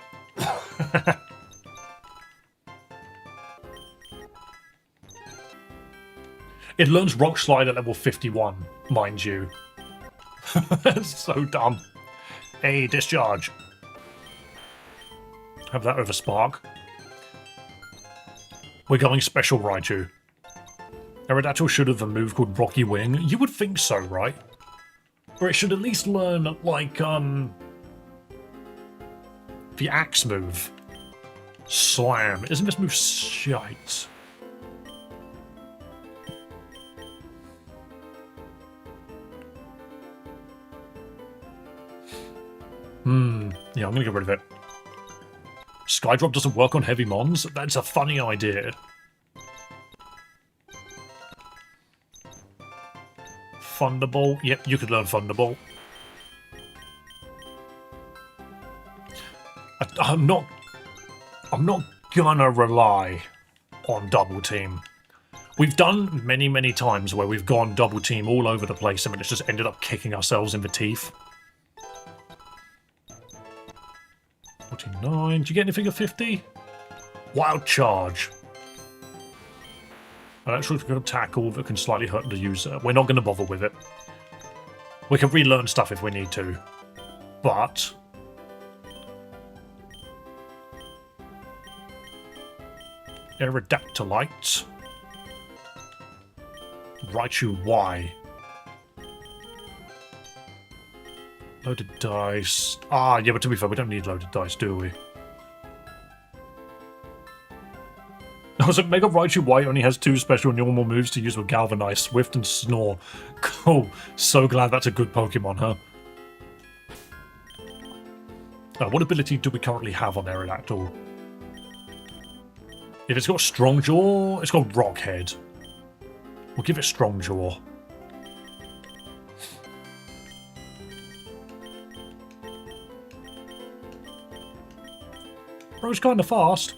It learns Rock Slide at level 51, mind you. That's so dumb. Hey, Discharge. Have that over Spark. We're going Special Raichu. Aerodactyl should have a move called Rocky Wing. You would think so, right? Or it should at least learn, like, the Axe move. Slam. Isn't this move shite? Yeah, I'm gonna get rid of it. Skydrop doesn't work on heavy mons? That's a funny idea. Thunderbolt. Yep, you could learn Thunderbolt. I'm not gonna rely on Double Team. We've done many times where we've gone Double Team all over the place and it's just ended up kicking ourselves in the teeth. 49. Do you get anything at 50? Wild Charge. An actual tackle that can slightly hurt the user. We're not going to bother with it. We can relearn stuff if we need to. But... Aerodactylite. Raichu Y. Loaded dice. Ah, yeah, but to be fair, we don't need loaded dice, do we? Oh, so Mega Raichu Y only has 2 special normal moves to use with Galvanize, Swift, and Snore. Cool. So glad that's a good Pokemon, huh? What ability do we currently have on Aerodactyl? If it's got Strong Jaw, it's got Rock Head. We'll give it Strong Jaw. Bro's kind of fast.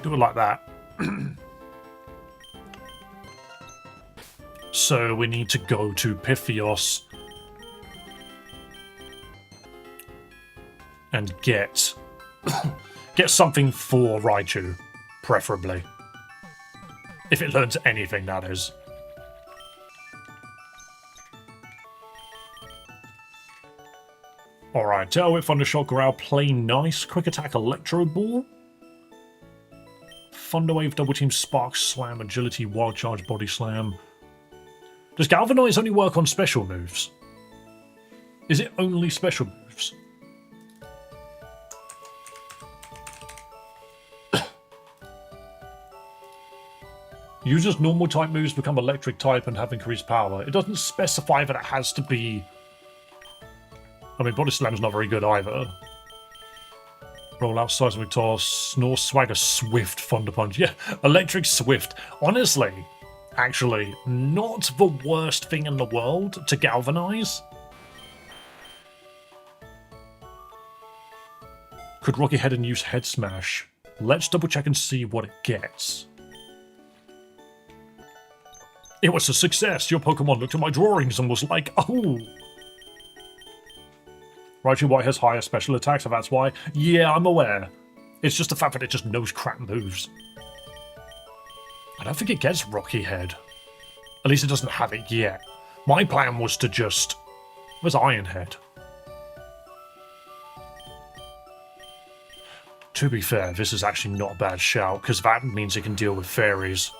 Do it like that. So we need to go to Pythios and get something for Raichu, preferably. If it learns anything, that is. Alright, Tail Whip, Thundershock, Growl, play nice. Quick Attack, Electro Ball. Thunder Wave, Double Team, Spark, Slam, Agility, Wild Charge, Body Slam. Does Galvanize only work on special moves? Is it only special moves? Uses normal type moves become electric type and have increased power. It doesn't specify that it has to be... I mean, Body Slam's not very good either. Roll out, seismic toss, snore, swagger, swift, thunder punch. Yeah, electric swift. Honestly, actually, not the worst thing in the world to galvanize. Could Rocky Head and use Head Smash? Let's double check and see what it gets. It was a success. Your Pokemon looked at my drawings and was like, oh. Raichu White has higher special attacks, so that's why. Yeah, I'm aware. It's just the fact that it just knows crap moves. I don't think it gets Rocky Head. At least it doesn't have it yet. My plan was to just... Where's Iron Head? To be fair, this is actually not a bad shout, because that means it can deal with fairies.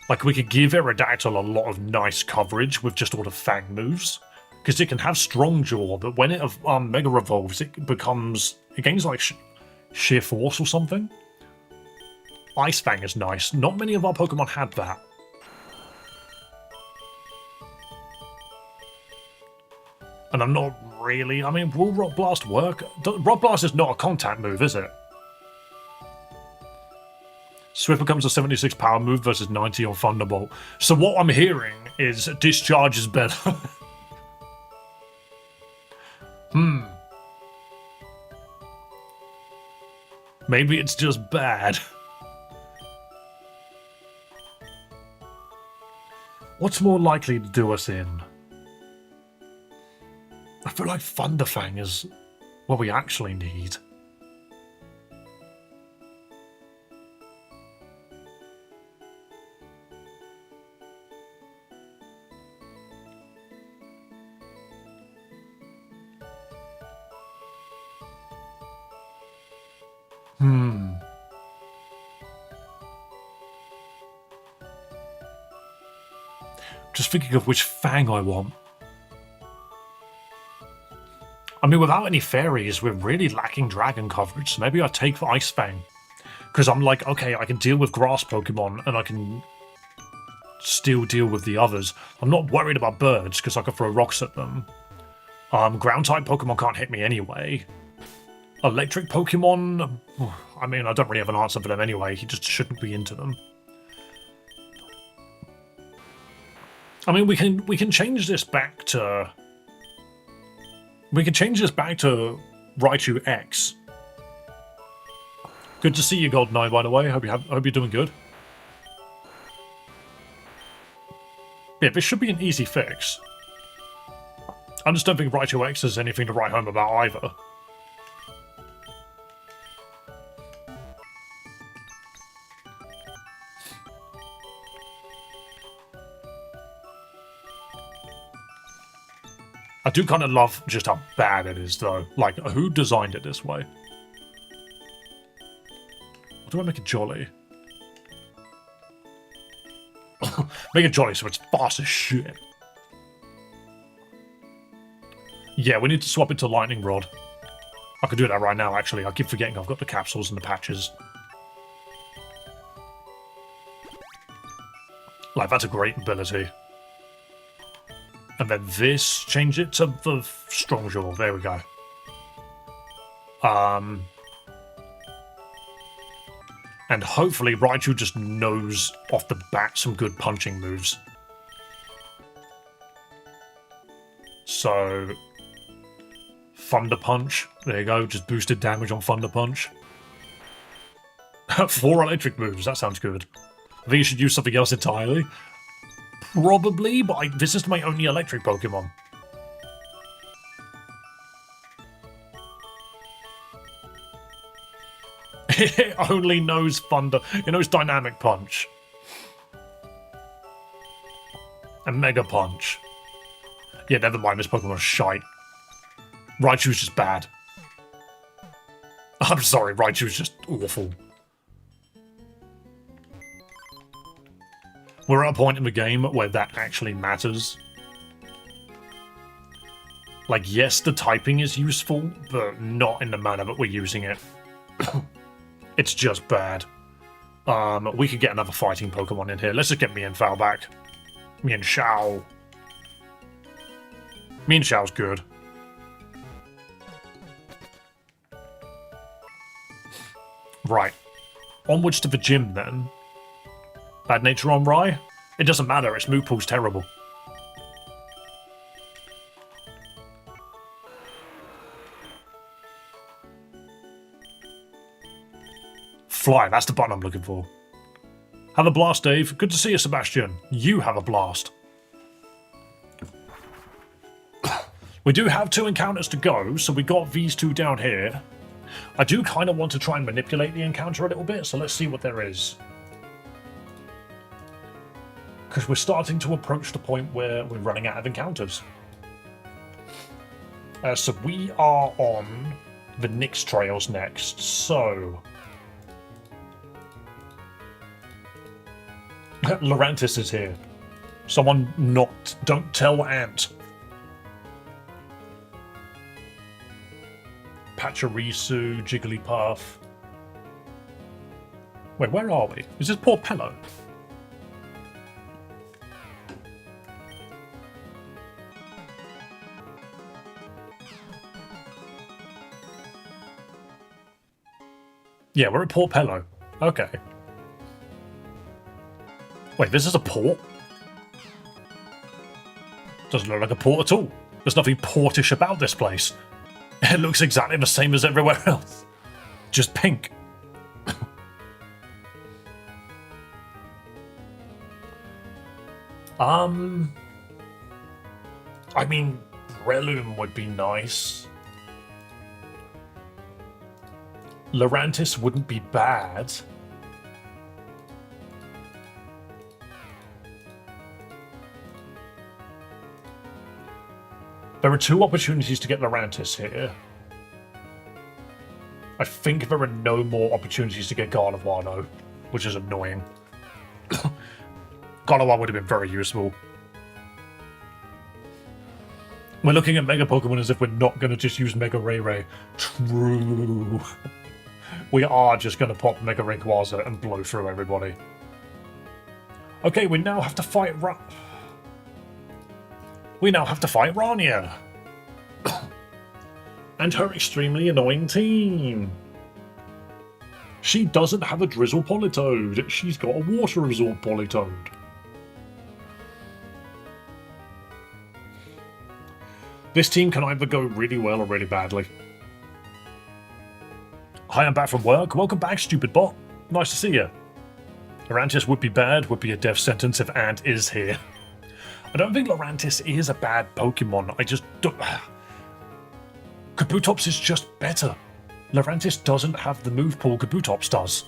Like, we could give Aerodactyl a lot of nice coverage with just all the Fang moves. Because it can have Strong Jaw, but when it Mega Revolves, it becomes... It gains, like, Sheer Force or something. Ice Fang is nice. Not many of our Pokemon had that. And I'm not really... I mean, will Rock Blast work? Rock Blast is not a contact move, is it? Swift becomes a 76 power move versus 90 on Thunderbolt. So what I'm hearing is Discharge is better. Maybe it's just bad. What's more likely to do us in? I feel like Thunderfang is what we actually need. Just thinking of which Fang I want. I mean, without any fairies, we're really lacking dragon coverage, so maybe I take the Ice Fang. Because I'm like, okay, I can deal with grass Pokemon, and I can still deal with the others. I'm not worried about birds, because I can throw rocks at them. Ground-type Pokemon can't hit me anyway. Electric Pokemon, I mean, I don't really have an answer for them anyway. He just shouldn't be into them. I mean, we can change this back to... We can change this back to Raichu X. Good to see you, GoldenEye, by the way. Hope you're doing good. Yeah, this should be an easy fix. I just don't think Raichu X is anything to write home about either. I do kind of love just how bad it is, though. Like, who designed it this way? What do I make it jolly? Make it jolly so it's fast as shit. Yeah, we need to swap it to Lightning Rod. I could do that right now, actually. I keep forgetting I've got the capsules and the patches. Like, that's a great ability. And then this, change it to the Strong Jaw. There we go. And hopefully Raichu just knows off the bat some good punching moves. So, Thunder Punch. There you go, just boosted damage on Thunder Punch. 4 electric moves, that sounds good. I think you should use something else entirely. Probably, but this is my only electric Pokemon. It only knows Thunder. It knows Dynamic Punch. And Mega Punch. Yeah, never mind, this Pokemon's shite. Raichu's just bad. I'm sorry, Raichu's just awful. We're at a point in the game where that actually matters. Like, yes, the typing is useful, but not in the manner that we're using it. It's just bad. We could get another fighting Pokemon in here. Let's just get Mienfao back. Mienshao. Mienshao's good. Right. Onwards to the gym, then. Bad nature on Rye? It doesn't matter, its move pool's terrible. Fly, that's the button I'm looking for. Have a blast, Dave. Good to see you, Sebastian. You have a blast. We do have 2 encounters to go, so we got these 2 down here. I do kind of want to try and manipulate the encounter a little bit, so let's see what there is. Because we're starting to approach the point where we're running out of encounters. So we are on the Nyx trails next, so... Lurantis is here. Someone not... Don't tell Ant. Pachirisu, Jigglypuff. Wait, where are we? Is this Port Pello? Yeah, we're at Port Pello. Okay. Wait, this is a port? Doesn't look like a port at all. There's nothing portish about this place. It looks exactly the same as everywhere else. Just pink. I mean, Breloom would be nice. Lurantis wouldn't be bad. There are 2 opportunities to get Lurantis here. I think there are no more opportunities to get Gardevoir, though, which is annoying. Gardevoir would have been very useful. We're looking at Mega Pokemon as if we're not going to just use Mega Ray. True. We are just going to pop Mega Rayquaza and blow through everybody. Okay, we now have to fight Rania. And her extremely annoying team. She doesn't have a Drizzle Politoed. She's got a Water Absorb Politoed. This team can either go really well or really badly. Hi, I'm back from work. Welcome back, stupid bot. Nice to see you. Lurantis would be bad, would be a death sentence if Ant is here. I don't think Lurantis is a bad Pokemon. I just don't... Kabutops is just better. Lurantis doesn't have the move pool Kabutops does.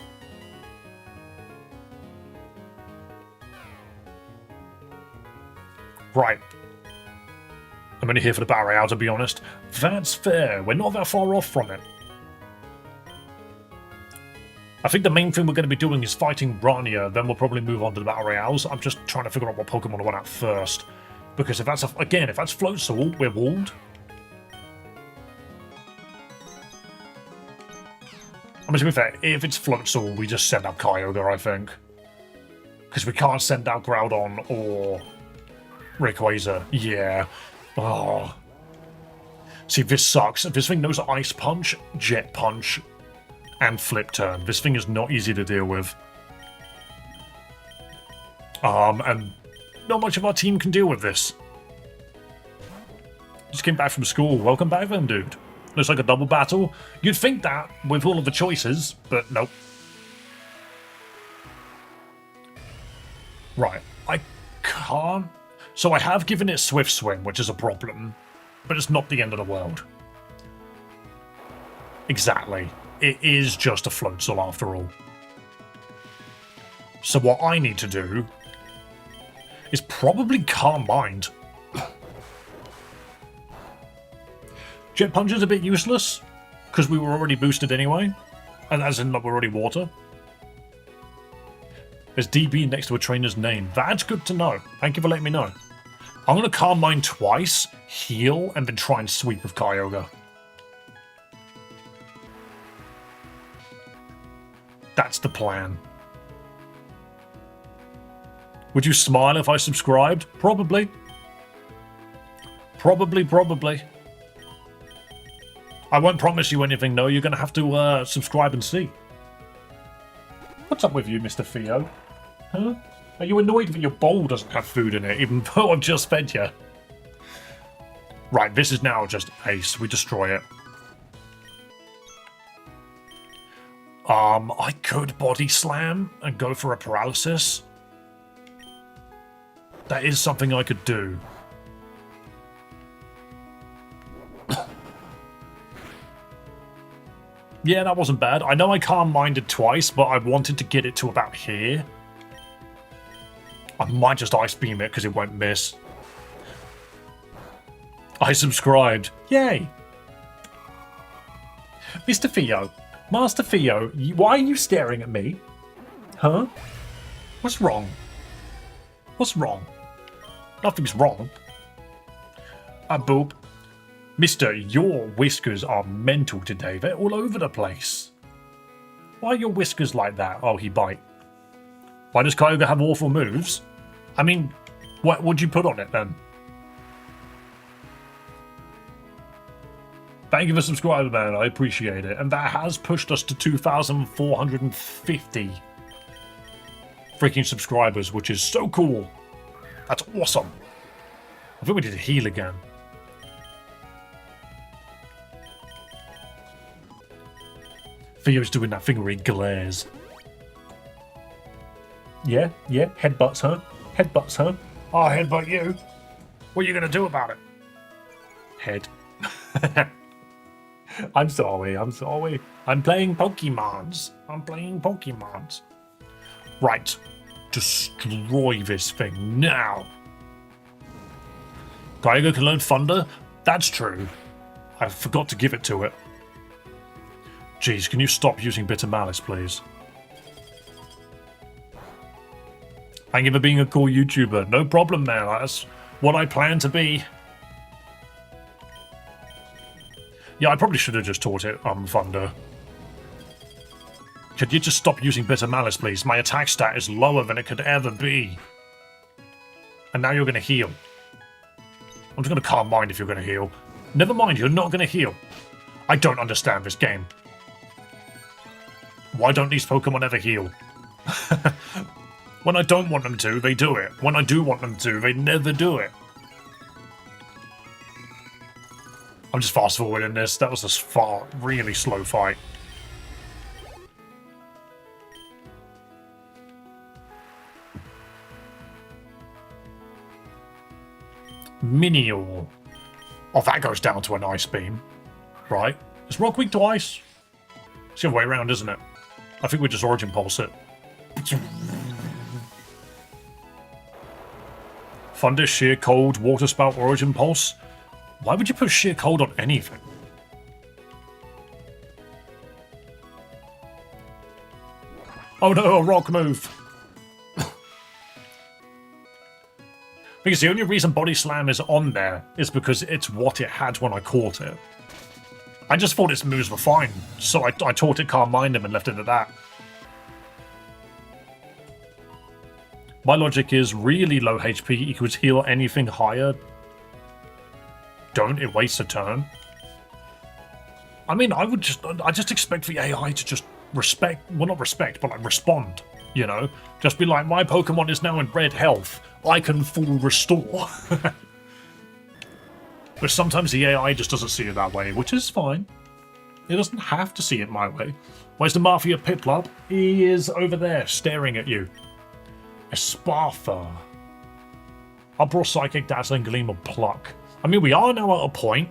Right. I'm only here for the Battle Royale, to be honest. That's fair. We're not that far off from it. I think the main thing we're going to be doing is fighting Rania, then we'll probably move on to the Battle Royales. I'm just trying to figure out what Pokemon I want out first. Because if that's, if that's Floatzel, we're walled. I mean, to be fair, if it's Floatzel, we just send out Kyogre, I think. Because we can't send out Groudon or Rayquaza. Yeah. Oh. See, this sucks. This thing knows Ice Punch, Jet Punch, and Flip Turn. This thing is not easy to deal with. And not much of our team can deal with this. Just came back from school. Welcome back then, dude. Looks like a double battle. You'd think that with all of the choices, but nope. Right. I can't... So I have given it Swift Swim, which is a problem, but it's not the end of the world. Exactly. It is just a Floatzel after all. So what I need to do is probably Calm Mind. Jet Punch is a bit useless, because we were already boosted anyway, and as in, like, we're already water. There's DB next to a trainer's name. That's good to know. Thank you for letting me know. I'm going to calm mine twice, heal, and then try and sweep with Kyogre. That's the plan. Would you smile if I subscribed? Probably. Probably. I won't promise you anything, though. You're going to have to subscribe and see. What's up with you, Mr. Theo? Huh? Are you annoyed that your bowl doesn't have food in it, even though I've just fed you? Right, this is now just ace. We destroy it. I could body slam and go for a paralysis. That is something I could do. Yeah, that wasn't bad. I know I calm-minded twice, but I wanted to get it to about here. I might just Ice Beam it because it won't miss. I subscribed. Yay! Mr. Theo. Master Theo, why are you staring at me? Huh? What's wrong? What's wrong? Nothing's wrong. Boop. Mister, your whiskers are mental today. They're all over the place. Why are your whiskers like that? Oh, he bite. Why does Kyogre have awful moves? I mean, what would you put on it then? Thank you for subscribing, man. I appreciate it. And that has pushed us to 2,450 freaking subscribers, which is so cool. That's awesome. I think we need to heal again. Theo's doing that thing where he glares. Yeah, headbutts, huh? Headbutts, huh? I'll headbutt you. What are you going to do about it? Head. I'm sorry. I'm playing Pokemons. Right. Destroy this thing now. Kyogre can learn Thunder? That's true. I forgot to give it to it. Jeez, can you stop using Bitter Malice, please? Thank you for being a cool YouTuber. No problem, man. That's what I plan to be. Yeah, I probably should have just taught it Thunder. Could you just stop using Bitter Malice, please? My attack stat is lower than it could ever be. And now you're going to heal. I'm just going to calm mind if you're going to heal. Never mind, you're not going to heal. I don't understand this game. Why don't these Pokemon ever heal? When I don't want them to, they do it. When I do want them to, they never do it. I'm just fast forwarding this. That was a really slow fight. Minior. Oh, that goes down to an Ice Beam. Right. Is Rock weak to Ice? It's the other way around, isn't it? I think we just Origin Pulse it. Thunder, Sheer Cold, Water Spout, Origin Pulse. Why would you put Sheer Cold on anything? Oh no, a rock move. Because the only reason Body Slam is on there is because it's what it had when I caught it. I just thought its moves were fine, so I taught it Calm Mind him and left it at that. My logic is really low HP equals heal anything higher. Don't, it wastes a turn. I mean, I just expect the AI to just respect, well not respect, but like respond, you know? Just be like, my Pokemon is now in red health, I can full restore. But sometimes the AI just doesn't see it that way, which is fine. It doesn't have to see it my way. Where's the Mafia Piplup? He is over there, staring at you. Espartha. Uproar, Psychic, Dazzling Gleam, or Pluck. I mean, we are now at a point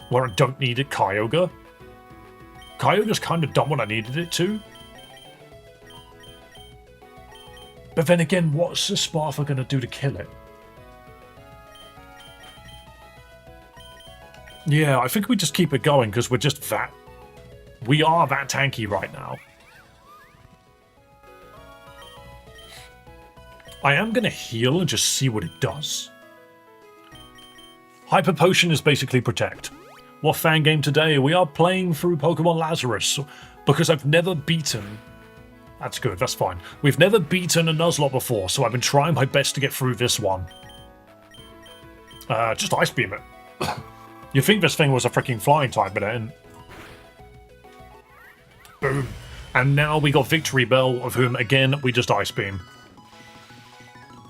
where I don't need it Kyogre. Kyogre's kind of done what I needed it to. But then again, what's Espartha going to do to kill it? Yeah, I think we just keep it going because we're just that... We are that tanky right now. I am going to heal and just see what it does. Hyper Potion is basically Protect. What fan game today? We are playing through Pokemon Lazarus because I've never beaten... That's good, that's fine. We've never beaten a Nuzlocke before, so I've been trying my best to get through this one. Just Ice Beam it. You'd think this thing was a freaking flying type, but it ain't. Boom. And now we got Victory Bell, of whom, again, we just Ice Beam.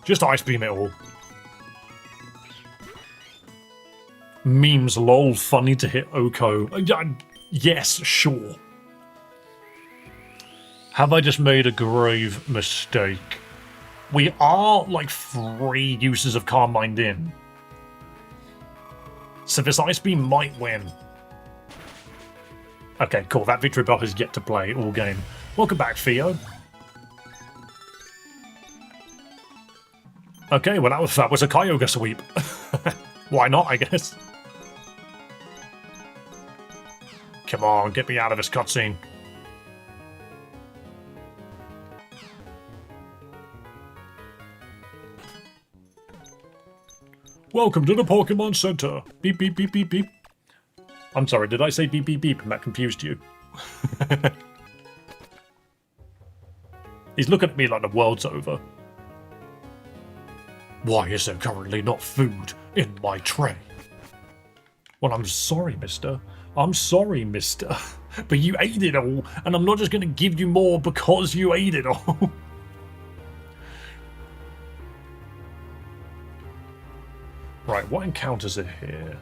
Just Ice Beam it all. Memes, lol, funny to hit Oko. Yes, sure. Have I just made a grave mistake? We are, like, 3 uses of Calm Mind in. So this Ice Beam might win. Okay, cool. That Victory Bell has yet to play all game. Welcome back, Theo. Okay, well that was a Kyogre sweep. Why not, I guess? Come on, get me out of this cutscene. Welcome to the Pokemon Center. Beep, beep, beep, beep, beep. I'm sorry, did I say beep, beep, beep and that confused you? He's looking at me like the world's over. Why is there currently not food in my tray? Well, I'm sorry, mister. I'm sorry, mister. But you ate it all, and I'm not just going to give you more because you ate it all. Right, what encounters are here?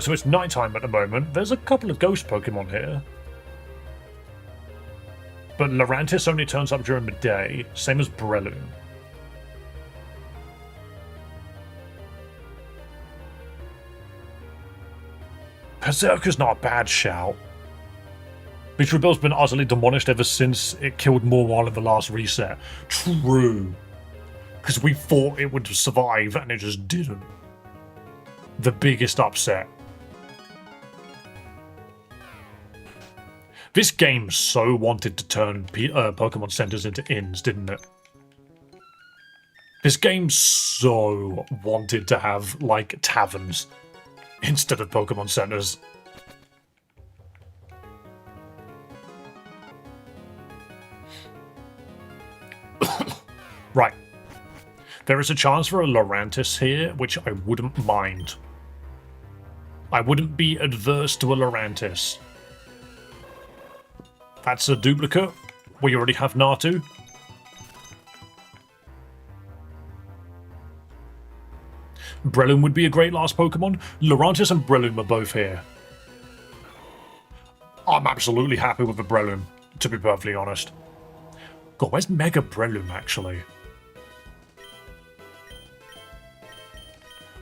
So it's nighttime at the moment. There's a couple of ghost Pokemon here. But Lurantis only turns up during the day, same as Breloom. Berserker's not a bad shout. Victory Bell's been utterly demolished ever since it killed Morwhile in the last reset. True. Because we thought it would survive and it just didn't. The biggest upset. This game so wanted to turn Pokemon centers into inns, didn't it? This game so wanted to have, like, taverns instead of Pokemon centers. Right. There is a chance for a Lurantis here, which I wouldn't mind. I wouldn't be adverse to a Lurantis. That's a duplicate. We already have Natu. Breloom would be a great last Pokemon. Lurantis and Breloom are both here. I'm absolutely happy with the Breloom, to be perfectly honest. God, where's Mega Breloom, actually?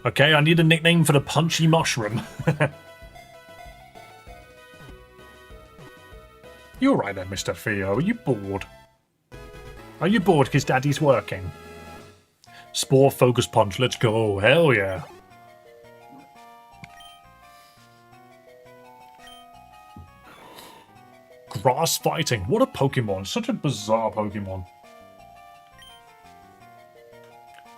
Okay, I need a nickname for the punchy mushroom. You alright then, Mr. Theo? Are you bored? Are you bored because Daddy's working? Spore, Focus Punch, let's go. Hell yeah. Grass Fighting. What a Pokemon. Such a bizarre Pokemon.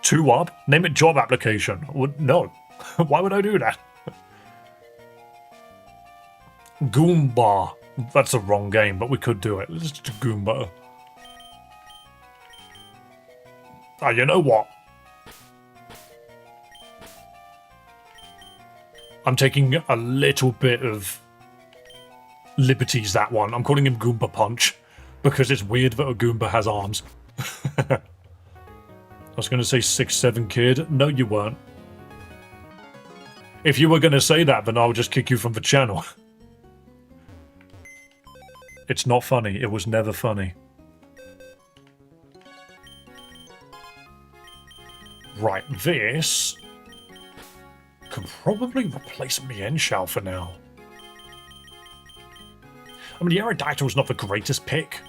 2 up? Name it job application. No. Why would I do that? Goomba. That's the wrong game, but we could do it. Let's do Goomba. Ah, you know what? I'm taking a little bit of liberties, that one. I'm calling him Goomba Punch because it's weird that a Goomba has arms. I was going to say 6'7" kid. No, you weren't. If you were going to say that, then I would just kick you from the channel. It's not funny. It was never funny. Right, this could probably replace Mienshao for now. I mean, the Aerodactyl's not the greatest pick.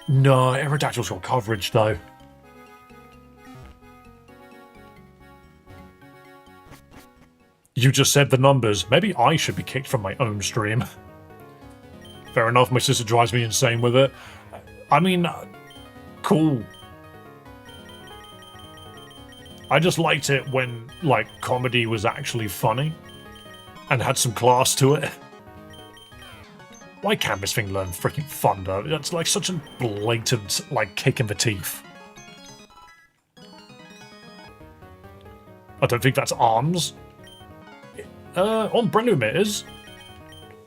No, Aerodactyl's got coverage, though. You just said the numbers. Maybe I should be kicked from my own stream. Fair enough, my sister drives me insane with it. I mean, cool. I just liked it when, like, comedy was actually funny and had some class to it. Why can't this thing learn freaking thunder? That's like such a blatant, like, kick in the teeth. I don't think that's arms. On Breloom it is.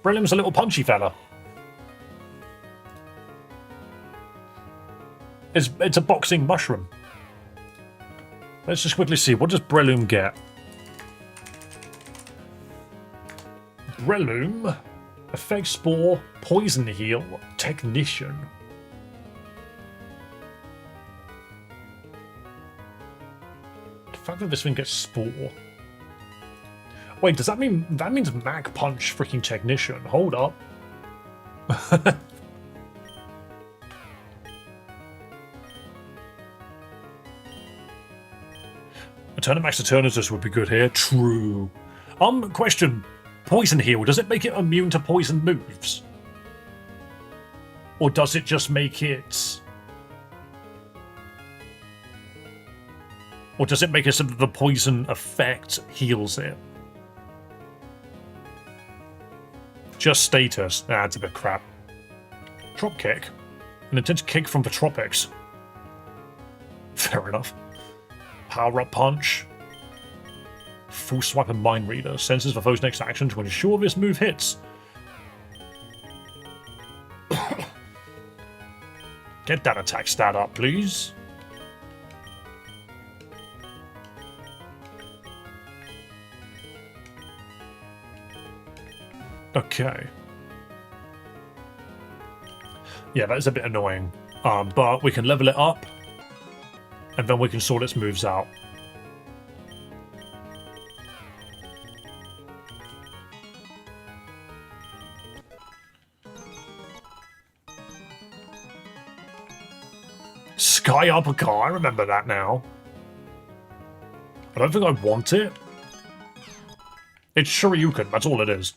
Breloom's a little punchy fella. It's a boxing mushroom. Let's just quickly see. What does Breloom get? Breloom, Effect Spore, Poison Heal, Technician. The fact that this thing gets Spore. Wait, does that mean... That means Mac Punch freaking Technician. Hold up. Eternamax Eternatus would be good here. True. Question. Poison Heal, does it make it immune to poison moves? Or does it just make it... Or does it make it so that the poison effect heals it? Just status. That's a bit crap. Drop kick. An intense kick from the tropics. Fair enough. Power up punch. Full swipe and mind reader. Senses the foe's next action to ensure this move hits. Get that attack stat up, please. Okay. Yeah, that is a bit annoying. But we can level it up. And then we can sort its moves out. Sky Uppercut, I remember that now. I don't think I want it. It's Shoryuken, that's all it is.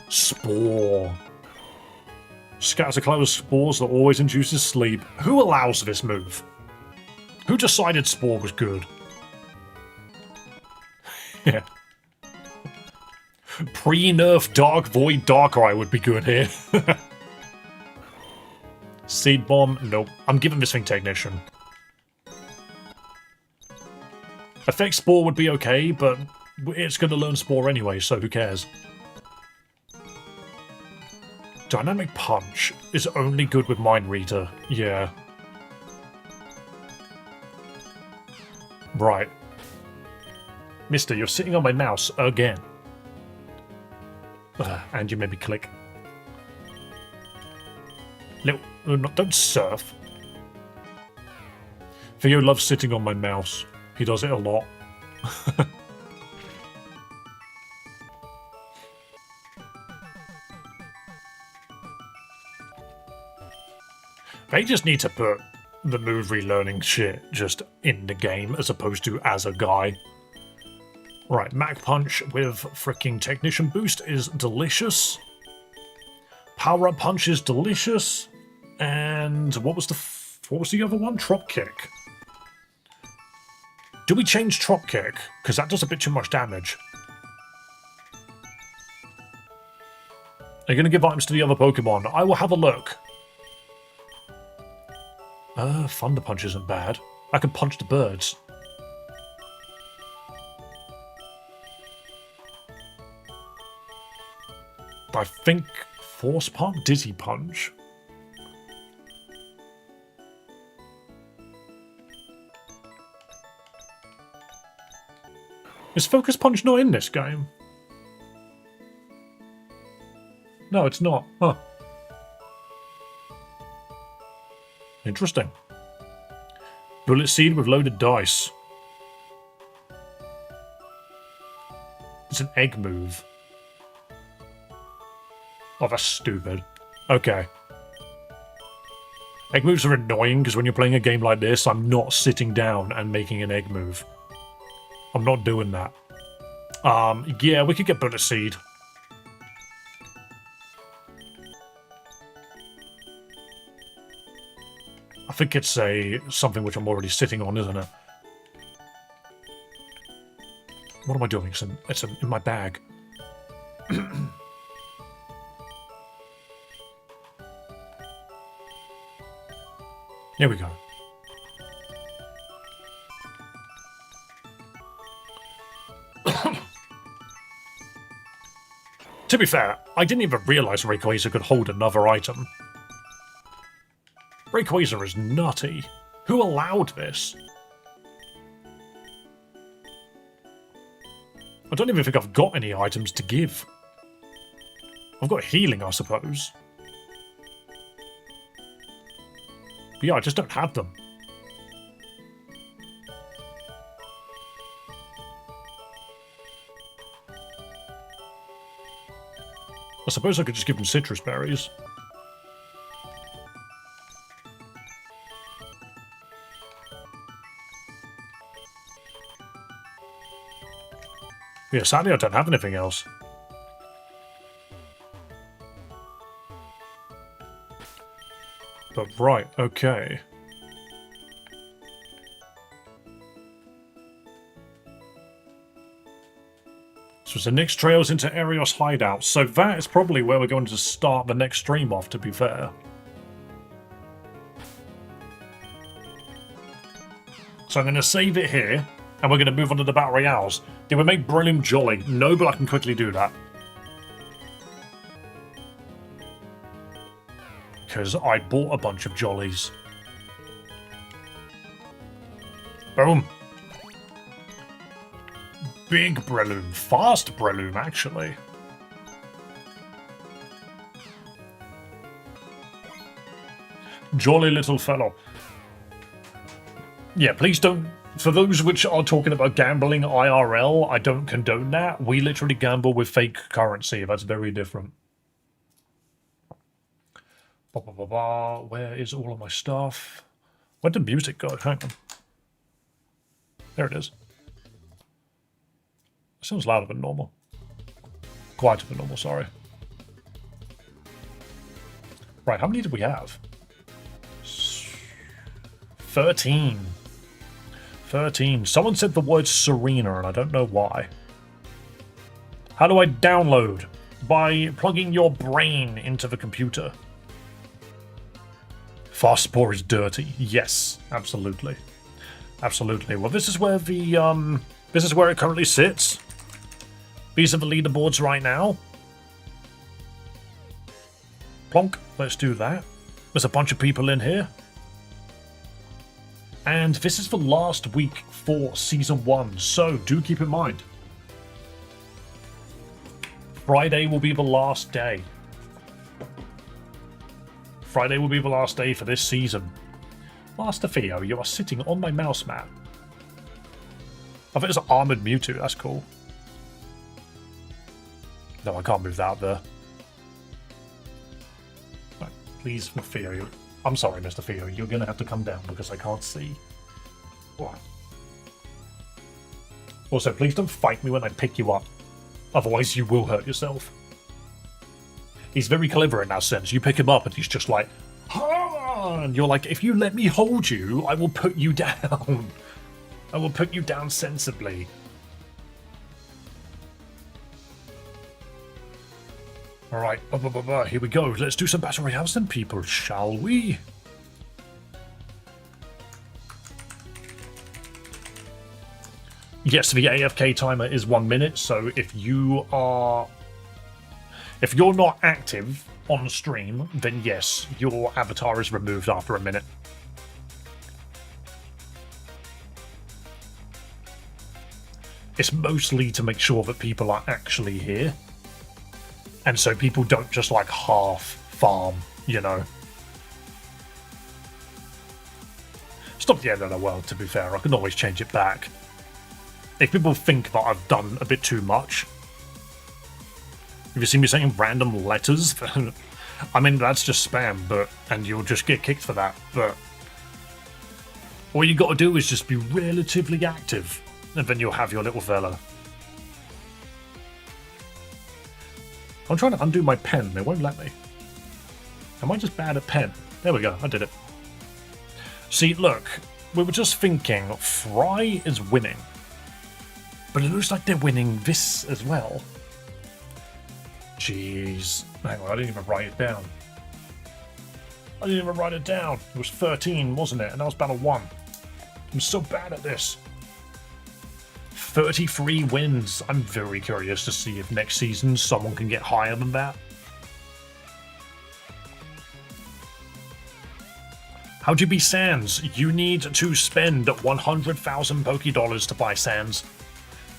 Spore. Scatters a cloud of spores that always induces sleep. Who allows this move? Who decided Spore was good? Yeah. Pre-nerf Dark Void Darkrai would be good here. Seed Bomb? Nope. I'm giving this thing Technician. Effect Spore would be okay, but it's going to learn Spore anyway, so who cares? Dynamic Punch is only good with Mind Reader. Yeah. Right. Mister, you're sitting on my mouse again. And you made me click. Little, don't surf. Theo loves sitting on my mouse. He does it a lot. They just need to put the move relearning shit just in the game as opposed to as a guy. Right, Mac Punch with freaking Technician Boost is delicious. Power Up Punch is delicious. And what was the other one? Trop Kick. Do we change Trop Kick? Because that does a bit too much damage. Are you going to give items to the other Pokemon? I will have a look. Thunder Punch isn't bad. I can punch the birds. I think Force Pump, Dizzy Punch. Is Focus Punch not in this game? No, it's not. Huh. Interesting. Bullet Seed with loaded dice. It's an egg move. Oh, that's stupid. Okay. Egg moves are annoying because when you're playing a game like this, I'm not sitting down and making an egg move. I'm not doing that. Yeah, we could get Bullet Seed. I think it's something which I'm already sitting on, isn't it? What am I doing? It's in my bag. Here we go. To be fair, I didn't even realise Rayquaza could hold another item. Rayquaza is nutty. Who allowed this? I don't even think I've got any items to give. I've got healing, I suppose. But yeah, I just don't have them. I suppose I could just give them citrus berries. Yeah, sadly I don't have anything else. But right, okay. So it's the next trails into Arios hideout. So that is probably where we're going to start the next stream off, to be fair. So I'm going to save it here, and we're going to move on to the Battle Royales. Did we make Breloom Jolly? No, but I can quickly do that. Because I bought a bunch of Jollies. Boom. Big Breloom. Fast Breloom, actually. Jolly little fellow. Yeah, please don't... For those which are talking about gambling IRL, I don't condone that. We literally gamble with fake currency. That's very different. Where is all of my stuff? Where did music go? Hang on. There it is. It sounds louder than normal. Quieter than normal, sorry. Right, how many did we have? 13. 13. Someone said the word Serena, and I don't know why. How do I download? By plugging your brain into the computer. Fast Spore is dirty. Yes, absolutely. Absolutely. Well, this is where the, this is where it currently sits. These are the leaderboards right now. Plonk. Let's do that. There's a bunch of people in here. And this is the last week for Season 1, so do keep in mind. Friday will be the last day. Friday will be the last day for this season. Master Theo, you are sitting on my mouse mat. I think it's an armoured Mewtwo, that's cool. No, I can't move that up there. Right, please, Theo. I'm sorry, Mr. Theo, you're going to have to come down because I can't see. What? Also, please don't fight me when I pick you up. Otherwise, you will hurt yourself. He's very clever in that sense. You pick him up and he's just like, ah! And you're like, if you let me hold you, I will put you down. I will put you down sensibly. Alright, here we go. Let's do some Battle Royales then, people, shall we? Yes, the AFK timer is 1 minute, so if you're not active on stream, then yes, your avatar is removed after a minute. It's mostly to make sure that people are actually here. And so people don't just like half farm, you know. It's not the end of the world, to be fair. I can always change it back. If people think that I've done a bit too much. If you see me saying random letters, I mean, that's just spam, and you'll just get kicked for that. But all you got to do is just be relatively active, And then you'll have your little fella. I'm trying to undo my pen. They won't let me. Am I just bad at pen? There we go. I did it. See, look. We were just thinking Fry is winning. But it looks like they're winning this as well. Jeez. Hang on, I didn't even write it down. It was 13, wasn't it? And that was battle 1. I'm so bad at this. 33 wins. I'm very curious to see if next season someone can get higher than that. How do you be Sans? You need to spend 100,000 Poké-Dollars to buy Sans.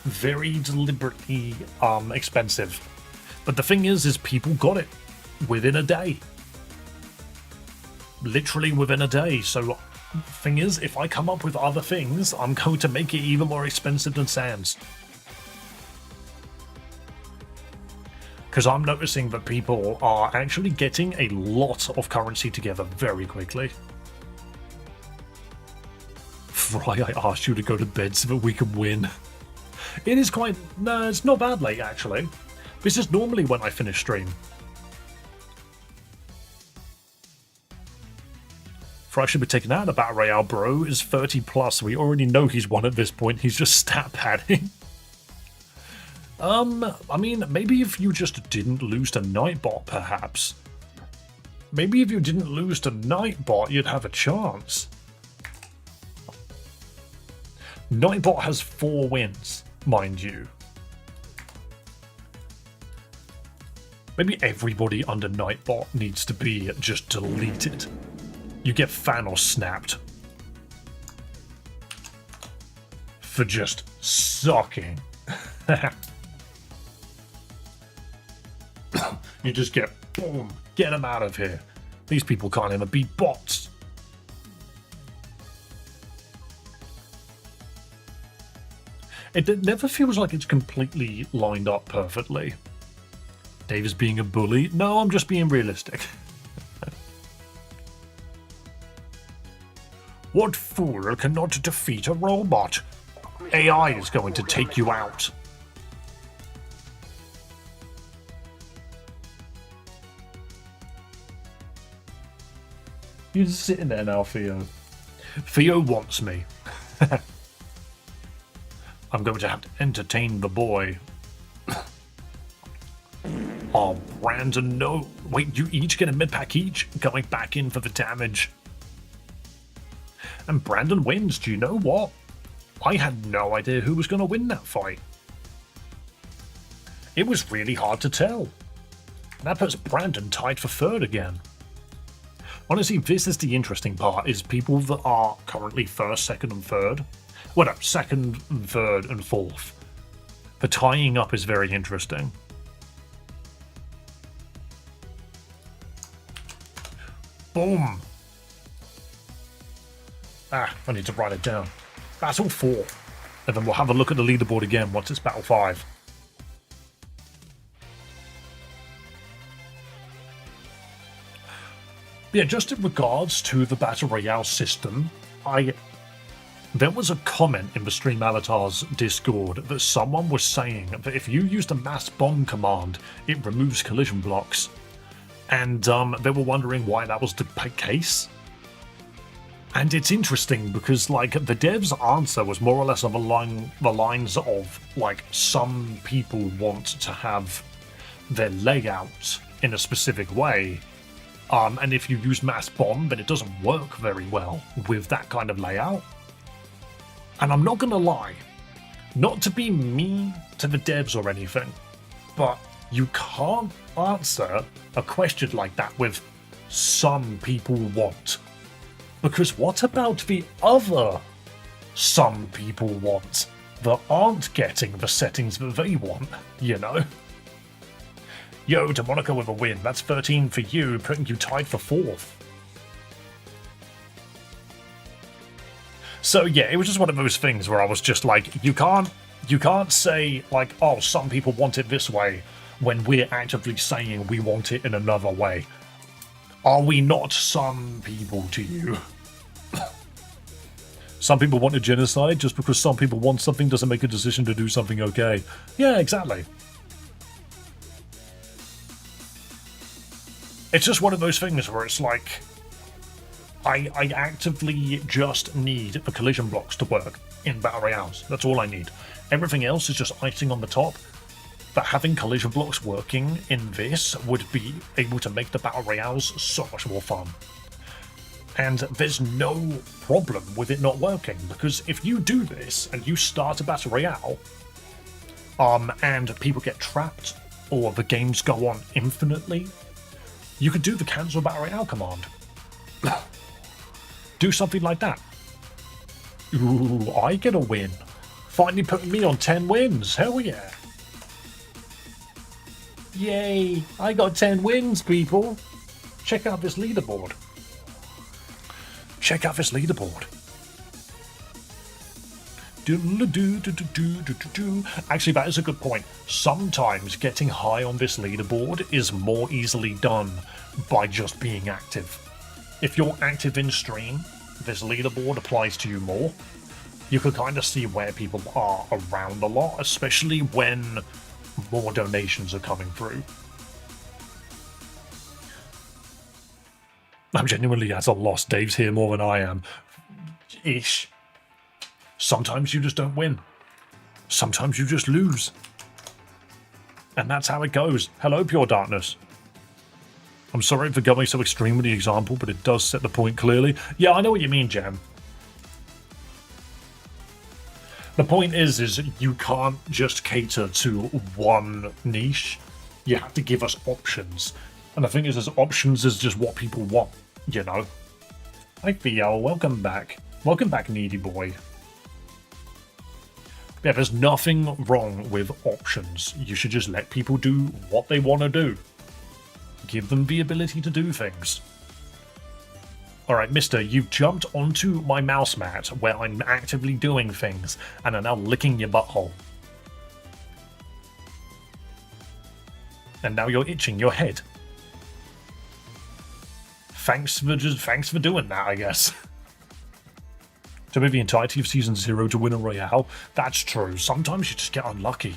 Very deliberately expensive. But the thing is people got it within a day. Literally within a day. So the thing is, if I come up with other things, I'm going to make it even more expensive than Sans. Because I'm noticing that people are actually getting a lot of currency together very quickly. Fry, I asked you to go to bed so that we can win. It is quite... No, it's not bad late, actually. This is normally when I finish stream. Fry should be taken out of the Battle Royale, bro. Is 30 plus. We already know he's won at this point. He's just stat padding. I mean, maybe if you just didn't lose to Nightbot, perhaps. Maybe if you didn't lose to Nightbot, you'd have a chance. Nightbot has 4 wins, mind you. Maybe everybody under Nightbot needs to be just deleted. You get Thanos snapped. For just sucking. You just get, boom, get them out of here. These people can't even beat bots. It never feels like it's completely lined up perfectly. Dave is being a bully. No, I'm just being realistic. What fool cannot defeat a robot? AI is going to take you out. You're just sitting there now, Theo. Theo wants me. I'm going to have to entertain the boy. Oh, Brandon, no. Wait, you each get a mid-pack each? Going back in for the damage. And Brandon wins. Do you know what? I had no idea who was going to win that fight. It was really hard to tell. That puts Brandon tied for 3rd again. Honestly, this is the interesting part, is people that are currently 1st, 2nd and 3rd. Well, no, 2nd, 3rd and 4th. The tying up is very interesting. Boom. Ah, I need to write it down. Battle 4. And then we'll have a look at the leaderboard again once it's Battle 5. Yeah, just in regards to the Battle Royale system, there was a comment in the Stream Alatar's Discord that someone was saying that if you use the mass bomb command, it removes collision blocks. And they were wondering why that was the case. And it's interesting because, like, the dev's answer was more or less on the lines of, like, some people want to have their layout in a specific way. And if you use mass bomb, then it doesn't work very well with that kind of layout. And I'm not gonna lie, not to be mean to the devs or anything, but you can't answer a question like that with some people want. Because what about the other some people want that aren't getting the settings that they want, you know? Yo, DeMonica with a win. That's 13 for you, putting you tied for 4th. So yeah, it was just one of those things where I was just like, you can't say like, oh, some people want it this way when we're actively saying we want it in another way. Are we not some people to you? Some people want a genocide. Just because some people want something doesn't make a decision to do something okay. Yeah, exactly. It's just one of those things where it's like, I actively just need the collision blocks to work in Battle Royales. That's all I need. Everything else is just icing on the top. But having collision blocks working in this would be able to make the Battle Royales so much more fun. And there's no problem with it not working, because if you do this and you start a Battle Royale, and people get trapped, or the games go on infinitely, you could do the cancel Battle Royale command. Do something like that. Ooh, I get a win. Finally putting me on 10 wins. Hell yeah. Yay, I got 10 wins, people. Check out this leaderboard. Check out this leaderboard. Actually, that is a good point. Sometimes getting high on this leaderboard is more easily done by just being active. If you're active in stream, this leaderboard applies to you more. You can kind of see where people are around a lot, especially when more donations are coming through. I'm genuinely at a loss. Dave's here more than I am. Ish. Sometimes you just don't win. Sometimes you just lose. And that's how it goes. Hello, Pure Darkness. I'm sorry for going so extreme with the example, but it does set the point clearly. Yeah, I know what you mean, Jam. The point is you can't just cater to one niche. You have to give us options. And the thing is, options is just what people want, you know? Hi, Theo. Welcome back. Welcome back, needy boy. Yeah, there's nothing wrong with options. You should just let people do what they want to do. Give them the ability to do things. Alright, mister, you've jumped onto my mouse mat where I'm actively doing things and are now licking your butthole. And now you're itching your head. Thanks for doing that, I guess. To move the entirety of Season 0 to win a Royale, that's true. Sometimes you just get unlucky.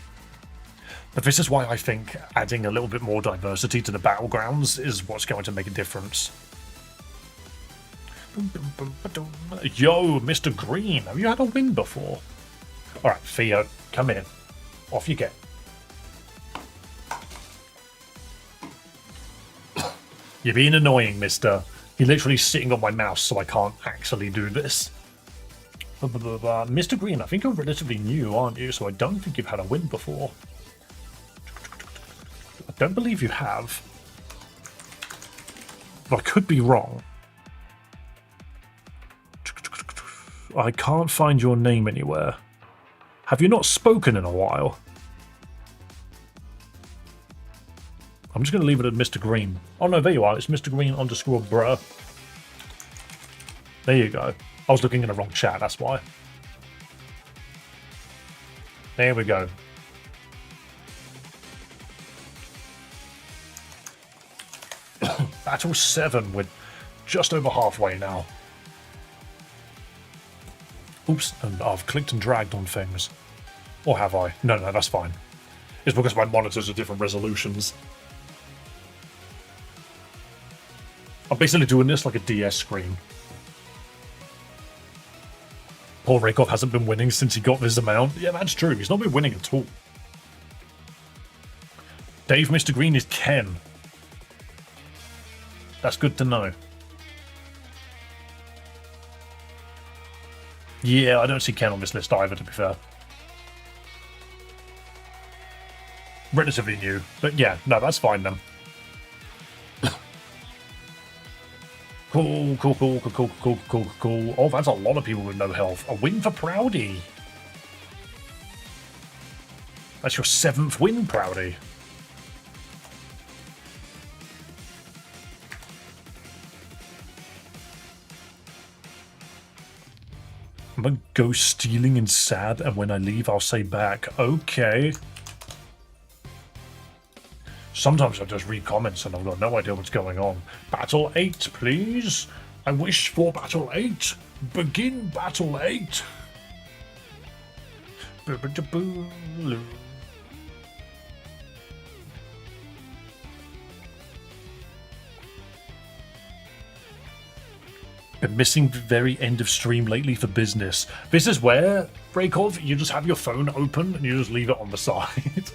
But this is why I think adding a little bit more diversity to the battlegrounds is what's going to make a difference. Yo, Mr. Green, have you had a win before? Alright, Theo, come in. Off you get. You're being annoying, mister. You're literally sitting on my mouse, so I can't actually do this. Mr. Green, I think you're relatively new, aren't you? So I don't think you've had a win before. I don't believe you have. But I could be wrong. I can't find your name anywhere. Have you not spoken in a while? I'm just going to leave it at Mr. Green. Oh no, there you are. It's Mr. Green _ bruh. There you go. I was looking in the wrong chat, that's why. There we go. Battle 7. We're just over halfway now. Oops, and I've clicked and dragged on things. Or have I? No, that's fine. It's because my monitors are different resolutions. I'm basically doing this like a DS screen. Paul Rakoff hasn't been winning since he got this amount. Yeah, that's true. He's not been winning at all. Dave Mr. Green is Ken. That's good to know. Yeah, I don't see Ken on this list either, to be fair. Relatively new. But yeah, no, that's fine then. Cool. Oh, that's a lot of people with no health. A win for Proudy. That's your 7th win, Proudy. I'm gonna go stealing and sad, and when I leave, I'll say back. Okay. Sometimes I just read comments and I've got no idea what's going on. Battle 8, please. I wish for Battle 8. Begin Battle 8. Been missing the very end of stream lately for business. This is where, Breakov, you just have your phone open and you just leave it on the side.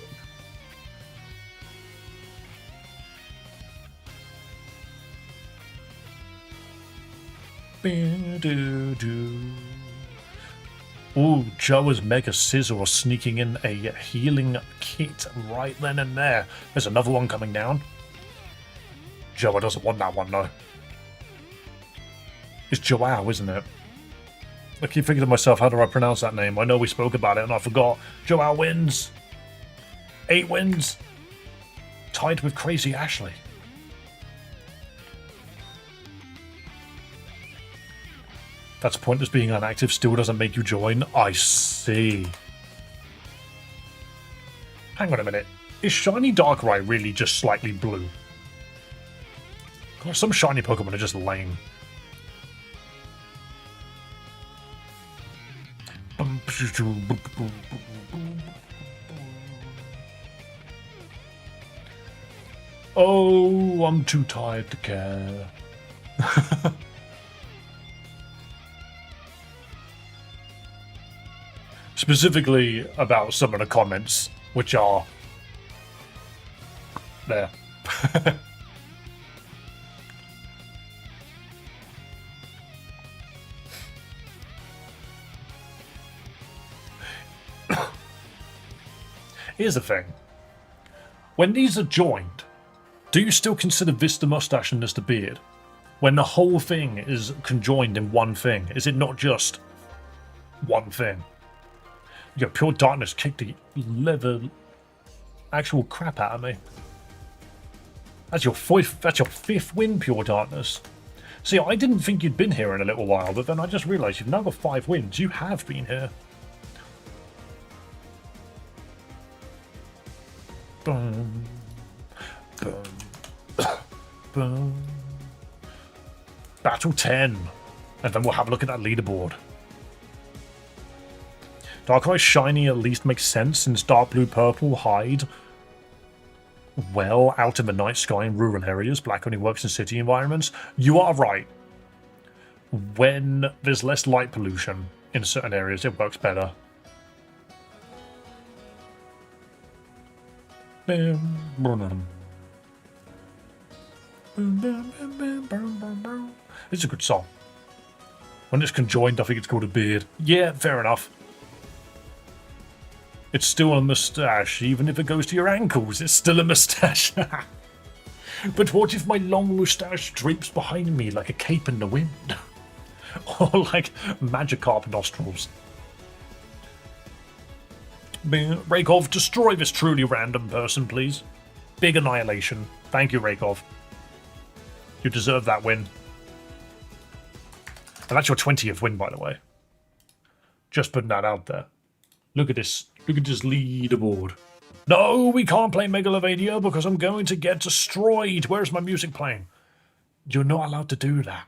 Ooh, Joa's Mega Scissor sneaking in a healing kit right then and there. There's another one coming down. Joa doesn't want that one though. It's Joao, isn't it? I keep thinking to myself, how do I pronounce that name? I know we spoke about it and I forgot. Joao wins. 8 wins. Tied with Crazy Ashley. That's pointless being inactive still doesn't make you join. I see. Hang on a minute. Is Shiny Darkrai really just slightly blue? Gosh, some shiny Pokemon are just lame. Oh, I'm too tired to care. Specifically about some of the comments, which are there. Here's the thing. When these are joined, do you still consider this the mustache and this the beard? When the whole thing is conjoined in one thing, is it not just one thing? Yeah, Pure Darkness kicked the actual crap out of me. That's your fifth win, Pure Darkness. See, I didn't think you'd been here in a little while, but then I just realised you've now got 5 wins. You have been here. Boom. Boom. Boom. Battle 10. And then we'll have a look at that leaderboard. Darkrai Shiny at least makes sense since Dark Blue Purple hide well out in the night sky in rural areas. Black only works in city environments. You are right. When there's less light pollution in certain areas, it works better. It's a good song. When it's conjoined, I think it's called a beard. Yeah, fair enough. It's still a moustache, even if it goes to your ankles, it's still a moustache. But what if my long moustache drapes behind me like a cape in the wind? Or like Magikarp nostrils? Rakov, destroy this truly random person, please. Big annihilation. Thank you, Rakov. You deserve that win. And that's your 20th win, by the way. Just putting that out there. Look at this. Look at this leaderboard. No, we can't play Megalovania because I'm going to get destroyed. Where's my music playing? You're not allowed to do that.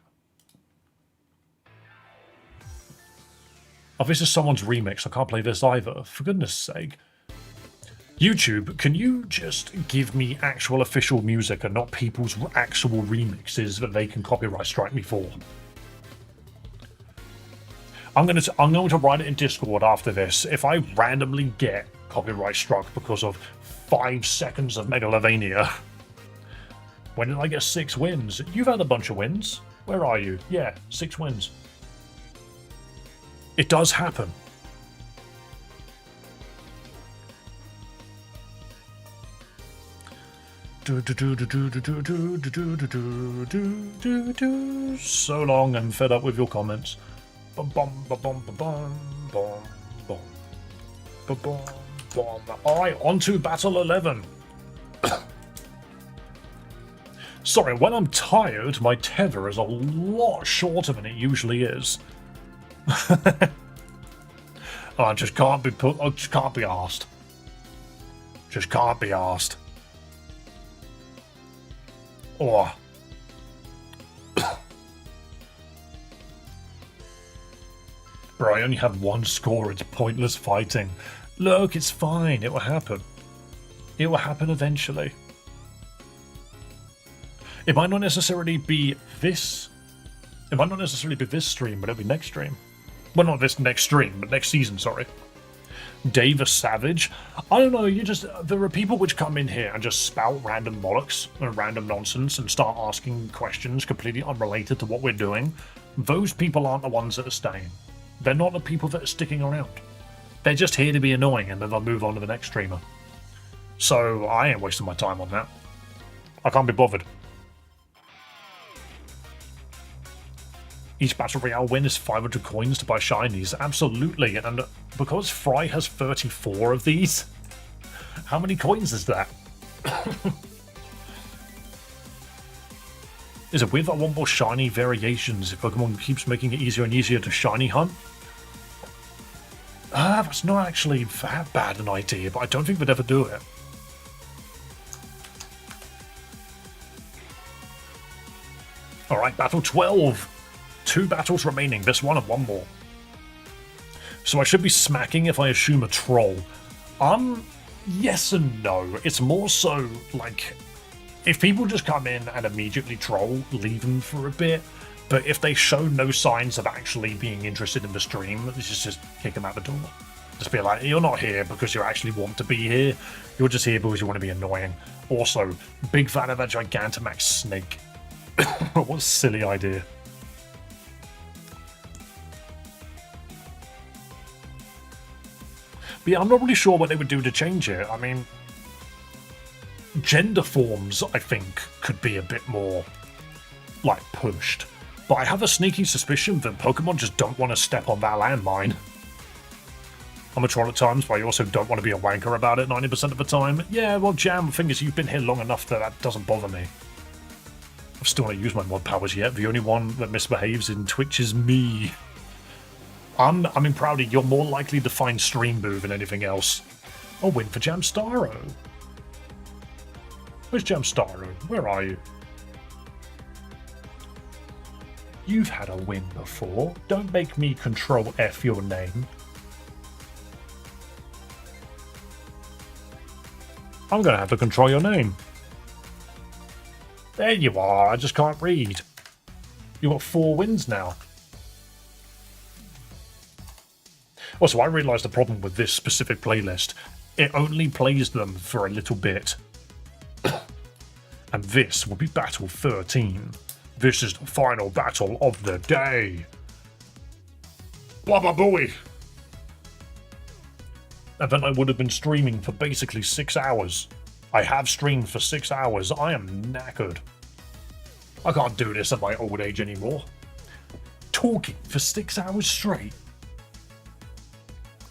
Oh, this is someone's remix. I can't play this either. For goodness sake. YouTube, can you just give me actual official music and not people's actual remixes that they can copyright strike me for? I'm going to write it in Discord after this. If I randomly get copyright struck because of 5 seconds of Megalovania, when did I get 6 wins? You've had a bunch of wins. Where are you? Yeah, 6 wins. It does happen. So long, I'm fed up with your comments. Alright, on to Battle 11. Sorry, when I'm tired, my tether is a lot shorter than it usually is. I just can't be put. I just can't be arsed. Just can't be arsed. Or Bro, I only have one score. It's pointless fighting. Look, it's fine. It will happen. It will happen eventually. It might not necessarily be this. It might not necessarily be this stream, but it'll be next stream. Well, not this next stream, but next season, sorry. Dave a Savage. I don't know, there are people which come in here and just spout random bollocks and random nonsense and start asking questions completely unrelated to what we're doing. Those people aren't the ones that are staying. They're not the people that are sticking around. They're just here to be annoying and then they'll move on to the next streamer. So I ain't wasting my time on that. I can't be bothered. Each Battle Royale win is 500 coins to buy shinies. Absolutely. And because Fry has 34 of these, how many coins is that? Is it weird that I want more shiny variations if Pokemon keeps making it easier and easier to shiny hunt? That's not actually that bad an idea, but I don't think they'd ever do it. Alright, Battle 12. 2 battles remaining, this one and one more. So I should be smacking if I assume a troll. Yes and no. It's more so, like, if people just come in and immediately troll, leave them for a bit. But if they show no signs of actually being interested in the stream, just kick them out the door. Just be like, you're not here because you actually want to be here. You're just here because you want to be annoying. Also, big fan of that Gigantamax snake. What a silly idea. But yeah, I'm not really sure what they would do to change it. I mean, gender forms, I think, could be a bit more, like, pushed. But I have a sneaky suspicion that Pokemon just don't want to step on that landmine. I'm a troll at times, but I also don't want to be a wanker about it 90% of the time. Yeah, well, Jam, the thing is, you've been here long enough that that doesn't bother me. I've still not used my mod powers yet. The only one that misbehaves in Twitch is me. I mean, Proudy, you're more likely to find Stream Boo than anything else. A win for Jamstaro. Where's Jamstaro? Where are you? You've had a win before. Don't make me Control F your name. I'm going to have to control your name. There you are. I just can't read. You've got 4 wins now. Also, I realised the problem with this specific playlist. It only plays them for a little bit. And this will be Battle 13. This is the final battle of the day. Baba Booey! And then I would have been streaming for basically 6 hours. I have streamed for 6 hours. I am knackered. I can't do this at my old age anymore. Talking for 6 hours straight.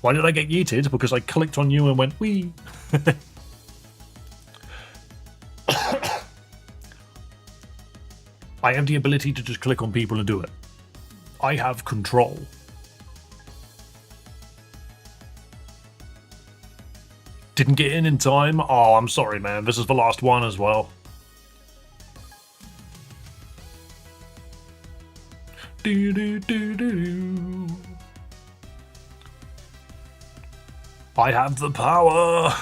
Why did I get yeeted? Because I clicked on you and went, wee. I have the ability to just click on people and do it. I have control. Didn't get in time? Oh, I'm sorry, man. This is the last one as well. Do do do do. I have the power.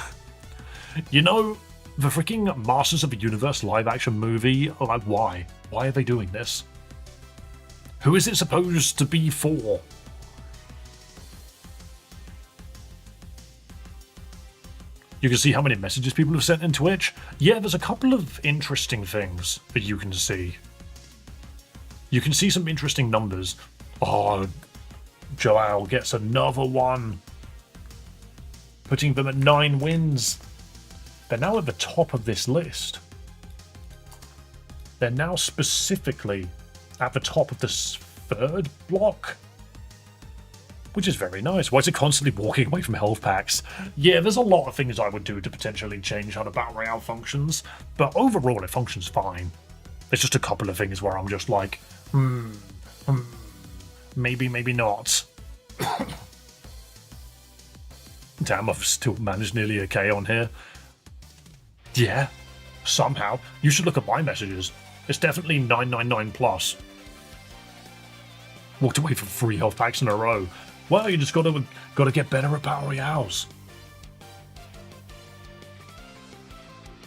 You know, the freaking Masters of the Universe live-action movie. Like, why? Why are they doing this? Who is it supposed to be for? You can see how many messages people have sent in Twitch. Yeah, there's a couple of interesting things that you can see. You can see some interesting numbers. Oh, Joao gets another one. Putting them at 9 wins. They're now at the top of this list. They're now specifically at the top of this 3rd block. Which is very nice. Why is it constantly walking away from health packs? Yeah, there's a lot of things I would do to potentially change how the Battle Royale functions, but overall it functions fine. There's just a couple of things where I'm just like, maybe, maybe not. Damn, I've still managed nearly a K on here. Yeah, somehow. You should look at my messages. It's definitely 999 plus. Walked away from 3 health packs in a row. Well, you just gotta get better at battle royales.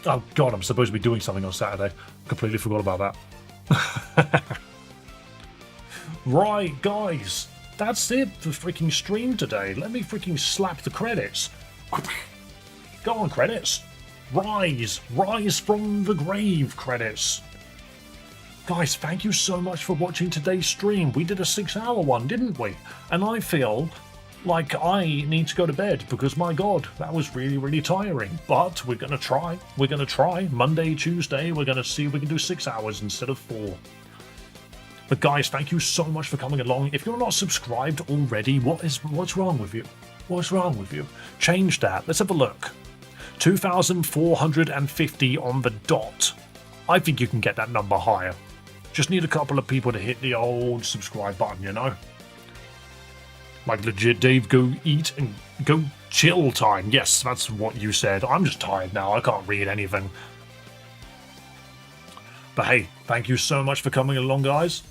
Oh god, I'm supposed to be doing something on Saturday. Completely forgot about that. Right, guys, that's it for freaking stream today. Let me freaking slap the credits. Go on, credits. Rise from the grave, credits. Guys, thank you so much for watching today's stream. We did a 6-hour one, didn't we? And I feel like I need to go to bed because, my god, that was really, really tiring. But we're going to try. We're going to try. Monday, Tuesday, we're going to see if we can do 6 hours instead of 4. But guys, thank you so much for coming along. If you're not subscribed already, what's wrong with you? What's wrong with you? Change that. Let's have a look. 2,450 on the dot. I think you can get that number higher. Just need a couple of people to hit the old subscribe button, you know? Like legit, Dave, go eat and go chill time. Yes, that's what you said. I'm just tired now. I can't read anything. But hey, thank you so much for coming along, guys.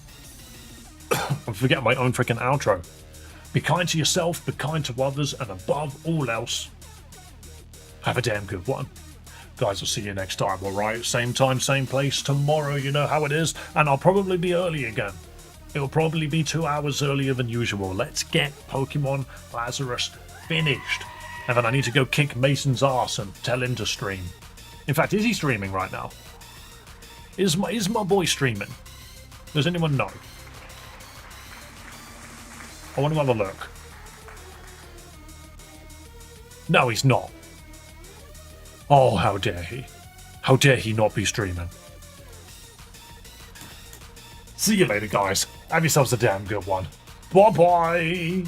I'm forgetting my own freaking outro. Be kind to yourself, be kind to others, and above all else, have a damn good one. Guys, I'll see you next time, alright? Same time, same place, tomorrow, you know how it is, and I'll probably be early again. It'll probably be 2 hours earlier than usual. Let's get Pokemon Lazarus finished. And then I need to go kick Mason's ass and tell him to stream. In fact, is he streaming right now? Is my boy streaming? Does anyone know? I want to have a look. No, he's not. Oh, how dare he. How dare he not be streaming. See you later, guys. Have yourselves a damn good one. Bye-bye.